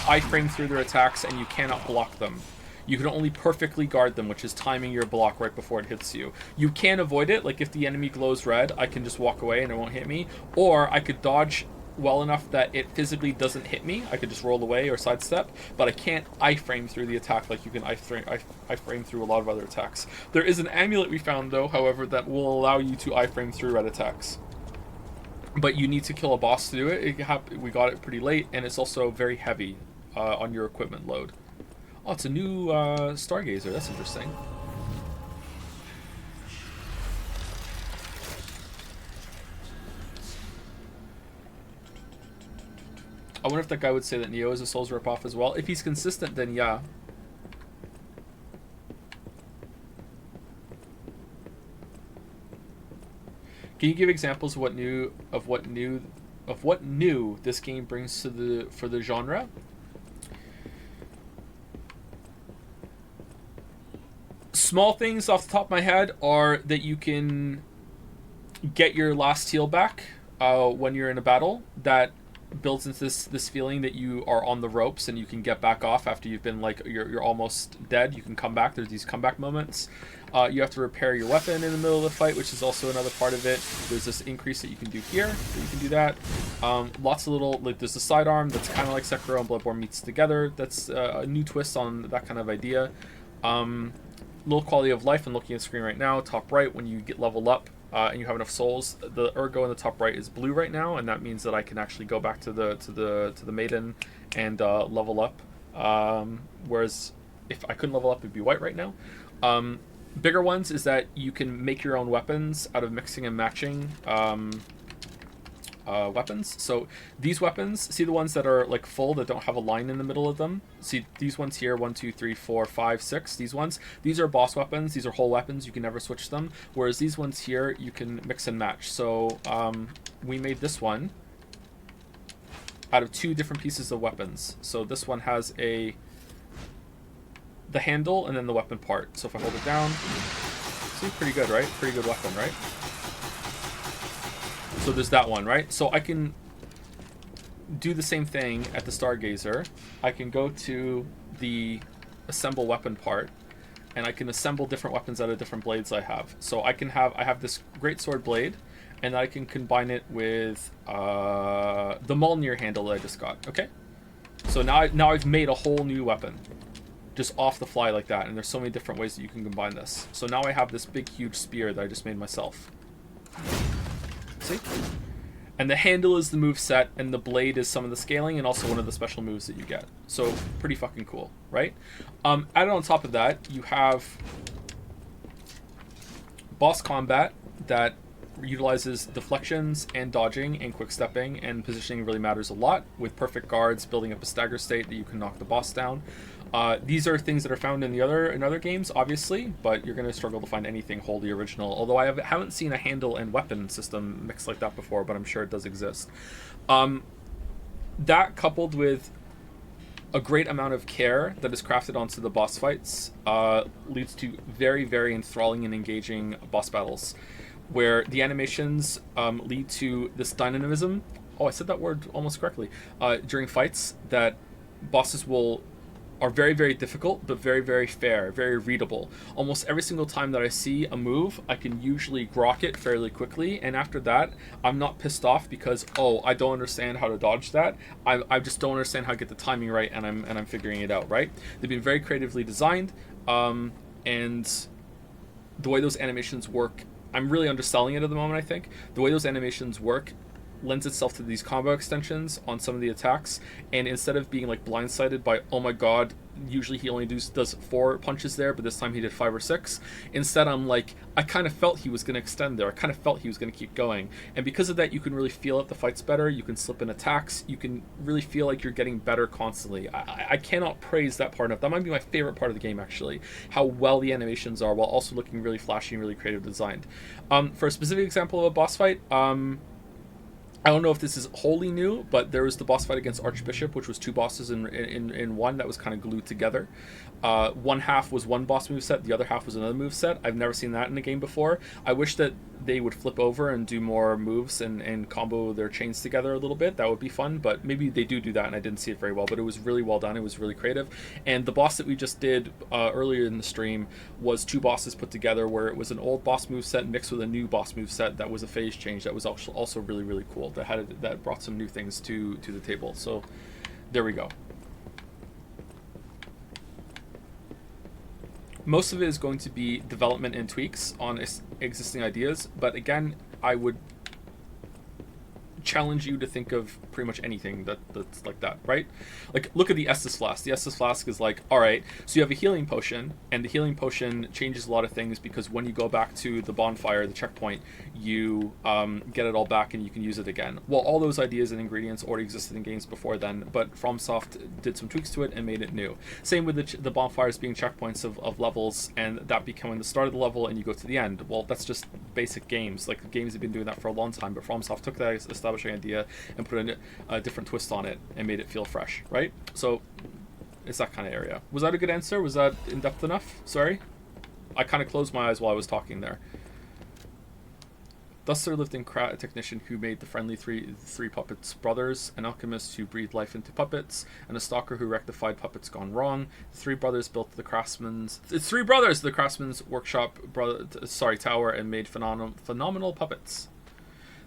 iframe through their attacks and you cannot block them. You can only perfectly guard them, which is timing your block right before it hits you. You can avoid it, like if the enemy glows red, I can just walk away and it won't hit me. Or I could dodge well enough that it physically doesn't hit me. I could just roll away or sidestep, but I can't iframe through the attack like you can iframe through a lot of other attacks. There is an amulet we found, though, however, that will allow you to iframe through red attacks. But you need to kill a boss to do it. We got it pretty late, and it's also very heavy on your equipment load. Oh, it's a new Stargazer. That's interesting. I wonder if that guy would say that Neo is a Souls ripoff as well. If he's consistent, then yeah. Can you give examples of what new this game brings to for the genre? Small things off the top of my head are that you can get your last heal back when you're in a battle. That builds into this feeling that you are on the ropes and you can get back off after you've been like you're almost dead. You can come back. There's these comeback moments. You have to repair your weapon in the middle of the fight, which is also another part of it. There's this increase that you can do here, so you can do that. Lots of little, like there's a sidearm that's kind of like Sekiro and Bloodborne meets together. That's a new twist on that kind of idea. Little quality of life. I'm looking at the screen right now. Top right, when you get level up and you have enough souls, the ergo in the top right is blue right now, and that means that I can actually go back to the maiden and level up. Whereas if I couldn't level up, it'd be white right now. Bigger ones is that you can make your own weapons out of mixing and matching weapons. So these weapons, see the ones that are like full that don't have a line in the middle of them? See these ones here, 1, 2, 3, 4, 5, 6. These ones, these are boss weapons. These are whole weapons. You can never switch them. Whereas these ones here, you can mix and match. So we made this one out of 2 different pieces of weapons. So this one has the handle, and then the weapon part. So if I hold it down, see, pretty good, right? Pretty good weapon, right? So there's that one, right? So I can do the same thing at the Stargazer. I can go to the assemble weapon part, and I can assemble different weapons out of different blades I have. So I have this great sword blade, and I can combine it with the Mjolnir handle that I just got. Okay, so now I've made a whole new weapon, just off the fly like that. And there's so many different ways that you can combine this. So now I have this big, huge spear that I just made myself. See? And the handle is the move set, and the blade is some of the scaling, and also one of the special moves that you get. So pretty fucking cool, right? Added on top of that, you have boss combat that utilizes deflections and dodging and quick stepping, and positioning really matters a lot, with perfect guards building up a stagger state that you can knock the boss down. These are things that are found in other games, obviously, but you're going to struggle to find anything wholly original. Although I haven't seen a handle and weapon system mixed like that before, but I'm sure it does exist. That coupled with a great amount of care that is crafted onto the boss fights leads to very, very enthralling and engaging boss battles, where the animations lead to this dynamism. Oh, I said that word almost correctly. During fights, that bosses are very, very difficult, but very, very fair, very readable. Almost every single time that I see a move, I can usually grok it fairly quickly, and after that, I'm not pissed off because, oh, I don't understand how to dodge that. I just don't understand how to get the timing right, and I'm figuring it out, right? They've been very creatively designed, and the way those animations work, I'm really underselling it at the moment, I think. The way those animations work lends itself to these combo extensions on some of the attacks, and instead of being like blindsided by, oh my god, usually he only does 4 punches there, but this time he did 5 or 6, instead I'm like, I kind of felt he was going to extend there, I kind of felt he was going to keep going, and because of that you can really feel out the fights better, you can slip in attacks, you can really feel like you're getting better constantly. I cannot praise that part enough. That might be my favorite part of the game, actually, how well the animations are while also looking really flashy and really creative designed. For a specific example of a boss fight, I don't know if this is wholly new, but there was the boss fight against Archbishop, which was 2 bosses in one that was kind of glued together. One half was one boss moveset, the other half was another moveset. I've never seen that in a game before. I wish that they would flip over and do more moves and combo their chains together a little bit. That would be fun, but maybe they do that and I didn't see it very well, but it was really well done. It was really creative. And the boss that we just did earlier in the stream was 2 bosses put together, where it was an old boss moveset mixed with a new boss moveset that was a phase change that was also really, really cool. That brought some new things to the table. So there we go. Most of it is going to be development and tweaks on existing ideas, but again, I would challenge you to think of pretty much anything that's like that, right? Like, look at the Estus Flask. The Estus Flask is like, alright, so you have a healing potion, and the healing potion changes a lot of things because when you go back to the bonfire, the checkpoint, you get it all back and you can use it again. Well, all those ideas and ingredients already existed in games before then, but FromSoft did some tweaks to it and made it new. Same with the bonfires being checkpoints of levels, and that becoming the start of the level and you go to the end. Well, that's just basic games. Like, games have been doing that for a long time, but FromSoft took that establishing idea and put a different twist on it and made it feel fresh, right? So it's that kind of area. Was that a good answer? Was that in-depth enough? Sorry? I kind of closed my eyes while I was talking there. Thus there lived in Krat a technician who made the friendly three puppets brothers, an alchemist who breathed life into puppets, and a stalker who rectified puppets gone wrong. The 3 brothers built the craftsman's workshop tower and made phenomenal puppets.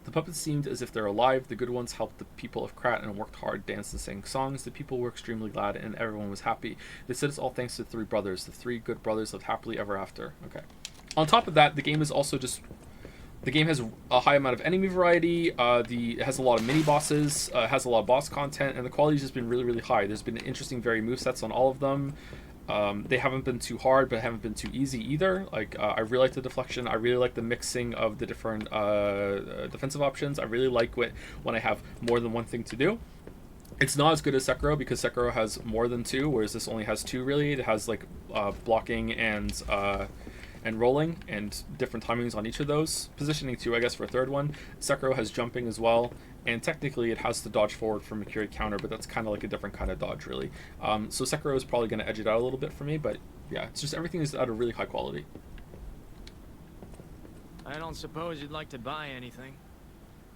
The puppets seemed as if they're alive. The good ones helped the people of Krat and worked hard, danced and sang songs. The people were extremely glad and everyone was happy. They said it's all thanks to the 3 brothers. The 3 good brothers lived happily ever after. Okay. On top of that, the game is also just... The game has a high amount of enemy variety, it has a lot of mini-bosses, has a lot of boss content, and the quality's just been really, really high. There's been interesting varied movesets on all of them. They haven't been too hard, but haven't been too easy either. Like, I really like the deflection. I really like the mixing of the different defensive options. I really like when I have more than one thing to do. It's not as good as Sekiro, because Sekiro has more than 2, whereas this only has 2, really. It has, like, blocking and and rolling, and different timings on each of those. Positioning too, I guess, for a third one. Sekiro has jumping as well, and technically it has to dodge forward from a Kiri counter, but that's kind of like a different kind of dodge, really. So Sekiro is probably going to edge it out a little bit for me, but yeah, it's just everything is at a really high quality. I don't suppose you'd like to buy anything?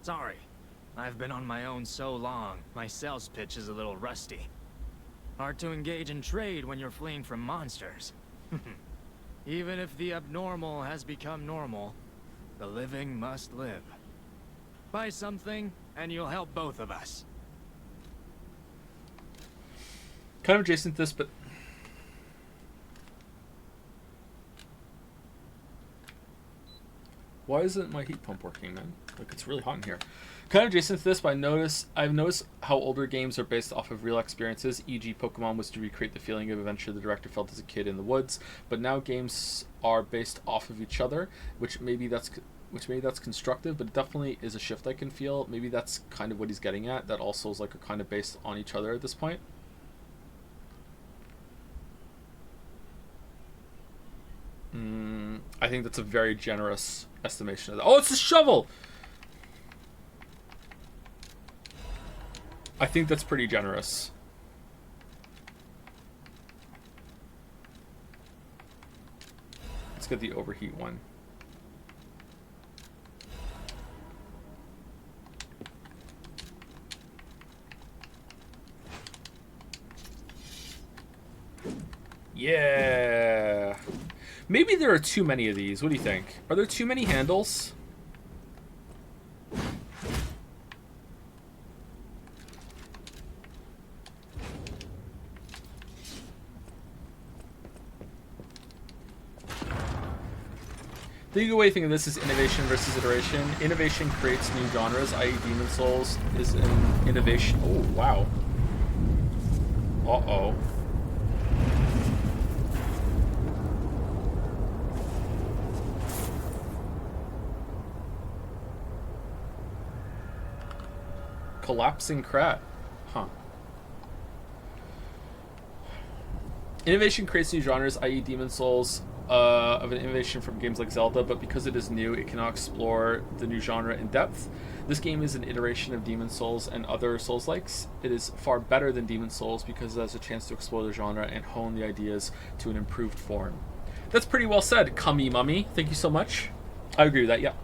Sorry. I've been on my own so long, my sales pitch is a little rusty. Hard to engage in trade when you're fleeing from monsters. Even if the abnormal has become normal, the living must live. Buy something, and you'll help both of us. Kind of adjacent to this, but... Why isn't my heat pump working, man? Like, it's really hot in here. Kind of adjacent to this, but I've noticed how older games are based off of real experiences, e.g. Pokemon was to recreate the feeling of adventure the director felt as a kid in the woods, but now games are based off of each other, which maybe that's constructive, but it definitely is a shift I can feel. Maybe that's kind of what he's getting at, that all Souls like are kind of based on each other at this point. I think that's a very generous estimation of that. Oh, it's a shovel! I think that's pretty generous. Let's get the overheat one. Yeah. Maybe there are too many of these. What do you think? Are there too many handles? The way to think of this is innovation versus iteration. Innovation creates new genres, i.e. Demon Souls is an innovation. Oh, wow. Uh-oh. Collapsing Krat. Huh. Innovation creates new genres, i.e. Demon Souls, of an innovation from games like Zelda, but because it is new, it cannot explore the new genre in depth. This game is an iteration of Demon Souls and other Souls-likes. It is far better than Demon Souls because it has a chance to explore the genre and hone the ideas to an improved form. That's pretty well said, Cummy Mummy. Thank you so much. I agree with that, yeah.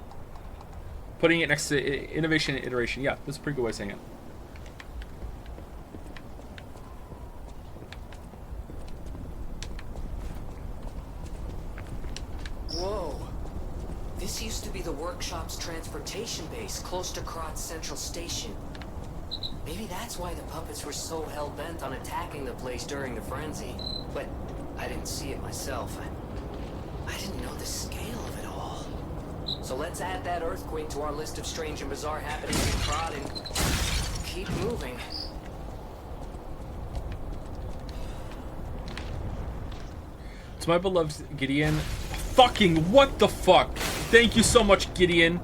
Putting it next to innovation and iteration, yeah, that's a pretty good way of saying it. Whoa. This used to be the workshop's transportation base, close to Krat's central station. Maybe that's why the puppets were so hell-bent on attacking the place during the frenzy. But I didn't see it myself. I didn't know the scale of it all. So let's add that earthquake to our list of strange and bizarre happenings in Krat and keep moving. To my beloved Gideon, fucking what the fuck? Thank you so much, Gideon.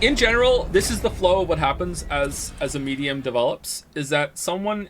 In general, this is the flow of what happens as a medium develops, is that someone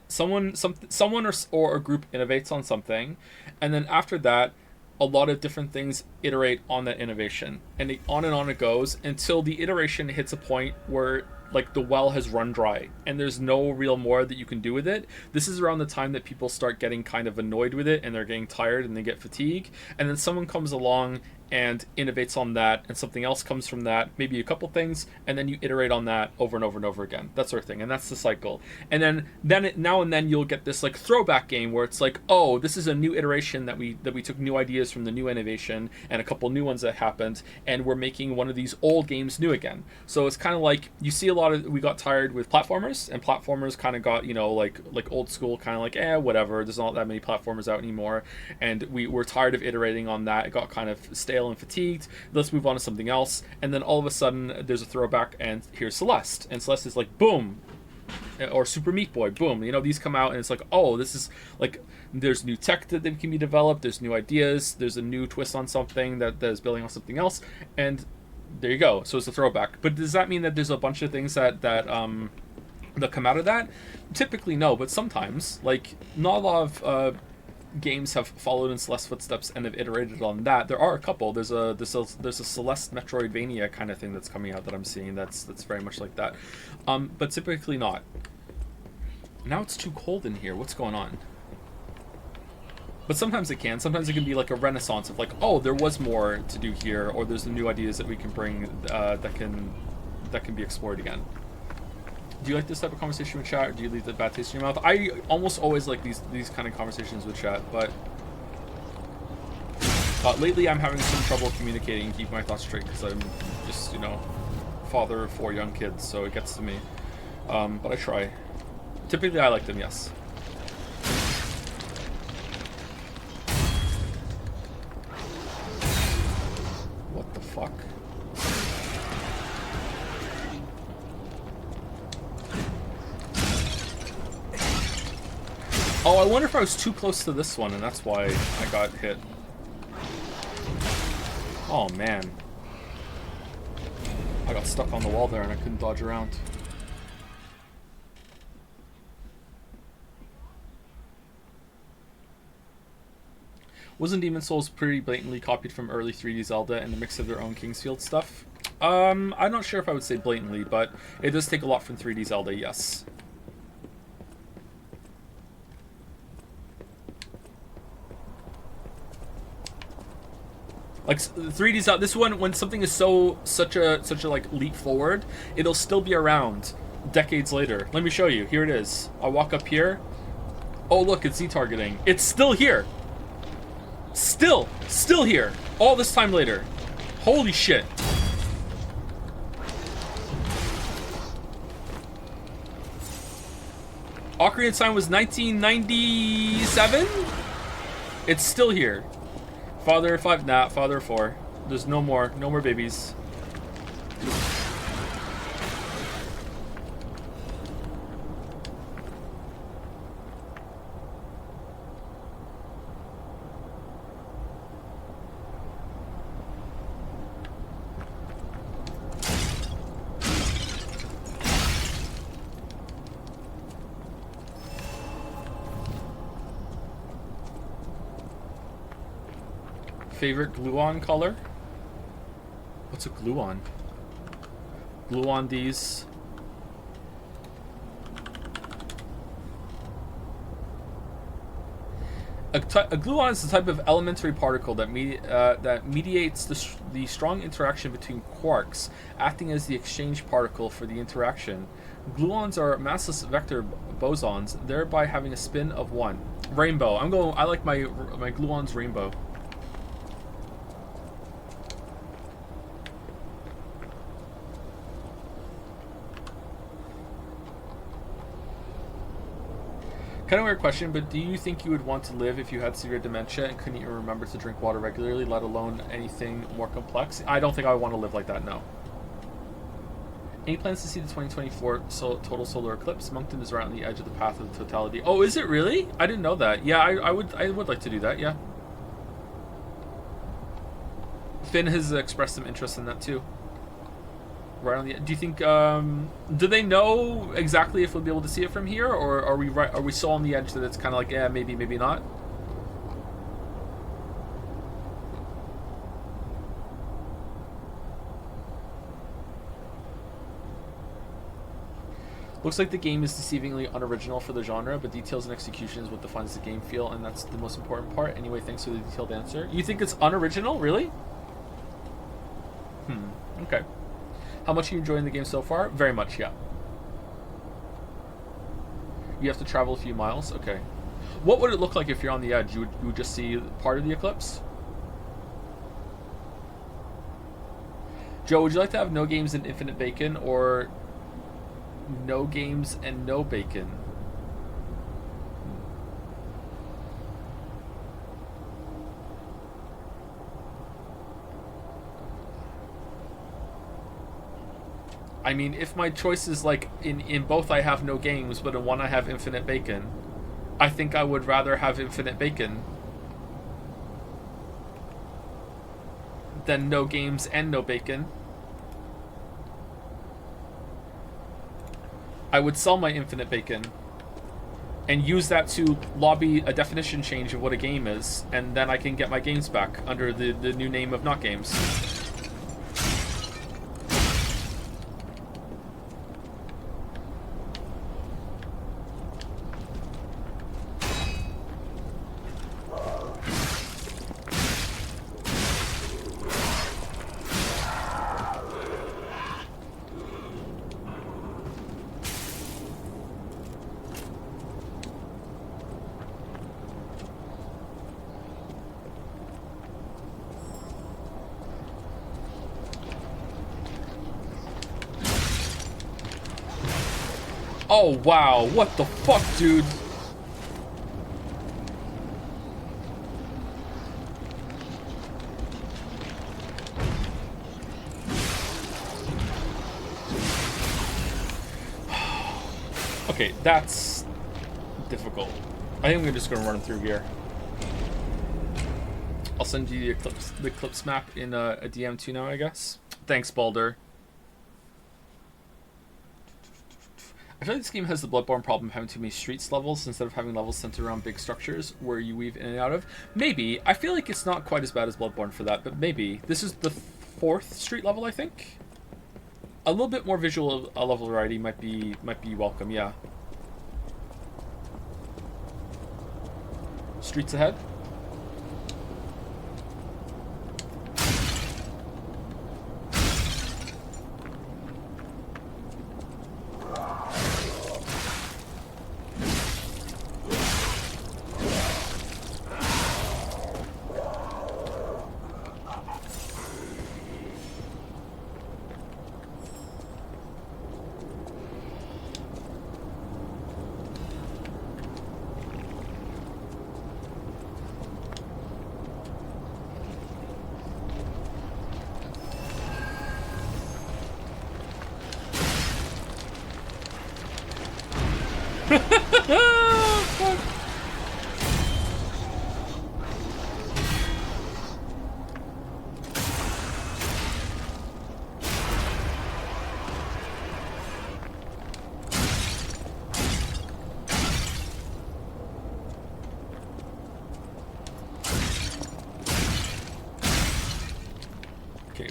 or a group innovates on something, and then after that, a lot of different things iterate on that innovation, and on it goes until the iteration hits a point where like the well has run dry and there's no real more that you can do with it. This is around the time that people start getting kind of annoyed with it and they're getting tired and they get fatigue, and then someone comes along and innovates on that, and something else comes from that, maybe a couple things, and then you iterate on that over and over and over again, that sort of thing, and that's the cycle. And then now and then you'll get this like throwback game where it's like, oh, this is a new iteration that we took new ideas from the new innovation and a couple new ones that happened, and we're making one of these old games new again. So it's kind of like you see we got tired with platformers, and platformers kind of got, you know, like old school, kind of like whatever, there's not that many platformers out anymore, and we were tired of iterating on that. It got kind of stale and fatigued. Let's move on to something else. And then all of a sudden there's a throwback, and here's Celeste, and Celeste is like boom, or Super Meat Boy, boom. You know, these come out and it's like, oh, this is like, there's new tech that can be developed, there's new ideas, there's a new twist on something that is building on something else, and there you go. So it's a throwback. But does that mean that there's a bunch of things that come out of that? Typically no, but sometimes, like, not a lot of games have followed in Celeste's footsteps and have iterated on that. There are a couple. There's a Celeste Metroidvania kind of thing that's coming out that I'm seeing that's very much like that, but typically not. Now it's too cold in here. What's going on? But sometimes it can. Sometimes it can be like a renaissance of like, oh, there was more to do here, or there's new ideas that we can bring that can be explored again. Do you like this type of conversation with chat, or do you leave the bad taste in your mouth? I almost always like these kind of conversations with chat, but lately I'm having some trouble communicating and keeping my thoughts straight because I'm just, you know, father of 4 young kids, so it gets to me. But I try. Typically I like them, yes. What the fuck? Oh, I wonder if I was too close to this one and that's why I got hit. Oh man. I got stuck on the wall there and I couldn't dodge around. Wasn't Demon's Souls pretty blatantly copied from early 3D Zelda and a mix of their own Kingsfield stuff? I'm not sure if I would say blatantly, but it does take a lot from 3D Zelda, yes. Like 3D Zelda, this one, when something is such a like leap forward, it'll still be around decades later. Let me show you. Here it is. I'll walk up here. Oh look, it's Z-targeting. It's still here. Still here. All this time later. Holy shit. Ocarina of Time was 1997? It's still here. Father of 5, nah, father of 4. There's no more babies. Favorite glue-on color? What's a glue-on? Glue on these. A gluon is a type of elementary particle that mediates the strong interaction between quarks, acting as the exchange particle for the interaction. Gluons are massless vector bosons, thereby having a spin of 1. Rainbow. I like my gluons rainbow. Kind of weird question, but do you think you would want to live if you had severe dementia and couldn't even remember to drink water regularly, let alone anything more complex? I don't think I would want to live like that, no. Any plans to see the 2024 total solar eclipse? Moncton is right on the edge of the path of the totality. Oh, is it really? I didn't know that. Yeah, I would like to do that, yeah. Finn has expressed some interest in that too. Right on the. Do you think? Do they know exactly if we'll be able to see it from here, or are we right? Are we so on the edge that it's kind of like, yeah, maybe, maybe not? Looks like the game is deceivingly unoriginal for the genre, but details and execution is what defines the game feel, and that's the most important part. Anyway, thanks for the detailed answer. You think it's unoriginal, really? Okay. How much are you enjoying the game so far? Very much, yeah. You have to travel a few miles? Okay. What would it look like if you're on the edge? You would just see part of the eclipse? Joe, would you like to have no games and infinite bacon, or no games and no bacon? I mean, if my choice is like in both I have no games, but in one I have infinite bacon, I think I would rather have infinite bacon than no games and no bacon. I would sell my infinite bacon and use that to lobby a definition change of what a game is, and then I can get my games back under the new name of not games. Oh, wow. What the fuck, dude? Okay, that's difficult. I think I'm just gonna run through here. I'll send you the Eclipse map in a DM too now, I guess. Thanks, Baldur. I feel like this game has the Bloodborne problem of having too many streets levels instead of having levels centered around big structures where you weave in and out of. Maybe. I feel like it's not quite as bad as Bloodborne for that, but maybe. This is the 4th street level, I think. A little bit more visual level variety might be welcome, yeah. Streets ahead.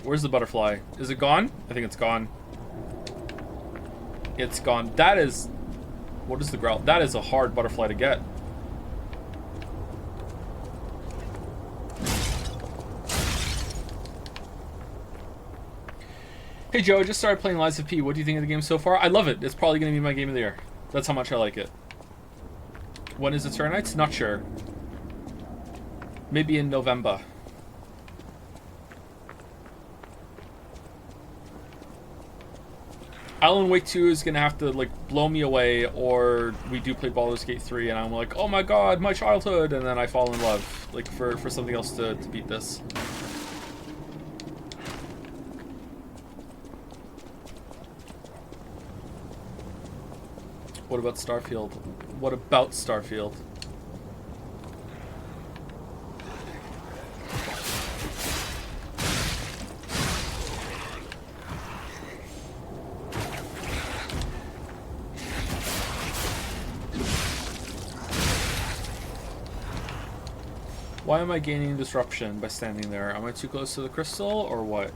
Where's the butterfly? Is it gone? I think it's gone. It's gone. That is... What is the growl? That is a hard butterfly to get. Hey Joe, I just started playing Lies of P. What do you think of the game so far? I love it. It's probably going to be my game of the year. That's how much I like it. When is it Turn Nights? Not sure. Maybe in November. Alan Wake 2 is gonna have to like blow me away, or we do play Baldur's Gate 3 and I'm like, oh my god, my childhood, and then I fall in love, like for something else to beat this. What about Starfield? What about Starfield? Why am I gaining disruption by standing there? Am I too close to the crystal, or what?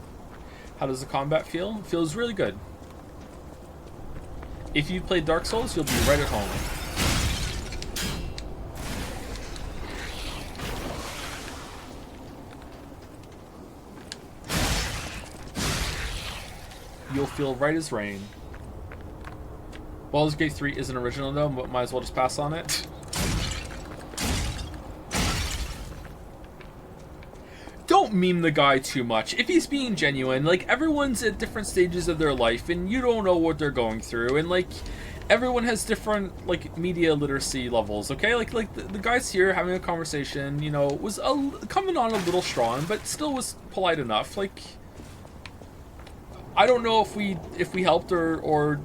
How does the combat feel? It feels really good. If you've played Dark Souls, you'll be right at home. You'll feel right as rain. Baldur's Gate 3 isn't original though, but might as well just pass on it. Don't meme the guy too much. If he's being genuine, like, everyone's at different stages of their life, and you don't know what they're going through, and, like, everyone has different, like, media literacy levels, okay? Like the guys here having a conversation, you know, was coming on a little strong, but still was polite enough. Like, I don't know if we helped or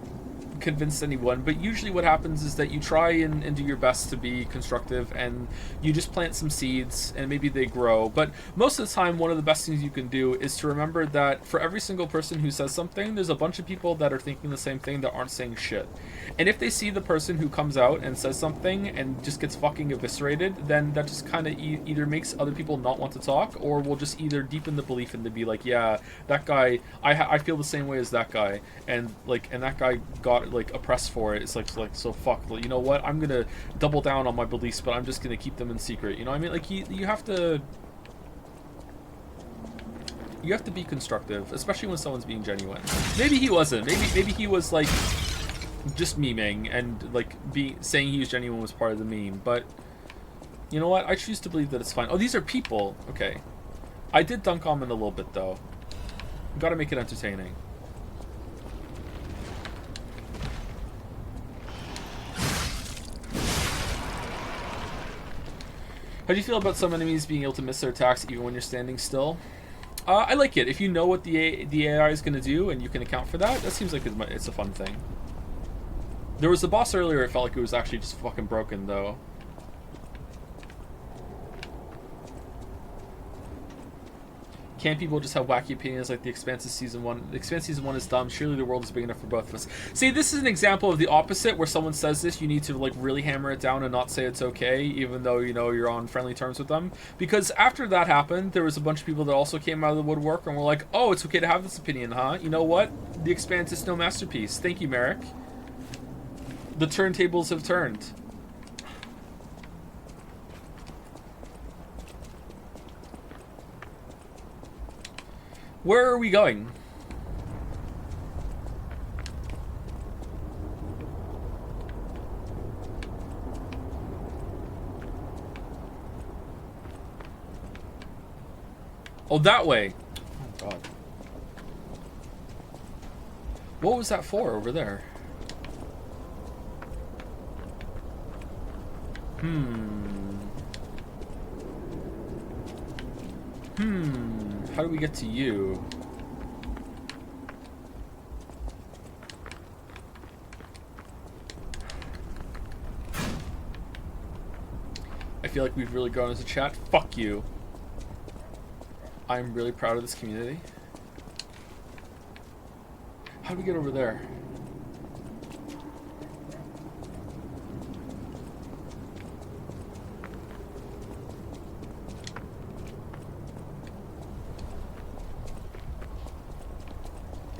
convinced anyone, but usually what happens is that you try and do your best to be constructive, and you just plant some seeds, and maybe they grow. But most of the time, one of the best things you can do is to remember that for every single person who says something, there's a bunch of people that are thinking the same thing that aren't saying shit. And if they see the person who comes out and says something and just gets fucking eviscerated, then that just kind of either makes other people not want to talk, or will just either deepen the belief and to be like, yeah, that guy, I feel the same way as that guy, and that guy got like oppressed for it. It's like so fuck, you know what, I'm gonna double down on my beliefs, but I'm just gonna keep them in secret. You know what I mean? Like you have to be constructive, especially when someone's being genuine. Maybe he wasn't. Maybe he was like just memeing, and like saying he was genuine was part of the meme. But you know what? I choose to believe that it's fine. Oh, these are people. Okay. I did dunk on them a little bit though. Gotta make it entertaining. How do you feel about some enemies being able to miss their attacks even when you're standing still? I like it. If you know what the AI is going to do and you can account for that, that seems like it's a fun thing. There was a boss earlier, it felt like it was actually just fucking broken, though. Can't people just have wacky opinions like The Expanse Season 1? The Expanse Season 1 is dumb. Surely the world is big enough for both of us. See, this is an example of the opposite, where someone says this, you need to like really hammer it down and not say it's okay, even though, you know, you're on friendly terms with them. Because after that happened, there was a bunch of people that also came out of the woodwork and were like, oh, it's okay to have this opinion, huh? You know what? The Expanse is no masterpiece. Thank you, Merrick. The turntables have turned. Where are we going? Oh, that way. Oh, God. What was that for over there? How do we get to you? I feel like we've really grown as a chat. Fuck you. I'm really proud of this community. How do we get over there?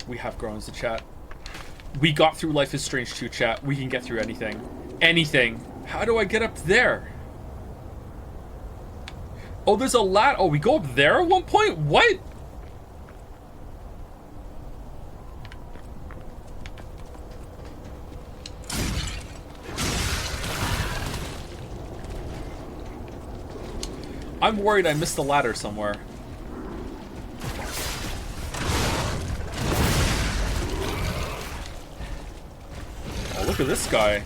We have grown as a chat. We got through Life is Strange 2, chat. We can get through anything. Anything. How do I get up there? Oh, there's a ladder. Oh, we go up there at one point? What? I'm worried I missed the ladder somewhere. Oh, look at this guy.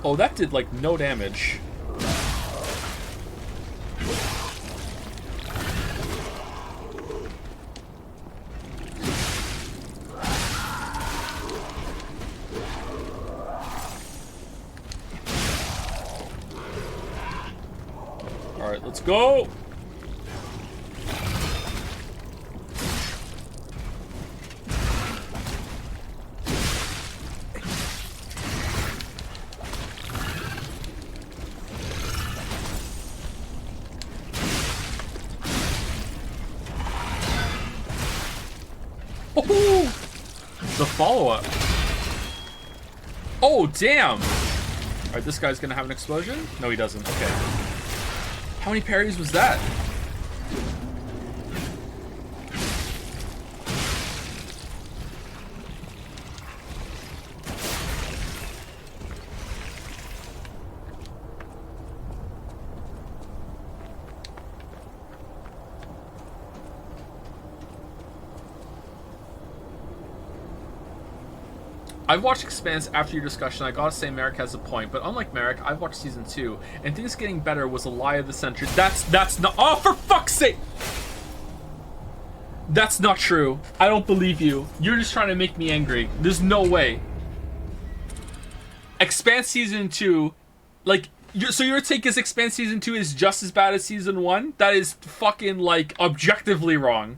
Oh, that did like no damage. Alright, let's go! Oh, the follow-up. Oh, damn! Alright, this guy's gonna have an explosion? No, he doesn't. Okay. How many parries was that? I've watched Expanse after your discussion. I gotta say Merrick has a point, but unlike Merrick, I've watched season 2, and things getting better was a lie of the century. That's not— oh, for fuck's sake! That's not true. I don't believe you. You're just trying to make me angry. There's no way. Expanse Season 2, like, so your take is Expanse Season 2 is just as bad as Season 1? That is fucking, like, objectively wrong.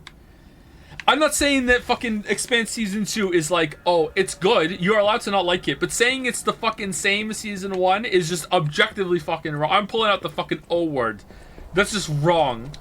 I'm not saying that fucking Expanse Season 2 is like, oh, it's good, you're allowed to not like it, but saying it's the fucking same as Season 1 is just objectively fucking wrong. I'm pulling out the fucking O word. That's just wrong.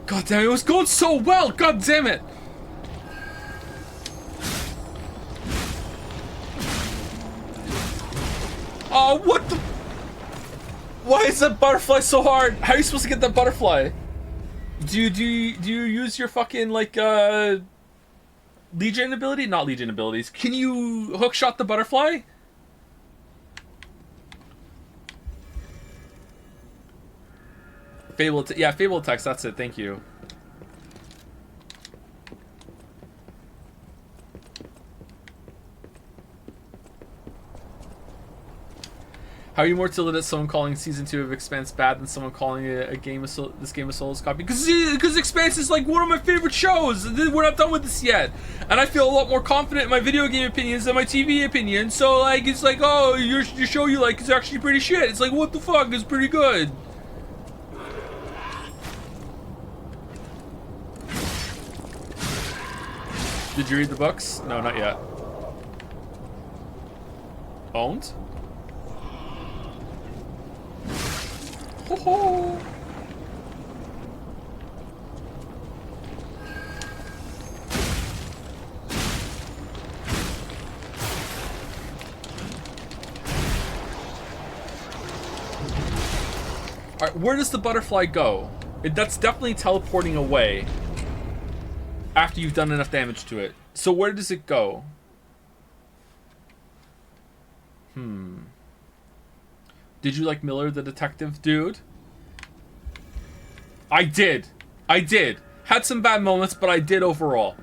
God damn it, it was going so well! God damn it! Oh, what the? Why is that butterfly so hard? How are you supposed to get that butterfly? Do you use your fucking, like, Legion ability? Not Legion abilities. Can you hookshot the butterfly? Fable, yeah, Fable text, that's it, thank you. How are you more tilted at someone calling Season 2 of Expanse bad than someone calling it this game of Souls copy? Because Expanse is like one of my favorite shows! We're not done with this yet! And I feel a lot more confident in my video game opinions than my TV opinions, so like, it's like, oh, your show you like is actually pretty shit. It's like, what the fuck, it's pretty good. Did you read the books? No, not yet. Owned? Ho ho! Alright, where does the butterfly go? That's definitely teleporting away. After you've done enough damage to it. So where does it go? Did you like Miller the detective, dude? I did. I did. Had some bad moments, but I did overall.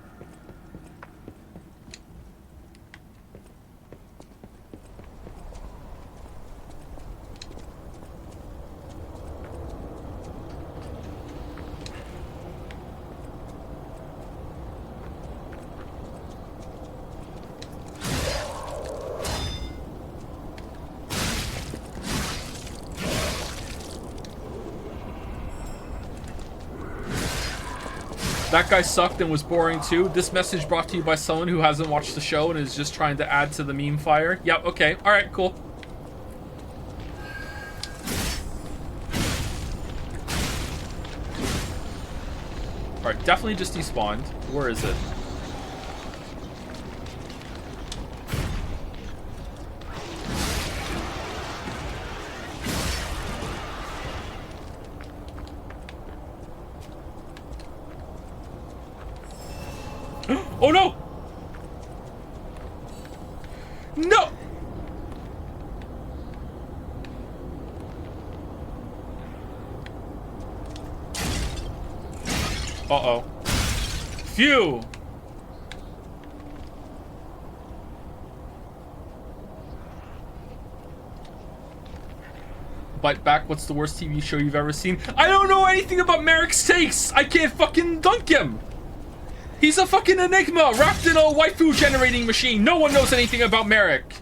That guy sucked and was boring too. This message brought to you by someone who hasn't watched the show and is just trying to add to the meme fire. Yep, okay. Alright, cool. Alright, definitely just despawned. Where is it? Oh no! No! Uh-oh. Phew! Bite back, what's the worst TV show you've ever seen? I don't know anything about Merrick's takes! I can't fucking dunk him! He's a fucking enigma wrapped in a waifu generating machine. No one knows anything about Merrick.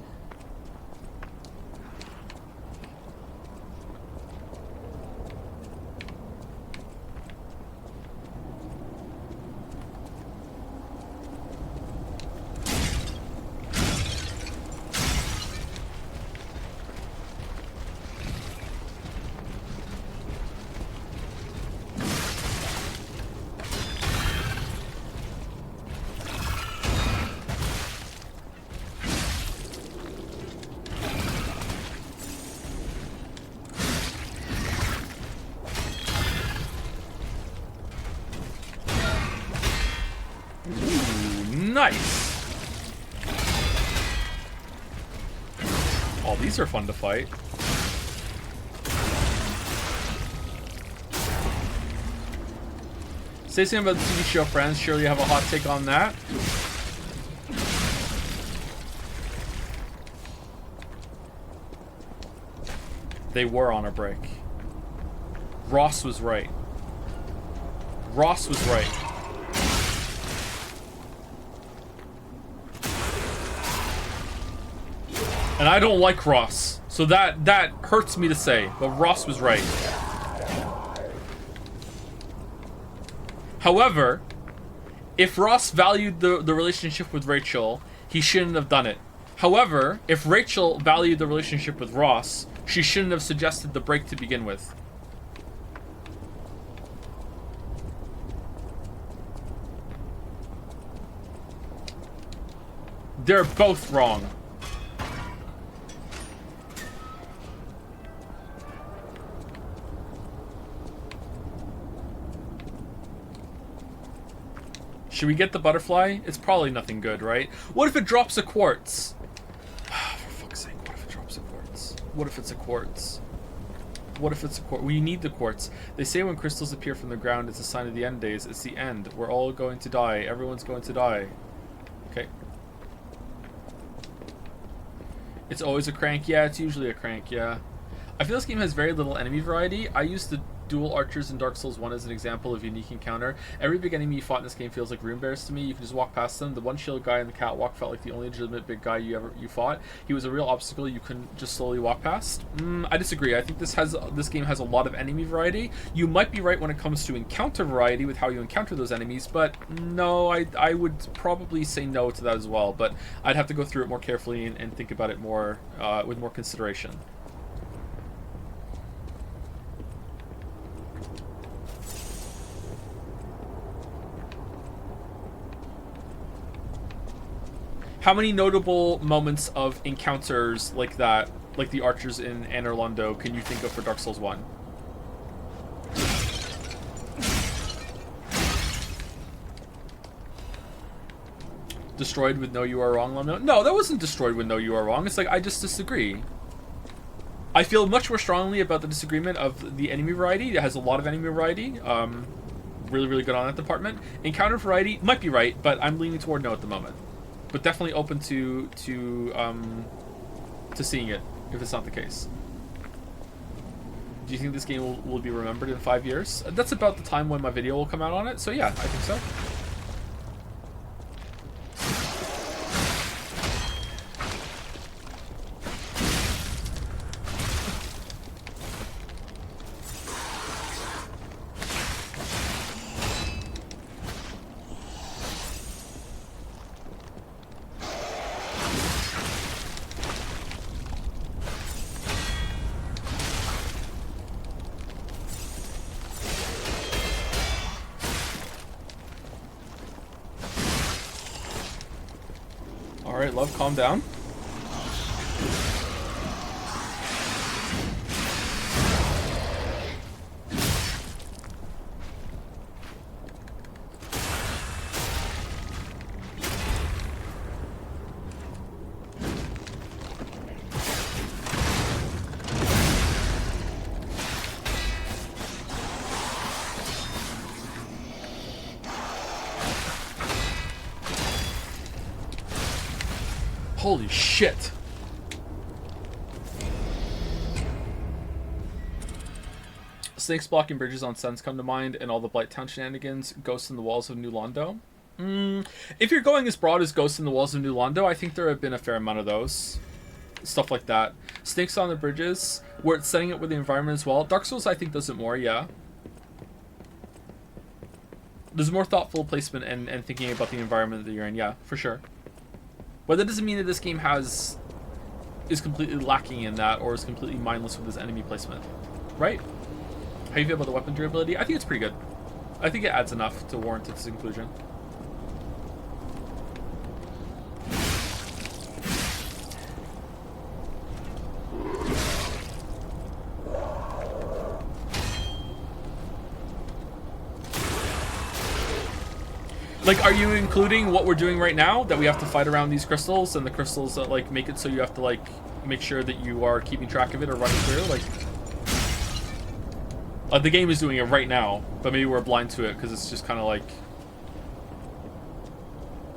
Nice. Oh, these are fun to fight. Say something about the TV show Friends. Surely you have a hot take on that. They were on a break. Ross was right. Ross was right. And I don't like Ross. So that hurts me to say, but Ross was right. However, if Ross valued the relationship with Rachel, he shouldn't have done it. However, if Rachel valued the relationship with Ross, she shouldn't have suggested the break to begin with. They're both wrong. Should we get the butterfly? It's probably nothing good, right? What if it drops a quartz? For fuck's sake, what if it drops a quartz? What if it's a quartz? What if it's a quartz? We need the quartz. They say when crystals appear from the ground, it's a sign of the end days. It's the end. We're all going to die. Everyone's going to die. Okay. It's always a crank. Yeah, it's usually a crank, yeah. I feel this game has very little enemy variety. I used the dual archers in Dark Souls 1 as an example of unique encounter. Every big enemy you fought in this game feels like rune bears to me. You can just walk past them. The one shield guy in the catwalk felt like the only legitimate big guy you fought. He was a real obstacle you couldn't just slowly walk past. I disagree. I think this game has a lot of enemy variety. You might be right when it comes to encounter variety with how you encounter those enemies, but no, I would probably say no to that as well. But I'd have to go through it more carefully and think about it more with more consideration. How many notable moments of encounters like that, like the archers in Anor Londo, can you think of for Dark Souls 1? Destroyed with No You Are Wrong, Londo? No, that wasn't destroyed with No You Are Wrong. It's like, I just disagree. I feel much more strongly about the disagreement of the enemy variety. It has a lot of enemy variety. Really, really good on that department. Encounter variety might be right, but I'm leaning toward no at the moment. But definitely open to seeing it if it's not the case. Do you think this game will be remembered in 5 years? That's about the time when my video will come out on it. So yeah, I think so. Alright, love, calm down. Holy shit. Snakes blocking bridges on Suns come to mind, and all the Blighttown shenanigans, Ghosts in the Walls of New Londo. If you're going as broad as Ghosts in the Walls of New Londo, I think there have been a fair amount of those. Stuff like that. Snakes on the bridges, where it's setting it with the environment as well. Dark Souls, I think, does it more, yeah. There's more thoughtful placement and thinking about the environment that you're in, yeah, for sure. But that doesn't mean that this game is completely lacking in that, or is completely mindless with its enemy placement. Right? How do you feel about the weapon durability? I think it's pretty good. I think it adds enough to warrant its inclusion. Like, are you including what we're doing right now, that we have to fight around these crystals, and the crystals that, like, make it so you have to, like, make sure that you are keeping track of it or running through? Like, The game is doing it right now, but maybe we're blind to it because it's just kind of like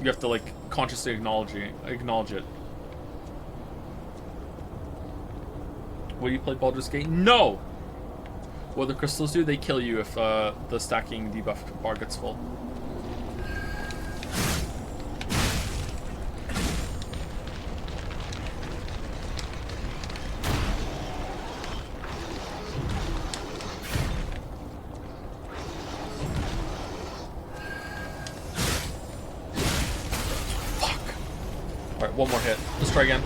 you have to like consciously acknowledge it. Will you play Baldur's Gate? No! What the crystals do? They kill you if the stacking debuff bar gets full. Alright, one more hit. Let's try again.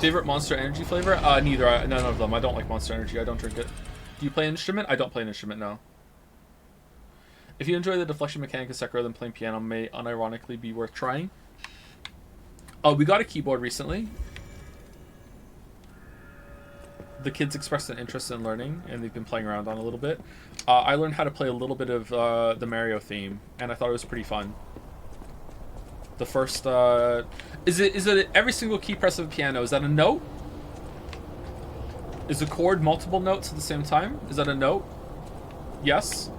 Favorite Monster Energy flavor? Neither. None of them. I don't like Monster Energy. I don't drink it. Do you play an instrument? I don't play an instrument, no. If you enjoy the deflection mechanic of Sekiro, then playing piano may unironically be worth trying. Oh, we got a keyboard recently. The kids expressed an interest in learning, and they've been playing around on a little bit. I learned how to play a little bit of the Mario theme, and I thought it was pretty fun. The first, is it every single key press of a piano? Is that a note? Is a chord multiple notes at the same time? Is that a note? Yes.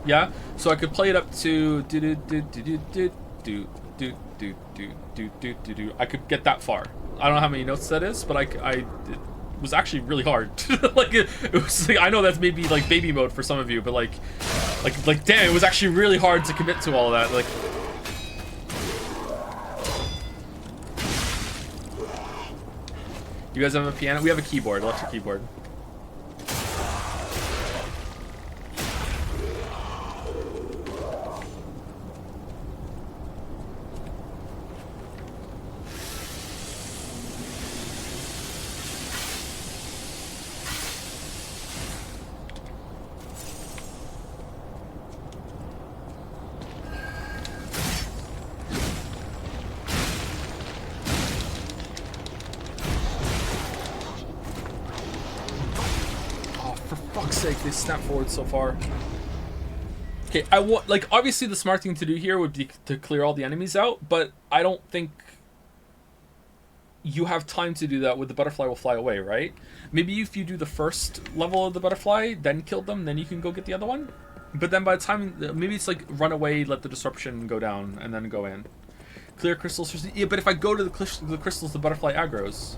Yeah. So I could play it up to do do do do do do do do do do do do do. I could get that far. I don't know how many notes that is, but it was actually really hard. Like it was like, I know that's maybe like baby mode for some of you, but like damn, it was actually really hard to commit to all of that. Like you guys have a piano? We have a keyboard, electric keyboard. They snap forward so far. Okay, I want, like, obviously the smart thing to do here would be to clear all the enemies out, but I don't think you have time to do that with the butterfly will fly away, right? Maybe if you do the first level of the butterfly, then kill them, then you can go get the other one. But then by the time, maybe it's like run away, let the disruption go down, and then go in. Clear crystals. Yeah, but if I go to the crystals, the butterfly aggroes.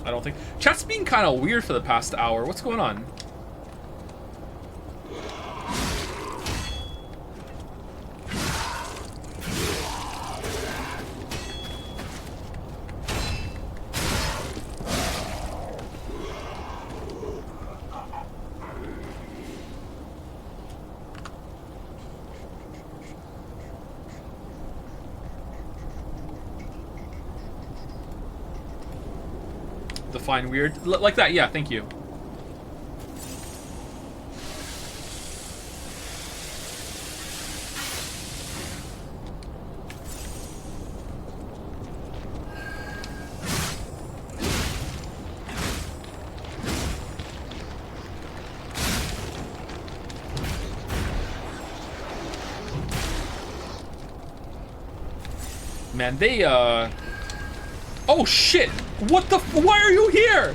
I don't think. Chat's being kind of weird for the past hour. What's going on? Define weird. Like that, yeah, thank you. Man, they, oh shit! What the why are you here?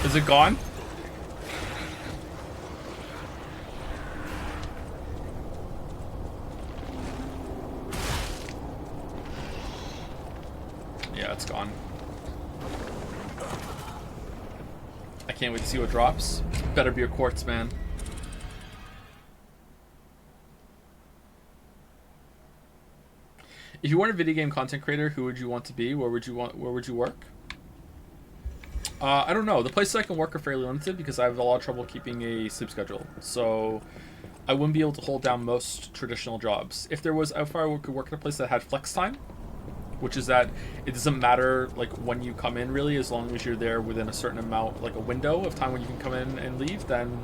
Is it gone? It's gone. I can't wait to see what drops. Better be a quartz, man. If you weren't a video game content creator, who would you want to be? Where would you work? I don't know. The places I can work are fairly limited because I have a lot of trouble keeping a sleep schedule. So I wouldn't be able to hold down most traditional jobs. If I could work at a place that had flex time, which is that it doesn't matter like when you come in really, as long as you're there within a certain amount, like a window of time when you can come in and leave, then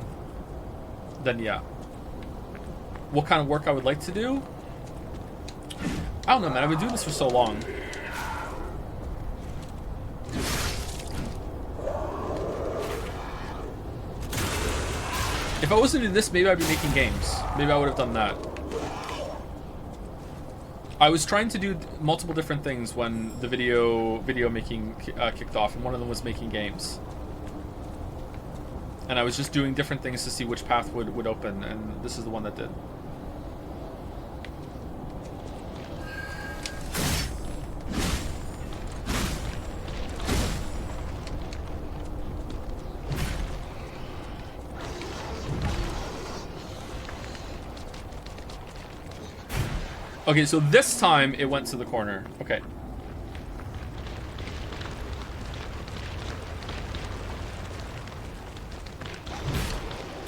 yeah. what kind of work I would like to do? I don't know, man. I've been doing this for so long. If I wasn't doing this, maybe I'd be making games. Maybe I would have done that. I was trying to do multiple different things when the video making kicked off, and one of them was making games. And I was just doing different things to see which path would open, and this is the one that did. Okay, so this time it went to the corner. Okay.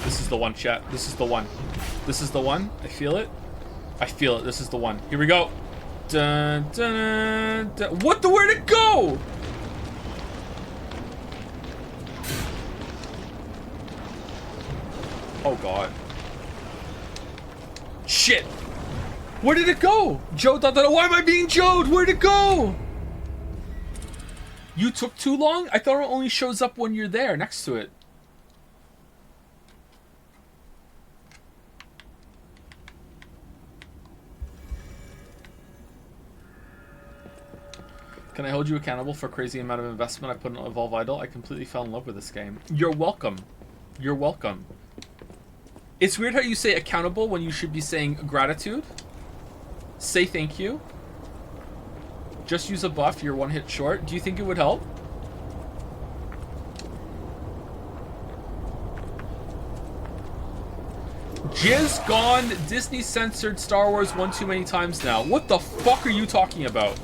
This is the one, chat. This is the one. This is the one. I feel it. I feel it. This is the one. Here we go. Dun, dun, dun. What the? Where'd it go? Oh, God. Shit. Where did it go? Joe, why am I being Joed? Where'd it go? You took too long? I thought it only shows up when you're there next to it. Can I hold you accountable for crazy amount of investment I put in Evolve Idol? I completely fell in love with this game. You're welcome. You're welcome. It's weird how you say accountable when you should be saying gratitude. Say thank you. Just use a buff. You're one hit short. Do you think it would help? Jizz gone. Disney censored Star Wars one too many times now. What the fuck are you talking about?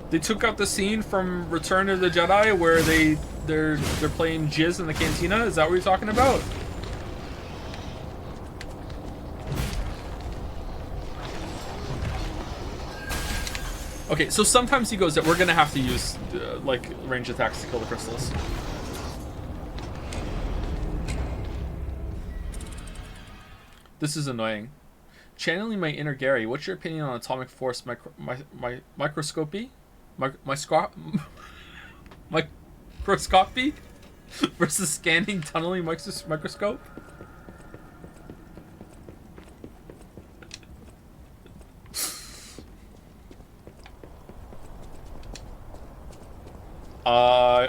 They took out the scene from Return of the Jedi where they're playing Jizz in the cantina. Is that what you're talking about? Okay, so sometimes he goes that we're gonna have to use like range attacks to kill the crystals. This is annoying. Channeling my inner Gary. What's your opinion on atomic force microscopy? Microscopy versus scanning tunneling microscope?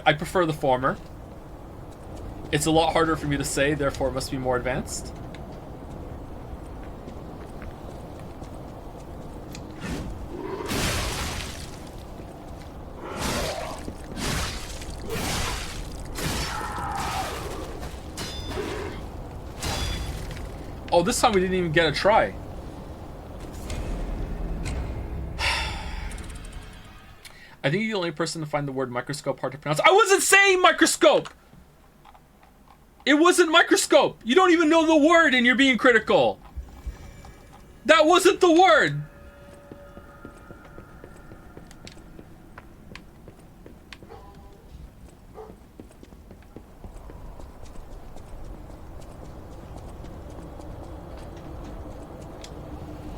I prefer the former. It's a lot harder for me to say, therefore it must be more advanced. Oh, this time we didn't even get a try. I think you're the only person to find the word microscope hard to pronounce. I wasn't saying microscope! It wasn't microscope! You don't even know the word and you're being critical. That wasn't the word!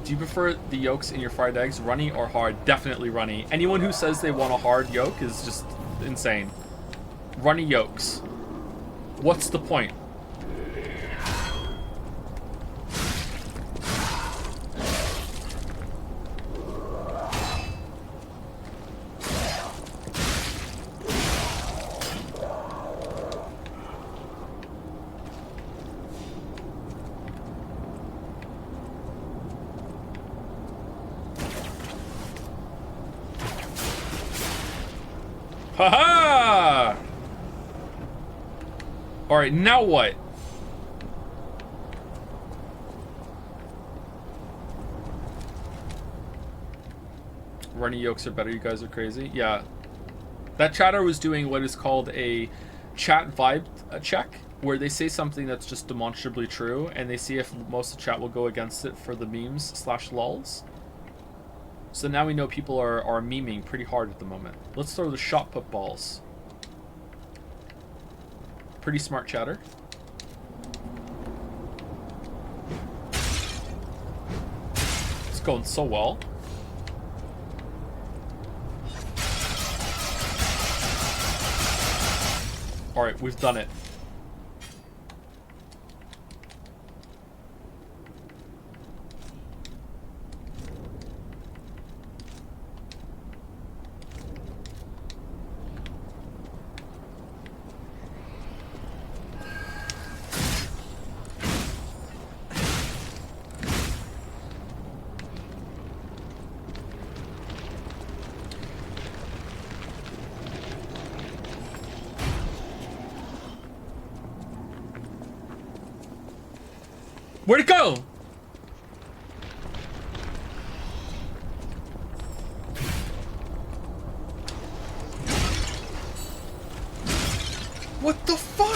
Do you prefer the yolks in your fried eggs runny or hard? Definitely runny. Anyone who says they want a hard yolk is just insane. Runny yolks. What's the point? Haha! Alright, now what? runny yolks are better. You guys are crazy. Yeah. That chatter was doing what is called a chat vibe check, where they say something that's just demonstrably true, and they see if most of the chat will go against it for the memes / lulz. So now we know people are memeing pretty hard at the moment. Let's throw the shot put balls. Pretty smart chatter. It's going so well. Alright, we've done it. Where'd it go? What the fuck?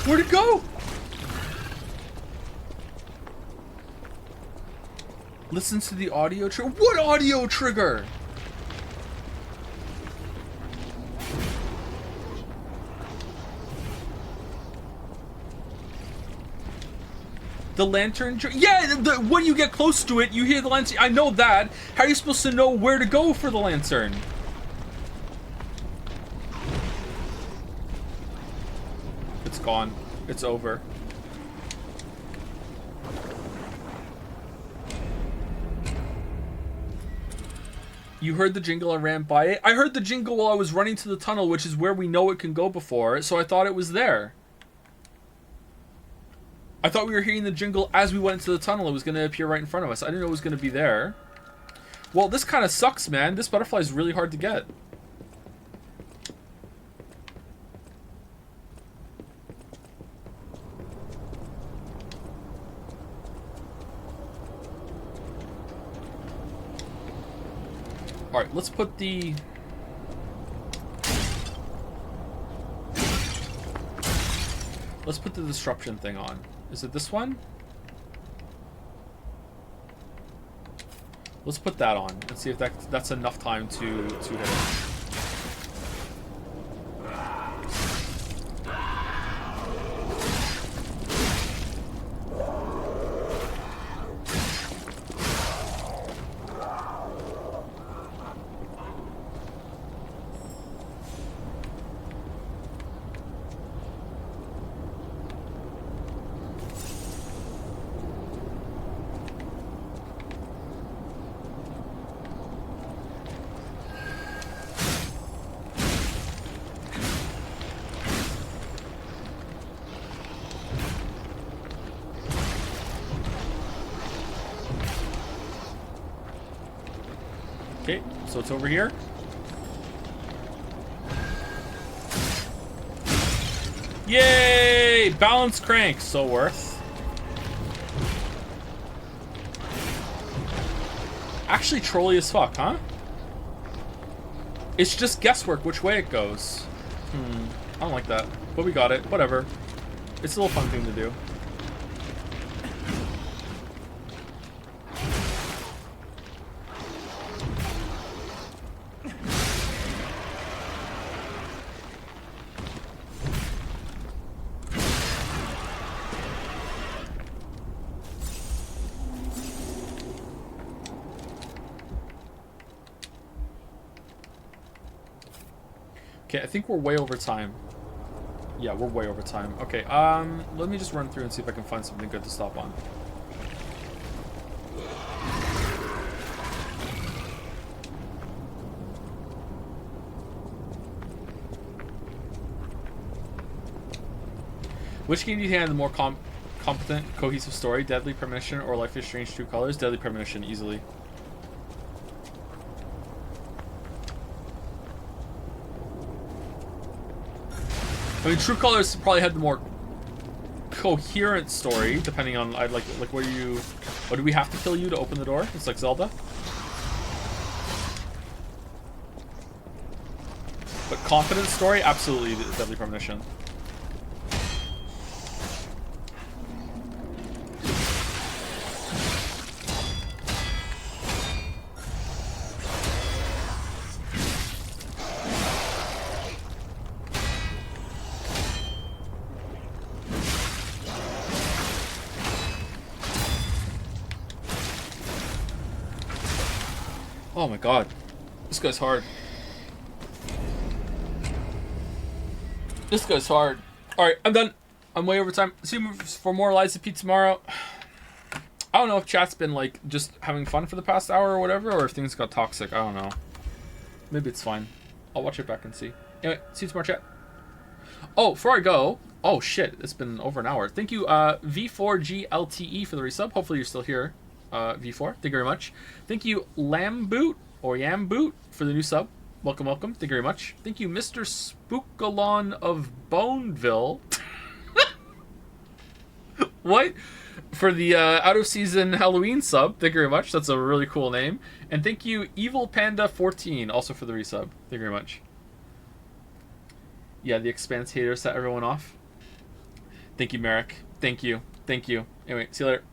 Where'd it go? Listen to the audio trigger. What audio trigger? The lantern. Yeah, when you get close to it, you hear the lantern. I know that. How are you supposed to know where to go for the lantern? It's gone. It's over. You heard the jingle and ran by it? I heard the jingle while I was running to the tunnel, which is where we know it can go before, so I thought it was there. I thought we were hearing the jingle as we went into the tunnel. It was going to appear right in front of us. I didn't know it was going to be there. Well, this kind of sucks, man. This butterfly is really hard to get. Alright, let's put the... Let's put the disruption thing on. Is it this one? Let's put that on and see if that's enough time to hit it. Okay, so it's over here. Yay! Balance crank, so worth. Actually trolly as fuck, huh? It's just guesswork which way it goes. I don't like that. But we got it. Whatever. It's a little fun thing to do. Okay, I think we're way over time. Yeah, we're way over time. Okay, let me just run through and see if I can find something good to stop on. Which game do you think had the more competent, cohesive story? Deadly Premonition or Life is Strange True Colors? Deadly Premonition, easily. I mean, True Colors probably had the more coherent story, depending on I'd like what do we have to kill you to open the door? It's like Zelda. But confident story, absolutely Deadly Premonition. Oh my god. This guy's hard. This guy's hard. Alright, I'm done. I'm way over time. See you for more Lies of P tomorrow. I don't know if chat's been like just having fun for the past hour or whatever, or if things got toxic. I don't know. Maybe it's fine. I'll watch it back and see. Anyway, see you tomorrow, chat. Oh, before I go, oh shit, it's been over an hour. Thank you, V4GLTE for the resub. Hopefully you're still here, V4. Thank you very much. Thank you, Lamboot or Yamboot for the new sub. Welcome, welcome. Thank you very much. Thank you, Mr. Spookalon of Boneville. What? For the out of season Halloween sub. Thank you very much. That's a really cool name. And thank you, Evil Panda 14, also for the resub. Thank you very much. Yeah, the Expanse haters set everyone off. Thank you, Merrick. Thank you. Thank you. Anyway, see you later.